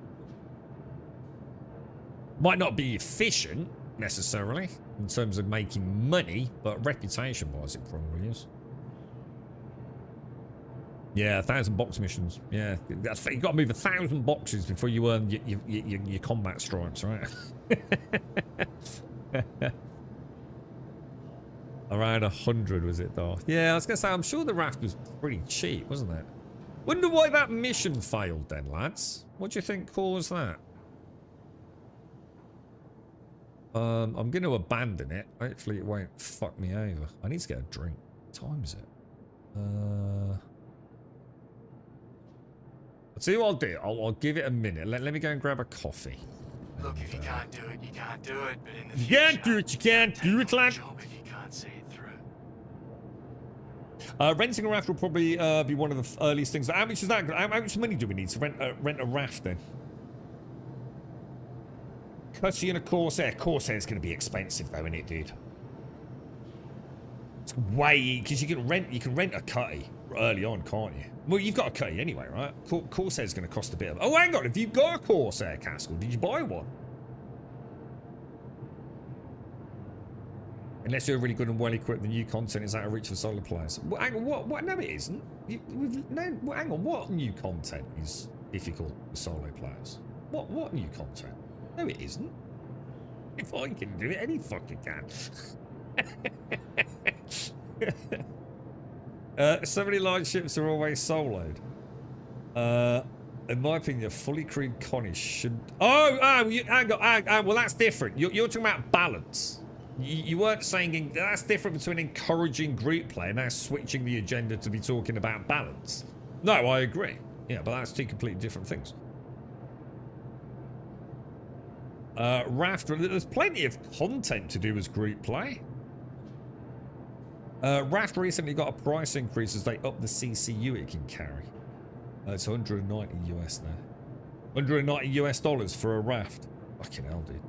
Might not be efficient, necessarily, in terms of making money, but reputation-wise, it probably is. Yeah, 1,000 box missions. Yeah, you've got to move 1,000 boxes before you earn your combat stripes, right? Around 100 was it, Darth? Yeah, I was gonna say, I'm sure the raft was pretty cheap, wasn't it? Wonder why that mission failed then, lads. What do you think caused that? I'm going to abandon it. Hopefully it won't fuck me over. I need to get a drink. What time is it? I'll see what I'll do. I'll give it a minute. Let me go and grab a coffee. Look, if you can't do it, you can't do it. But in the you future, can't do it. You can't do it, lad. job if you can't see it through. Renting a raft will probably be one of the earliest things. How much is that? How much money do we need to rent a raft then? Cutty and a Corsair. Corsair's going to be expensive though, isn't it, dude? It's way, because you can rent a Cutty early on, can't you? Well, you've got a Cutty anyway, right? Corsair's going to cost a bit of... Oh, hang on. Have you got a Corsair, Caskell? Did you buy one? Unless you're really good and well equipped, the new content is out of reach for solo players. Well, hang on, what? No, it isn't. No, well, hang on, what new content is difficult for solo players? What new content? No, it isn't. If I can do it, any fucker can. So many large ships are always soloed. In my opinion, a fully crewed Connie should. Oh, hang on. Well, that's different. You're talking about balance. You weren't saying that's different between encouraging group play and now switching the agenda to be talking about balance. No, I agree. Yeah, but that's two completely different things. Raft, there's plenty of content to do as group play. Raft recently got a price increase as they upped the CCU it can carry. It's 190 US now. 190 US dollars for a Raft. Fucking hell, dude.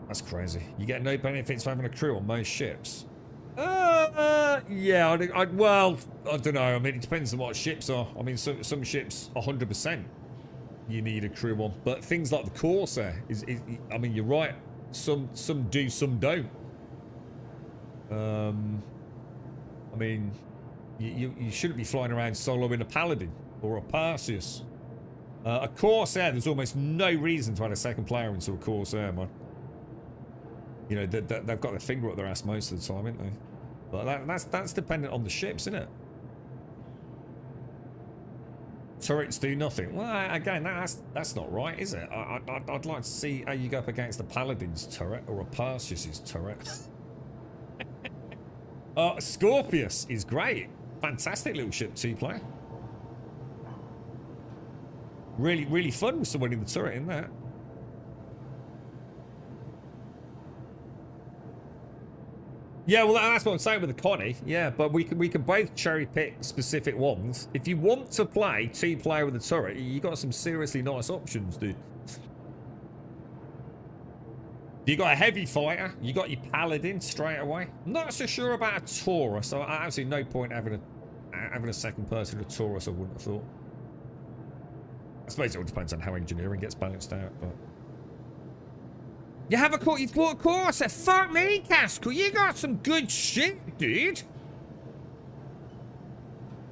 That's crazy. You get no benefits for having a crew on most ships. Yeah, well, I don't know. I mean, it depends on what ships are. I mean, some ships, 100%, you need a crew on. But things like the Corsair, I mean, you're right. Some do, some don't. I mean, you shouldn't be flying around solo in a Paladin or a Perseus. A Corsair, there's almost no reason to add a second player into a Corsair, man. You know, they've got their finger up their ass most of the time, haven't they? But that's dependent on the ships, isn't it? Turrets do nothing. Well, again, that's not right, is it? I'd like to see how you go up against a Paladin's turret or a Perseus's turret. Scorpius is great. Fantastic little ship to play. Really fun with someone in the turret in that. Yeah, well, that's what I'm saying with the Connie. Yeah, but we can both cherry pick specific ones. If you want to play two-player with a turret, you got some seriously nice options, dude. You got a heavy fighter. You got your Paladin straight away. I'm not so sure about a Taurus. So absolutely no point having a second person, a Taurus. I wouldn't have thought. I suppose it all depends on how engineering gets balanced out, but. You've bought a Corsair. Fuck me, Casco. You got some good shit, dude.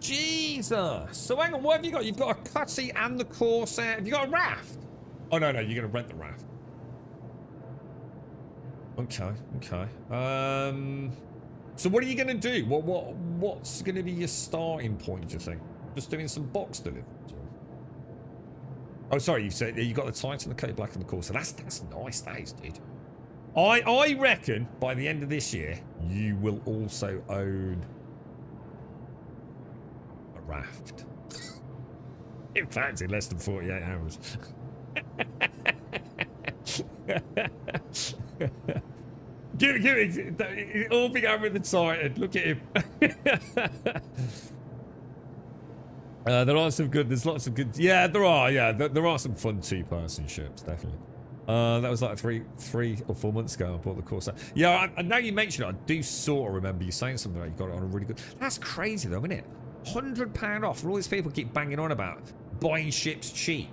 Jesus. So hang on, what have you got? You've got a Cutty and the Corsair. Have you got a Raft? Oh, no, you're going to rent the Raft. Okay. So what are you going to do? What's going to be your starting point, do you think? Just doing some box deliveries? Oh, sorry, you said you got the Titan, the Code Black, and the Corsair. That's nice, that is, dude. I reckon by the end of this year, you will also own a Raft. In fact, in less than 48 hours. Give it all big over the Titan. Look at him. There are some good. There's lots of good. Yeah, there are. Yeah, there are some fun two-person ships, definitely. That was like 3 or 4 months ago. I bought the Corsair. Yeah, I now you mention it, I do sort of remember you saying something about you got it on a really good. That's crazy though, isn't it? £100 off. And all these people keep banging on about buying ships cheap.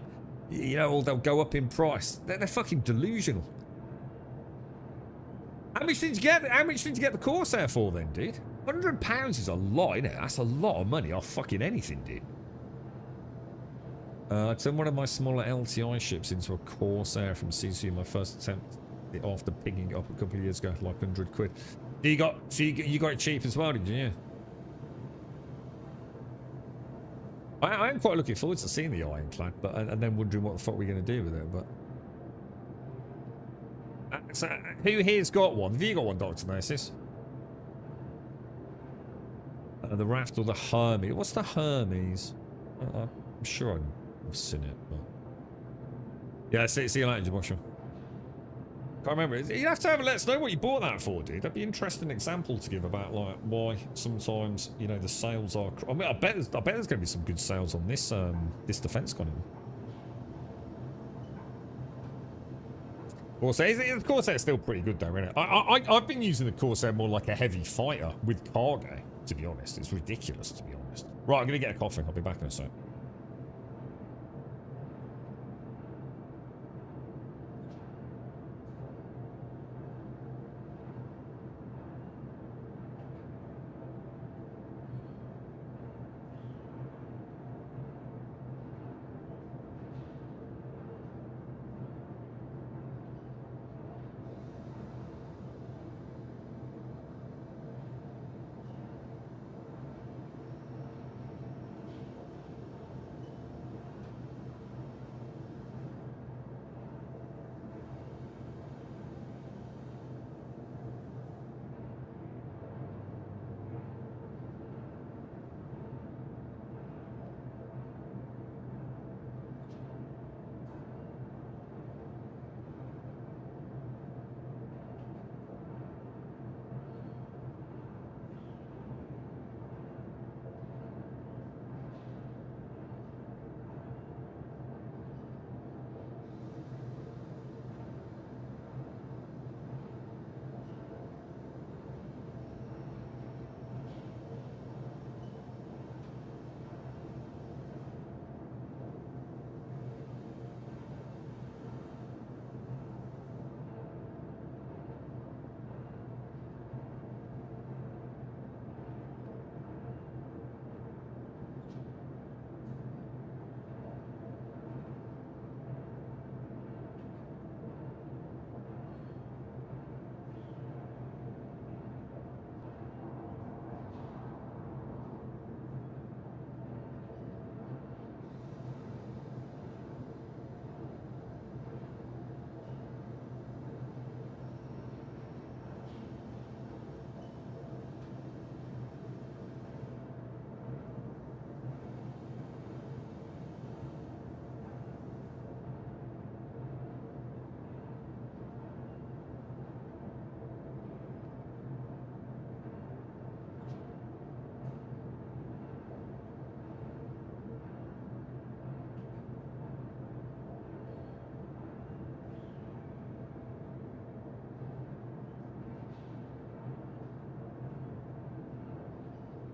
You know, they'll go up in price. They're fucking delusional. How much did you get? How much did you get the Corsair for then, dude? £100 is a lot, isn't it? That's a lot of money off fucking anything, dude. I turned one of my smaller LTI ships into a Corsair from CC. My first attempt after picking it up a couple of years ago, like 100 quid. You got it cheap as well, did you? Yeah. I am quite looking forward to seeing the Ironclad, but and then wondering what the fuck we're going to do with it. But so, who here's got one? Have you got one, Dr. Gnosis? The Raft or the Hermes? What's the Hermes? I'm sure I've seen it, but yeah. See you later, Joshua. Can't remember. You have to let us know what you bought that for, dude. That'd be an interesting example to give about like why sometimes the sales are. I mean, I bet there's going to be some good sales on this this defense con. Corsair, of course, that's still pretty good though, isn't it? I've been using the Corsair more like a heavy fighter with cargo. To be honest, it's ridiculous. To be honest. Right, I'm going to get a coffee. I'll be back in a sec.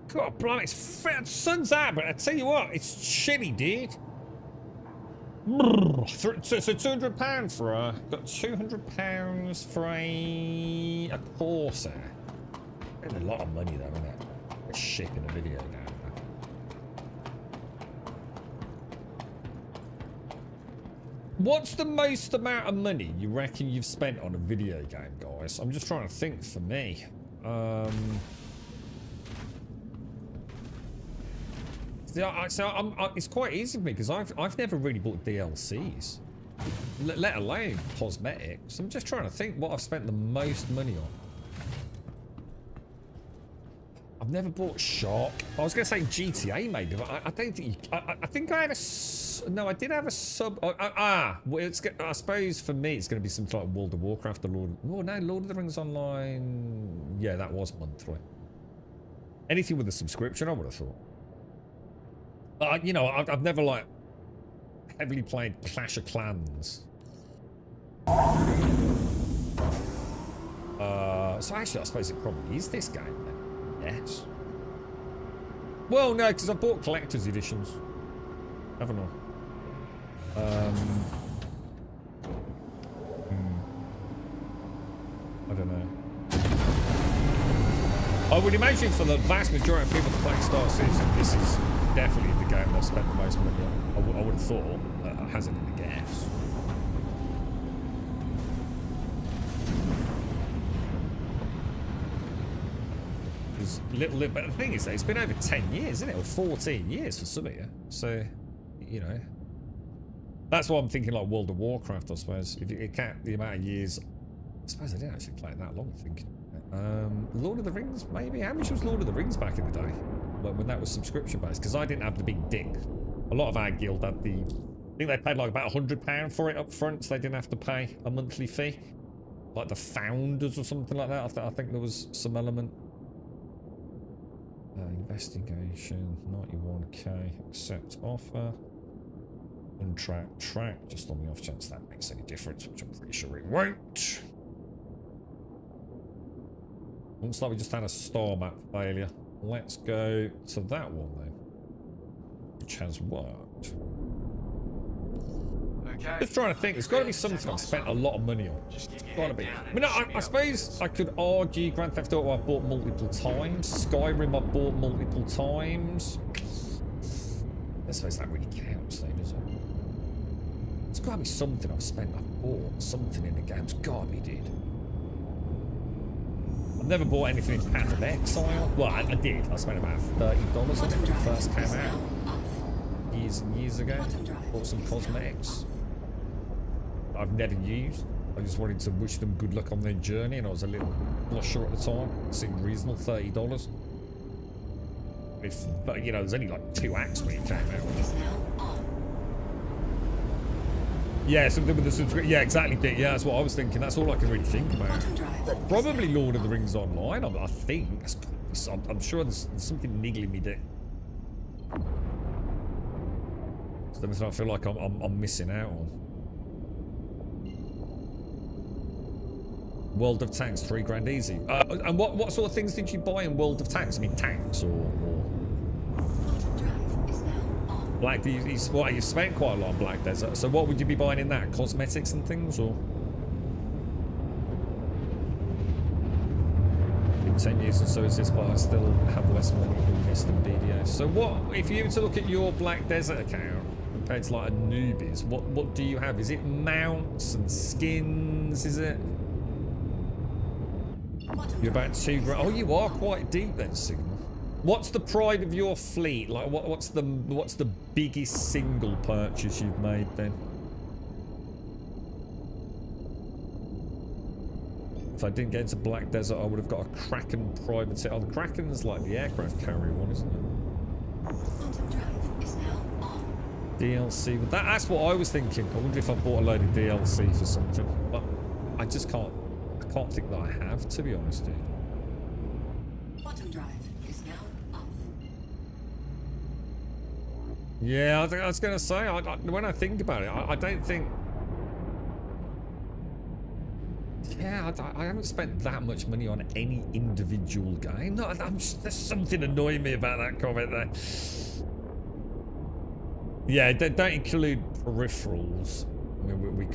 God, blimey, sun's out, but I tell you what, it's chilly, dude. So £200 for got £200 for a Corsair. That's a lot of money though, isn't it? For shipping a video game. What's the most amount of money you reckon you've spent on a video game, guys? I'm just trying to think for me. It's quite easy for me because I've never really bought DLCs, let alone cosmetics. I'm just trying to think what I've spent the most money on. I've never bought Shark. I was going to say GTA maybe, but I don't think. I think I had a. No, I did have a sub. Well, it's. I suppose for me it's going to be something like World of Warcraft or Lord. Oh no, Lord of the Rings Online. Yeah, that was monthly. Anything with a subscription, I would have thought. You know, I've never like heavily played Clash of Clans. So actually, I suppose it probably is this game then. Yes. Well, no, because I bought collector's editions, haven't I? I don't know. I would imagine for the vast majority of people playing Star Citizen, this is definitely the game I've spent the most money on. I would have thought. Hasn't been a guess. But the thing is, it's been over 10 years, isn't it? Or 14 years for some of you. So, you know, that's why I'm thinking like World of Warcraft, I suppose. If you count the amount of years, I suppose I didn't actually play it that long, I think. Lord of the Rings, maybe? How much was Lord of the Rings back in the day? When that was subscription based? Because I didn't have the big dick. A lot of our guild had the... I think they paid like about £100 for it up front, so they didn't have to pay a monthly fee. Like the founders or something like that. I think there was some element. Investigation, 91k, accept offer. Untracked track, just on the off chance that makes any difference, which I'm pretty sure it won't. Looks like we just had a star map failure. Let's go to that one then, which has worked. Okay. Just trying to think, there's got to be something I've spent a lot of money on. It's got to be. I mean, I suppose I could argue Grand Theft Auto I've bought multiple times. Skyrim I've bought multiple times. I suppose that really counts though, does it? It's got to be something I've spent. I've bought something in the game. It's got to be, dude. I've never bought anything in Path of Exile. Well, I did. I spent about $30 on it when it first came out. Years and years ago. Bought some cosmetics I've never used. I just wanted to wish them good luck on their journey, and I was a little blusher at the time. It seemed reasonable, $30. But you know, there's only like 2 acts when it came out. Yeah, something with the subscription. Yeah, exactly. Yeah, that's what I was thinking. That's all I can really think about. Probably Lord of the Rings Online. I think. I'm sure there's something niggling me there. Something I feel like I'm missing out on. World of Tanks, $3 easy. And what sort of things did you buy in World of Tanks? I mean, tanks or Black? You spent quite a lot on Black Desert. So what would you be buying in that? Cosmetics and things, or? In 10 years or so is this, but I still have less money than this than BDO. So what if you were to look at your Black Desert account compared to like a newbie's? What do you have? Is it mounts and skins? Is it? You're about $2 grand. Oh, you are quite deep then, Signal. What's the pride of your fleet? Like, what's the biggest single purchase you've made then? If I didn't get into Black Desert, I would have got a Kraken privateer. Oh, the Kraken's like the aircraft carrier one, isn't it? DLC. But that's what I was thinking. I wonder if I bought a load of DLC for something. But I just can't. I can't think that I have, to be honest, dude. Bottom drive is now off. Yeah, I was going to say, when I think about it, I don't think... Yeah, I haven't spent that much money on any individual game. No, there's something annoying me about that comment there. Yeah, don't include peripherals. I mean, we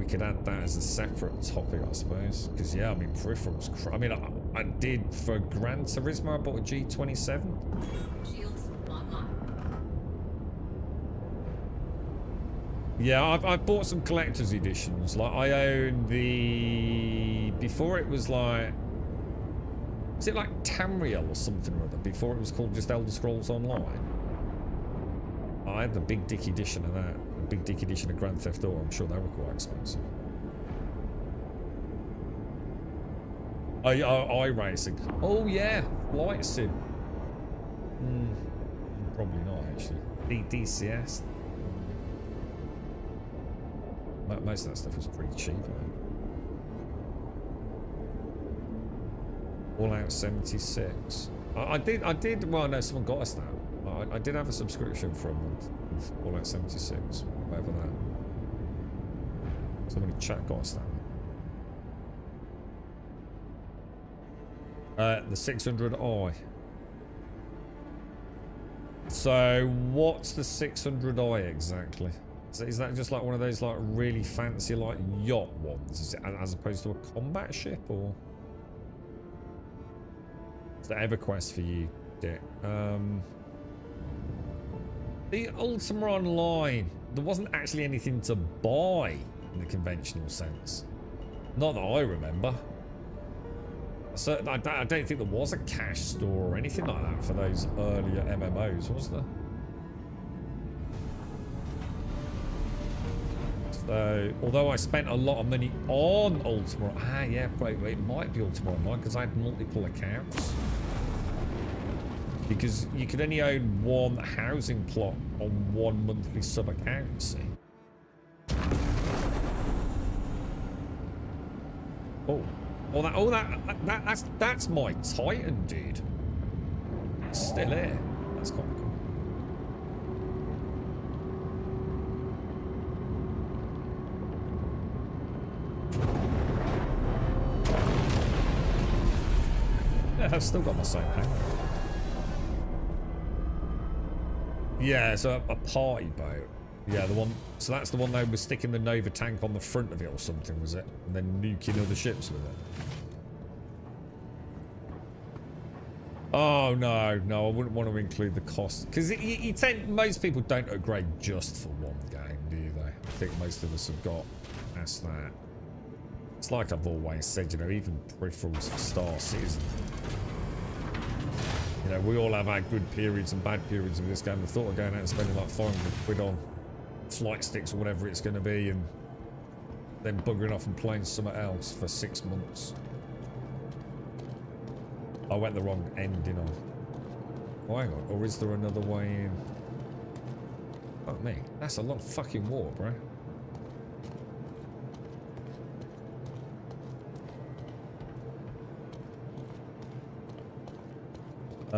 could add that as a separate topic, I suppose. Because yeah, I mean, peripherals. I mean, I did for Gran Turismo. I bought a G27. Shields online. Yeah, I bought some collector's editions. Like I own the before it was like, was it like Tamriel or something or other? Before it was called just Elder Scrolls Online. I had the Big Dick edition of that. The Big Dick edition of Grand Theft Auto. I'm sure they were quite expensive. iRacing. Oh yeah, Flight Sim. Probably not actually. DCS. Most of that stuff was pretty cheap. All Out 76. I did. Well, no, someone got us that. I did have a subscription for a month with All Out 76, whatever that. Somebody in chat got us that. The 600i. So, what's the 600i exactly? Is that just like one of those like really fancy like yacht ones, is it, as opposed to a combat ship, or is that EverQuest for you, Dick? The Ultima Online, there wasn't actually anything to buy in the conventional sense. Not that I remember. So I don't think there was a cash store or anything like that for those earlier MMOs, was there? So, although I spent a lot of money on Ultima, yeah, wait, it might be Ultima Online because I had multiple accounts. Because you could only own one housing plot on one monthly sub account, see? That's my Titan, dude. It's still here. That's quite cool. Yeah, I've still got my same hangar. Yeah, so a party boat. Yeah, the one. So that's the one they were sticking the Nova tank on the front of it or something, was it? And then nuking other ships with it. Oh no, I wouldn't want to include the cost because most people don't upgrade just for one game, do they? I think most of us have got past that. It's like I've always said, you know, even peripherals for Star Citizen. You know, we all have our good periods and bad periods of this game. The thought of going out and spending like 500 quid on flight sticks or whatever it's going to be, and then buggering off and playing something else for 6 months. I went the wrong end, didn't I? Oh, hang on. Or is there another way in? Fuck me. That's a lot of fucking water, bro.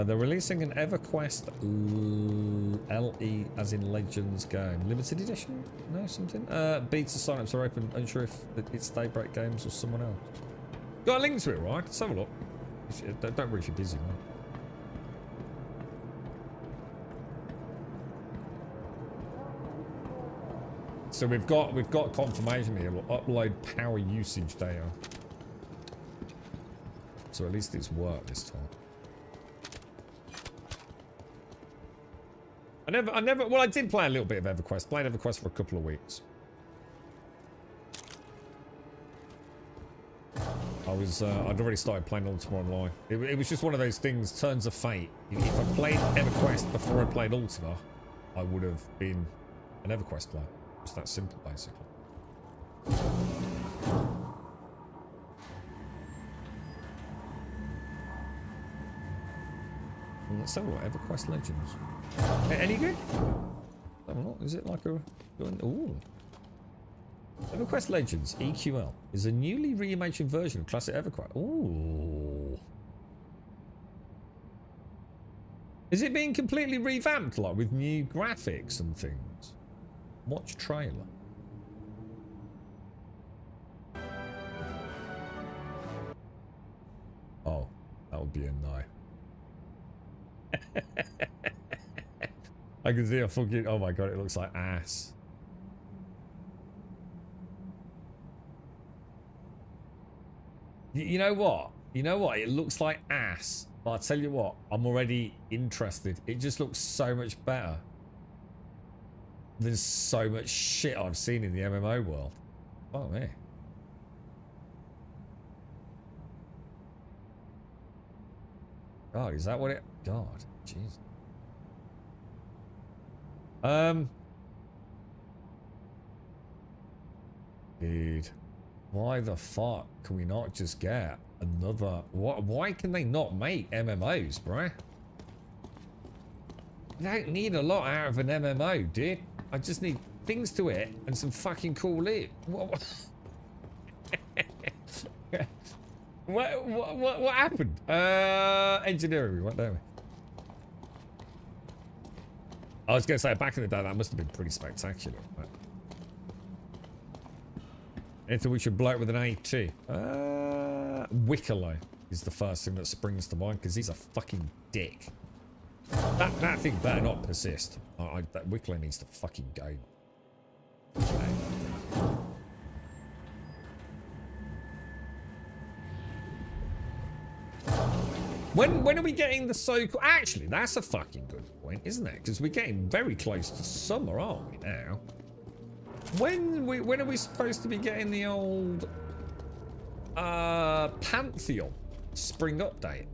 They're releasing an EverQuest LE, as in Legends game. Limited edition? No, something? Beta signups are open. Unsure if it's Daybreak Games or someone else. Got a link to it, right? Let's have a look. Don't worry if you're busy, man. So we've got confirmation here. We'll upload power usage data. So at least it's worked this time. Well, I did play a little bit of EverQuest. Played EverQuest for a couple of weeks. I'd already started playing Ultima Online. It was just one of those things, turns of fate. If I played EverQuest before I played Ultima, I would have been an EverQuest player. It's that simple, basically. Well, let's have a look. EverQuest Legends. Any good? I don't know. Is it like a... Ooh. EverQuest Legends EQL is a newly reimagined version of classic EverQuest. Ooh. Is it being completely revamped, like with new graphics and things? Watch trailer. Oh, that would be a no. I can see a fucking... Oh my god, it looks like ass. You know what? You know what? It looks like ass. But I'll tell you what, I'm already interested. It just looks so much better. There's so much shit I've seen in the MMO world. Oh, man. God, is that what it... God, jeez. Dude, why the fuck can we not just get another... Why can they not make MMOs, bruh? I don't need a lot out of an MMO, dude. I just need things to it and some fucking cool loot. What happened? Engineering, we went down. I was going to say, back in the day, that must have been pretty spectacular. But... anything we should blow it with an A2? Wicklow is the first thing that springs to mind, because he's a fucking dick. That thing better not persist. That Wicklow needs to fucking go. When are we getting the so-called... Actually, that's a fucking good point, isn't it? Because we're getting very close to summer, aren't we now? When are we supposed to be getting the old... Pantheon spring update?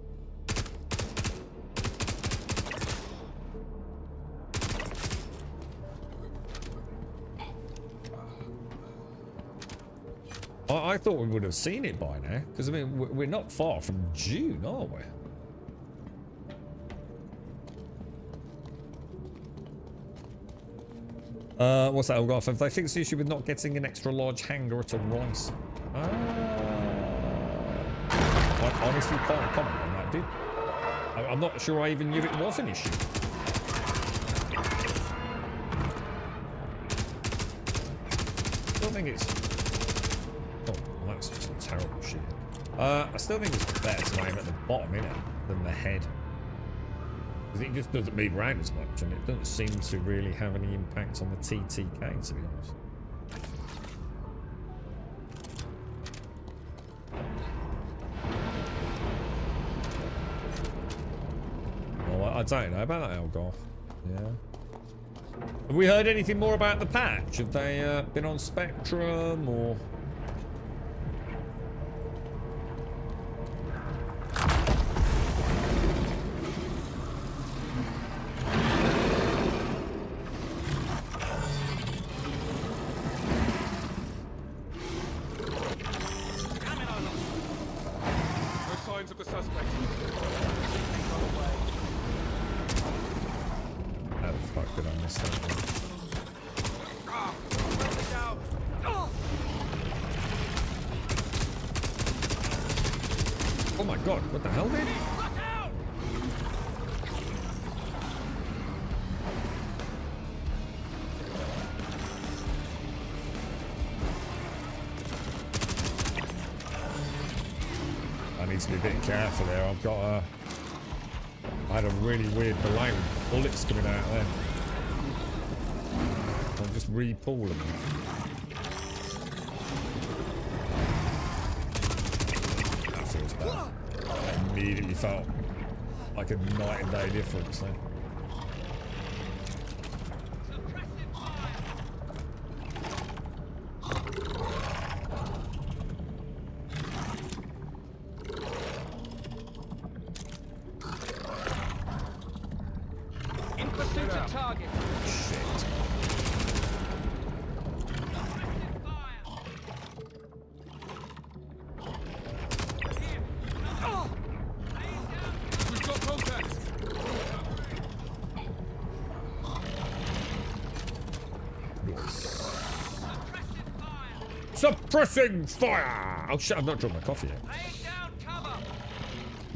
I thought we would have seen it by now, because I mean we're not far from June, are we? What's that, Elgoff? Have they fixed the issue with not getting an extra large hangar at a Rice? I honestly can't comment on that, dude. I'm not sure I even knew it was an issue. Still think it's... oh, well, that's just terrible shit. I still think it's better to aim at the bottom, innit, than the head. Because it just doesn't move around as much, and it doesn't seem to really have any impact on the TTK, to be honest. Well, I don't know about that, Elgoff. Yeah. Have we heard anything more about the patch? Have they been on Spectrum, or... Oh my god, what the hell, dude? I need to be a bit careful there. I've got a... I had a really weird delay with bullets coming out there. I'll just re-pull them. That feels bad. I immediately felt like a night and day difference then. Suppressing fire! Oh shit, I've not drunk my coffee yet.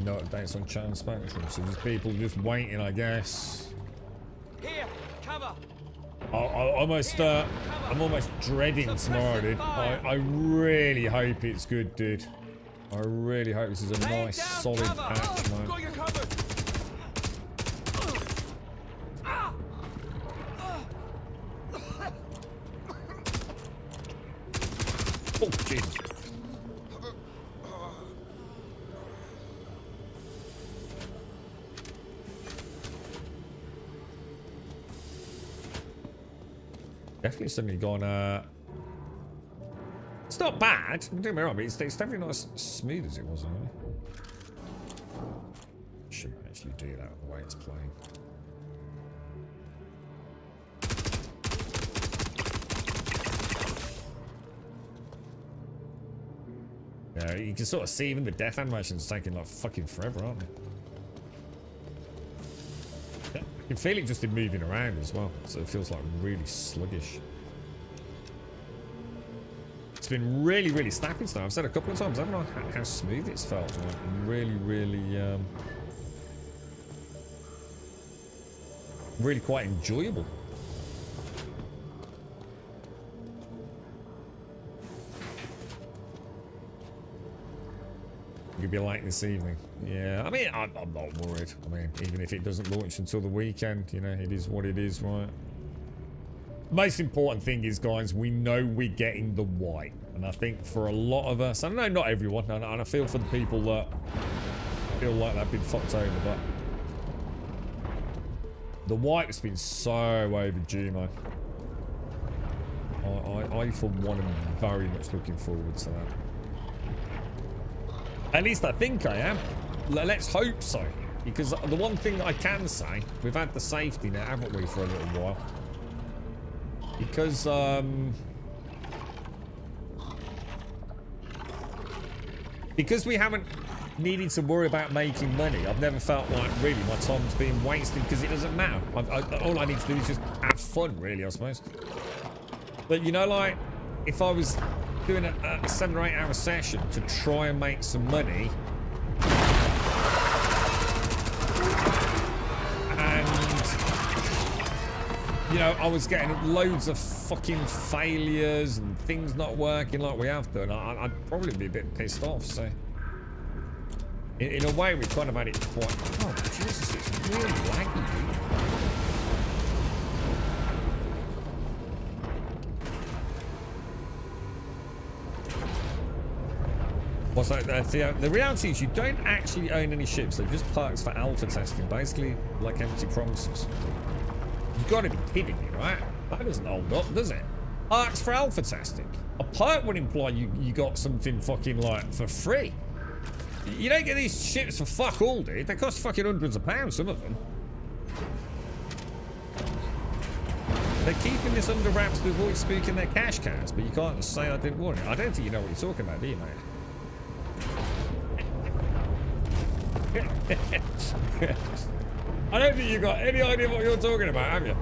No updates on Chan Spectrum, so there's people just waiting, I guess. Here, cover. I'm almost dreading tomorrow, dude. I really hope it's good, dude. I really hope this is a nice, solid patch, man. Got you covered. Oh, Jesus. Definitely suddenly gone, it's not bad, don't get me wrong, but it's definitely not as smooth as it was earlier. Shouldn't actually do that the way it's playing. Yeah, you can sort of see even the death animations taking like fucking forever, aren't they? You can feel it just in moving around as well, so it feels like really sluggish. It's been really, really snappy stuff. I've said a couple of times, haven't I, how smooth it's felt. Like, really, really, really quite enjoyable. You'll be like this evening. Yeah, I mean, I'm not worried. I mean, even if it doesn't launch until the weekend, you know, it is what it is, right? Most important thing is, guys, we know we're getting the white. And I think for a lot of us, I know not everyone, and I feel for the people that feel like they've been fucked over, but the white's been so overdue, man. I for one, am very much looking forward to that. At least I think I am. Let's hope so. Because the one thing I can say, we've had the safety net, haven't we, for a little while? Because we haven't needed to worry about making money, I've never felt like really my time's being wasted because it doesn't matter. All I need to do is just have fun, really, I suppose. But, you know, like, if I was doing a 7 or 8 hour session to try and make some money, and you know, I was getting loads of fucking failures and things not working like we have done, I'd probably be a bit pissed off. So in a way, we've kind of had it quite... Oh Jesus, it's really laggy, dude. What's that? The reality is you don't actually own any ships. They're just perks for alpha testing, basically like empty promises. You've got to be kidding me, right? That doesn't hold up, does it? Perks for alpha testing. A perk would imply you got something fucking like for free. You don't get these ships for fuck all, dude. They cost fucking hundreds of pounds, some of them. They're keeping this under wraps to avoid spooking their cash cows, but you can't say I didn't want it. I don't think you know what you're talking about, do you, mate? I don't think you got any idea what you're talking about, have you?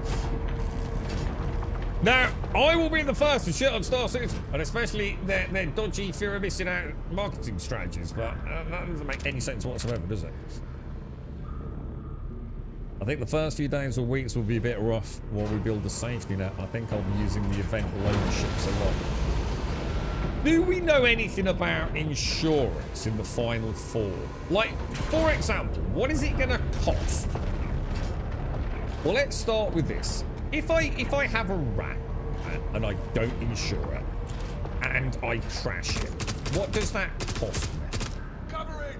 Now, I will be the first to shit on Star Citizen, and especially their dodgy fear of missing out marketing strategies, but that doesn't make any sense whatsoever, does it? I think the first few days or weeks will be a bit rough while we build the safety net. I think I'll be using the event loan ships a lot. Do we know anything about insurance in the Final Four? Like, for example, what is it going to cost? Well, let's start with this. If I have a rat and I don't insure it and I crash it, what does that cost me? Covering.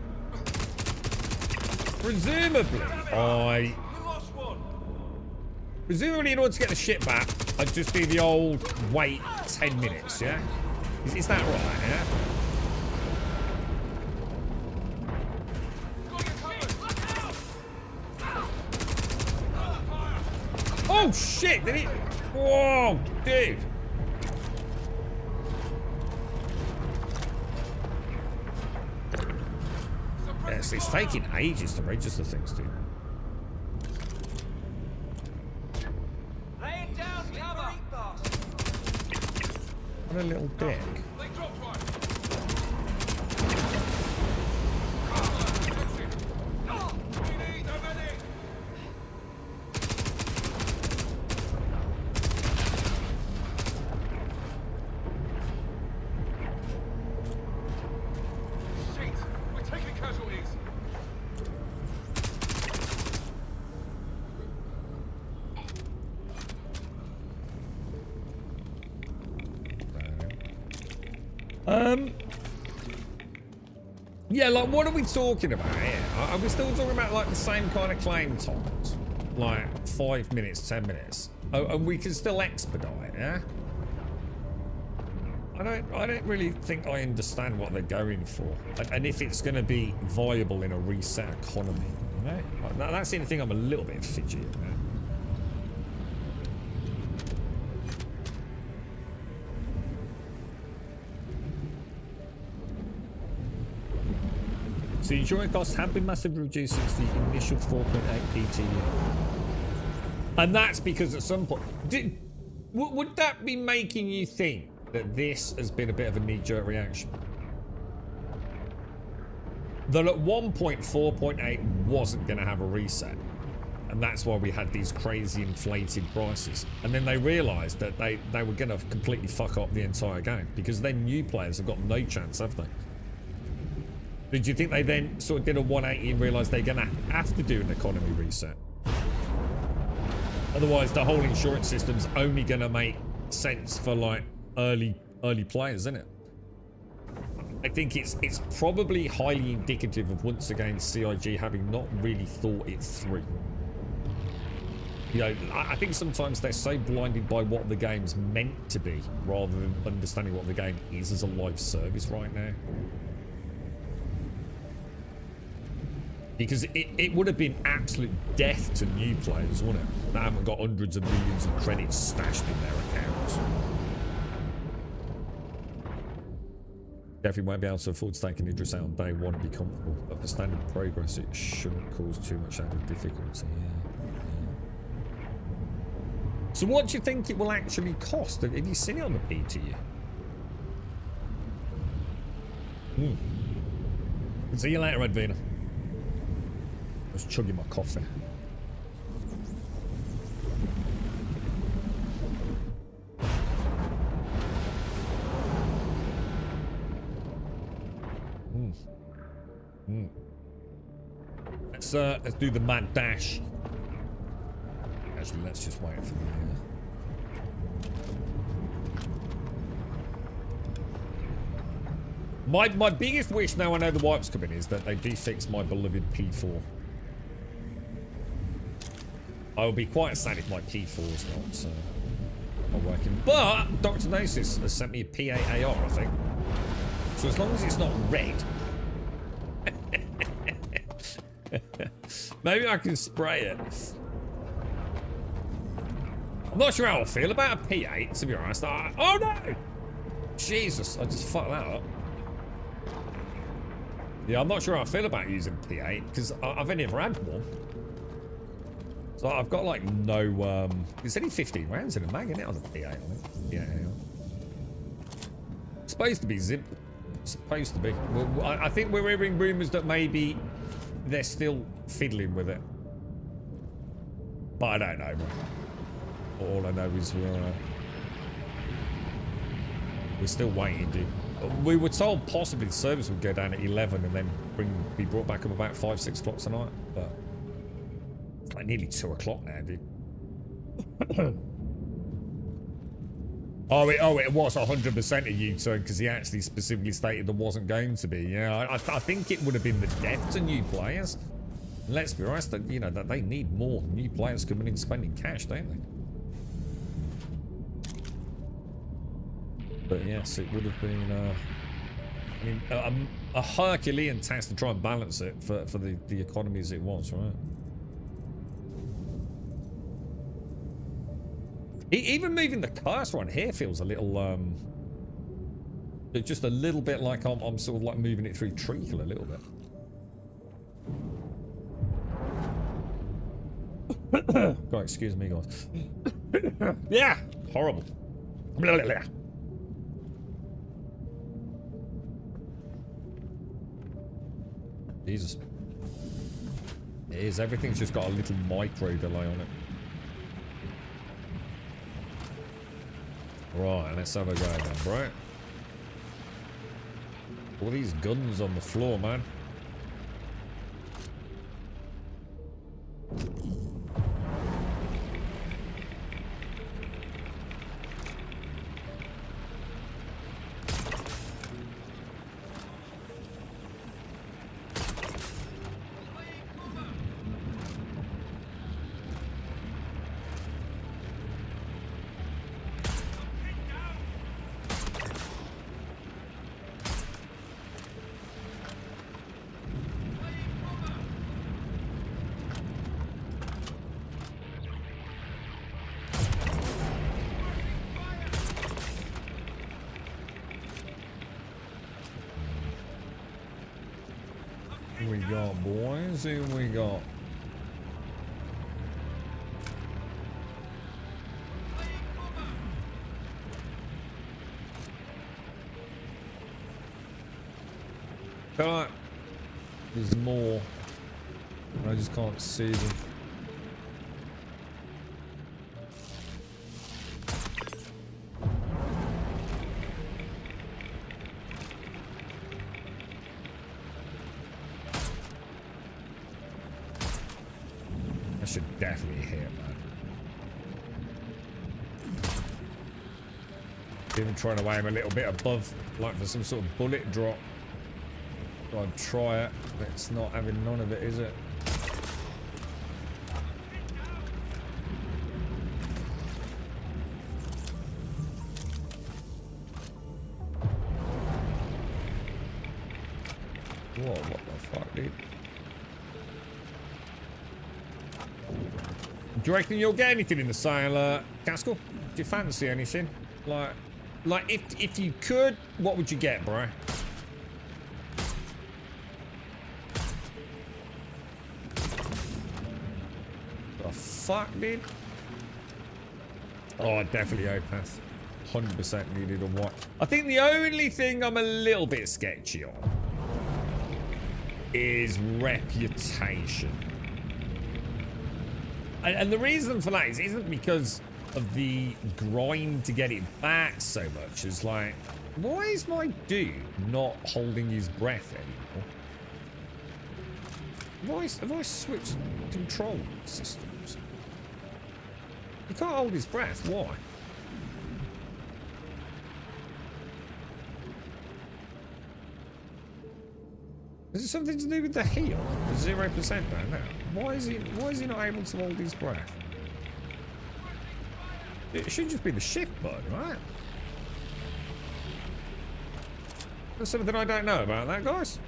Presumably in order to get the ship back, I'd just do the old wait 10 minutes, yeah? Is that right, yeah? Oh shit, did he? Whoa, dude. Yes, it's taking ages to register things, dude. Lay it down, cover. What a little dick. They dropped one. We need a medic. Yeah, like, what are we talking about here? Are we still talking about, like, the same kind of claim times? Like, 5 minutes, 10 minutes? Oh, and we can still expedite, yeah? I don't really think I understand what they're going for. And if it's going to be viable in a reset economy, you know? That's the only thing I'm a little bit fidgety about. So insurance costs have been massively reduced since the initial 4.8 PT. And that's because at some point... would that be making you think that this has been a bit of a knee-jerk reaction? That at one point 4.8 wasn't going to have a reset. And that's why we had these crazy inflated prices. And then they realised that they were going to completely fuck up the entire game. Because then new players have got no chance, have they? Did you think they then sort of did a 180 and realised they're going to have to do an economy reset? Otherwise, the whole insurance system's only going to make sense for, like, early players, isn't it? I think it's probably highly indicative of, once again, CIG having not really thought it through. You know, I think sometimes they're so blinded by what the game's meant to be rather than understanding what the game is as a live service right now. Because it would have been absolute death to new players, wouldn't it? That haven't got hundreds of millions of credits stashed in their accounts. Definitely won't be able to afford taking Idris out on day one and be comfortable. But for standard progress, it shouldn't cause too much added difficulty. Yeah. So what do you think it will actually cost? Have you seen it on the PT yet? See you later, Edwina. I was chugging my coffee. Let's do the mad dash. Actually, let's just wait for the My biggest wish now I know the wipe's coming is that they do fix my beloved P4. I will be quite sad if my P4's not working. But Dr. Gnosis has sent me a P8 AR, I think. So as long as it's not red. Maybe I can spray it. I'm not sure how I feel about a P8, to be honest. Oh no! Jesus, I just fucked that up. Yeah, I'm not sure how I feel about using P8, because I've only ever had one. So I've got like no, there's only 15 rounds in a mag, isn't it, on the P8, I think. Yeah. It's supposed to be zip. Supposed to be. Well, I think we're hearing rumours that maybe they're still fiddling with it. But I don't know, bro. All I know is we're still waiting, dude. We were told possibly the service would go down at 11 and then be brought back up about 5, 6 o'clock tonight, but it's like nearly 2 o'clock now, dude. Oh, it was 100% a U-turn because he actually specifically stated there wasn't going to be. Yeah, I think it would have been the death to new players. And let's be honest, that, you know, that they need more new players coming in spending cash, don't they? But yes, it would have been, I mean, a Herculean task to try and balance it for the economy as it was, right? Even moving the cursor on here feels a little, just a little bit like I'm sort of like moving it through treacle a little bit. God, excuse me, guys. Yeah, horrible. Blah, blah, blah. Jesus. It is. Everything's just got a little micro delay on it. Right, let's have a go then, bro. All these guns on the floor, man. Who we got, boys? Who we got? Feel like there's more. I just can't see them. I should definitely hit, man. Even trying to aim a little bit above, like for some sort of bullet drop. I'd try it, but it's not having none of it, is it? Whoa, what the fuck, dude? Do you reckon you'll get anything in the sale, Gaskell? Do you fancy anything? Like if you could, what would you get, bro? The fuck, dude? Oh, definitely Opeth. 100% needed a white. I think the only thing I'm a little bit sketchy on is reputation. And the reason for that isn't because of the grind to get it back so much. It's like, why is my dude not holding his breath anymore? Have I switched control systems? He can't hold his breath. Why? Is it something to do with the heal? 0% down there. Why is he not able to hold his breath? It should just be the shift button, right? There's something I don't know about that, guys.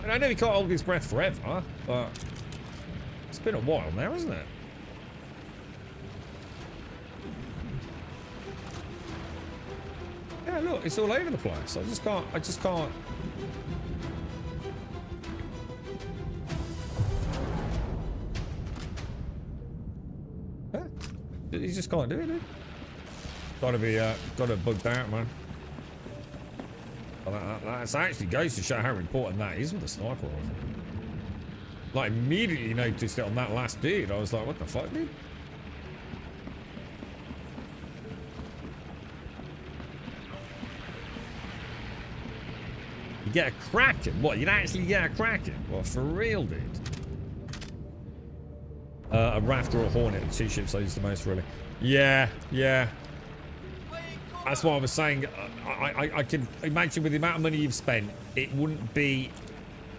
I know he can't hold his breath forever, but it's been a while now, isn't it? Yeah, look, it's all over the place. I just can't. You just can't do it, dude. Gotta bugged out, man. That actually goes to show how important that is with a sniper rifle. Like, immediately noticed it on that last dude. I was like, what the fuck, dude? You get a Kraken? What, you'd actually get a Kraken? Well, for real, dude. A Raft or a Hornet, the two ships I use the most, really. Yeah. That's what I was saying. I can imagine with the amount of money you've spent, it wouldn't be...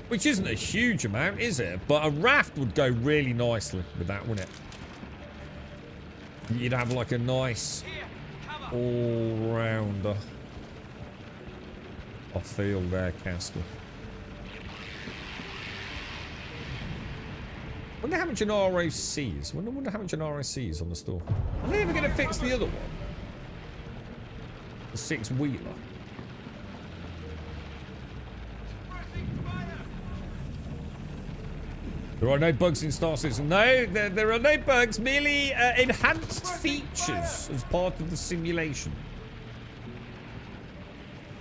Which isn't a huge amount, is it? But a Raft would go really nicely with that, wouldn't it? You'd have like a nice all-rounder. I feel there, Castle. I wonder how much an ROC is. I wonder how much an ROC is on the store. Are they ever going to fix the other one? The 6-wheeler. There are no bugs in Star Citizen. No, there are no bugs. Merely enhanced features as part of the simulation.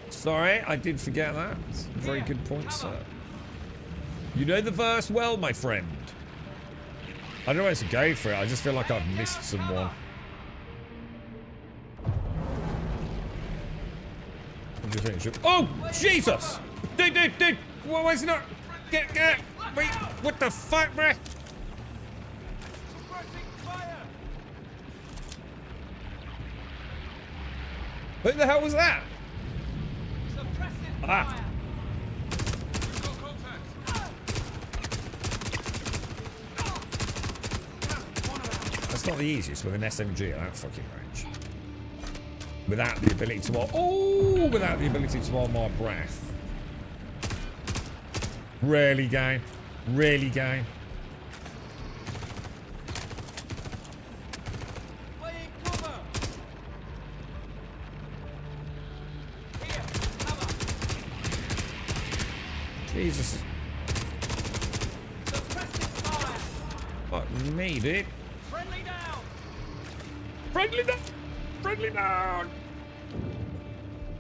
Sorry, I did forget that. Very good point, sir. You know the verse well, my friend. I don't know where to go for it. I just feel like I've missed someone. What do you think? Oh, Jesus! Dude! Why is he not? Get! Wait! What the fuck, bruh? What the hell was that? Ah! That's not the easiest with an SMG at that fucking range. Without the ability to without the ability to hold my breath. Really, game. Really, game. Jesus. Fuck me, dude. Friendly down. Friendly down! Friendly down!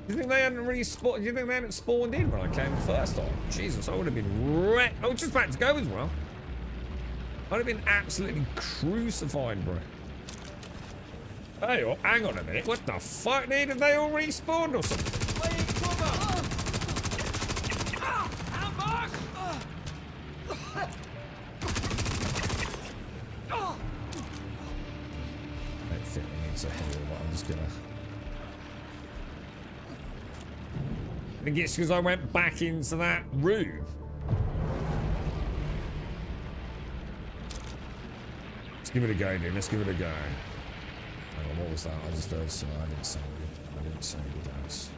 Do you think they hadn't really spawned? Do you think they hadn't spawned in when I came the first time? Jesus, I would have been wrecked. I was just about to go as well. I'd have been absolutely crucified, bro. Hey, oh, hang on a minute. What the fuck? Did they all respawn or something? I don't think we need to heal, but I'm just gonna... I think it's because I went back into that room. Let's give it a go, dude. Let's give it a go. Hang on, what was that? I just heard some... I didn't sound good. I didn't sound good, guys.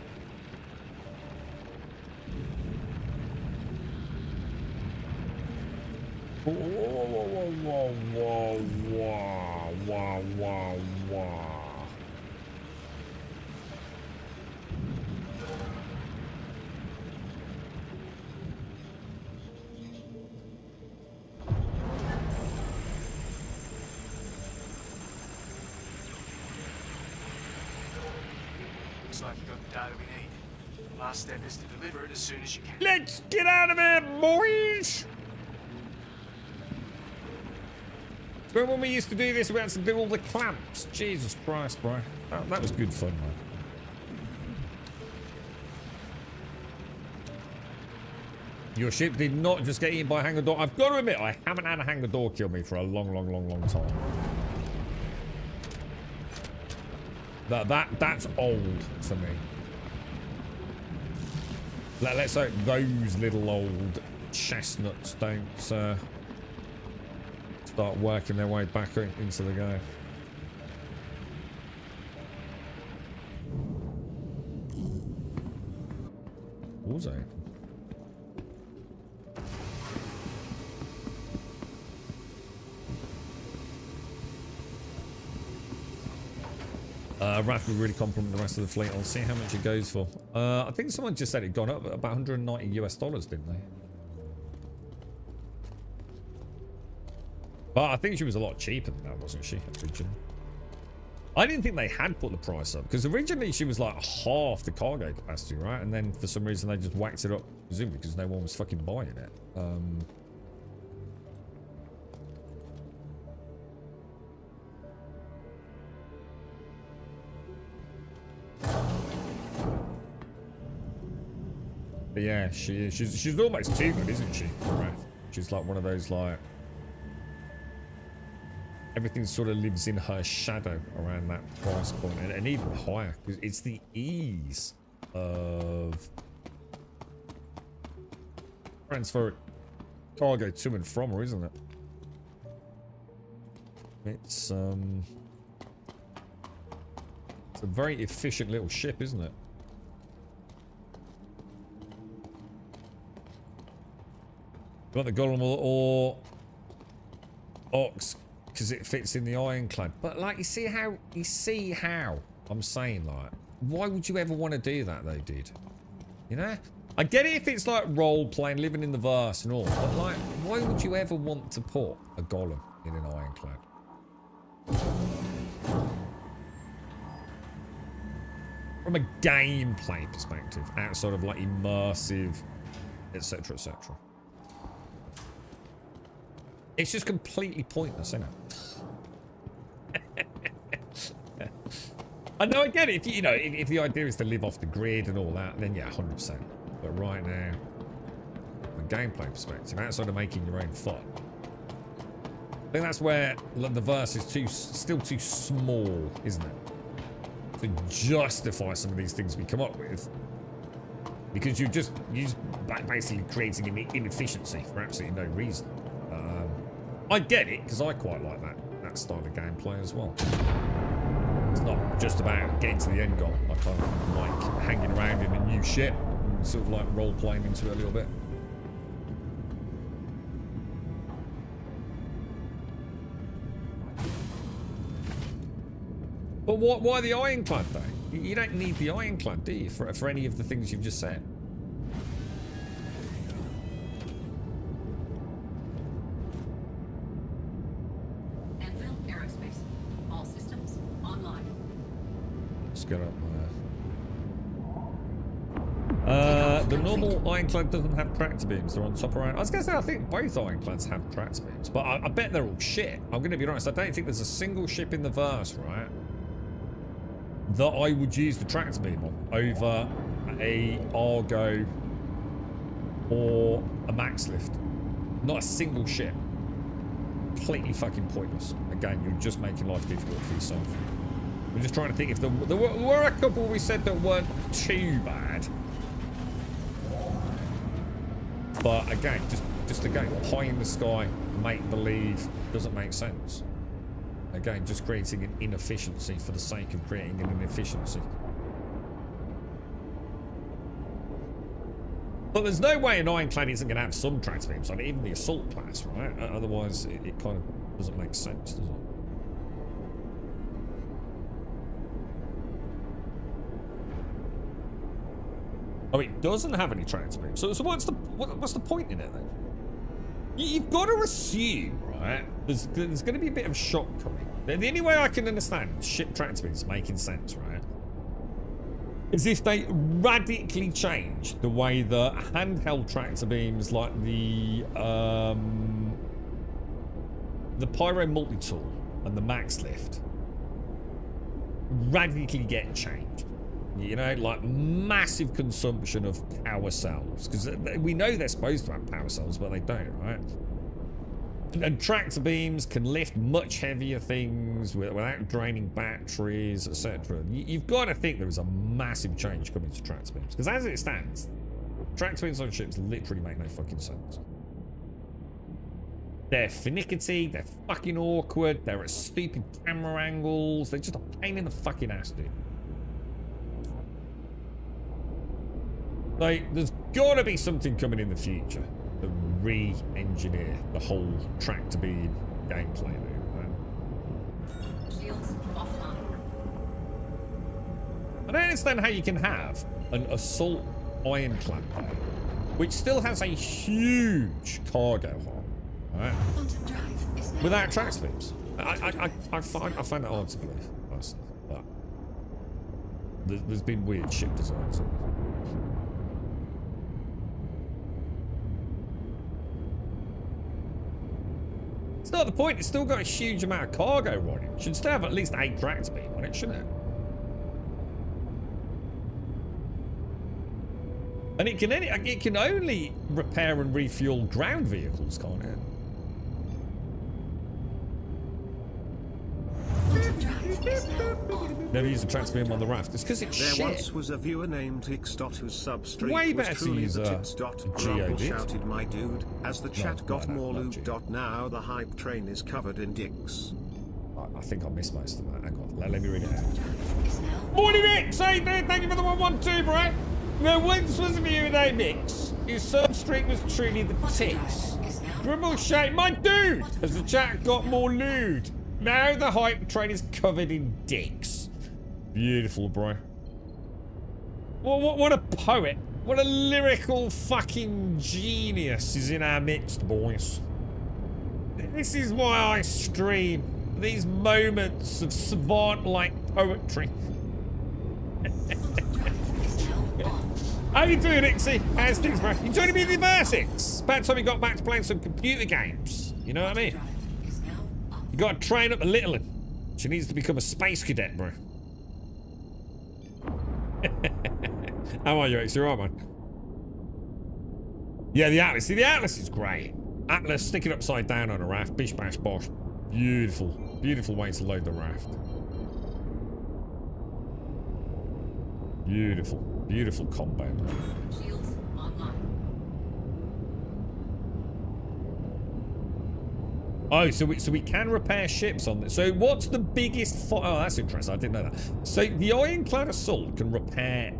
Whoa, whoa, whoa, whoa, whoa, whoa, whoa, whoa. Looks like you got the data we need. Last step is to deliver it as soon as you can. Let's get out of here, boys! Remember when we used to do this, we had to do all the clamps? Jesus Christ, bro. That was good fun, man. Your ship did not just get eaten by a hangar door. I've got to admit, I haven't had a hangar door kill me for a long, long, long, long time. That's old for me. Let's hope those little old chestnuts don't start working their way back into the game. What was that? Raph would really compliment the rest of the fleet. I'll see how much it goes for. I think someone just said it gone up about 190 US dollars, didn't they? But I think she was a lot cheaper than that, wasn't she, originally? I didn't think they had put the price up, because originally she was like half the cargo capacity, right? And then for some reason they just whacked it up, presumably because no one was fucking buying it. But yeah, she's almost too good, isn't she? Right. She's like one of those, like, everything sort of lives in her shadow around that price point, and even higher, because it's the ease of transfer cargo to and from her, isn't it? It's a very efficient little ship, isn't it? Got the Golem or Ox because it fits in the ironclad. But like, you see how I'm saying, like, why would you ever want to do that though, dude? You know? I get it if it's like role playing, living in the verse and all, but like, why would you ever want to put a Golem in an ironclad? From a gameplay perspective, outside of like immersive, etc, etc. It's just completely pointless, isn't it? I know, I get it. If you know, if the idea is to live off the grid and all that, then yeah, 100%. But right now, from a gameplay perspective, outside of making your own fun, I think that's where the verse is still too small, isn't it? To justify some of these things we come up with. Because you're just basically creating an inefficiency for absolutely no reason. I get it, because I quite like that style of gameplay as well. It's not just about getting to the end goal. I kind of like hanging around in a new ship and sort of like role-playing into it a little bit. But why the ironclad, though? You don't need the ironclad, do you, for any of the things you've just said? Let's get up there. The normal ironclad doesn't have tractor beams. They're on top of iron. I was going to say, I think both ironclads have tractor beams, but I bet they're all shit. I'm going to be honest. I don't think there's a single ship in the verse, right, that I would use the tractor beam on over a Argo or a max lift. Not a single ship. Completely fucking pointless. Again, you're just making life difficult for yourself. We're just trying to think if there were a couple we said that weren't too bad. But again, just again, pie in the sky, make believe, doesn't make sense. Again, just creating an inefficiency for the sake of creating an inefficiency. But there's no way an ironclad isn't going to have some tractor beams on it, even the assault class, right? Otherwise, it kind of doesn't make sense, does it? Oh, it doesn't have any tractor beams. So what's the point in it then? You've got to assume, right? There's going to be a bit of a shock coming. The only way I can understand ship tractor beams making sense, right, is if they radically change the way that handheld tractor beams like the Pyro multi-tool and the max lift radically get changed. You know, like massive consumption of power cells, because we know they're supposed to have power cells, but they don't, right? And tractor beams can lift much heavier things without draining batteries, etc. You've got to think there is a massive change coming to tractor beams, because as it stands, tractor beams on ships literally make no fucking sense. They're finicky, they're fucking awkward, they're at stupid camera angles, they're just a pain in the fucking ass, dude. Like, there's got to be something coming in the future to re-engineer the whole tractor beam gameplay loop, right? Shields offline. I don't understand how you can have an assault ironclad there, which still has a huge cargo hull, right? Quantum drive is now Without tractor beams. I find that hard to believe, personally. But there's been weird ship designs in this. It's not the point. It's still got a huge amount of cargo on it. Should still have at least 8 tractor beam on it, shouldn't it? And it can only repair and refuel ground vehicles, can't it? Quantum drive is now on. Never used a tractor beam on the raft. It's because it's There shit. once was a viewer named Hicks. Whose substream Way was better to truly use the a Tits. Grumble GOD. shouted, "My dude!" As the chat got more not loot. GOD. Now the hype train is covered in dicks. I think I missed most of that. Hang on. Let me read it out. Is now Morning, Mix! Hey, thank you for the 112, bro. There once was a viewer named Mix. His substream was truly the tits. is now Grumble shake, my dude! As the chat got more lewd. Now the hype train is covered in dicks. Beautiful, bro. What a poet. What a lyrical fucking genius is in our midst, boys. This is why I stream. These moments of savant-like poetry. How you doing, Ixie? How's things, bro? You joining me in the Versix? About time you got back to playing some computer games. You know what I mean? drive is now on. You gotta train up the little one. She needs to become a space cadet, bro. How are you, Ixie? You alright, man? Yeah, the Atlas. See, the Atlas is great. Atlas, stick it upside down on a raft. Bish, bash, bosh. Beautiful. Beautiful way to load the raft. Beautiful. Beautiful combo, man. Shields online. Oh, so we can repair ships on this. So what's the biggest... Oh, that's interesting. I didn't know that. So the Ironclad Assault can repair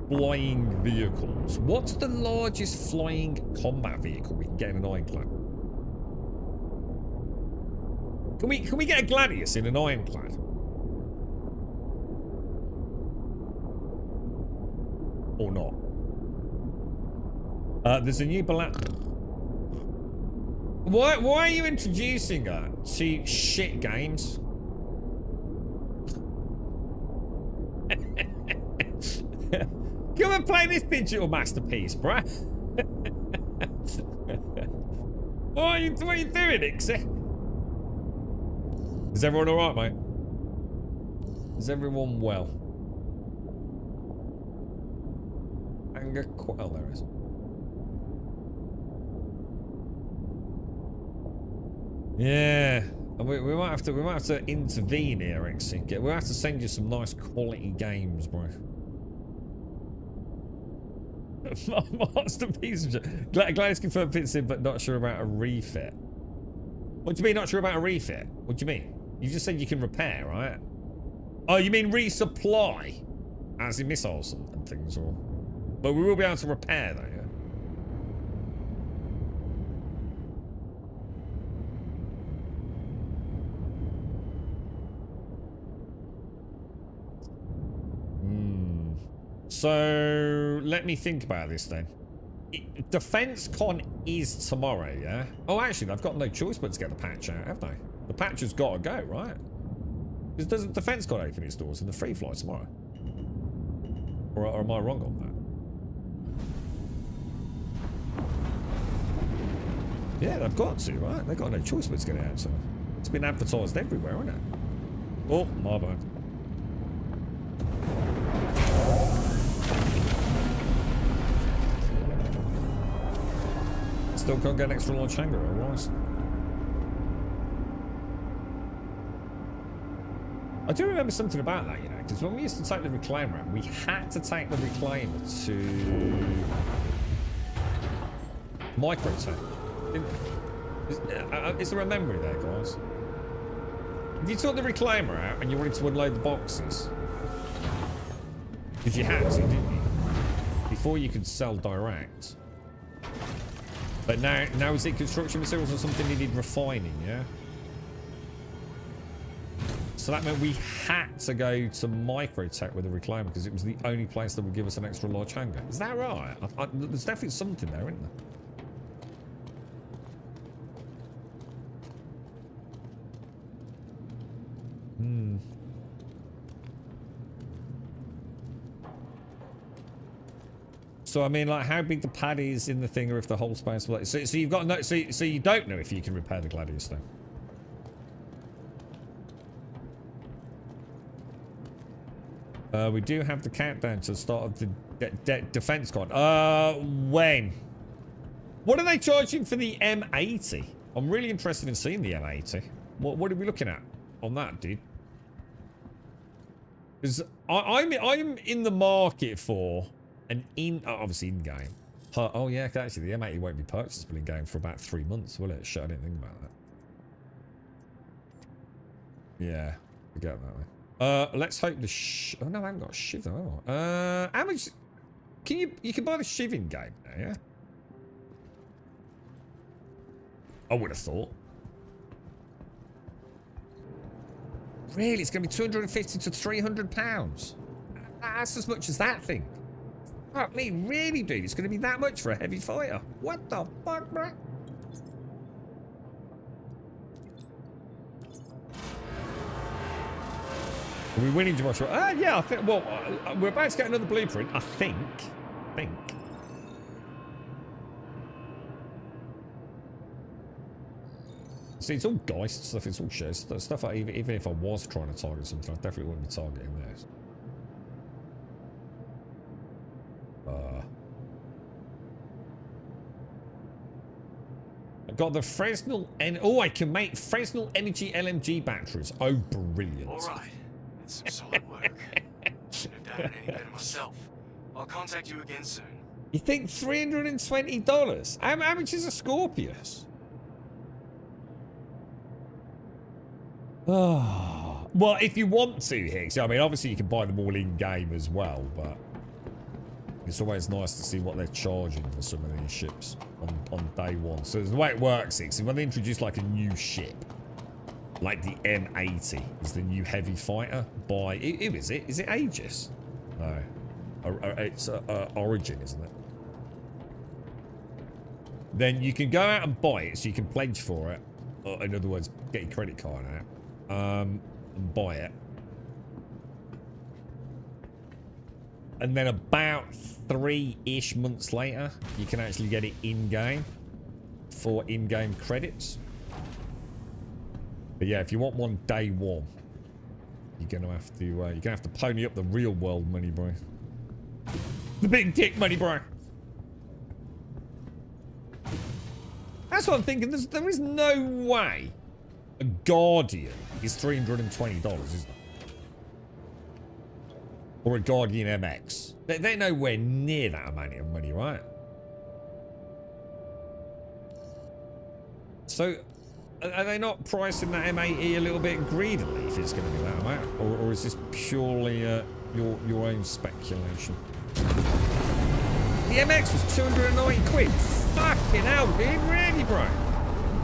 flying vehicles. What's the largest flying combat vehicle we can get in an Ironclad? Can we get a Gladius in an Ironclad? Or not? There's a new balance. Why are you introducing her to shit games? Come and play this digital masterpiece, bruh. What are you doing, Ixie? Is everyone alright, mate? Is everyone well? Anger oh, there it is. Yeah. We might have to intervene here, Ixie. We'll have to send you some nice quality games, bro. Masterpiece of shit. Glad it's confirmed fits in, but not sure about a refit. What do you mean not sure about a refit? What do you mean? You just said you can repair, right? Oh, you mean resupply? As in missiles and things, or... But we will be able to repair, though, yeah? So, let me think about this then. Defense Con is tomorrow, yeah? Oh, actually, I've got no choice but to get the patch out, have they? The patch has got to go, right? Because doesn't Defense Con open its doors in the free fly tomorrow? Or am I wrong on that? Yeah, they've got to, right? They've got no choice but to get it out, so... It's been advertised everywhere, hasn't it? Oh, my bad. Still can't get an extra launch hangar, alright. I do remember something about that, you know, because when we used to take the reclaimer out, we had to take the reclaimer to Microtech. Is there a memory there, guys? If you took the reclaimer out and you wanted to unload the boxes, because you had to, didn't you? Before you could sell direct. But now is it construction materials or something needed refining, yeah? So that meant we had to go to Microtech with the reclaimer because it was the only place that would give us an extra large hangar. Is that right? There's definitely something there, isn't there? Hmm. So I mean, like, how big the pad is in the thing, or if the whole space. So you've got no. So you don't know if you can repair the Gladius thing. We do have the countdown to the start of the defense con. When? What are they charging for the M80? I'm really interested in seeing the M80. What are we looking at on that, dude? Because I'm in the market for an obviously in game. Oh yeah, actually the M80 won't be purchasable in game for about 3 months, will it? Shit, I didn't think about that. Yeah, forget that one. Let's hope the oh no, I haven't got a shiv though, have I? How much can you can buy the shiv in game now, yeah? I would have thought. Really, it's gonna be 250 to 300 pounds. That's as much as that thing. Fuck me, really, dude, it's gonna be that much for a heavy fighter. What the fuck, bro? Are we winning, Joshua? Yeah, I think. Well, we're about to get another blueprint. I think. See, it's all Geist stuff. It's all shit stuff. Even if I was trying to target something, I definitely wouldn't be targeting this. I got the Fresnel I can make Fresnel Energy LMG batteries. Oh, brilliant! All right. Some solid work. Should have done it any better myself. I'll contact you again soon. You think $320? How much is a Scorpius? Oh. Well, if you want to, Hicks. I mean, obviously you can buy them all in game as well, but it's always nice to see what they're charging for some of these ships on day one. So the way it works, Hicks, when they introduce like a new ship, like the M80 is the new heavy fighter by... Who is it? Is it Aegis? No. It's Origin, isn't it? Then you can go out and buy it, so you can pledge for it. Or in other words, get your credit card out. And buy it. And then about 3-ish months later, you can actually get it in-game for in-game credits. But yeah, if you want one day one, you're gonna have to pony up the real world money, bro. The big dick money, bro. That's what I'm thinking. There is no way a Guardian is $320, is there? Or a Guardian MX. They're nowhere near that amount of money, right? So, are they not pricing that M80 a little bit greedily if it's going to be that amount? Or is this purely your own speculation? The MX was 290 quid. Fucking hell, dude. Really, bro?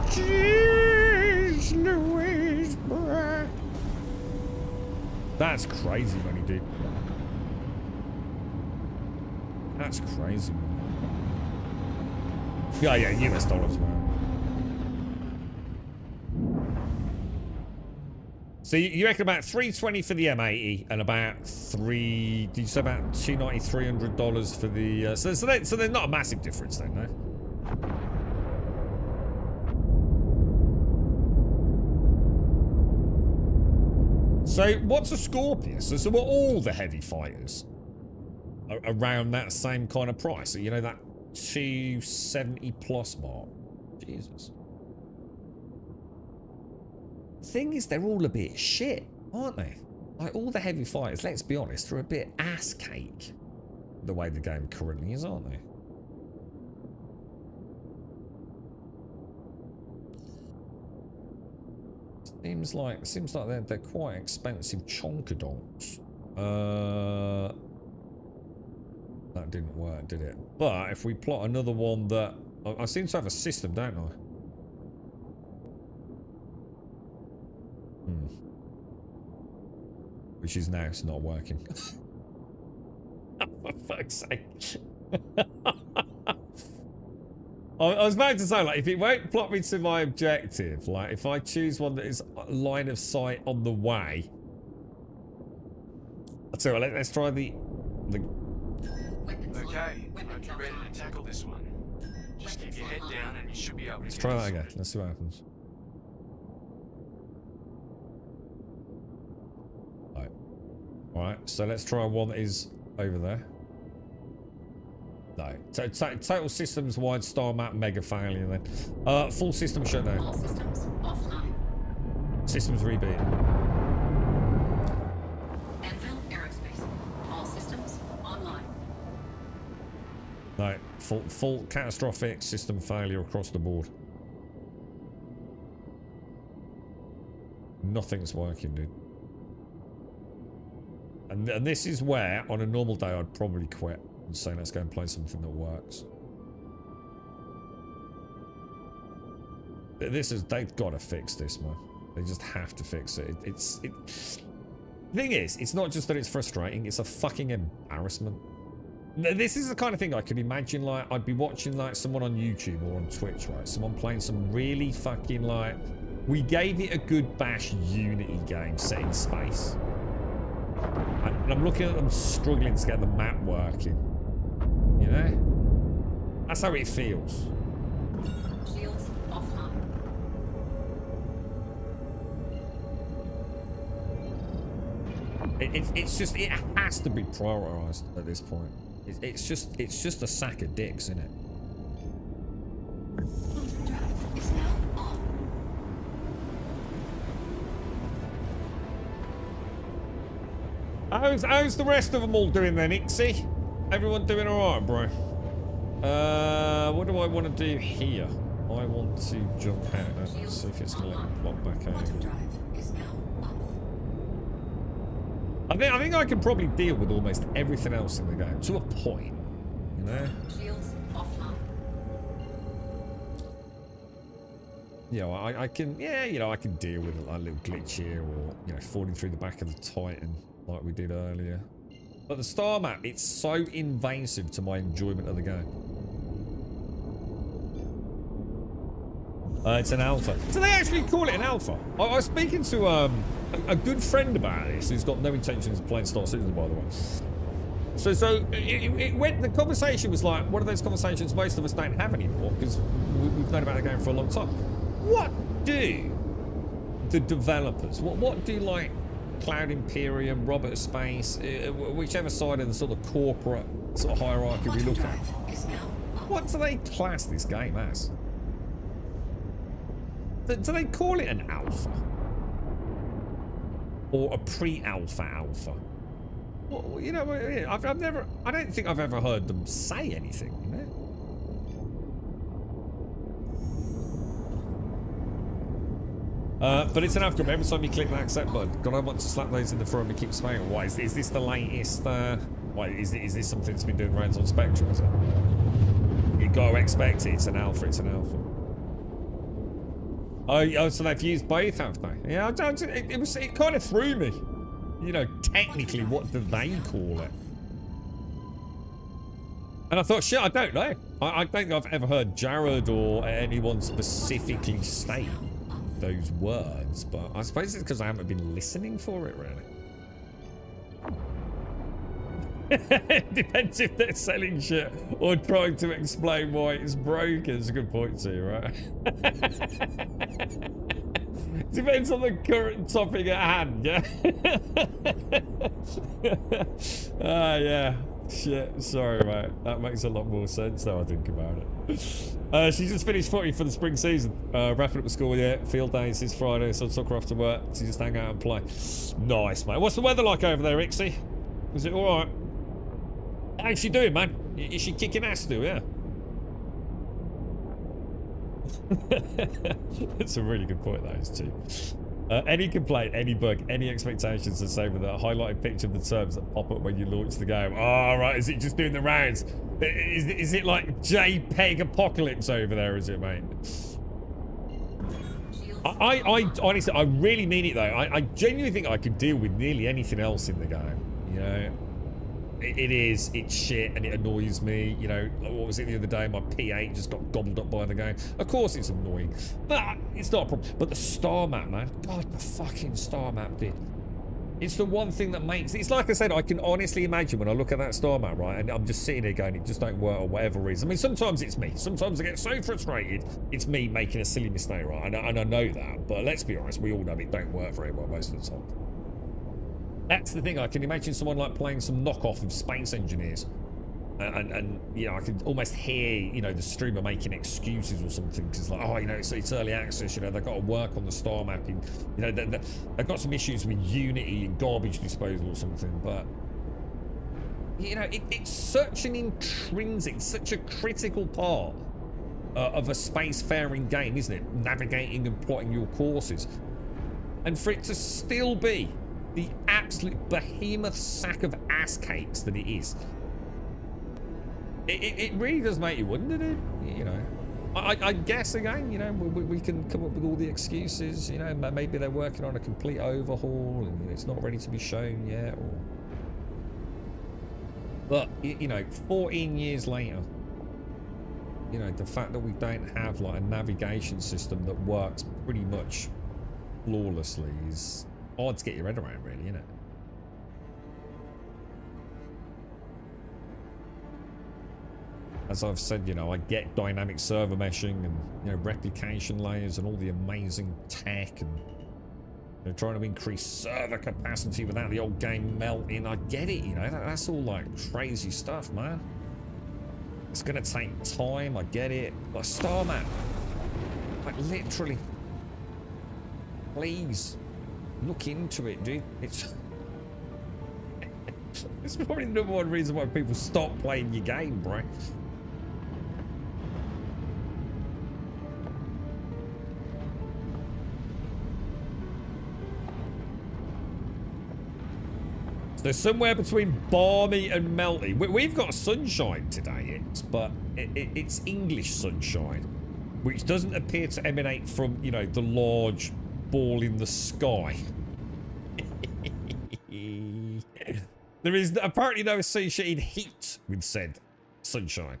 Jeez Louise, bro. That's crazy money, dude. That's crazy money. Yeah, US dollars, man. So you reckon about $320 for the M80 and about did you say about $290, $300 for the, so there's not a massive difference then, no? So what's a Scorpius? So what all the heavy fighters around that same kind of price? So, you know, that 270 plus mark. Jesus. Thing is, they're all a bit shit, aren't they? Like, all the heavy fighters, let's be honest, they're a bit ass cake the way the game currently is, aren't they? Seems like they're quite expensive chonkadonks. That didn't work, did it? But if we plot another one that I seem to have a system, don't I? Which is now it's not working. For fuck's sake. I was about to say, like, if it won't plot me to my objective, like, if I choose one that is line of sight on the way. I'll tell you what, let's try the... Okay, hope you're ready to tackle this one. Just keep your head down and you should be able to Let's get try it that again. sorted. Let's see what happens. Alright, so let's try one that is over there. No. Total systems wide star map mega failure then. Full system shutdown. All systems offline. Systems reboot. Anvil Aerospace. All systems online. No. Full catastrophic system failure across the board. Nothing's working, dude. And this is where, on a normal day, I'd probably quit and say, let's go and play something that works. They've got to fix this, man. They just have to fix it. The thing is, it's not just that it's frustrating, it's a fucking embarrassment. This is the kind of thing I could imagine, like, I'd be watching, like, someone on YouTube or on Twitch, right? Someone playing some really fucking, like, we gave it a good bash Unity game set in space. And I'm looking at them struggling to get the map working. You know? That's how it feels. Shields offline. It's just, it has to be prioritized at this point. It's just a sack of dicks, isn't it? Quantum drive is now on. How's the rest of them all doing then, Ixie? Everyone doing alright, bro? What do I want to do here? I want to jump out. Let's see if it's going to let me plot back out. Quantum drive is now off. I think I can probably deal with almost everything else in the game to a point, you know. Shields offline. You know, I can, yeah, you know, I can deal with a little glitch here, or you know, falling through the back of the Titan like we did earlier. But the star map, it's so invasive to my enjoyment of the game. It's an alpha. Do they actually call it an alpha? I was speaking to a good friend about this, who's got no intentions of playing Star Citizen, by the way. So it went. The conversation was like one of those conversations most of us don't have anymore because we've known about the game for a long time. What do the developers? What do like Cloud Imperium, Robert Space, whichever side of the sort of corporate sort of hierarchy we look at? What do they class this game as? Do they call it an alpha? Or a pre-alpha alpha? Well, you know, I don't think I've ever heard them say anything, you know? But it's an alpha. Every time you click that accept button, God, I want to slap those in the front and keep spamming. Why is this the latest? Why is this something that's been doing rounds on Spectrum? Is it? You got to expect it. It's an alpha. It's an alpha. Oh, so they've used both, have they? Yeah, it kind of threw me. You know, technically, what do they call it? And I thought, shit, I don't know. I don't think I've ever heard Jared or anyone specifically state those words, but I suppose it's because I haven't been listening for it, really. It depends if they're selling shit or trying to explain why it's broken. It's a good point too, right? Depends on the current topic at hand, yeah? Yeah. Shit, sorry, mate. That makes a lot more sense now I think about it. She just finished footy for the spring season. Wrapping up the school, yeah. Field days this Friday, so I took her off to work. She just hang out and play. Nice, mate. What's the weather like over there, Ixie? Is it alright? How's she doing, man? Is she kicking ass still, yeah? That's a really good point, that is, too. Any complaint, any bug, any expectations, the same with a highlighted picture of the terms that pop up when you launch the game. Oh, right, is it just doing the rounds? Is it like JPEG apocalypse over there, is it, mate? I honestly, I really mean it, though. I genuinely think I could deal with nearly anything else in the game, you know? It's shit and it annoys me. You know, what was it the other day? My P8 just got gobbled up by the game. Of course it's annoying, but it's not a problem. But the star map, man. God, the fucking star map did. It's the one thing that makes... It's like I said, I can honestly imagine when I look at that star map, right, and I'm just sitting there going, it just don't work or whatever reason. I mean, sometimes it's me. Sometimes I get so frustrated, it's me making a silly mistake, right? And I know that, but let's be honest, we all know it don't work very well most of the time. That's the thing. I can imagine someone like playing some knockoff of Space Engineers, and you know, I can almost hear, you know, the streamer making excuses or something because like, oh, you know, it's early access. You know, they've got to work on the star mapping. You know, they've got some issues with Unity and garbage disposal or something. But you know, it's such an intrinsic, such a critical part of a spacefaring game, isn't it? Navigating and plotting your courses, and for it to still be the absolute behemoth sack of ass cakes that it is. It really does make you wonder, dude. You know, I guess again, you know, we can come up with all the excuses. You know, maybe they're working on a complete overhaul and you know, it's not ready to be shown yet. Or... But you know, 14 years later, you know, the fact that we don't have like a navigation system that works pretty much flawlessly is hard to get your head around, really, isn't it? As I've said, you know, I get dynamic server meshing and, you know, replication layers and all the amazing tech and they're trying to increase server capacity without the old game melting. I get it, you know, that's all like crazy stuff, man. It's gonna take time, I get it. But star map, like literally, please look into it, dude. It's it's probably the number one reason why people stop playing your game, bro. So somewhere between balmy and melty. We've got sunshine today, but it's English sunshine, which doesn't appear to emanate from, you know, the large ball in the sky. There is apparently no associated heat with said sunshine.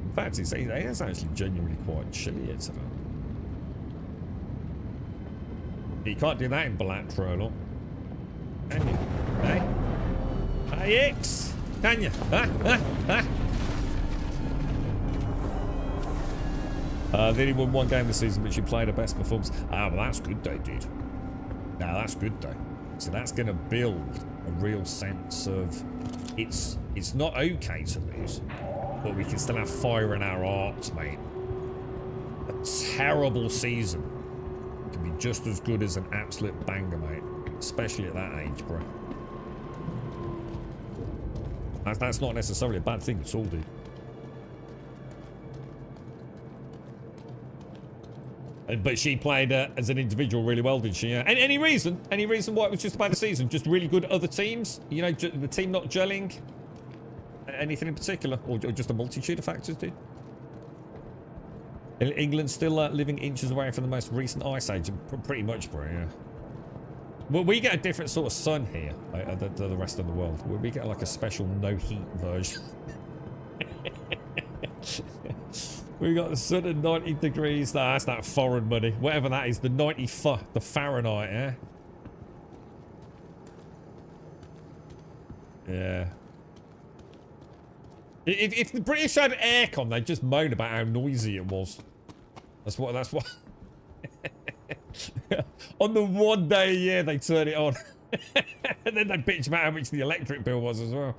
In fact, it's actually genuinely quite chilly here today. You can't do that in bilateral, can you? Hey? Hey, X! Can you? They only won one game this season, but she played her best performance. Ah, well, that's good though, dude. Now, that's good though. So that's going to build a real sense of it's not okay to lose, but we can still have fire in our hearts, mate. A terrible season can be just as good as an absolute banger, mate. Especially at that age, bro. That's not necessarily a bad thing at all, dude. But she played as an individual really well, did she? Any reason? Any reason why it was just about the season? Just really good other teams? You know, the team not gelling? Anything in particular? Or just a multitude of factors, dude? England still living inches away from the most recent ice age? Pretty much, bro, yeah. Well, we get a different sort of sun here than the rest of the world. We get like a special no-heat version. We got the sun at 90 degrees. Nah, that's that foreign money. Whatever that is, the 90 the Fahrenheit, yeah? Yeah. If the British had aircon, they'd just moan about how noisy it was. That's what on the one day a year they turn it on. And then they bitch about how much the electric bill was as well.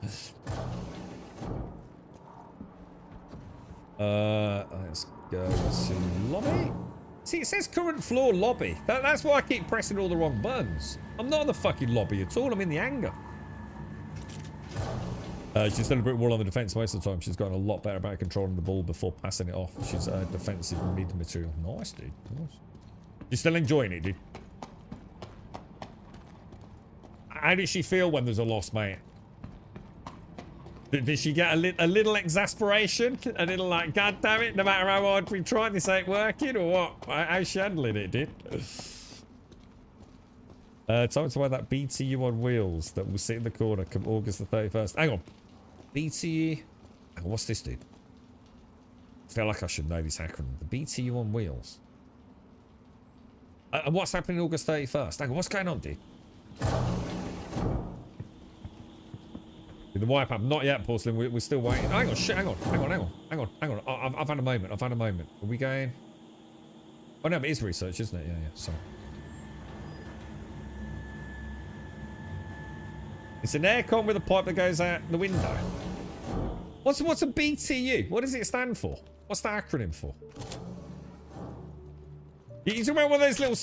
Let's go to lobby. See, it says current floor lobby. That's why I keep pressing all the wrong buttons. I'm not in the fucking lobby at all. I'm in the hangar. She's done a bit well on the defense most of the time. She's gotten a lot better about controlling the ball before passing it off. She's a defensive mid material. Nice, dude. Nice. You're still enjoying it, dude. How does she feel when there's a loss, mate? Did she get a little exasperation? A little like, God damn it, no matter how hard we try, this ain't working, or what? How's she handling it, dude? Time to wear that BTU on wheels that will sit in the corner come August the 31st. Hang on. BTU. Hang on, what's this, dude? I feel like I should know this acronym. The BTU on wheels. And what's happening August 31st? Hang on, what's going on, dude? The wipe-up, not yet, Porcelain. We're still waiting. Hang on, shit, hang on. I've had a moment. Are we going? Oh, no, but it is research, isn't it? Yeah, sorry. It's an aircon with a pipe that goes out the window. What's a BTU? What does it stand for? What's the acronym for? You talking about one of those little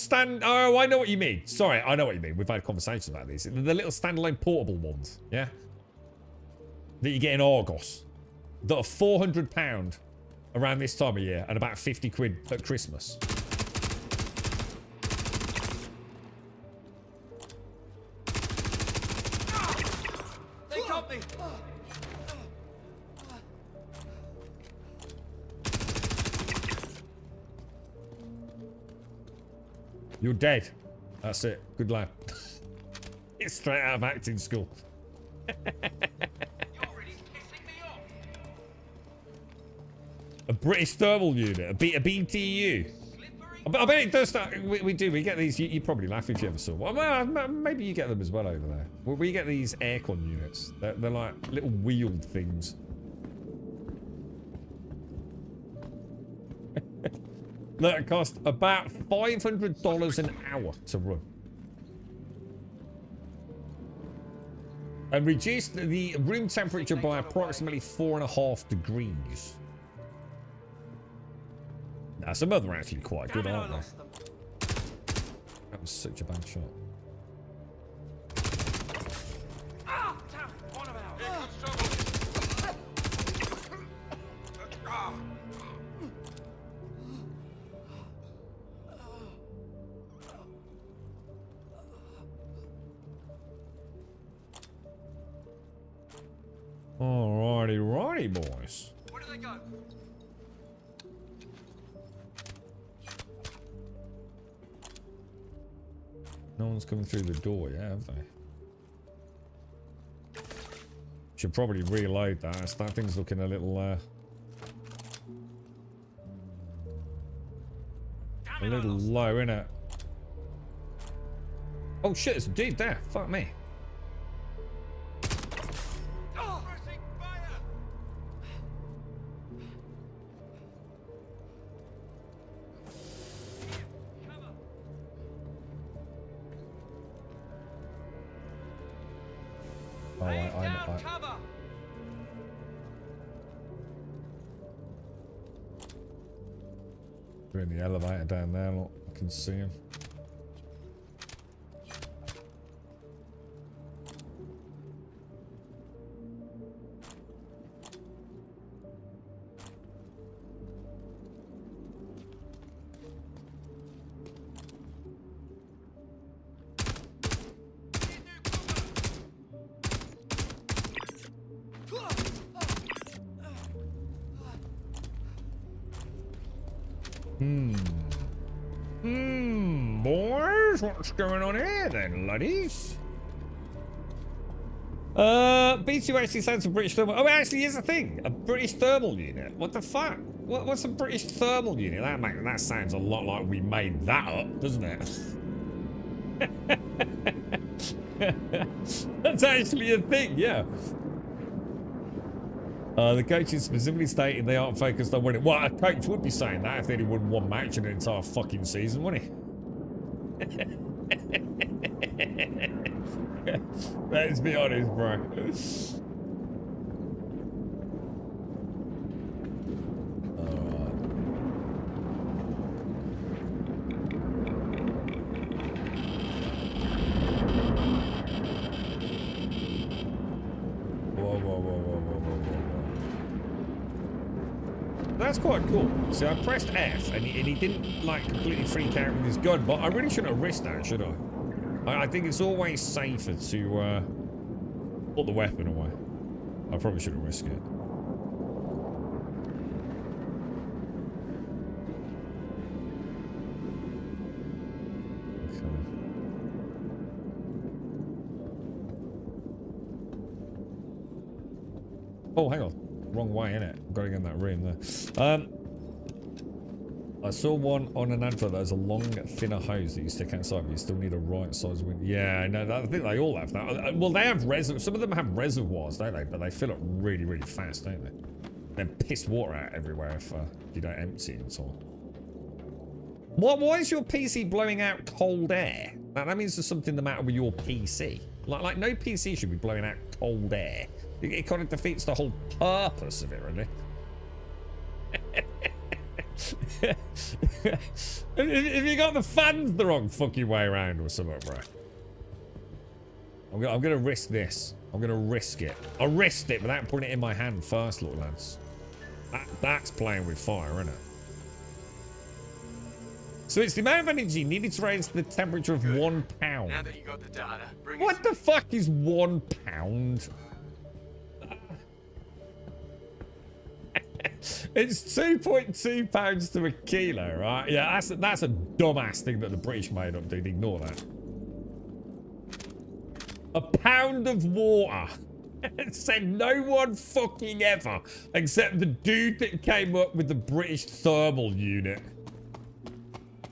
Oh, I know what you mean. Sorry, I know what you mean. We've had conversations about these. The little standalone portable ones, yeah? That you get in Argos. That are £400 around this time of year and about 50 quid at Christmas. They got me! You're dead. That's it. Good lad. It's straight out of acting school. A British thermal unit, a BTU. I bet it does start. We do. We get these. You probably laugh if you ever saw one. Well, maybe you get them as well over there. We get these aircon units. They're like little wheeled things. That cost about $500 an hour to run. And reduce the room temperature by approximately 4.5 degrees. Now, some of them are actually quite good, aren't they? That was such a bad shot. Alrighty, boys. Where do they go? No one's coming through the door yet, have they? Should probably reload that. That thing's looking a little low, innit? Oh shit, there's a dude there. Fuck me. Pressing fire! Cover! Oh, Lay down I cover! We're in the elevator down there. Look, I can see him. Boys, what's going on here then, laddies? B2 actually sounds a British thermal. Oh, it actually is a thing. A British thermal unit. What the fuck? What's a British thermal unit? That sounds a lot like we made that up, doesn't it? That's actually a thing, yeah. The coach is specifically stating they aren't focused on winning. Well, a coach would be saying that if they'd won one match in an entire fucking season, wouldn't he? Let's be honest, bro. That's quite cool. So I pressed F and he didn't like completely freak out with his gun, but I really shouldn't have risked that, should I? I think it's always safer to put the weapon away. I probably shouldn't risk it. Oh, hang on. Wrong way, innit? I've got to get in that room there. I saw one on an advert that has a long, thinner hose that you stick outside, but you still need a right size window. Yeah, no, I think they all have that. Well, they have some of them have reservoirs, don't they? But they fill up really, really fast, don't they? Then piss water out everywhere if you don't empty it at all. Why is your PC blowing out cold air? That means there's something the matter with your PC. Like no PC should be blowing out cold air. It kind of defeats the whole purpose of it, really. If you got the fans the wrong fucking way around or something, bro. I'm gonna risk this. I'm gonna risk it. I risked it without putting it in my hand first, little lads. That's playing with fire, isn't it? So it's the amount of energy needed to raise the temperature of 1 pound. Now that you got the data, bring What the fuck is 1 pound? It's 2.2 pounds to a kilo, right? Yeah, that's a dumbass thing that the British made up, dude. Ignore that. A pound of water. Said no one fucking ever, except the dude that came up with the British thermal unit.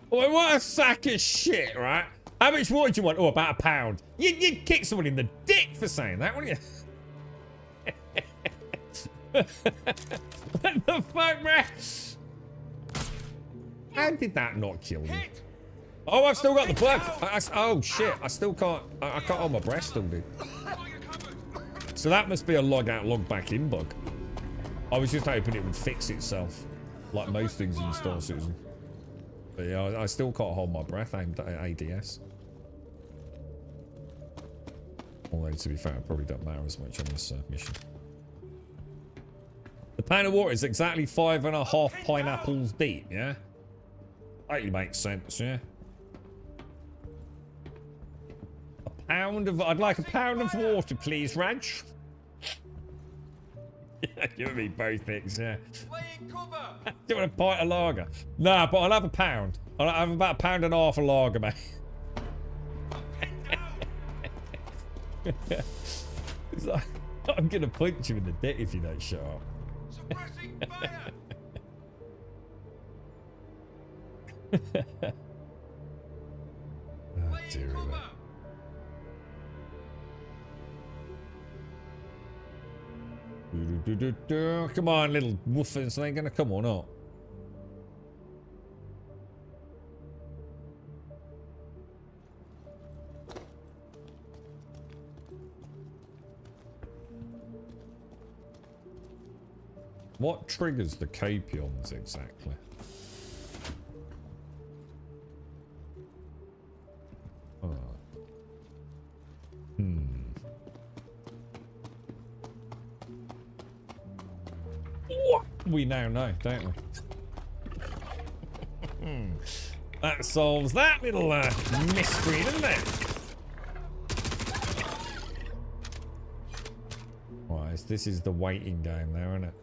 Well, what a sack of shit, right? How much water do you want? Oh, about a pound. You'd kick someone in the dick for saying that, wouldn't you? What the fuck, man? How did that not kill me? Oh, I've still got the bug. Oh, shit. I still can't. I can't hold my breath still, dude. So that must be a log out, log back in bug. I was just hoping it would fix itself. Like most things in Star Citizen. But yeah, I still can't hold my breath. I'm ADS. Although, to be fair, it probably doesn't matter as much on this mission. The pound of water is exactly 5.5 pineapples deep, yeah? Totally makes sense, yeah? A pound of... I'd like a pound of water, please, Raj. Yeah, give me both things, yeah. Do you want a pint of lager? Nah, but I'll have a pound. I'll have about £1.5 of lager, mate. It's like, I'm gonna punch you in the dick if you don't shut up. Suppressing fire! Oh, dear, Come on, little woofers. Are they going to come or not? What triggers the Capions exactly? Oh. We now know, don't we? That solves that little mystery, doesn't it? Right, this is the waiting game now, isn't it?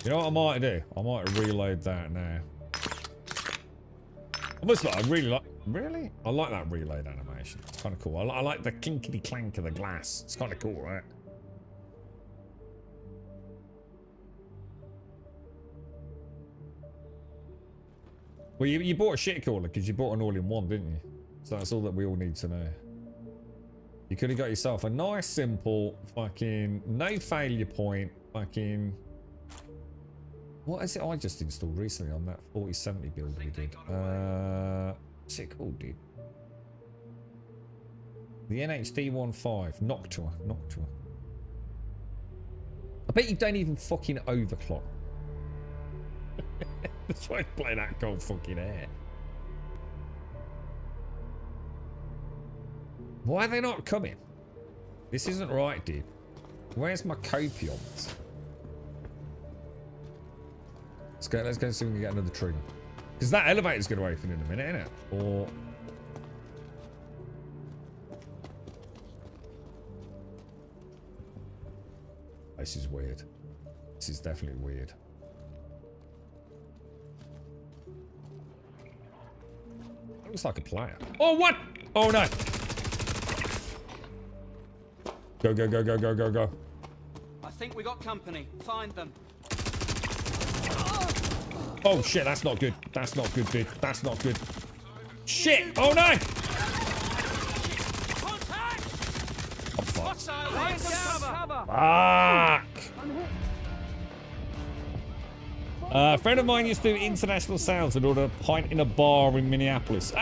You know what I might do? I might reload that now. I must like, I really like... Really? I like that reload animation. It's kind of cool. I like the clinkety clank of the glass. It's kind of cool, right? Well, you bought a shit caller because you bought an all-in-one, didn't you? So that's all that we all need to know. You could have got yourself a nice, simple, fucking, no failure point, fucking... What is it I just installed recently on that 4070 build we did? What's it called, dude? The NHD15 Noctua. I bet you don't even fucking overclock. That's why I play that cold fucking air. Why are they not coming? This isn't right, dude. Where's my copions? Let's go see if we can get another trigger. Because that elevator's going to open in a minute, isn't it? Or... This is weird. This is definitely weird. Looks like a player. Oh, what? Oh, no. Go, go, go, go, go, go, go. I think we got company. Find them. Oh, shit. That's not good. That's not good, dude. That's not good. Shit. Oh, no. I'm fucked. Fuck. A friend of mine used to do international sales and order a pint in a bar in Minneapolis.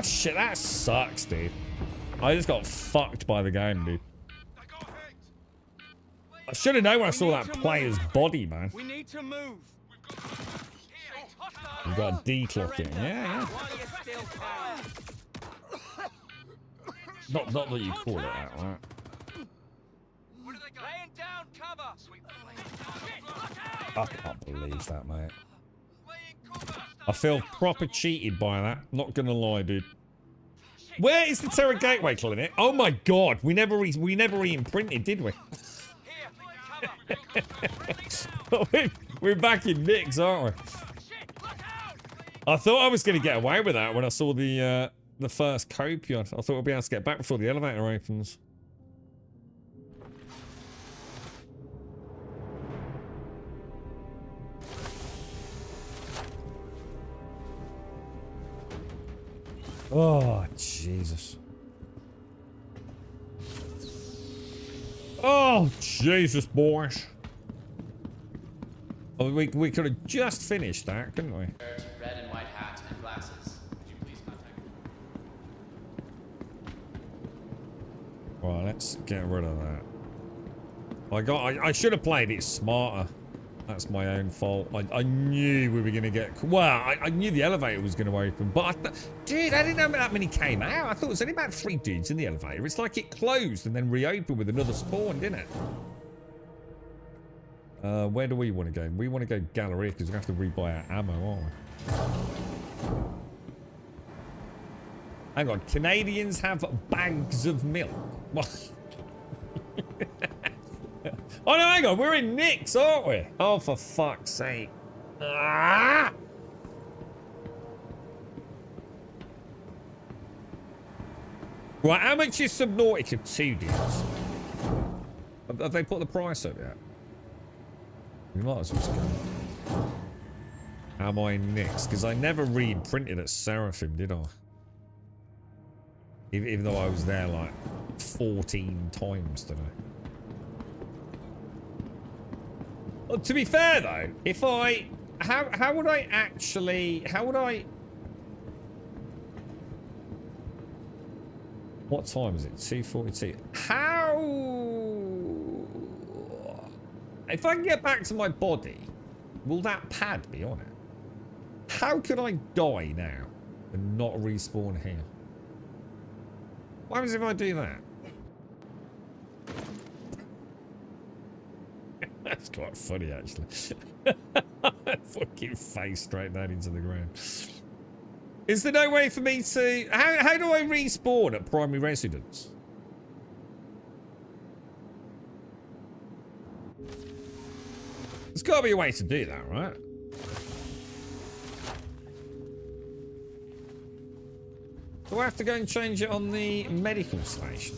Shit, that sucks, dude. I just got fucked by the game, dude. I should have known when I saw that player's body, man. We need to move. You got to declock it. Yeah, yeah. Not that you call it that, right? Laying down cover. I can't believe that, mate. I feel proper cheated by that. Not gonna lie, dude. Where is the Terra Gateway Clinic? Oh my god, we never re-imprinted, did we? We're back in Nick's, aren't we? I thought I was gonna get away with that when I saw the first Copion. I thought we'd be able to get back before the elevator opens. Oh, Jesus. Oh, Jesus, boys. Oh, we could have just finished that, couldn't we? Red and white hat and glasses. Would you please contact me? Well, let's get rid of that. I should have played it smarter. That's my own fault. I knew we were going to get... Well, I knew the elevator was going to open, but... Dude, I didn't know that many came out. I thought it was only about 3 dudes in the elevator. It's like it closed and then reopened with another spawn, didn't it? Where do we want to go? We want to go Galleria because we have to rebuy our ammo, aren't we? Hang on. Canadians have bags of milk. What? Oh no, hang on, we're in Nick's, aren't we? Oh, for fuck's sake. Ah! Right, how much is Subnautica 2 dudes? Have they put the price up yet? We might as well just go. Am I in Nick's? Because I never re-printed at Seraphim, did I? Even though I was there like 14 times today. Well, to be fair though, if I, how would I actually, how would I? What time is it? 2:42. How? If I can get back to my body, will that pad be on it? How could I die now and not respawn here? What happens if I do that? That's quite funny, actually. Fucking face straight down into the ground. Is there no way for me to... How do I respawn at primary residence? There's got to be a way to do that, right? Do I have to go and change it on the medical station?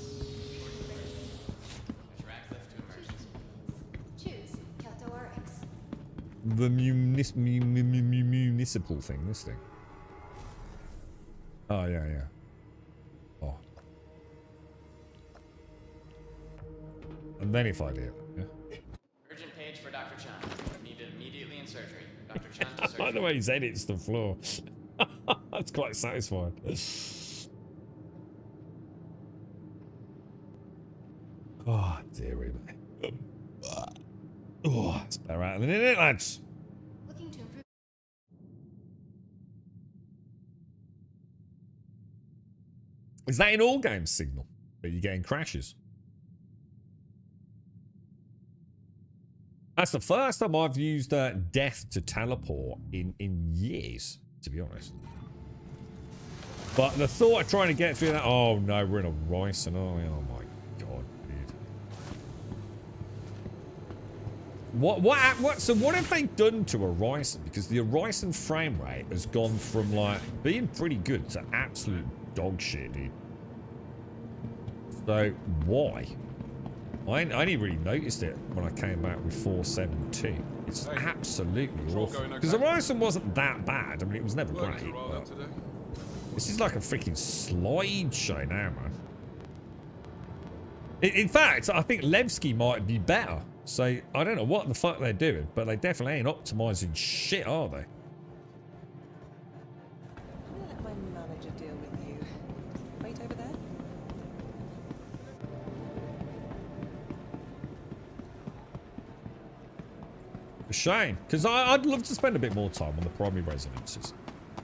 The municipal thing, this thing. Oh, yeah, yeah. Oh. And then if I do it, yeah. Urgent page for Dr. Chan. Needed immediately in surgery. Dr. Chan to surgery. By the way, he edits the floor. That's quite satisfying. Oh, dearie me. Oh, it's better out than in it, lads. Looking to improve. Is that in all games signal? That you're getting crashes? That's the first time I've used death to teleport in years, to be honest. But the thought of trying to get through that... Oh, no, we're in a Ryson, are we? Oh, my God, dude. So what have they done to Horizon? Because the Horizon frame rate has gone from, like, being pretty good to absolute dog shit, dude. So, why? I only really noticed it when I came back with 472. It's absolutely awful. Because Horizon wasn't that bad. I mean, it was never great, but this is like a freaking slideshow now, man. In fact, I think Levski might be better. So, I don't know what the fuck they're doing, but they definitely ain't optimizing shit, are they? I'm gonna let my manager deal with you. Wait over there. A shame, because I'd love to spend a bit more time on the primary residences.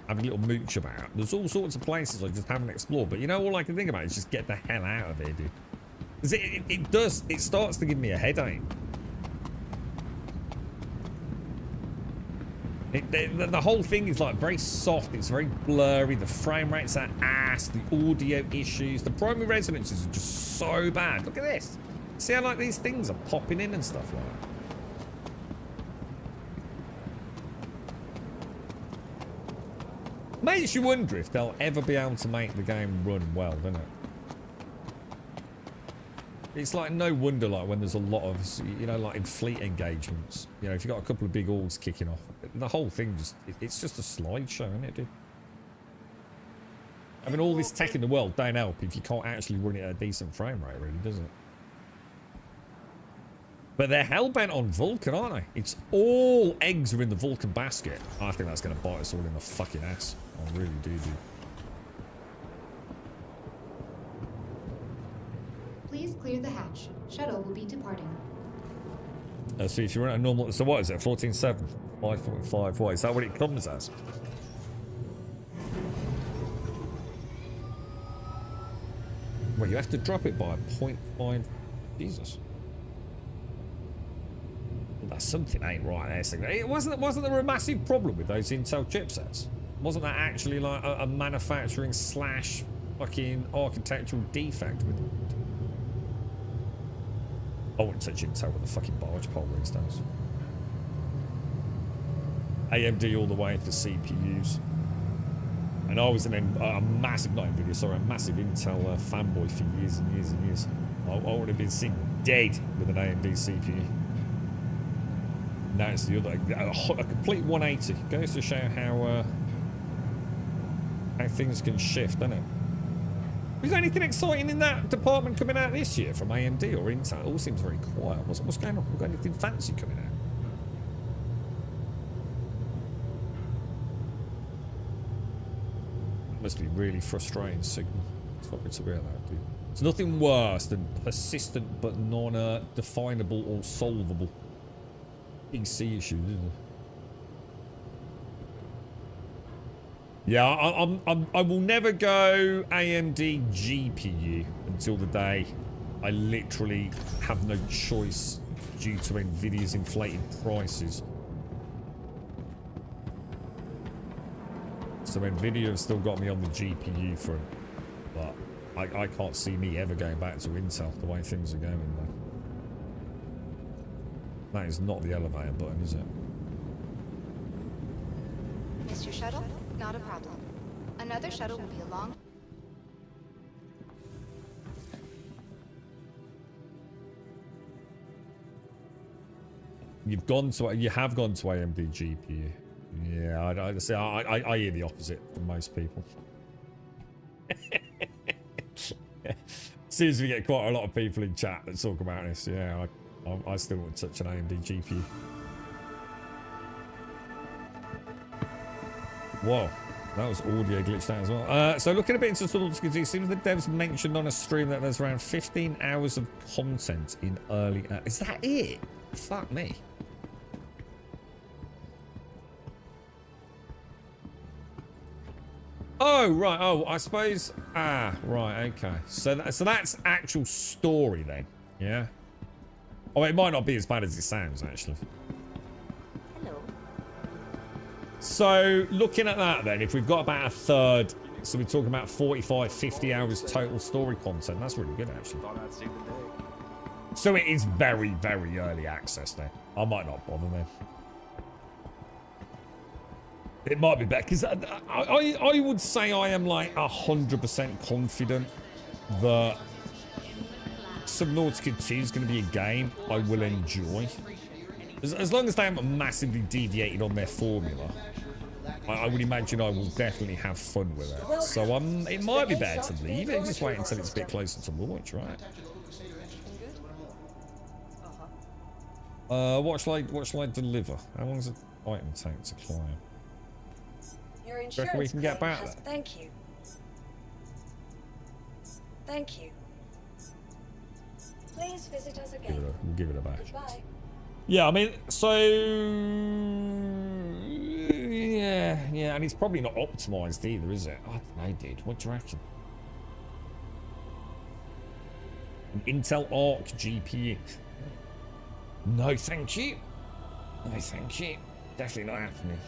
Have a little mooch about. There's all sorts of places I just haven't explored, but you know, all I can think about is just get the hell out of here, dude. Because it starts to give me a headache. The whole thing is like very soft, it's very blurry, the frame rates are ass, the audio issues, the primary residences are just so bad. Look at this. See how like these things are popping in and stuff like that. Makes you wonder if they'll ever be able to make the game run well, doesn't it? It's like no wonder, like when there's a lot of, you know, like in fleet engagements, you know, if you've got a couple of big orgs kicking off, the whole thing just, it's just a slideshow, isn't it, dude? I mean, all this tech in the world don't help if you can't actually run it at a decent frame rate, really, does it? But they're hell-bent on Vulcan, aren't they? It's all eggs are in the Vulcan basket. I think that's going to bite us all in the fucking ass. I really do, dude. Please clear the hatch. Shuttle will be departing. So if you're at a normal... So what is it? 14.7? 5.5? What? Is that what it comes as? Well, you have to drop it by a 0.5... Jesus. That's something ain't right there. It wasn't there a massive problem with those Intel chipsets? Wasn't that actually like a manufacturing slash fucking architectural defect with them? I wouldn't touch Intel with a fucking barge pole these days. AMD all the way for CPUs. And I was a massive, not NVIDIA, sorry, a massive Intel fanboy for years and years and years. I would have been seen dead with an AMD CPU. Now it's the other, a complete 180. Goes to show how things can shift, doesn't it? Is there anything exciting in that department coming out this year from AMD or Intel? It all seems very quiet. What's going on? We've got anything fancy coming out? Must be really frustrating signal. Sorry to hear that, dude. It's nothing worse than persistent but non-definable or solvable PC issues, isn't it? Yeah, I will never go AMD GPU until the day I literally have no choice due to Nvidia's inflated prices. So Nvidia have still got me on the GPU front, but I can't see me ever going back to Intel the way things are going though. That is not the elevator button, is it? Mr. Shuttle, not a problem. Another shuttle will be along. You have gone to AMD GPU. Yeah, I hear the opposite from most people. Seems we get quite a lot of people in chat that talk about this. Yeah, I still want such an AMD GPU. Whoa, that was audio glitched out as well. So looking a bit into tools, it seems the devs mentioned on a stream that there's around 15 hours of content in early. Is that it? Fuck me. Oh, right. Oh, I suppose. Ah, right. Okay. So that's actual story then. Yeah. Oh, it might not be as bad as it sounds, actually. Hello. So looking at that then, if we've got about a third, so we're talking about 45, 50 hours total story content. That's really good, actually. So it is very, very early access then. I might not bother then. It might be better because I would say I am like 100% confident that Subnautica 2 is going to be a game I will enjoy. As long as they haven't massively deviated on their formula, I would imagine I will definitely have fun with it. So it might be better to leave it and just wait until it's a bit closer to launch, right? What shall I deliver? How long does an item take to climb? Your Do you reckon we can get back there? Thank you. Thank you. Please visit us again. We'll give it a bash. Goodbye. Yeah, I mean, so yeah, and it's probably not optimized either, is it? I don't know, dude. What do you reckon? An Intel Arc GPU. No, thank you. No, thank you. Definitely not happening.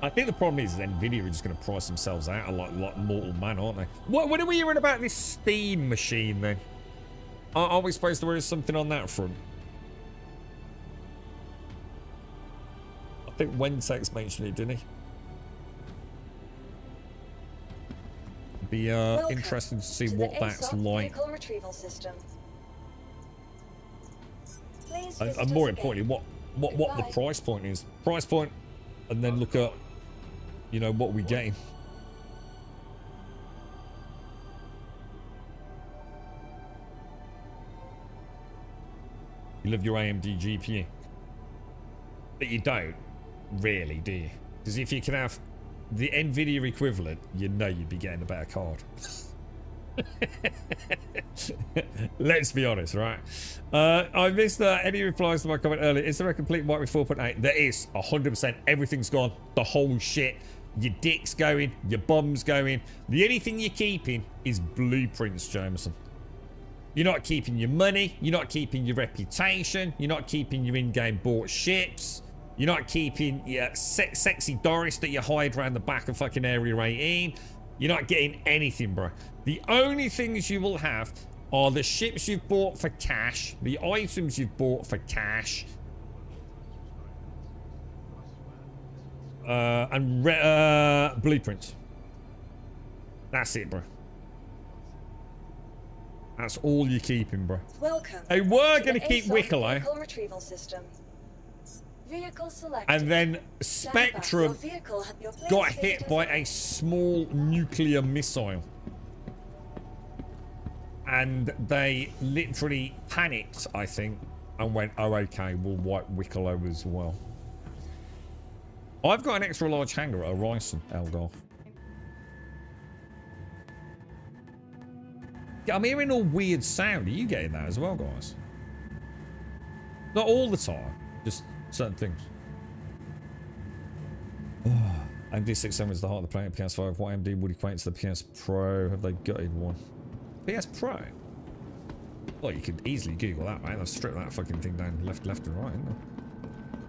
I think the problem is Nvidia are just going to price themselves out like mortal man, aren't they? What are we hearing about this Steam machine then? Are we supposed to worry something on that front? I think Wentex mentioned it, didn't he? Be interesting to see what that's like. And more importantly, what the price point is. Price point, and then look at, you know, what we're getting. You love your AMD GPU, but you don't really, do you? Because if you can have the Nvidia equivalent, you know you'd be getting a better card. Let's be honest, right? I missed any replies to my comment earlier. Is there a complete wipe with 4.8? There is 100%. Everything's gone. The whole shit. Your dick's going. Your bum's going. The only thing you're keeping is blueprints, Jameson. You're not keeping your money. You're not keeping your reputation. You're not keeping your in-game bought ships. You're not keeping your sexy Doris that you hide around the back of fucking Area 18. You're not getting anything, bro. The only things you will have are the ships you've bought for cash, the items you've bought for cash, and blueprints. That's it, bro. That's all you're keeping, bro. Welcome. Hey, we're going to keep Wicklow. Retrieval system. Vehicle selected. And then Spectrum got hit by a small nuclear missile. And they literally panicked, I think, and went, oh, okay, we'll wipe Wicklow as well. I've got an extra large hangar at Horizon, Elgar. I'm hearing all weird sound. Are you getting that as well, guys? Not all the time, just certain things. AMD 67 is the heart of the planet. PS5. What AMD would equate to the PS Pro? Have they gutted one? PS Pro? Well, you could easily Google that, man. They've stripped that fucking thing down left and right, isn't it?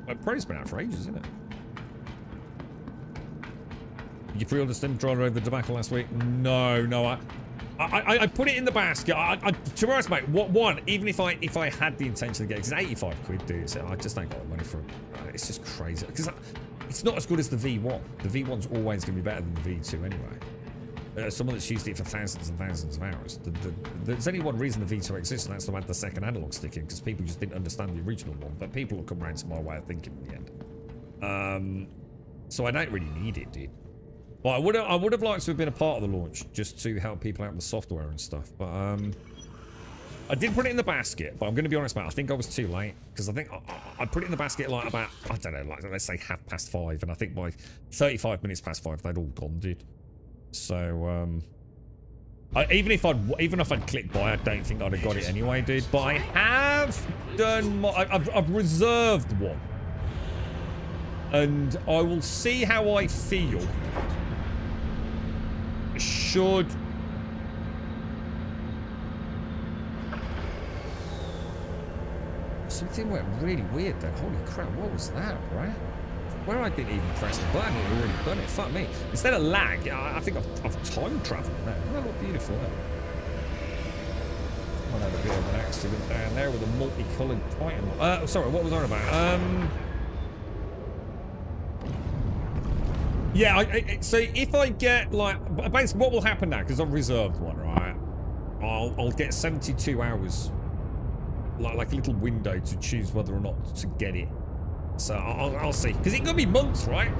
Well, Pro's been out for ages, isn't it? Did you pre-order Steam Controller over the debacle last week? No. I put it in the basket. To be honest, mate, even if I had the intention to get it, because 85 quid, dude, so I just ain't got the money for it. It's just crazy. Because it's not as good as the V1. The V1's always going to be better than the V2 anyway. Someone that's used it for thousands and thousands of hours. There's only one reason the V2 exists, and that's to add the second analog stick in, because people just didn't understand the original one. But people will come around to my way of thinking in the end. So I don't really need it, dude. But I would have liked to have been a part of the launch, just to help people out with the software and stuff. But I did put it in the basket, but I'm going to be honest, mate, I think I was too late. Because I think I put it in the basket like about, I don't know, like let's say 5:30. And I think by 35 minutes past 5, they'd all gone, dude. So, even if I'd clicked buy, I don't think I'd have got it anyway, dude. But I have done I've reserved one. And I will see how I feel. Should something went really weird then. Holy crap, what was that, right? Where I didn't even press the button, it had already done it. Fuck me. Instead of lag, I think I've time traveled now. That look beautiful. I had a bit of an accident down there with a multicolored Titan. Sorry, what was I on about? Yeah, so if I get, like, basically what will happen now, because I've reserved one, right? I'll get 72 hours, like a little window to choose whether or not to get it. So I'll see. Because it could be months, right?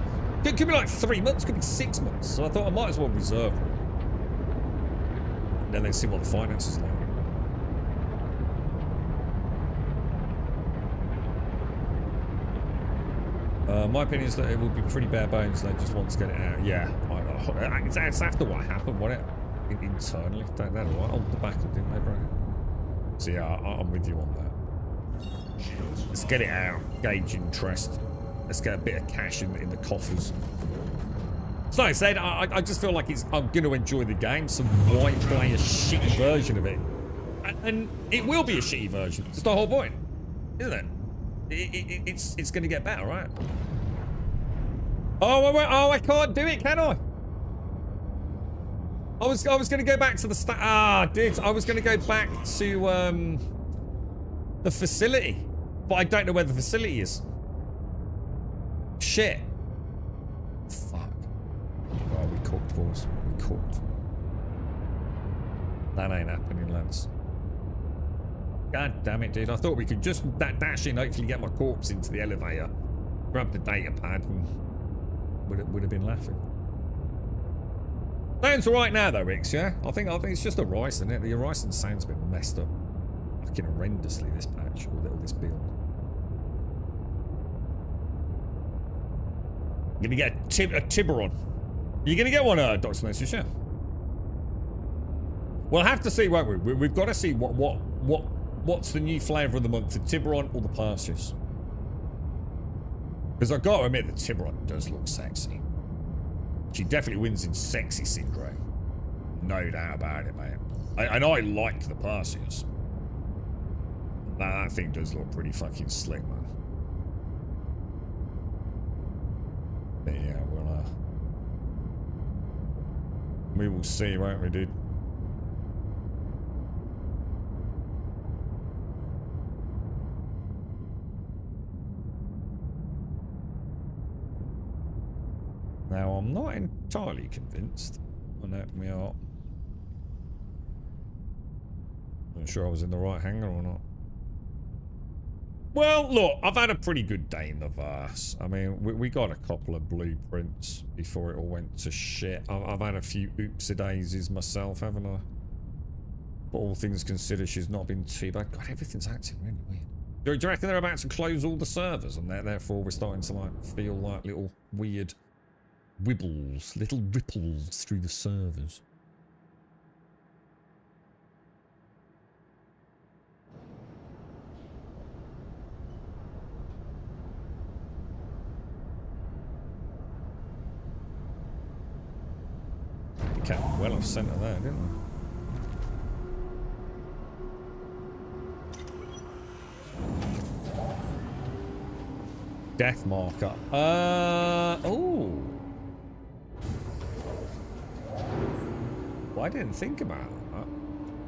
It could be like 3 months, could be 6 months. So I thought I might as well reserve one. And then see what the finances are like. My opinion is that it would be pretty bare bones. They just want to get it out. Yeah, it's after what happened, wasn't it? Internally, that all right. On the back, didn't they, bro? So yeah, I'm with you on that. Let's get it out. Gauge interest. Let's get a bit of cash in the coffers. So like I said, I just feel like I'm going to enjoy the game. So why play a shitty version of it? And it will be a shitty version. It's the whole point, isn't it? It's going to get better, right? Oh, I can't do it, can I? I was going to go back to the dude. I was going to go back to the facility, but I don't know where the facility is. Shit. Fuck. Oh, we cooked, boys. We cooked. That ain't happening, lads. God damn it, dude. I thought we could just dash in, hopefully get my corpse into the elevator, grab the data pad, and would have been laughing. Sounds alright now, though, Rix, yeah? I think it's just the rice, isn't it? The horizon sound's been messed up fucking horrendously, this patch, or this build. You're gonna get a Tiburon. You're gonna get one, Dr. Nurse, yeah? We'll have to see, won't we? We've got to see what's the new flavour of the month, the Tiburon or the Perseus? Because I've got to admit, the Tiburon does look sexy. She definitely wins in sexy syndrome. No doubt about it, mate. And I like the Perseus. That thing does look pretty fucking slick, man. But yeah, we will see, won't we, dude? Now, I'm not entirely convinced. Oh, no, we are. Not sure I was in the right hangar or not. Well, look, I've had a pretty good day in the verse. I mean, we got a couple of blueprints before it all went to shit. I've had a few oopsie-daisies myself, haven't I? But all things considered, she's not been too bad. God, everything's acting really weird. Do you reckon they're about to close all the servers and therefore we're starting to, like, feel like little weird wibbles, little ripples through the servers? kept well off center there, didn't I? Death marker. Oh. Well, I didn't think about that.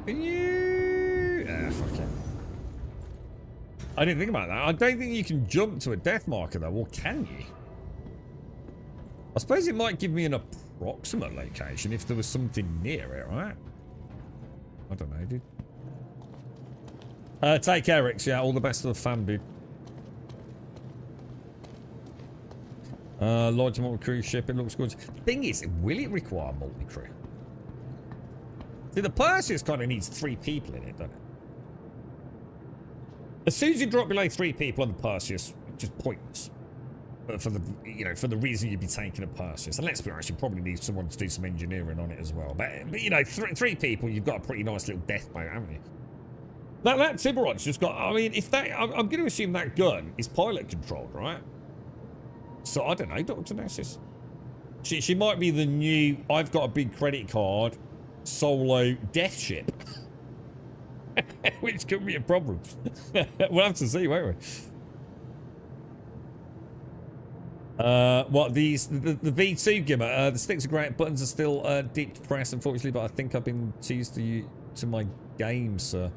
Can you? Fuck it. I didn't think about that. I don't think you can jump to a death marker though, or can you? I suppose it might give me an approximate location if there was something near it, right? I don't know, dude. Take care, Rix. Yeah, all the best to the fam, dude. Large multi-crew ship, it looks good. Thing is, will it require multi-crew? See, the Perseus kind of needs 3 people in it, doesn't it? As soon as you drop below 3 people on the Perseus, it's just pointless. But for the, you know, for the reason you'd be taking a Perseus. And let's be honest, you probably need someone to do some engineering on it as well. But you know, 3 people, you've got a pretty nice little death boat, haven't you? That Tiburon's just got, I mean, if that, I'm going to assume that gun is pilot controlled, right? So, I don't know, Dr. Nessus. She might be the new, I've got a big credit card, solo death ship. Which could be a problem. We'll have to see, won't we? What, the V2 gimmer, the sticks are great, buttons are still deep to press, unfortunately, but I think I've been too used to my games, sir.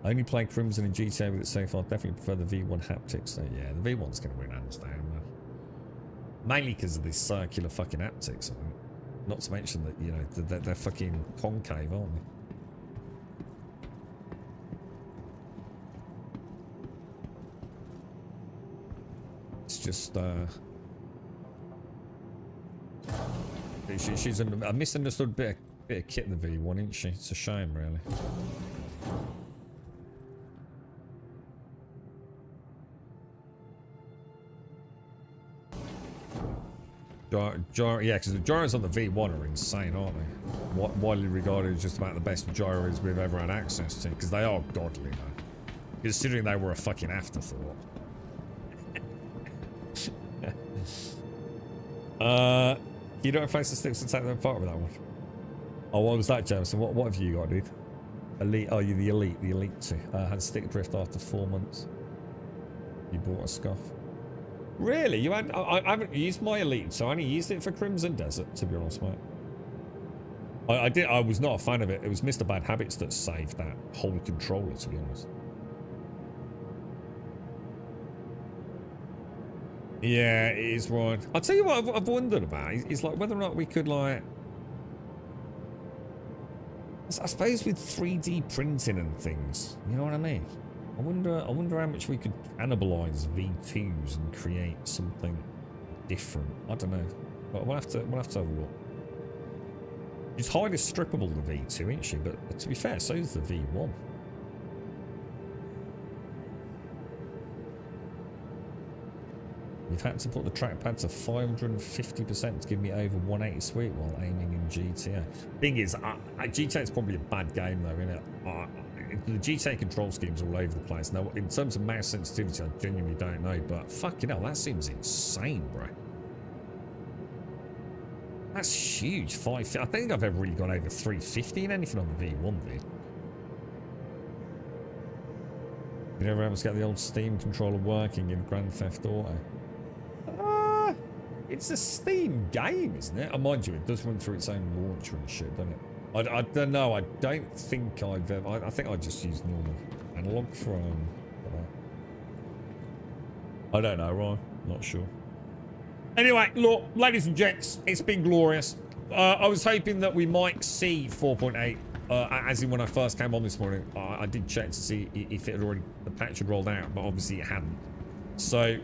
I only play Crimson and GTA with it so far. Definitely prefer the V1 haptics, though. Yeah, the V1's going to win hands down. Mainly because of this circular fucking haptics, I think. Not to mention that, you know, they're fucking concave, aren't they? It's just, she's a misunderstood bit of kit in the V1, isn't she? It's a shame, really. Yeah, because the gyros on the V1 are insane, aren't they? Widely regarded as just about the best gyros we've ever had access to, because they are godly, man. Considering they were a fucking afterthought. You don't face the sticks and take them apart with that one. Oh, what was that, Jameson? What have you got, dude? Elite? Oh, you're the elite 2. Had stick drift after 4 months. You bought a scuff. Really? You had? I haven't used my elite, so I only used it for Crimson Desert, to be honest, mate. I was not a fan of it. It was Mr. Bad Habits that saved that whole controller, to be honest. Yeah, it is right. I'll tell you what I've wondered about is like whether or not we could, like, I suppose with 3D printing and things, you know what I mean? I wonder how much we could cannibalize V2s and create something different. I don't know. But we'll have to have a look. She's highly strippable, the V2, isn't she? But to be fair, so is the V1. We've had to put the trackpad to 550% to give me over 180 sweet while aiming in GTA. Thing is, GTA is probably a bad game though, isn't it? The GTA control scheme's all over the place. Now, in terms of mouse sensitivity, I genuinely don't know, but fucking hell, that seems insane, bro. That's huge. I don't think I've ever really gone over 350 in anything on the V1, dude. You never able to get the old Steam controller working in Grand Theft Auto? It's a Steam game, isn't it? And mind you, it does run through its own launcher and shit, doesn't it? I don't know. I don't think I've ever... I think I just used normal analog from... I don't know, Ryan. Not sure. Anyway, look, ladies and gents, it's been glorious. I was hoping that we might see 4.8, as in when I first came on this morning. I did check to see if it had already... the patch had rolled out, but obviously it hadn't. So,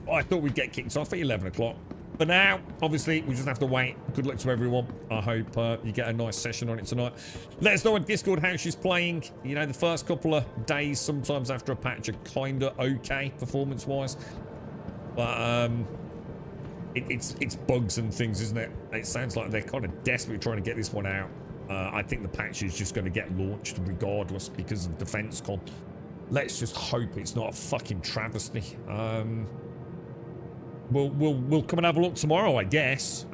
I thought we'd get kicked off at 11 o'clock. But now, obviously, we just have to wait. Good luck to everyone. I hope you get a nice session on it tonight. Let us know on Discord how she's playing. You know, the first couple of days, sometimes after a patch, are kind of okay, performance-wise. But, it's bugs and things, isn't it? It sounds like they're kind of desperately trying to get this one out. I think the patch is just going to get launched regardless because of Defense Con. Let's just hope it's not a fucking travesty. We'll come and have a look tomorrow, I guess.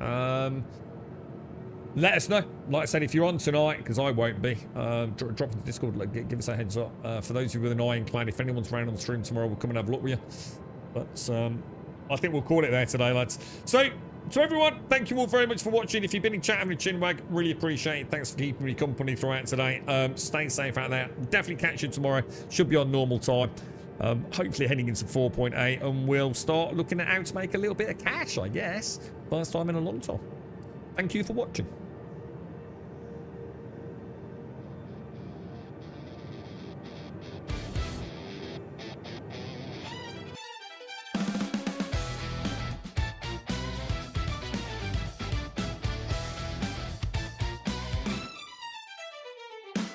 let us know. Like I said, if you're on tonight, because I won't be, drop into Discord, give us a heads up. For those of you with an Iron Clan, if anyone's around on the stream tomorrow, we'll come and have a look with you. But I think we'll call it there today, lads. So, to everyone, thank you all very much for watching. If you've been in chat having a chinwag, really appreciate it. Thanks for keeping me company throughout today. Stay safe out there. Definitely catch you tomorrow. Should be on normal time. Hopefully heading into 4.8, and we'll start looking at how to make a little bit of cash, I guess. First time in a long time. Thank you for watching.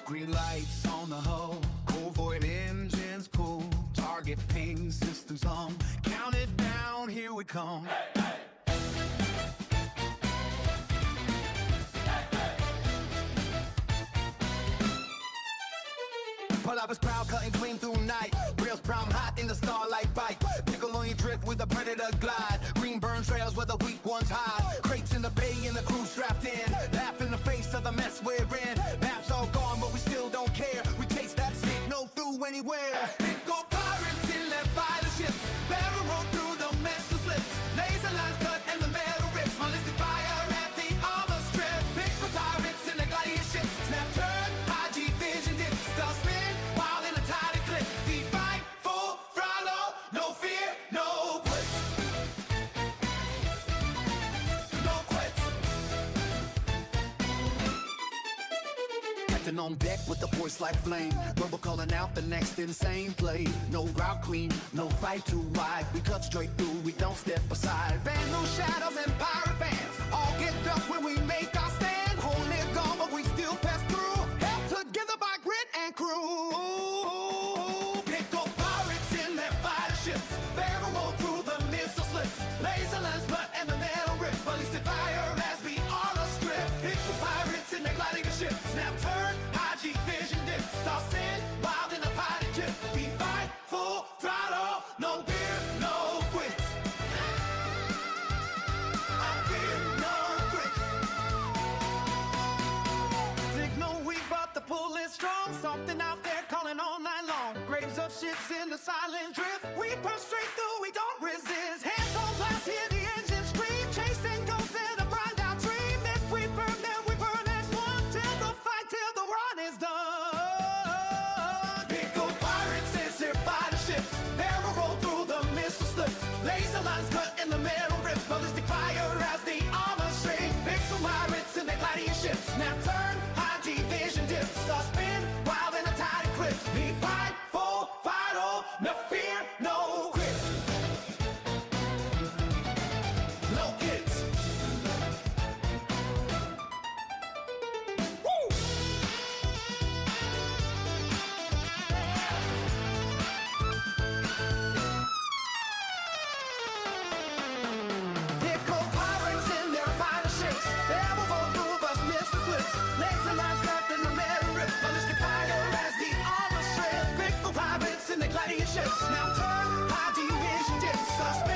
Green lights on the hull, cold void engines pull, target ping systems hum, count it down, here we come. Polaris proud, cutting clean through night. Rails brown hot in the starlight bite. Nickel on your drift with a predator glide. Green burn trails where the weak ones hide. Crates in the bay and the crew strapped in. Laugh in the face of the mess we're in. Maps all gone, but we still don't care. We chase that signal through anywhere. Big gold pirates in left by the ships. Barrel roll through the mess of slips. Laser lines cut and the metal rips. Ballistic fire at the armor strips. Big gold pirates in the gladiator ships. Snap turn, high G vision dip. Start spin, while in a tight clip. We fight, full throttle, no fear, no quits. No quits. Captain on deck with the voice like flame. Verbal calling out the next insane play. No route queen, no fight too wide. We cut straight through, we don't step aside. Band no shadows and pirate bands. All get dust when we make our stand. Hold it gone, but we still pass through. Held together by grit and crew. Pick up pirates in their fighter ships. Barrel roll through the missile slips. Laser lens, but and the metal rips. Ballistic fire as we on a strip. Pick the pirates in their gliding ships. Snap turn, high G vision dip. Start sin, wild in a pirate ship. We fight, full throttle, no fear, no quits. I fear no quits. Signal weak, but the pull is strong. Something out there calling all night long. Graves of ships in the silent drift. We punch straight through, we don't resist. Hands on blast, hear the engine scream. Chasing ghosts in a burned out dream. If we burn, then we burn as one. Till the fight, till the run is done. Big old pirates is their fighter ships. Barrel roll through the missile slips. Laser lines cut in the metal rips. Ballistic fire as the armor strings. Big old pirates in their gliding ships. Snap turn, high G vision dip. Start spin, wild in a tight eclipse. We fight, full vital, no fear, no quit. No kids. Woo! Here go pirates in their fighter ships. They will go through the missile slips. Laser lines cut in the metal rips. Ballistic fire as the armor strips. Big pirates in the gladiator ships. Now turn, high G vision dips.